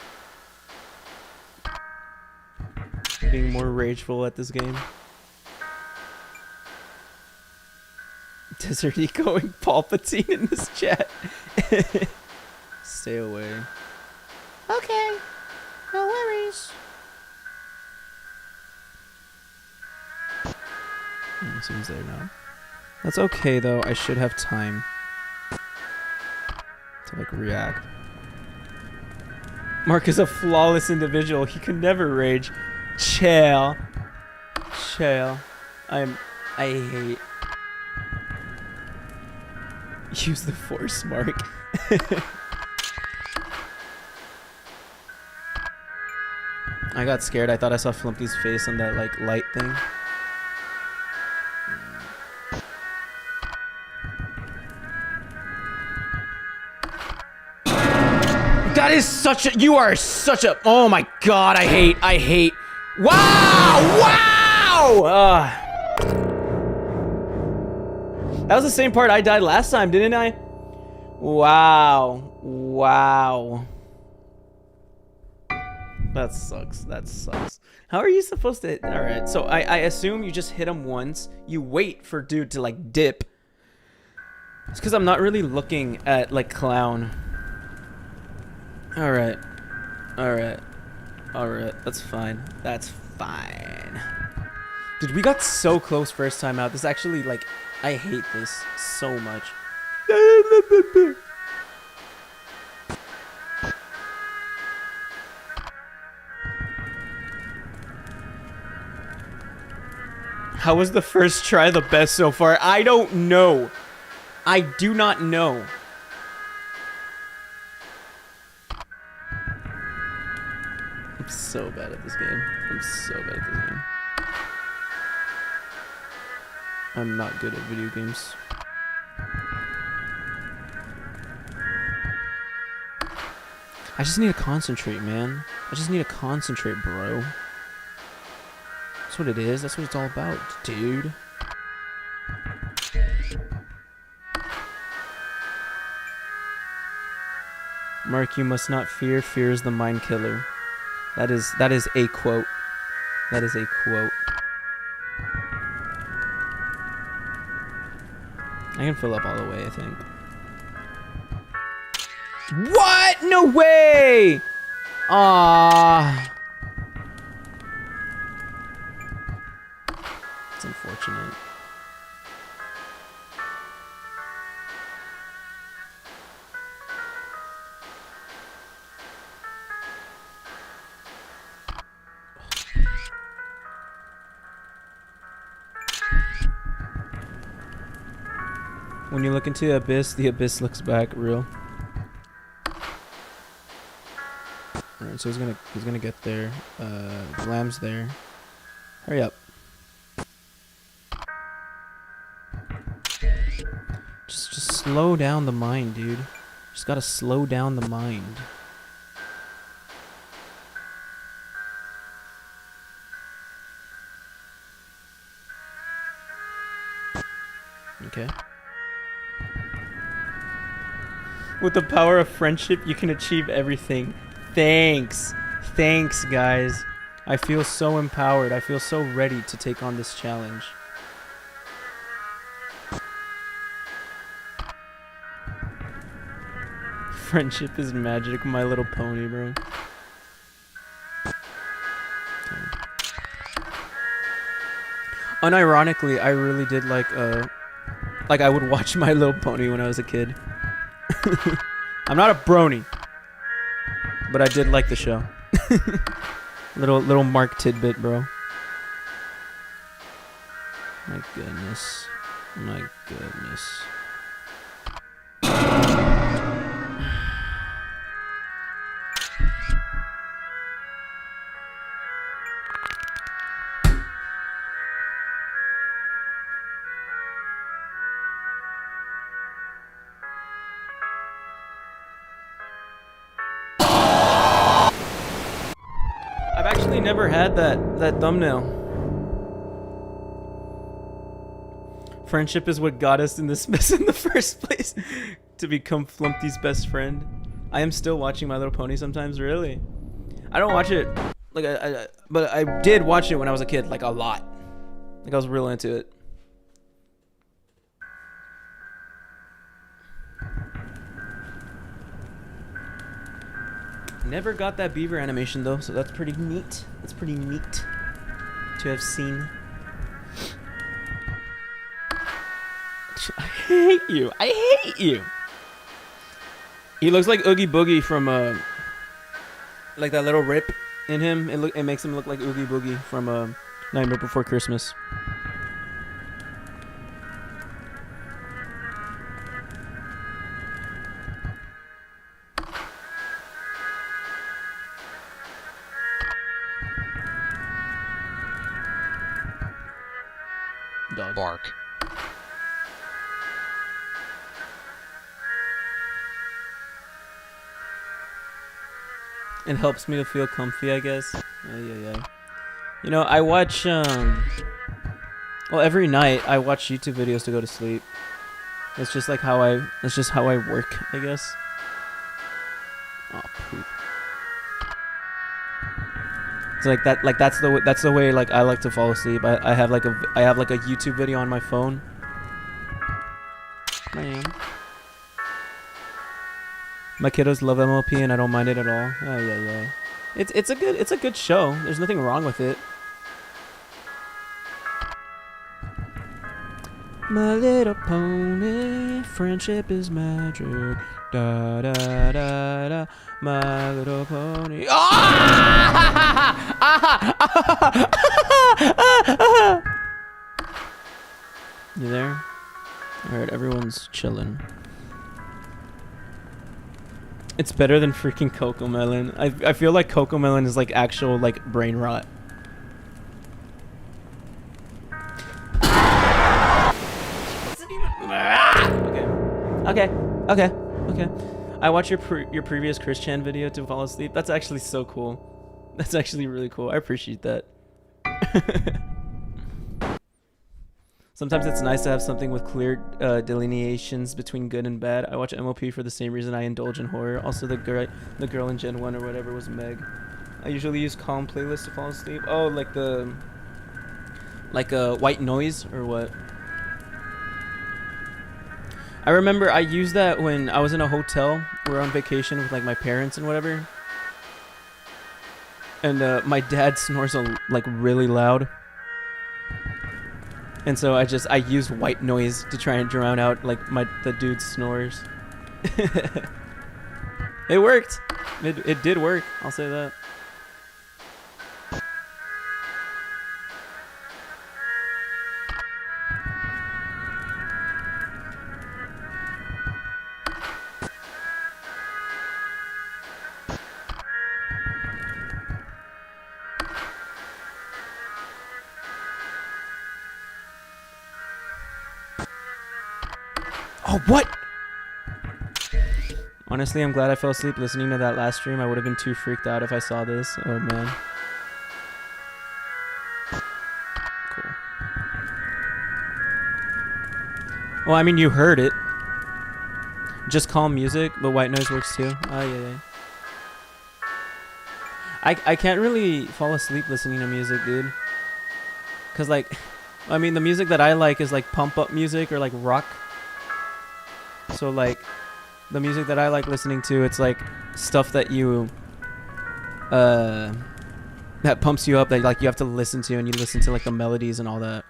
Being more rageful at this game. Desert echoing Palpatine in this chat. Stay away. Okay, no worries. Seems there now. That's okay though. I should have time to like react. Mark is a flawless individual. He could never rage. Chill. I hate. Use the force, Mark. I got scared. I thought I saw Flumpy's face on that like light thing. That is such a, you are such a, oh my god, I hate. Wow! That was the same part I died last time, didn't I? Wow. That sucks. How are you supposed to, alright, so I assume you just hit him once, you wait for dude to like dip. It's because I'm not really looking at like clown. Alright. That's fine. Dude, we got so close first time out. This actually, like, I hate this so much. How was the first try the best so far? I don't know. I do not know. I'm so bad at this game. I'm so bad at this game. I'm not good at video games. I just need to concentrate, man. I just need to concentrate, bro. That's what it is. That's what it's all about, dude. Mark, you must not fear. Fear is the mind killer. That is a quote. That is a quote. I can fill up all the way, I think. What? No way! Ah. It's unfortunate. When you look into the abyss looks back real. Alright, so he's gonna get there. Lamb's there. Hurry up. Just slow down the mind, dude. Just gotta slow down the mind. Okay. With the power of friendship, you can achieve everything. Thanks. Thanks, guys. I feel so empowered. I feel so ready to take on this challenge. Friendship is magic, My Little Pony, bro. Okay. Unironically, I really did like I would watch My Little Pony when I was a kid. I'm not a brony, but I did like the show. little Marc tidbit, bro. My goodness. My goodness. Never had that thumbnail. Friendship is what got us in this mess in the first place. To become Flumpty's best friend. I am still watching My Little Pony sometimes, really. I don't watch it like but I did watch it when I was a kid, like a lot. Like I was real into it. Never got that beaver animation though, so that's pretty neat. That's pretty neat to have seen. I hate you. I hate you. He looks like Oogie Boogie from like that little rip in him. It makes him look like Oogie Boogie from Nightmare Before Christmas. Dog. Bark. It helps me to feel comfy, I guess. Yeah. You know, I watch well, every night I watch YouTube videos to go to sleep. It's just like how I work, I guess. Oh, poop. It's like that. Like that's the way. Like I like to fall asleep. I have like a YouTube video on my phone. Man. My kiddos love MLP and I don't mind it at all. Oh yeah. It's a good show. There's nothing wrong with it. My Little Pony, friendship is magic. Da da da da. My Little Pony. You there? Alright, everyone's chilling. It's better than freaking Cocomelon. I feel like Cocomelon is like actual like brain rot. Okay. I watched your previous Christian video to fall asleep. That's actually so cool. That's actually really cool. I appreciate that. Sometimes it's nice to have something with clear delineations between good and bad. I watch MOP for the same reason I indulge in horror. Also, the girl in Gen 1 or whatever was Meg. I usually use calm playlists to fall asleep. Oh, like white noise or what? I remember I used that when I was in a hotel. We were on vacation with like my parents and whatever. And my dad snores like really loud. And so I used white noise to try and drown out like the dude's snores. It worked. It did work. I'll say that. Oh, what? Honestly, I'm glad I fell asleep listening to that last stream. I would have been too freaked out if I saw this. Oh, man. Cool. Well, I mean, you heard it. Just calm music, but white noise works too. Oh, yeah. I can't really fall asleep listening to music, dude. Because, like, I mean, the music that I like is, like, pump-up music or, like, rock. So, like, the music that I like listening to, it's, like, stuff that you, that pumps you up, that, like, you have to listen to, and you listen to, like, the melodies and all that.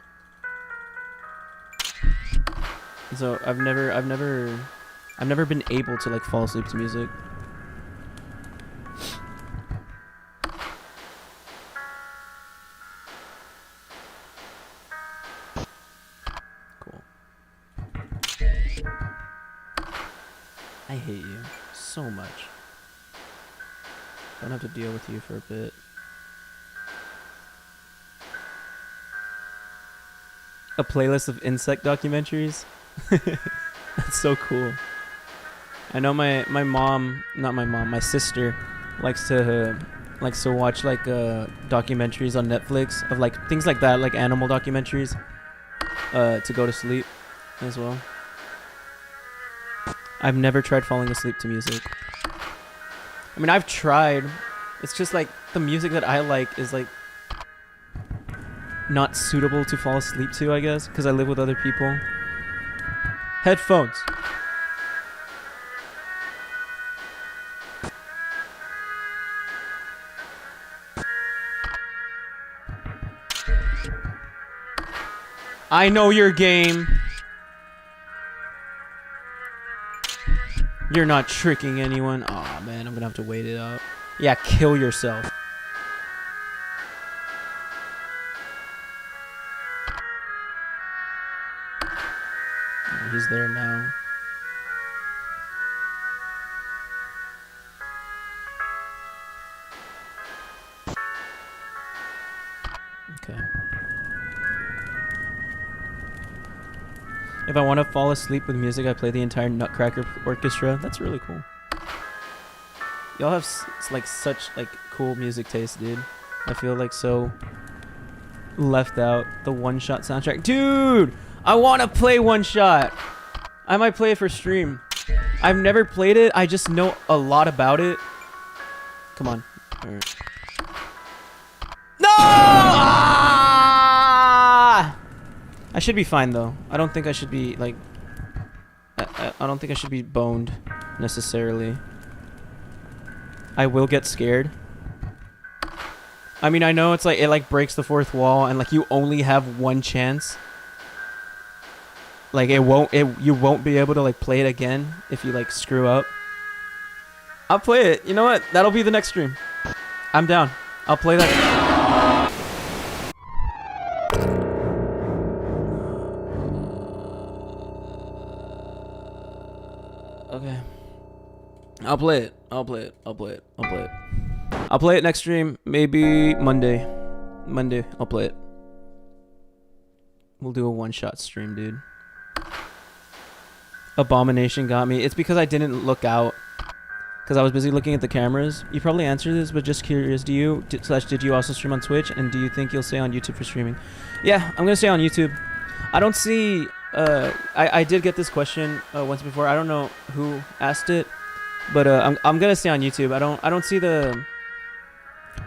So, I've never been able to, like, fall asleep to music. I hate you so much. I don't have to deal with you for a bit. A playlist of insect documentaries? That's so cool. I know my sister likes to watch like documentaries on Netflix of like things like that, like animal documentaries, to go to sleep as well. I've never tried falling asleep to music. I mean, I've tried. It's just like the music that I like is like not suitable to fall asleep to, I guess, because I live with other people. Headphones. I know your game. You're not tricking anyone. Aw, man, I'm gonna have to wait it out. Yeah, kill yourself. He's there now. Okay. If I want to fall asleep with music, I play the entire Nutcracker Orchestra. That's really cool. Y'all have like such like cool music taste, dude. I feel like so left out. The One Shot soundtrack, dude. I want to play One Shot. I might play it for stream. I've never played it. I just know a lot about it. Come on. All right. No! Ah! I should be fine though. I don't think I should be like. I don't think I should be boned necessarily. I will get scared. I mean, I know it's like it like breaks the fourth wall and like you only have one chance. Like you won't be able to like play it again if you like screw up. I'll play it. You know what? That'll be the next stream. I'm down. I'll play that. I'll play it. I'll play it. I'll play it. I'll play it. I'll play it next stream. Maybe Monday. Monday, I'll play it. We'll do a one-shot stream, dude. Abomination got me. It's because I didn't look out. Because I was busy looking at the cameras. You probably answered this, but just curious. Did you also stream on Twitch? And do you think you'll stay on YouTube for streaming? Yeah, I'm going to stay on YouTube. I don't see... I did get this question once before. I don't know who asked it. But I'm going to stay on YouTube.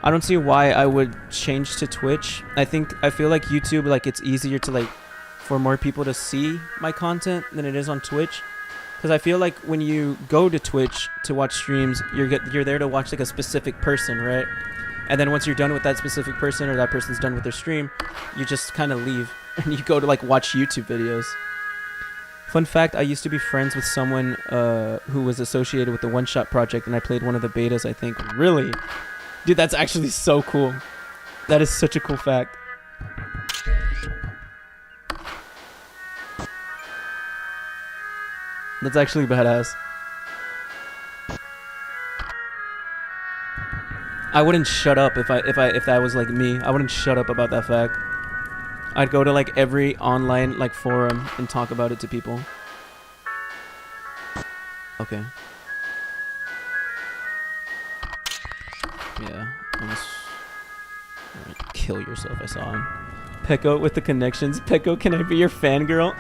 I don't see why I would change to Twitch. I feel like YouTube, like, it's easier to, like, for more people to see my content than it is on Twitch. Because I feel like when you go to Twitch to watch streams, you're there to watch, like, a specific person, right? And then once you're done with that specific person, or that person's done with their stream, you just kind of leave and you go to, like, watch YouTube videos. Fun fact, I used to be friends with someone who was associated with the One Shot Project, and I played one of the betas, I think. Really? Dude, that's actually so cool. That is such a cool fact. That's actually badass. I wouldn't shut up if that was like me. I wouldn't shut up about that fact. I'd go to like every online like forum and talk about it to people. Okay. Yeah, almost. Alright, kill yourself, I saw him. Pecco with the connections. Pecco, can I be your fangirl?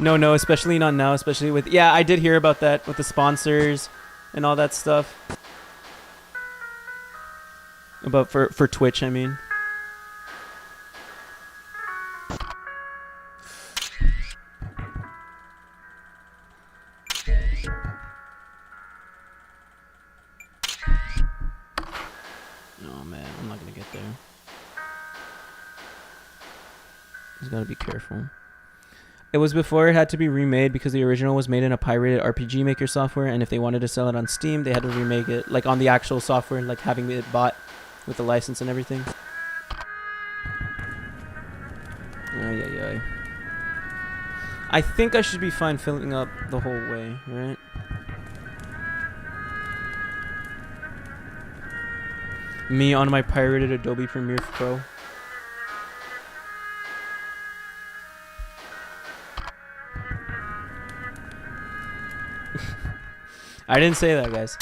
No, especially not now, especially with... Yeah, I did hear about that with the sponsors and all that stuff. About for Twitch, I mean. Oh man, I'm not gonna get there. Just gotta be careful. It was before it had to be remade because the original was made in a pirated RPG Maker software, and if they wanted to sell it on Steam, they had to remake it, like on the actual software, like having it bought with the license and everything. Ay. I think I should be fine filling up the whole way, right? Me on my pirated Adobe Premiere Pro. I didn't say that, guys.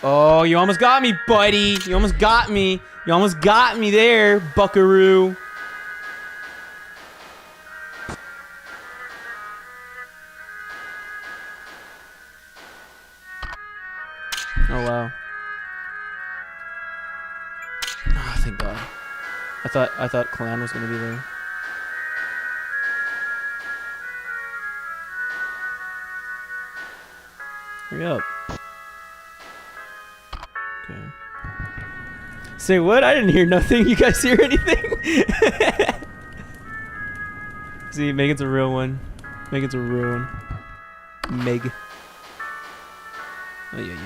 Oh, you almost got me, buddy. You almost got me. You almost got me there, buckaroo. Oh, wow. Oh, thank God. I thought Clan was gonna be there. Hurry up. Okay. Say what? I didn't hear nothing. You guys hear anything? See, Megan's a real one. Megan's a real one. Meg. Ay.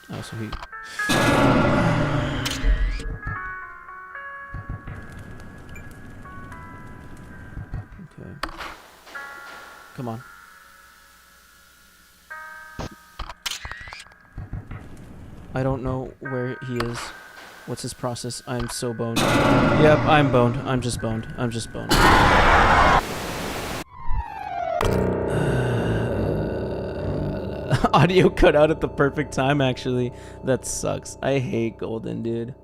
Oh, so he... Okay. Come on. I don't know where he is. What's his process? I'm so boned. Yep, I'm boned. I'm just boned. I'm just boned. Audio cut out at the perfect time, actually. That sucks. I hate Golden, dude.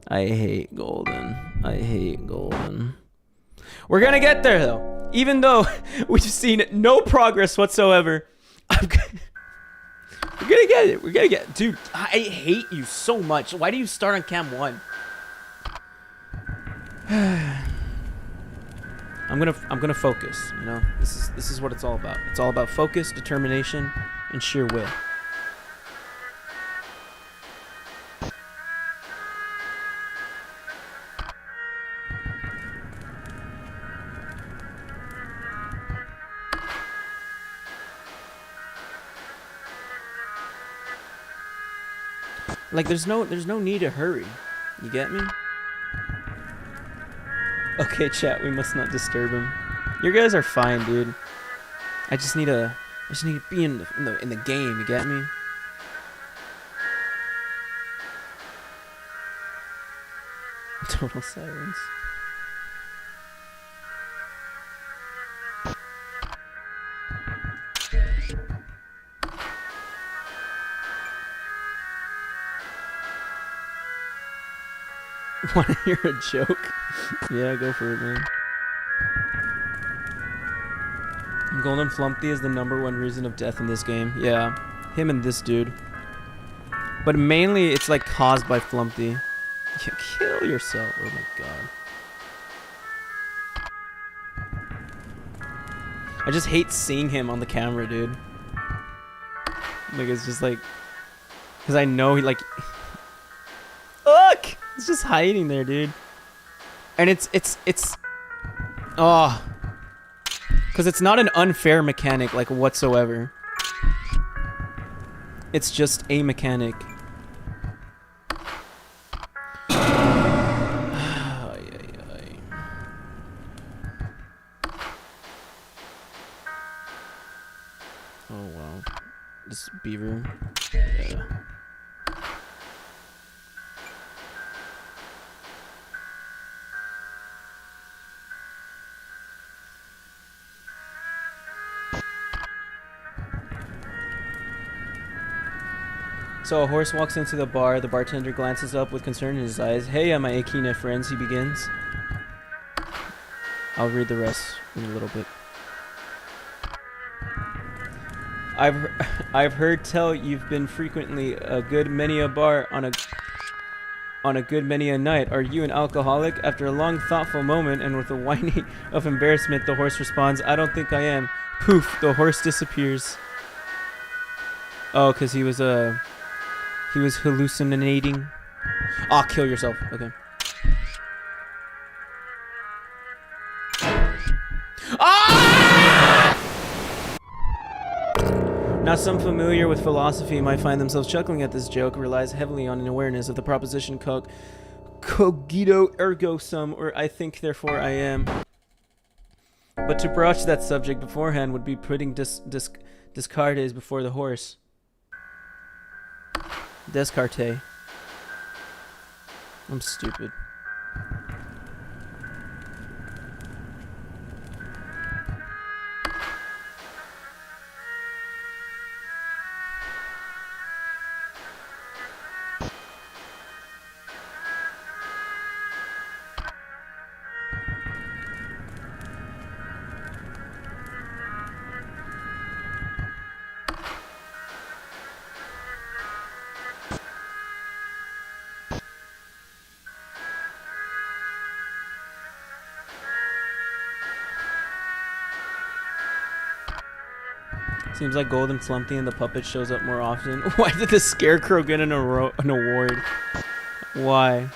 I hate Golden. I hate Golden. We're gonna get there, though. Even though we've seen no progress whatsoever. We're gonna get it. We're gonna get... Dude, I hate you so much. Why do you start on cam 1? I'm gonna focus, you know? This is what it's all about. It's all about focus, determination, and sheer will. Like, there's no need to hurry. You get me? Okay, chat, we must not disturb him. You guys are fine, dude. I just need to be in the game. You get me? Total silence. Wanna hear a joke? Yeah, go for it, man. Golden Flumpty is the #1 reason of death in this game. Yeah, him and this dude. But mainly, it's like caused by Flumpty. You kill yourself. Oh my god. I just hate seeing him on the camera, dude. Like, it's just like, because I know he like. Look, he's just hiding there, dude. And it's oh, because it's not an unfair mechanic like whatsoever. It's just a mechanic. Oh wow, this beaver. Yeah. So a horse walks into the bar. The bartender glances up with concern in his eyes. Hey, my Akina friends, he begins. I'll read the rest in a little bit. I've heard tell you've been frequently a good many a bar on a good many a night. Are you an alcoholic? After a long thoughtful moment and with a whining of embarrassment, the horse responds, I don't think I am. Poof, the horse disappears. Oh, because he was hallucinating. Ah, kill yourself. Okay. Ah! Now, some familiar with philosophy might find themselves chuckling at this joke. Relies heavily on an awareness of the proposition called cogito ergo sum, or I think therefore I am. But to broach that subject beforehand would be putting Descartes before the horse. Descartes. I'm stupid. Seems like Golden Flumpty and the puppet shows up more often. Why did the Scarecrow get an award? Why?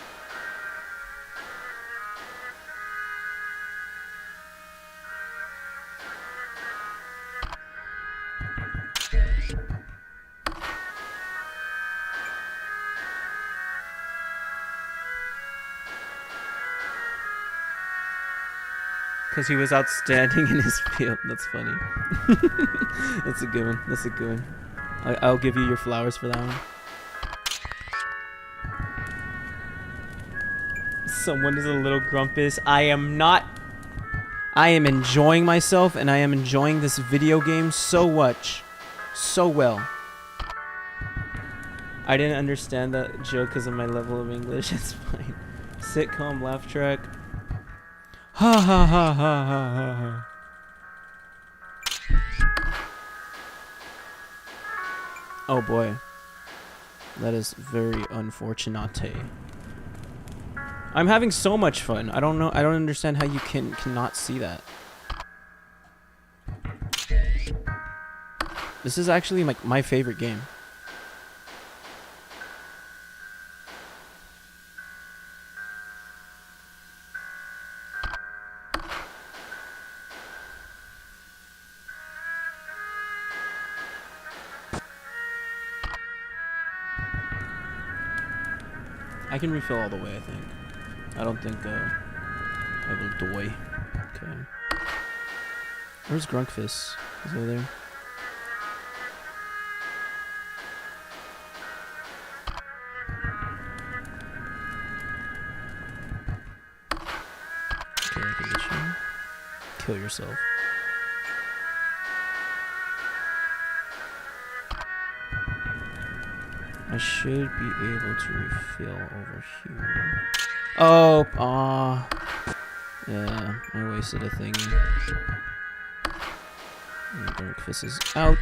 Because he was outstanding in his field. That's funny. That's a good one. That's a good one. I'll give you your flowers for that one. Someone is a little grumpus. I am not. I am enjoying myself, and I am enjoying this video game so much. So well. I didn't understand that joke because of my level of English. It's fine. Sitcom laugh track. Ha ha ha ha ha ha. Oh boy. That is very unfortunate. I'm having so much fun. I don't know. I don't understand how you cannot see that. This is actually like my favorite game. I can refill all the way, I think. I don't think I will die. Okay. Where's Grunkfist? Is he over there? Okay, I can get you. Kill yourself. I should be able to refill over here. Oh, yeah, I wasted a thing. Grunkfist is out.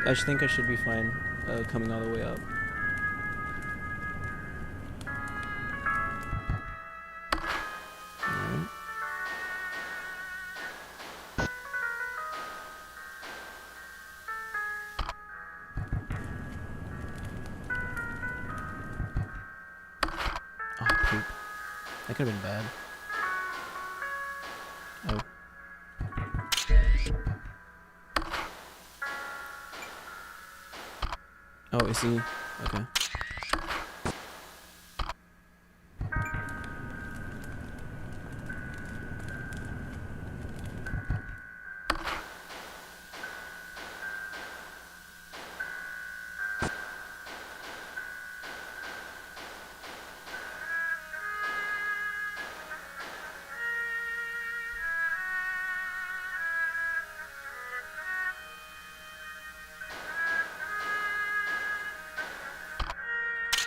I think I should be fine coming all the way up. Alright. Oh, poop. That could have been bad. Oh. Oh, is he? Okay.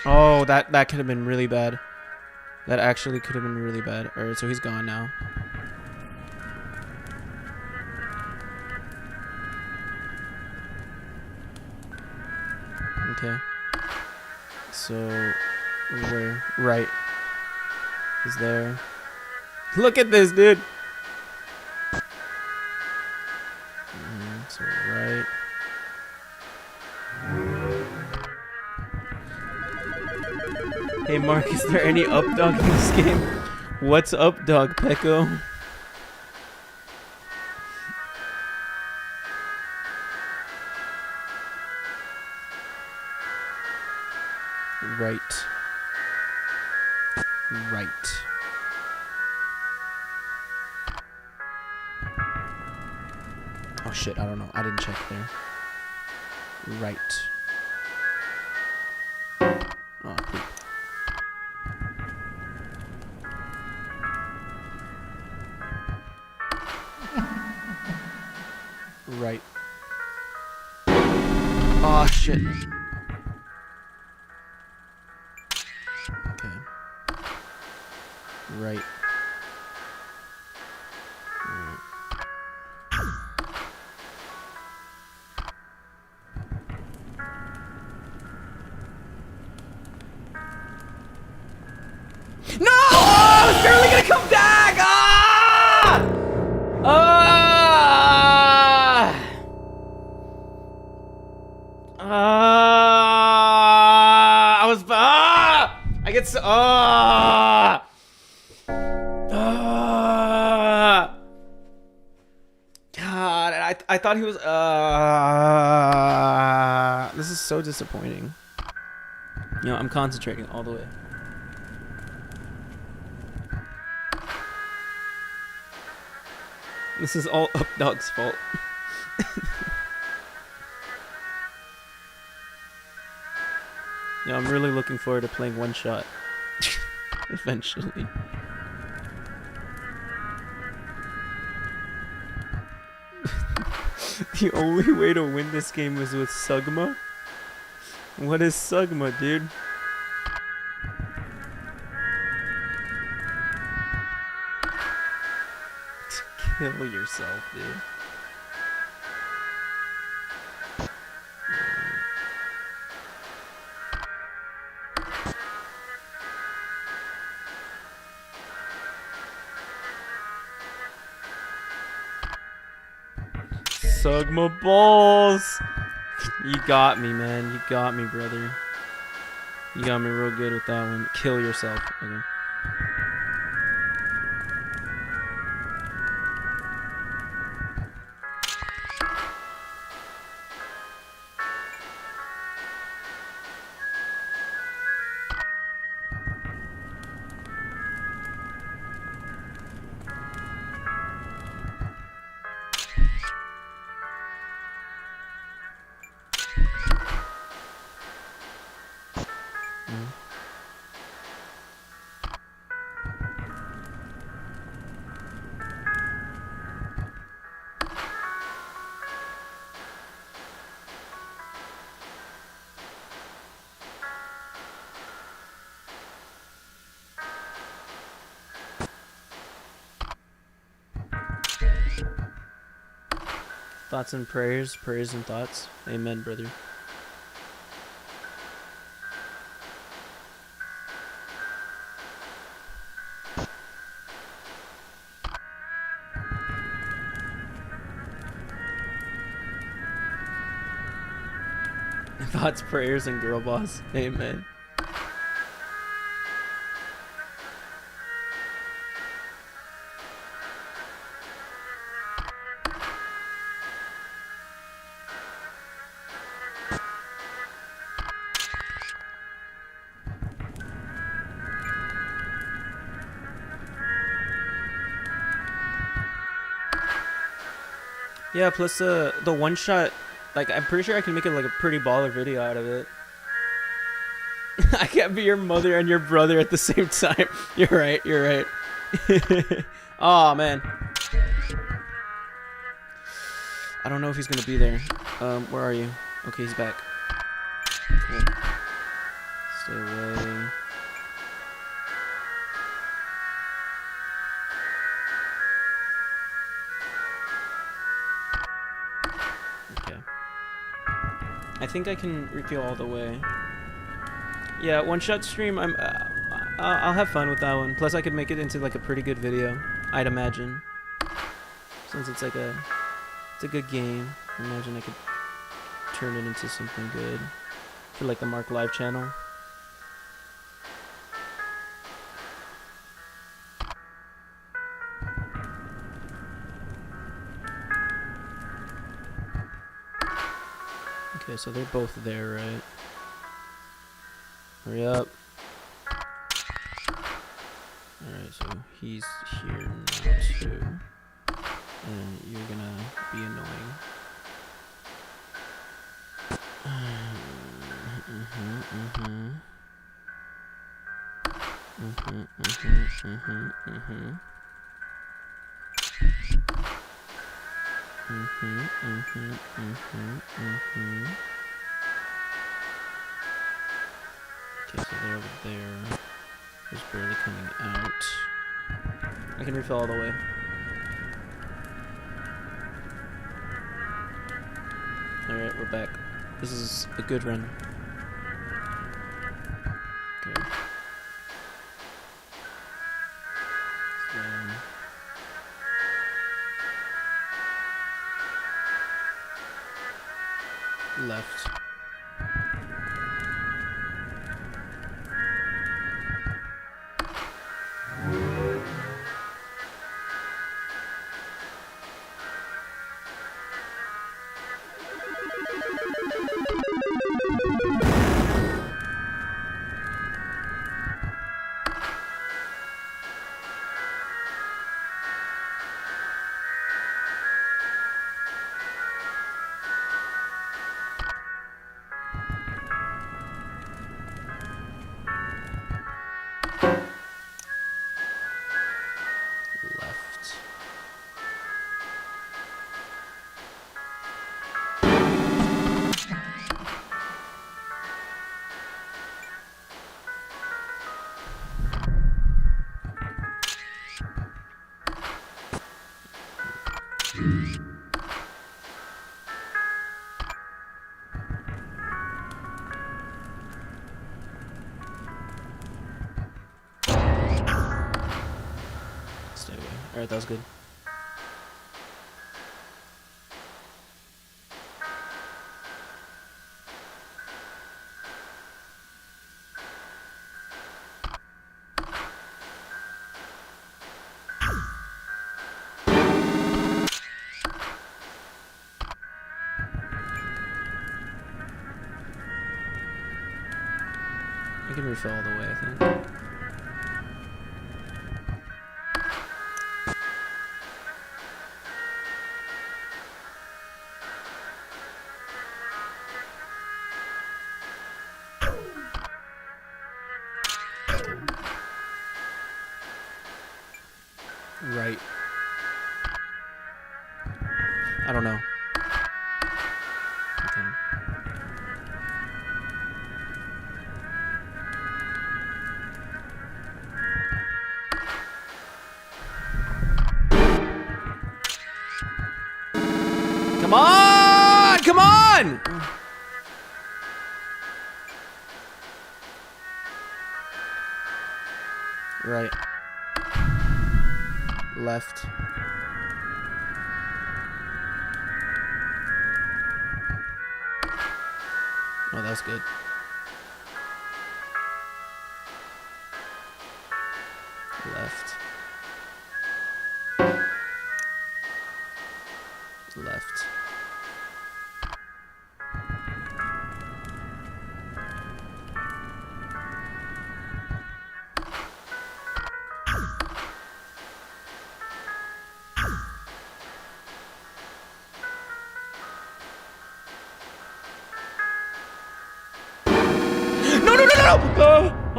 Oh, that could have been really bad. That actually could have been really bad. Alright, so he's gone now. Okay. So, where? Right. He's there. Look at this, dude! So, right. Hey Mark, is there any up dog in this game? What's up, dog Pecco? Right. Right. Oh shit, I don't know. I didn't check there. Right. Oh, poop. Right. Oh shit. Okay. Right. No! Oh, I was barely gonna come back! Ah! I was. I get so. God, I thought he was. This is so disappointing. You know, I'm concentrating all the way. This is all Updog's fault. Yeah, I'm really looking forward to playing one shot. Eventually. The only way to win this game was with Sugma? What is Sugma, dude? Kill yourself, dude. Suck my balls. You got me, man. You got me, brother. You got me real good with that one. Kill yourself. Okay. Thoughts and prayers, prayers and thoughts. Amen, brother. Thoughts, prayers, and girl boss. Amen. Yeah, plus the one shot, like I'm pretty sure I can make it like a pretty baller video out of it. I can't be your mother and your brother at the same time. You're right, you're right. Oh man. I don't know if he's gonna be there. Where are you? Okay, he's back. Cool. Stay away. I think I can repeal all the way. Yeah, one shot stream. I'll have fun with that one. Plus, I could make it into like a pretty good video, I'd imagine. Since it's like it's a good game. I imagine I could turn it into something good for like the Marc live channel. Okay, so they're both there, right? Hurry up. Alright, so he's here now too. And you're gonna be annoying. Okay, so they're over there. Just barely coming out. I can refill all the way. Alright, we're back. This is a good run. Okay. Left. Alright, that was good. I can refill all the way, I think. Right. I don't know. Okay. Come on! Come on! Right. Left. Oh, that was good. Left. Left.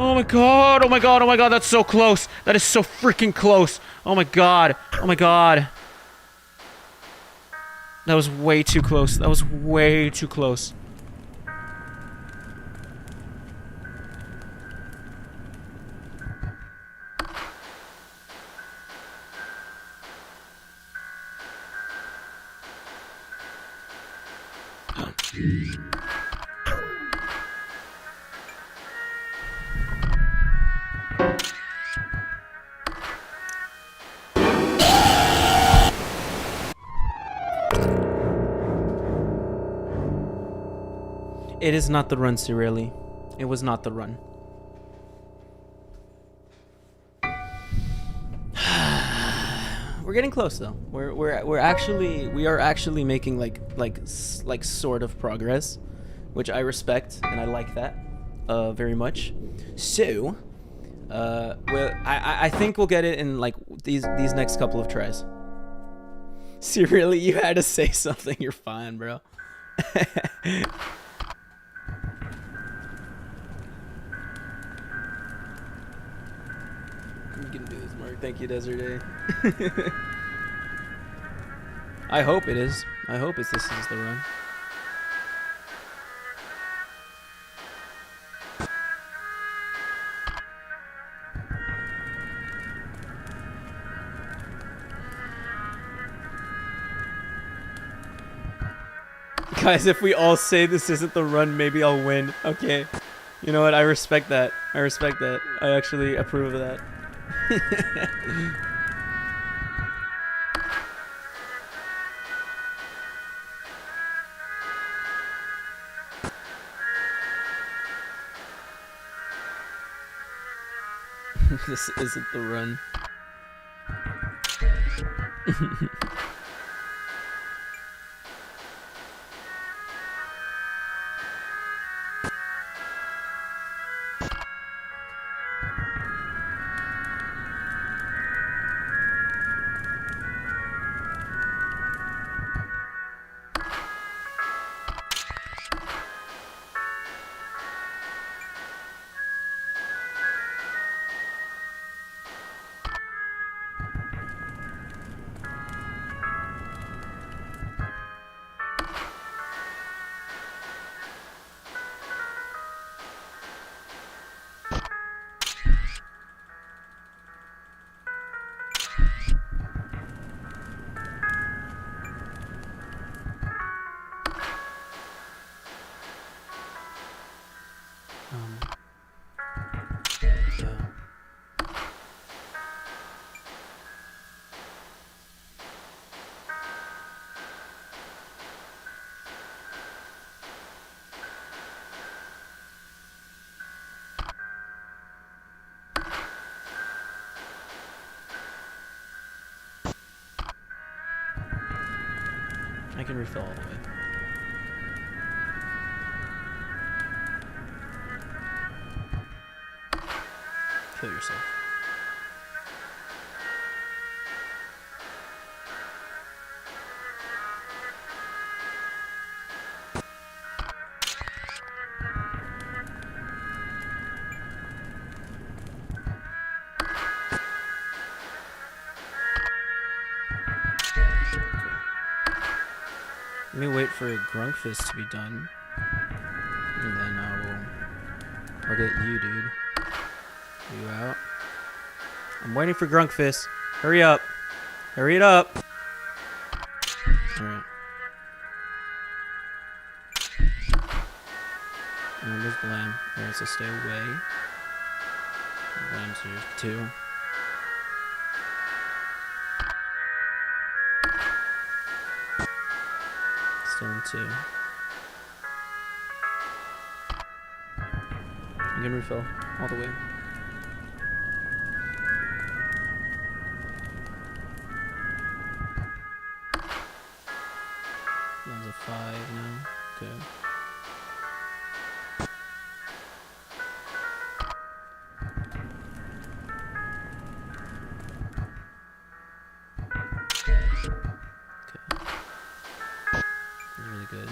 Oh my god, oh my god, oh my god, that's so close. That is so freaking close. Oh my god, oh my god. That was way too close. That was way too close. It is not the run, Cirelli. It was not the run. We're getting close though. We are actually making like sort of progress, which I respect and I like that very much. So, I think we'll get it in like these next couple of tries. Cirelli, you had to say something. You're fine, bro. You can do this, Mark. Thank you, Desert A. I hope it is. I hope this is the run. Guys, if we all say this isn't the run, maybe I'll win. Okay. You know what? I respect that. I respect that. I actually approve of that. This isn't the run. I can refill all the way. Kill yourself. Let me wait for Grunkfist to be done, and then I'll get you, dude. You out? I'm waiting for Grunkfist. Hurry up! Hurry it up! All right. And there's Blam. Alright, so stay away. Blam's here too. Still in 2. You can refill all the way. That's a 5 now. Okay. Good.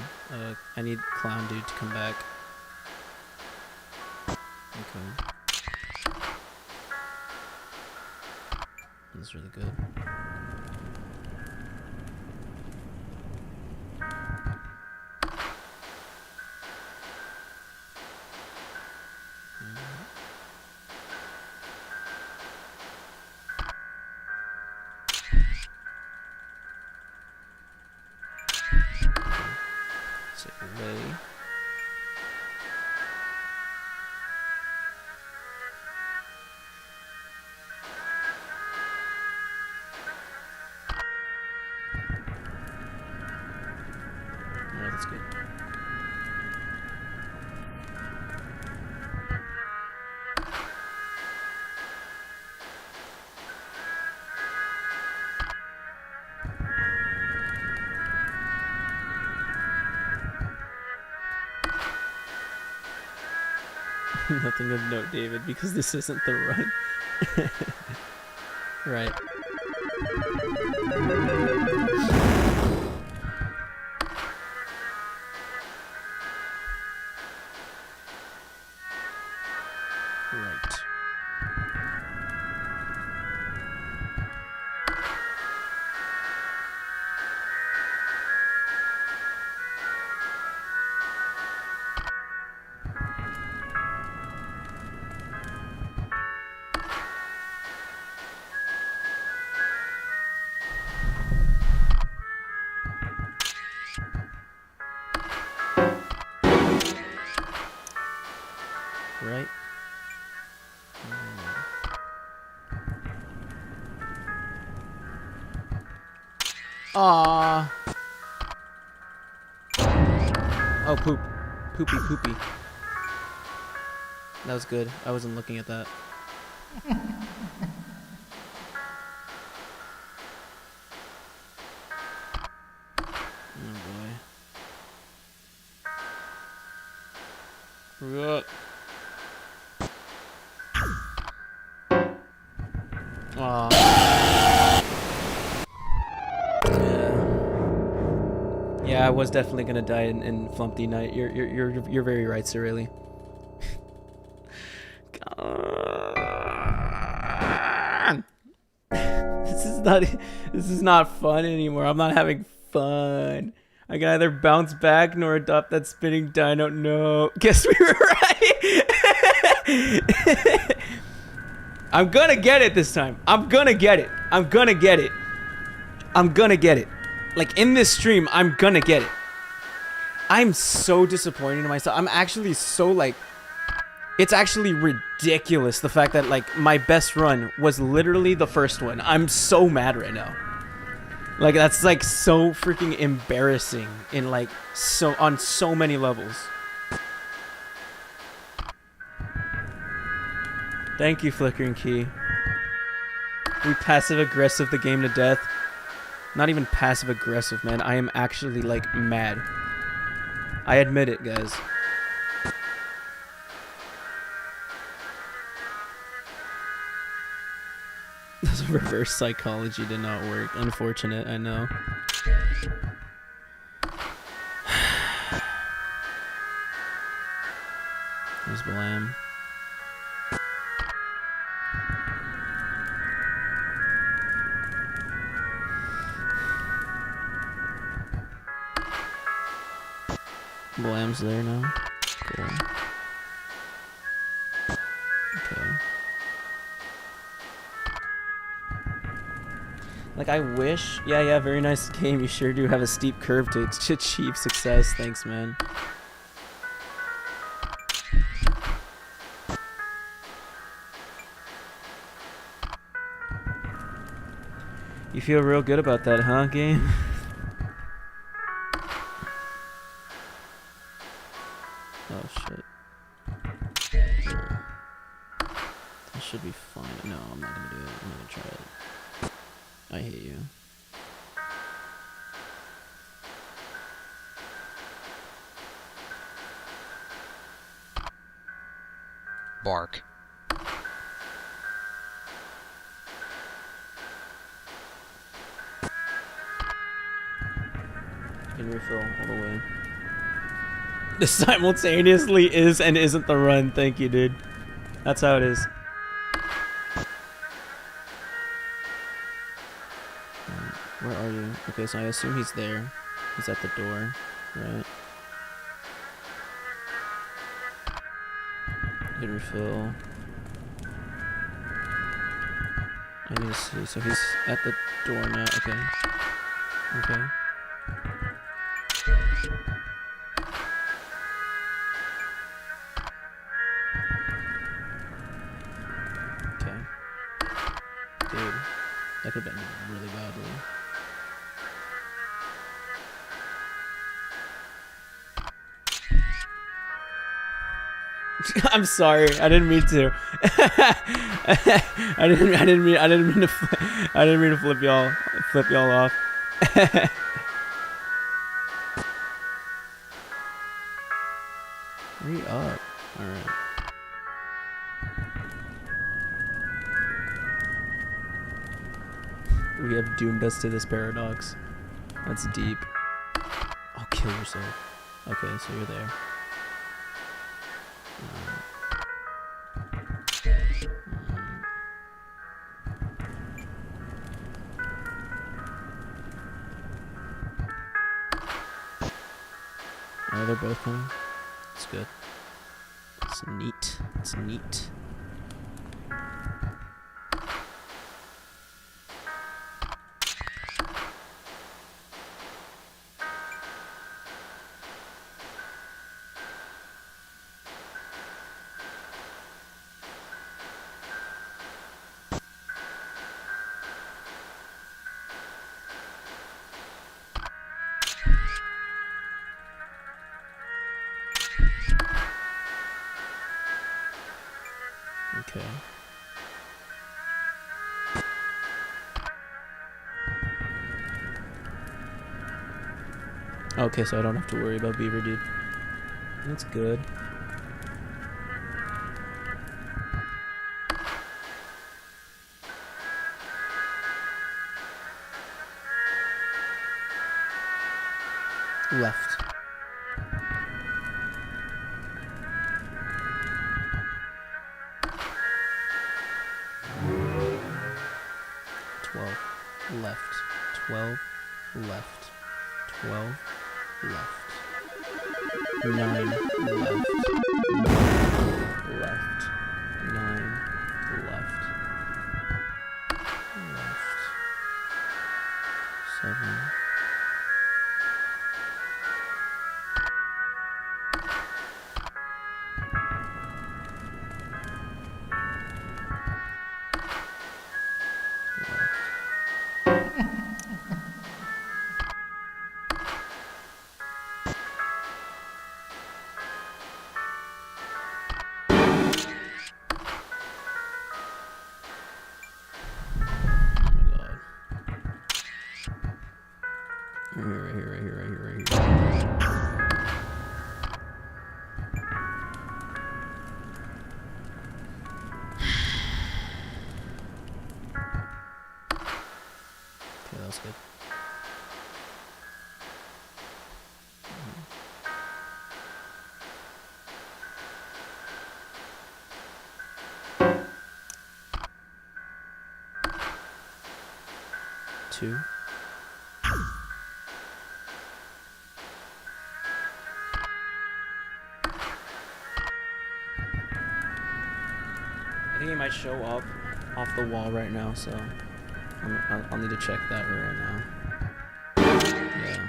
I need Clown Dude to come back. Okay. That's really good. That's good. Nothing of note, David, because this isn't the run. Right. Right. Ah. Oh, poop. Poopy, poopy. That was good. I wasn't looking at that. Oh boy. Aw. Yeah, I was definitely gonna die in Flumpty Night. You're very right, Cirelli. This is not fun anymore. I'm not having fun. I can either bounce back nor adopt that spinning dino. No, guess we were right. I'm gonna get it this time. I'm gonna get it. I'm gonna get it. I'm gonna get it. Like, in this stream, I'm gonna get it. I'm so disappointed in myself. I'm actually so, like... It's actually ridiculous, the fact that, like, my best run was literally the first one. I'm so mad right now. Like, that's, like, so freaking embarrassing in, like, on so many levels. Thank you, Flickering Key. We passive-aggressive the game to death. Not even passive-aggressive, man. I am actually, like, mad. I admit it, guys. This reverse psychology did not work. Unfortunate, I know. There's Blam. Blam's there now. Cool. Okay. Like, I wish... Yeah, very nice game. You sure do have a steep curve to achieve success. Thanks, man. You feel real good about that, huh, game? Oh, shit. That should be fine. No, I'm not gonna do it. I'm not gonna try it. I hate you. Bark. Can refill all the way. This simultaneously is and isn't the run. Thank you, dude. That's how it is. Where are you? Okay, so I assume he's there. He's at the door, right? Hit refill. I need to see. So he's at the door now. Okay. Okay. Okay. Dude, that could have been really badly. I'm sorry. I didn't mean to. I didn't mean to flip y'all off. Hurry up. All right. We have doomed us to this paradox. That's deep. Oh, kill yourself. Okay, so you're there. Oh, they're both coming. It's good. It's neat. It's neat. Okay. Okay, so I don't have to worry about Beaver, dude. That's good. Left. Left. 12 left. 12 left. 9 left. 9 left. 9 left. Left. 7. That's good. Two. I think he might show up off the wall right now, so I'll need to check that right now. Yeah.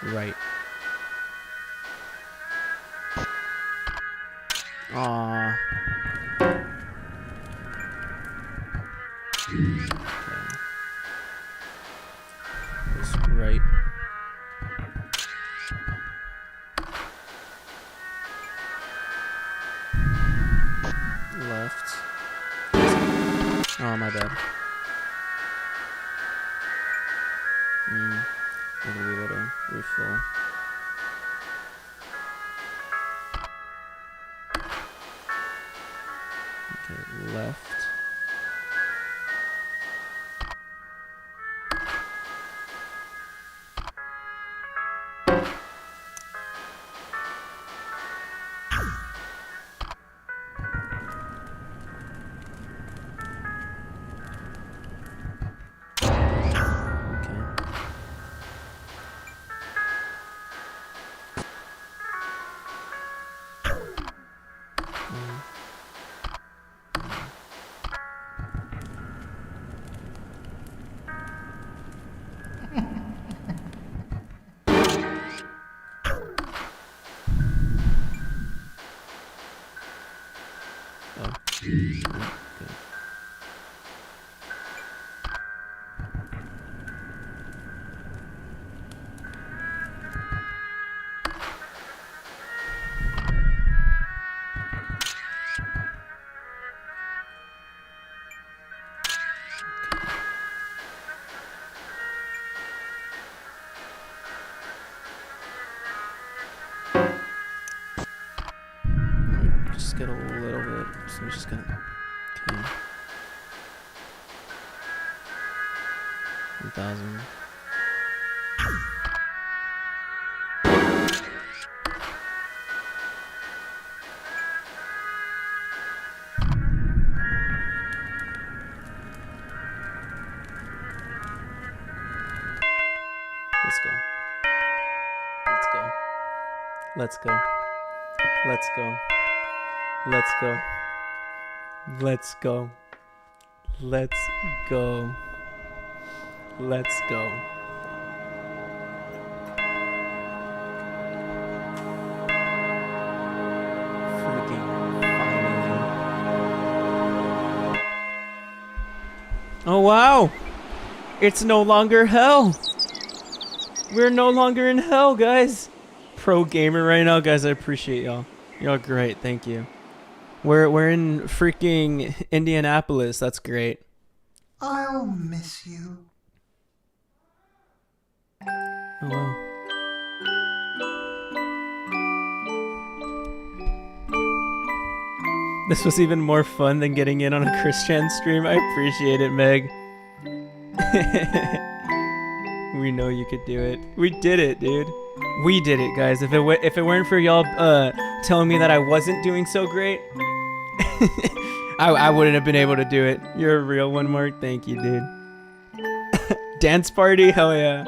Okay. Right. Aww. Okay. That's right. Left. Oh, my bad. I'm gonna be able to refill. Okay, left. Get a little bit, so we're just gonna, okay. 1,000. Let's go. Let's go. Let's go. Let's go. Let's go. Let's go. Let's go. Freaking finally. Oh wow! It's no longer hell! We're no longer in hell, guys! Pro gamer right now, guys. I appreciate y'all. Y'all great, thank you. We're in freaking Indianapolis. That's great. I'll miss you. Oh wow. This was even more fun than getting in on a Christian stream. I appreciate it, Meg. We know you could do it. We did it, dude. We did it, guys. If it weren't for y'all telling me that I wasn't doing so great, I wouldn't have been able to do it. You're a real one, Mark. Thank you, dude. Dance party? Hell yeah.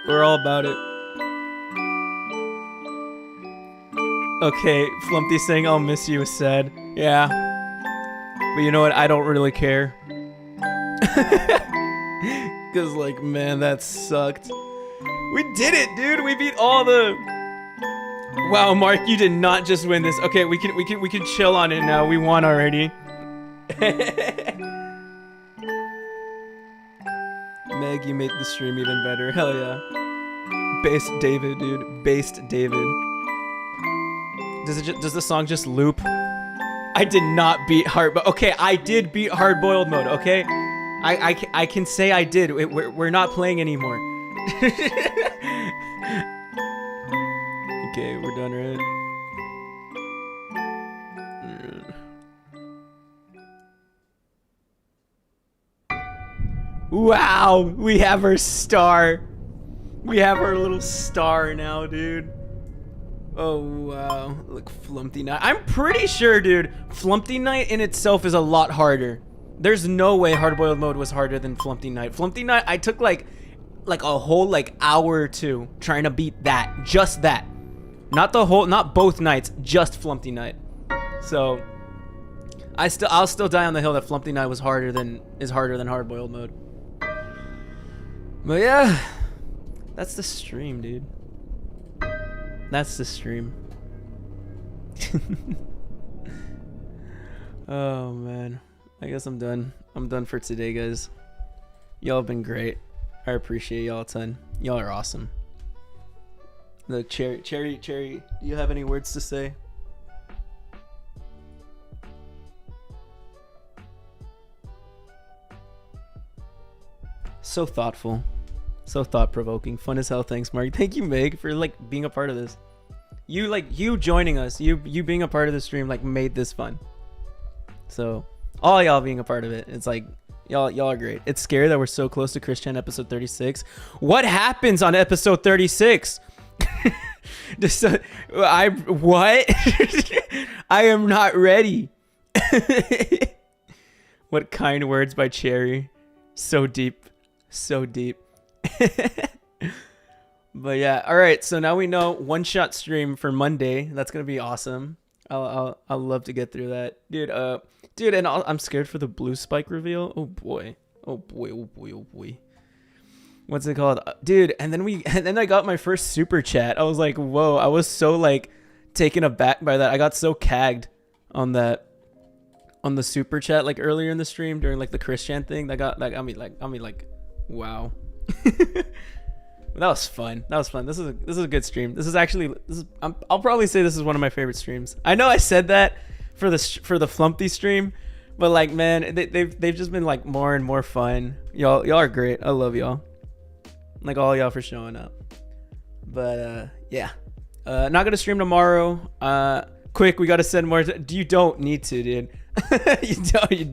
We're all about it. Okay, Flumpty saying I'll miss you is sad. Yeah. But you know what? I don't really care. Because, like, man, that sucked. We did it, dude. We beat all the... Wow, Mark, you did not just win this. Okay, we can chill on it now. We won already. Meg, you made the stream even better. Hell yeah. Based David, dude. Based David. Does the song just loop? I did not beat hard, but okay, I did beat hard boiled mode. Okay, I can say I did. We're not playing anymore. Okay, we're done, right? Wow, we have our star. We have our little star now, dude. Oh, wow. Look, Flumpty Night. I'm pretty sure, dude, Flumpty Night in itself is a lot harder. There's no way hard-boiled mode was harder than Flumpty Night. Flumpty Night, I took like a whole hour or two trying to beat that. Just that. Not both nights, just Flumpty Night. So, I'll still die on the hill that Flumpty Night is harder than hard-boiled mode. But yeah, that's the stream, dude. That's the stream. Oh man, I guess I'm done. I'm done for today, guys. Y'all have been great. I appreciate y'all a ton. Y'all are awesome. Look, Cherry, do you have any words to say? So thoughtful. So thought-provoking. Fun as hell. Thanks, Mark. Thank you, Meg, for being a part of this. You joining us, you being a part of the stream made this fun. So all y'all being a part of it, it's y'all are great. It's scary that we're so close to Christian episode 36. What happens on episode 36? What? I am not ready. What kind words by Cherry. So deep. So deep. But yeah, all right, so now we know one-shot stream for Monday. That's gonna be awesome. I'll love to get through that, dude. And I'm scared for the blue spike reveal. Oh boy. What's it called, dude? And then I got my first super chat. I was like, whoa. I was so taken aback by that. I got so cagged on the super chat earlier in the stream during the Christian thing. That got wow. That was fun. This is a good stream. I'll probably say this is one of my favorite streams. I know I said that for the Flumpty stream, but man, they've just been more and more fun. Y'all are great. I love y'all. All y'all for showing up. But yeah. Not gonna stream tomorrow. Quick, we gotta send more. You don't need to, dude.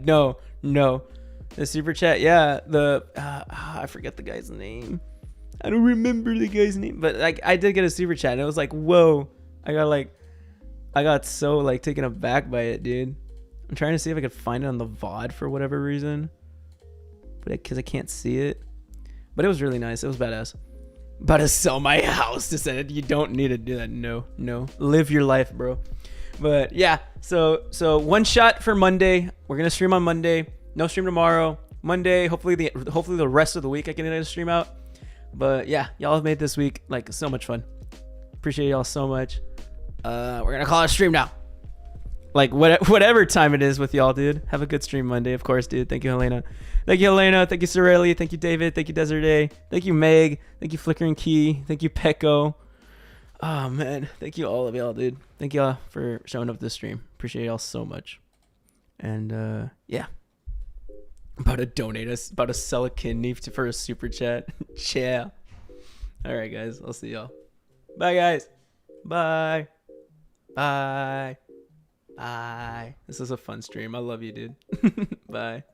No. The super chat, yeah. I forget the guy's name. I don't remember the guy's name, but I did get a super chat, and it was whoa. I got so taken aback by it, dude. I'm trying to see if I could find it on the VOD for whatever reason, but because I can't see it. But it was really nice. It was badass. About to sell my house to send it. You don't need to do that. No. Live your life, bro. But yeah, so one shot for Monday. We're gonna stream on Monday. No stream tomorrow. Monday, hopefully the rest of the week I can get a stream out. But yeah, y'all have made this week so much fun. Appreciate y'all so much. We're gonna call it a stream now. Whatever time it is with y'all, dude. Have a good stream Monday, of course, dude. Thank you, Helena. Thank you, Sorelli. Thank you, David. Thank you, Desert Day. Thank you, Meg. Thank you, Flickering Key. Thank you, Pecco. Oh man, thank you all of y'all, dude. Thank y'all for showing up this stream. Appreciate y'all so much. And yeah. About to sell a kidney for a super chat. Yeah. All right, guys. I'll see y'all. Bye, guys. Bye. This was a fun stream. I love you, dude. Bye.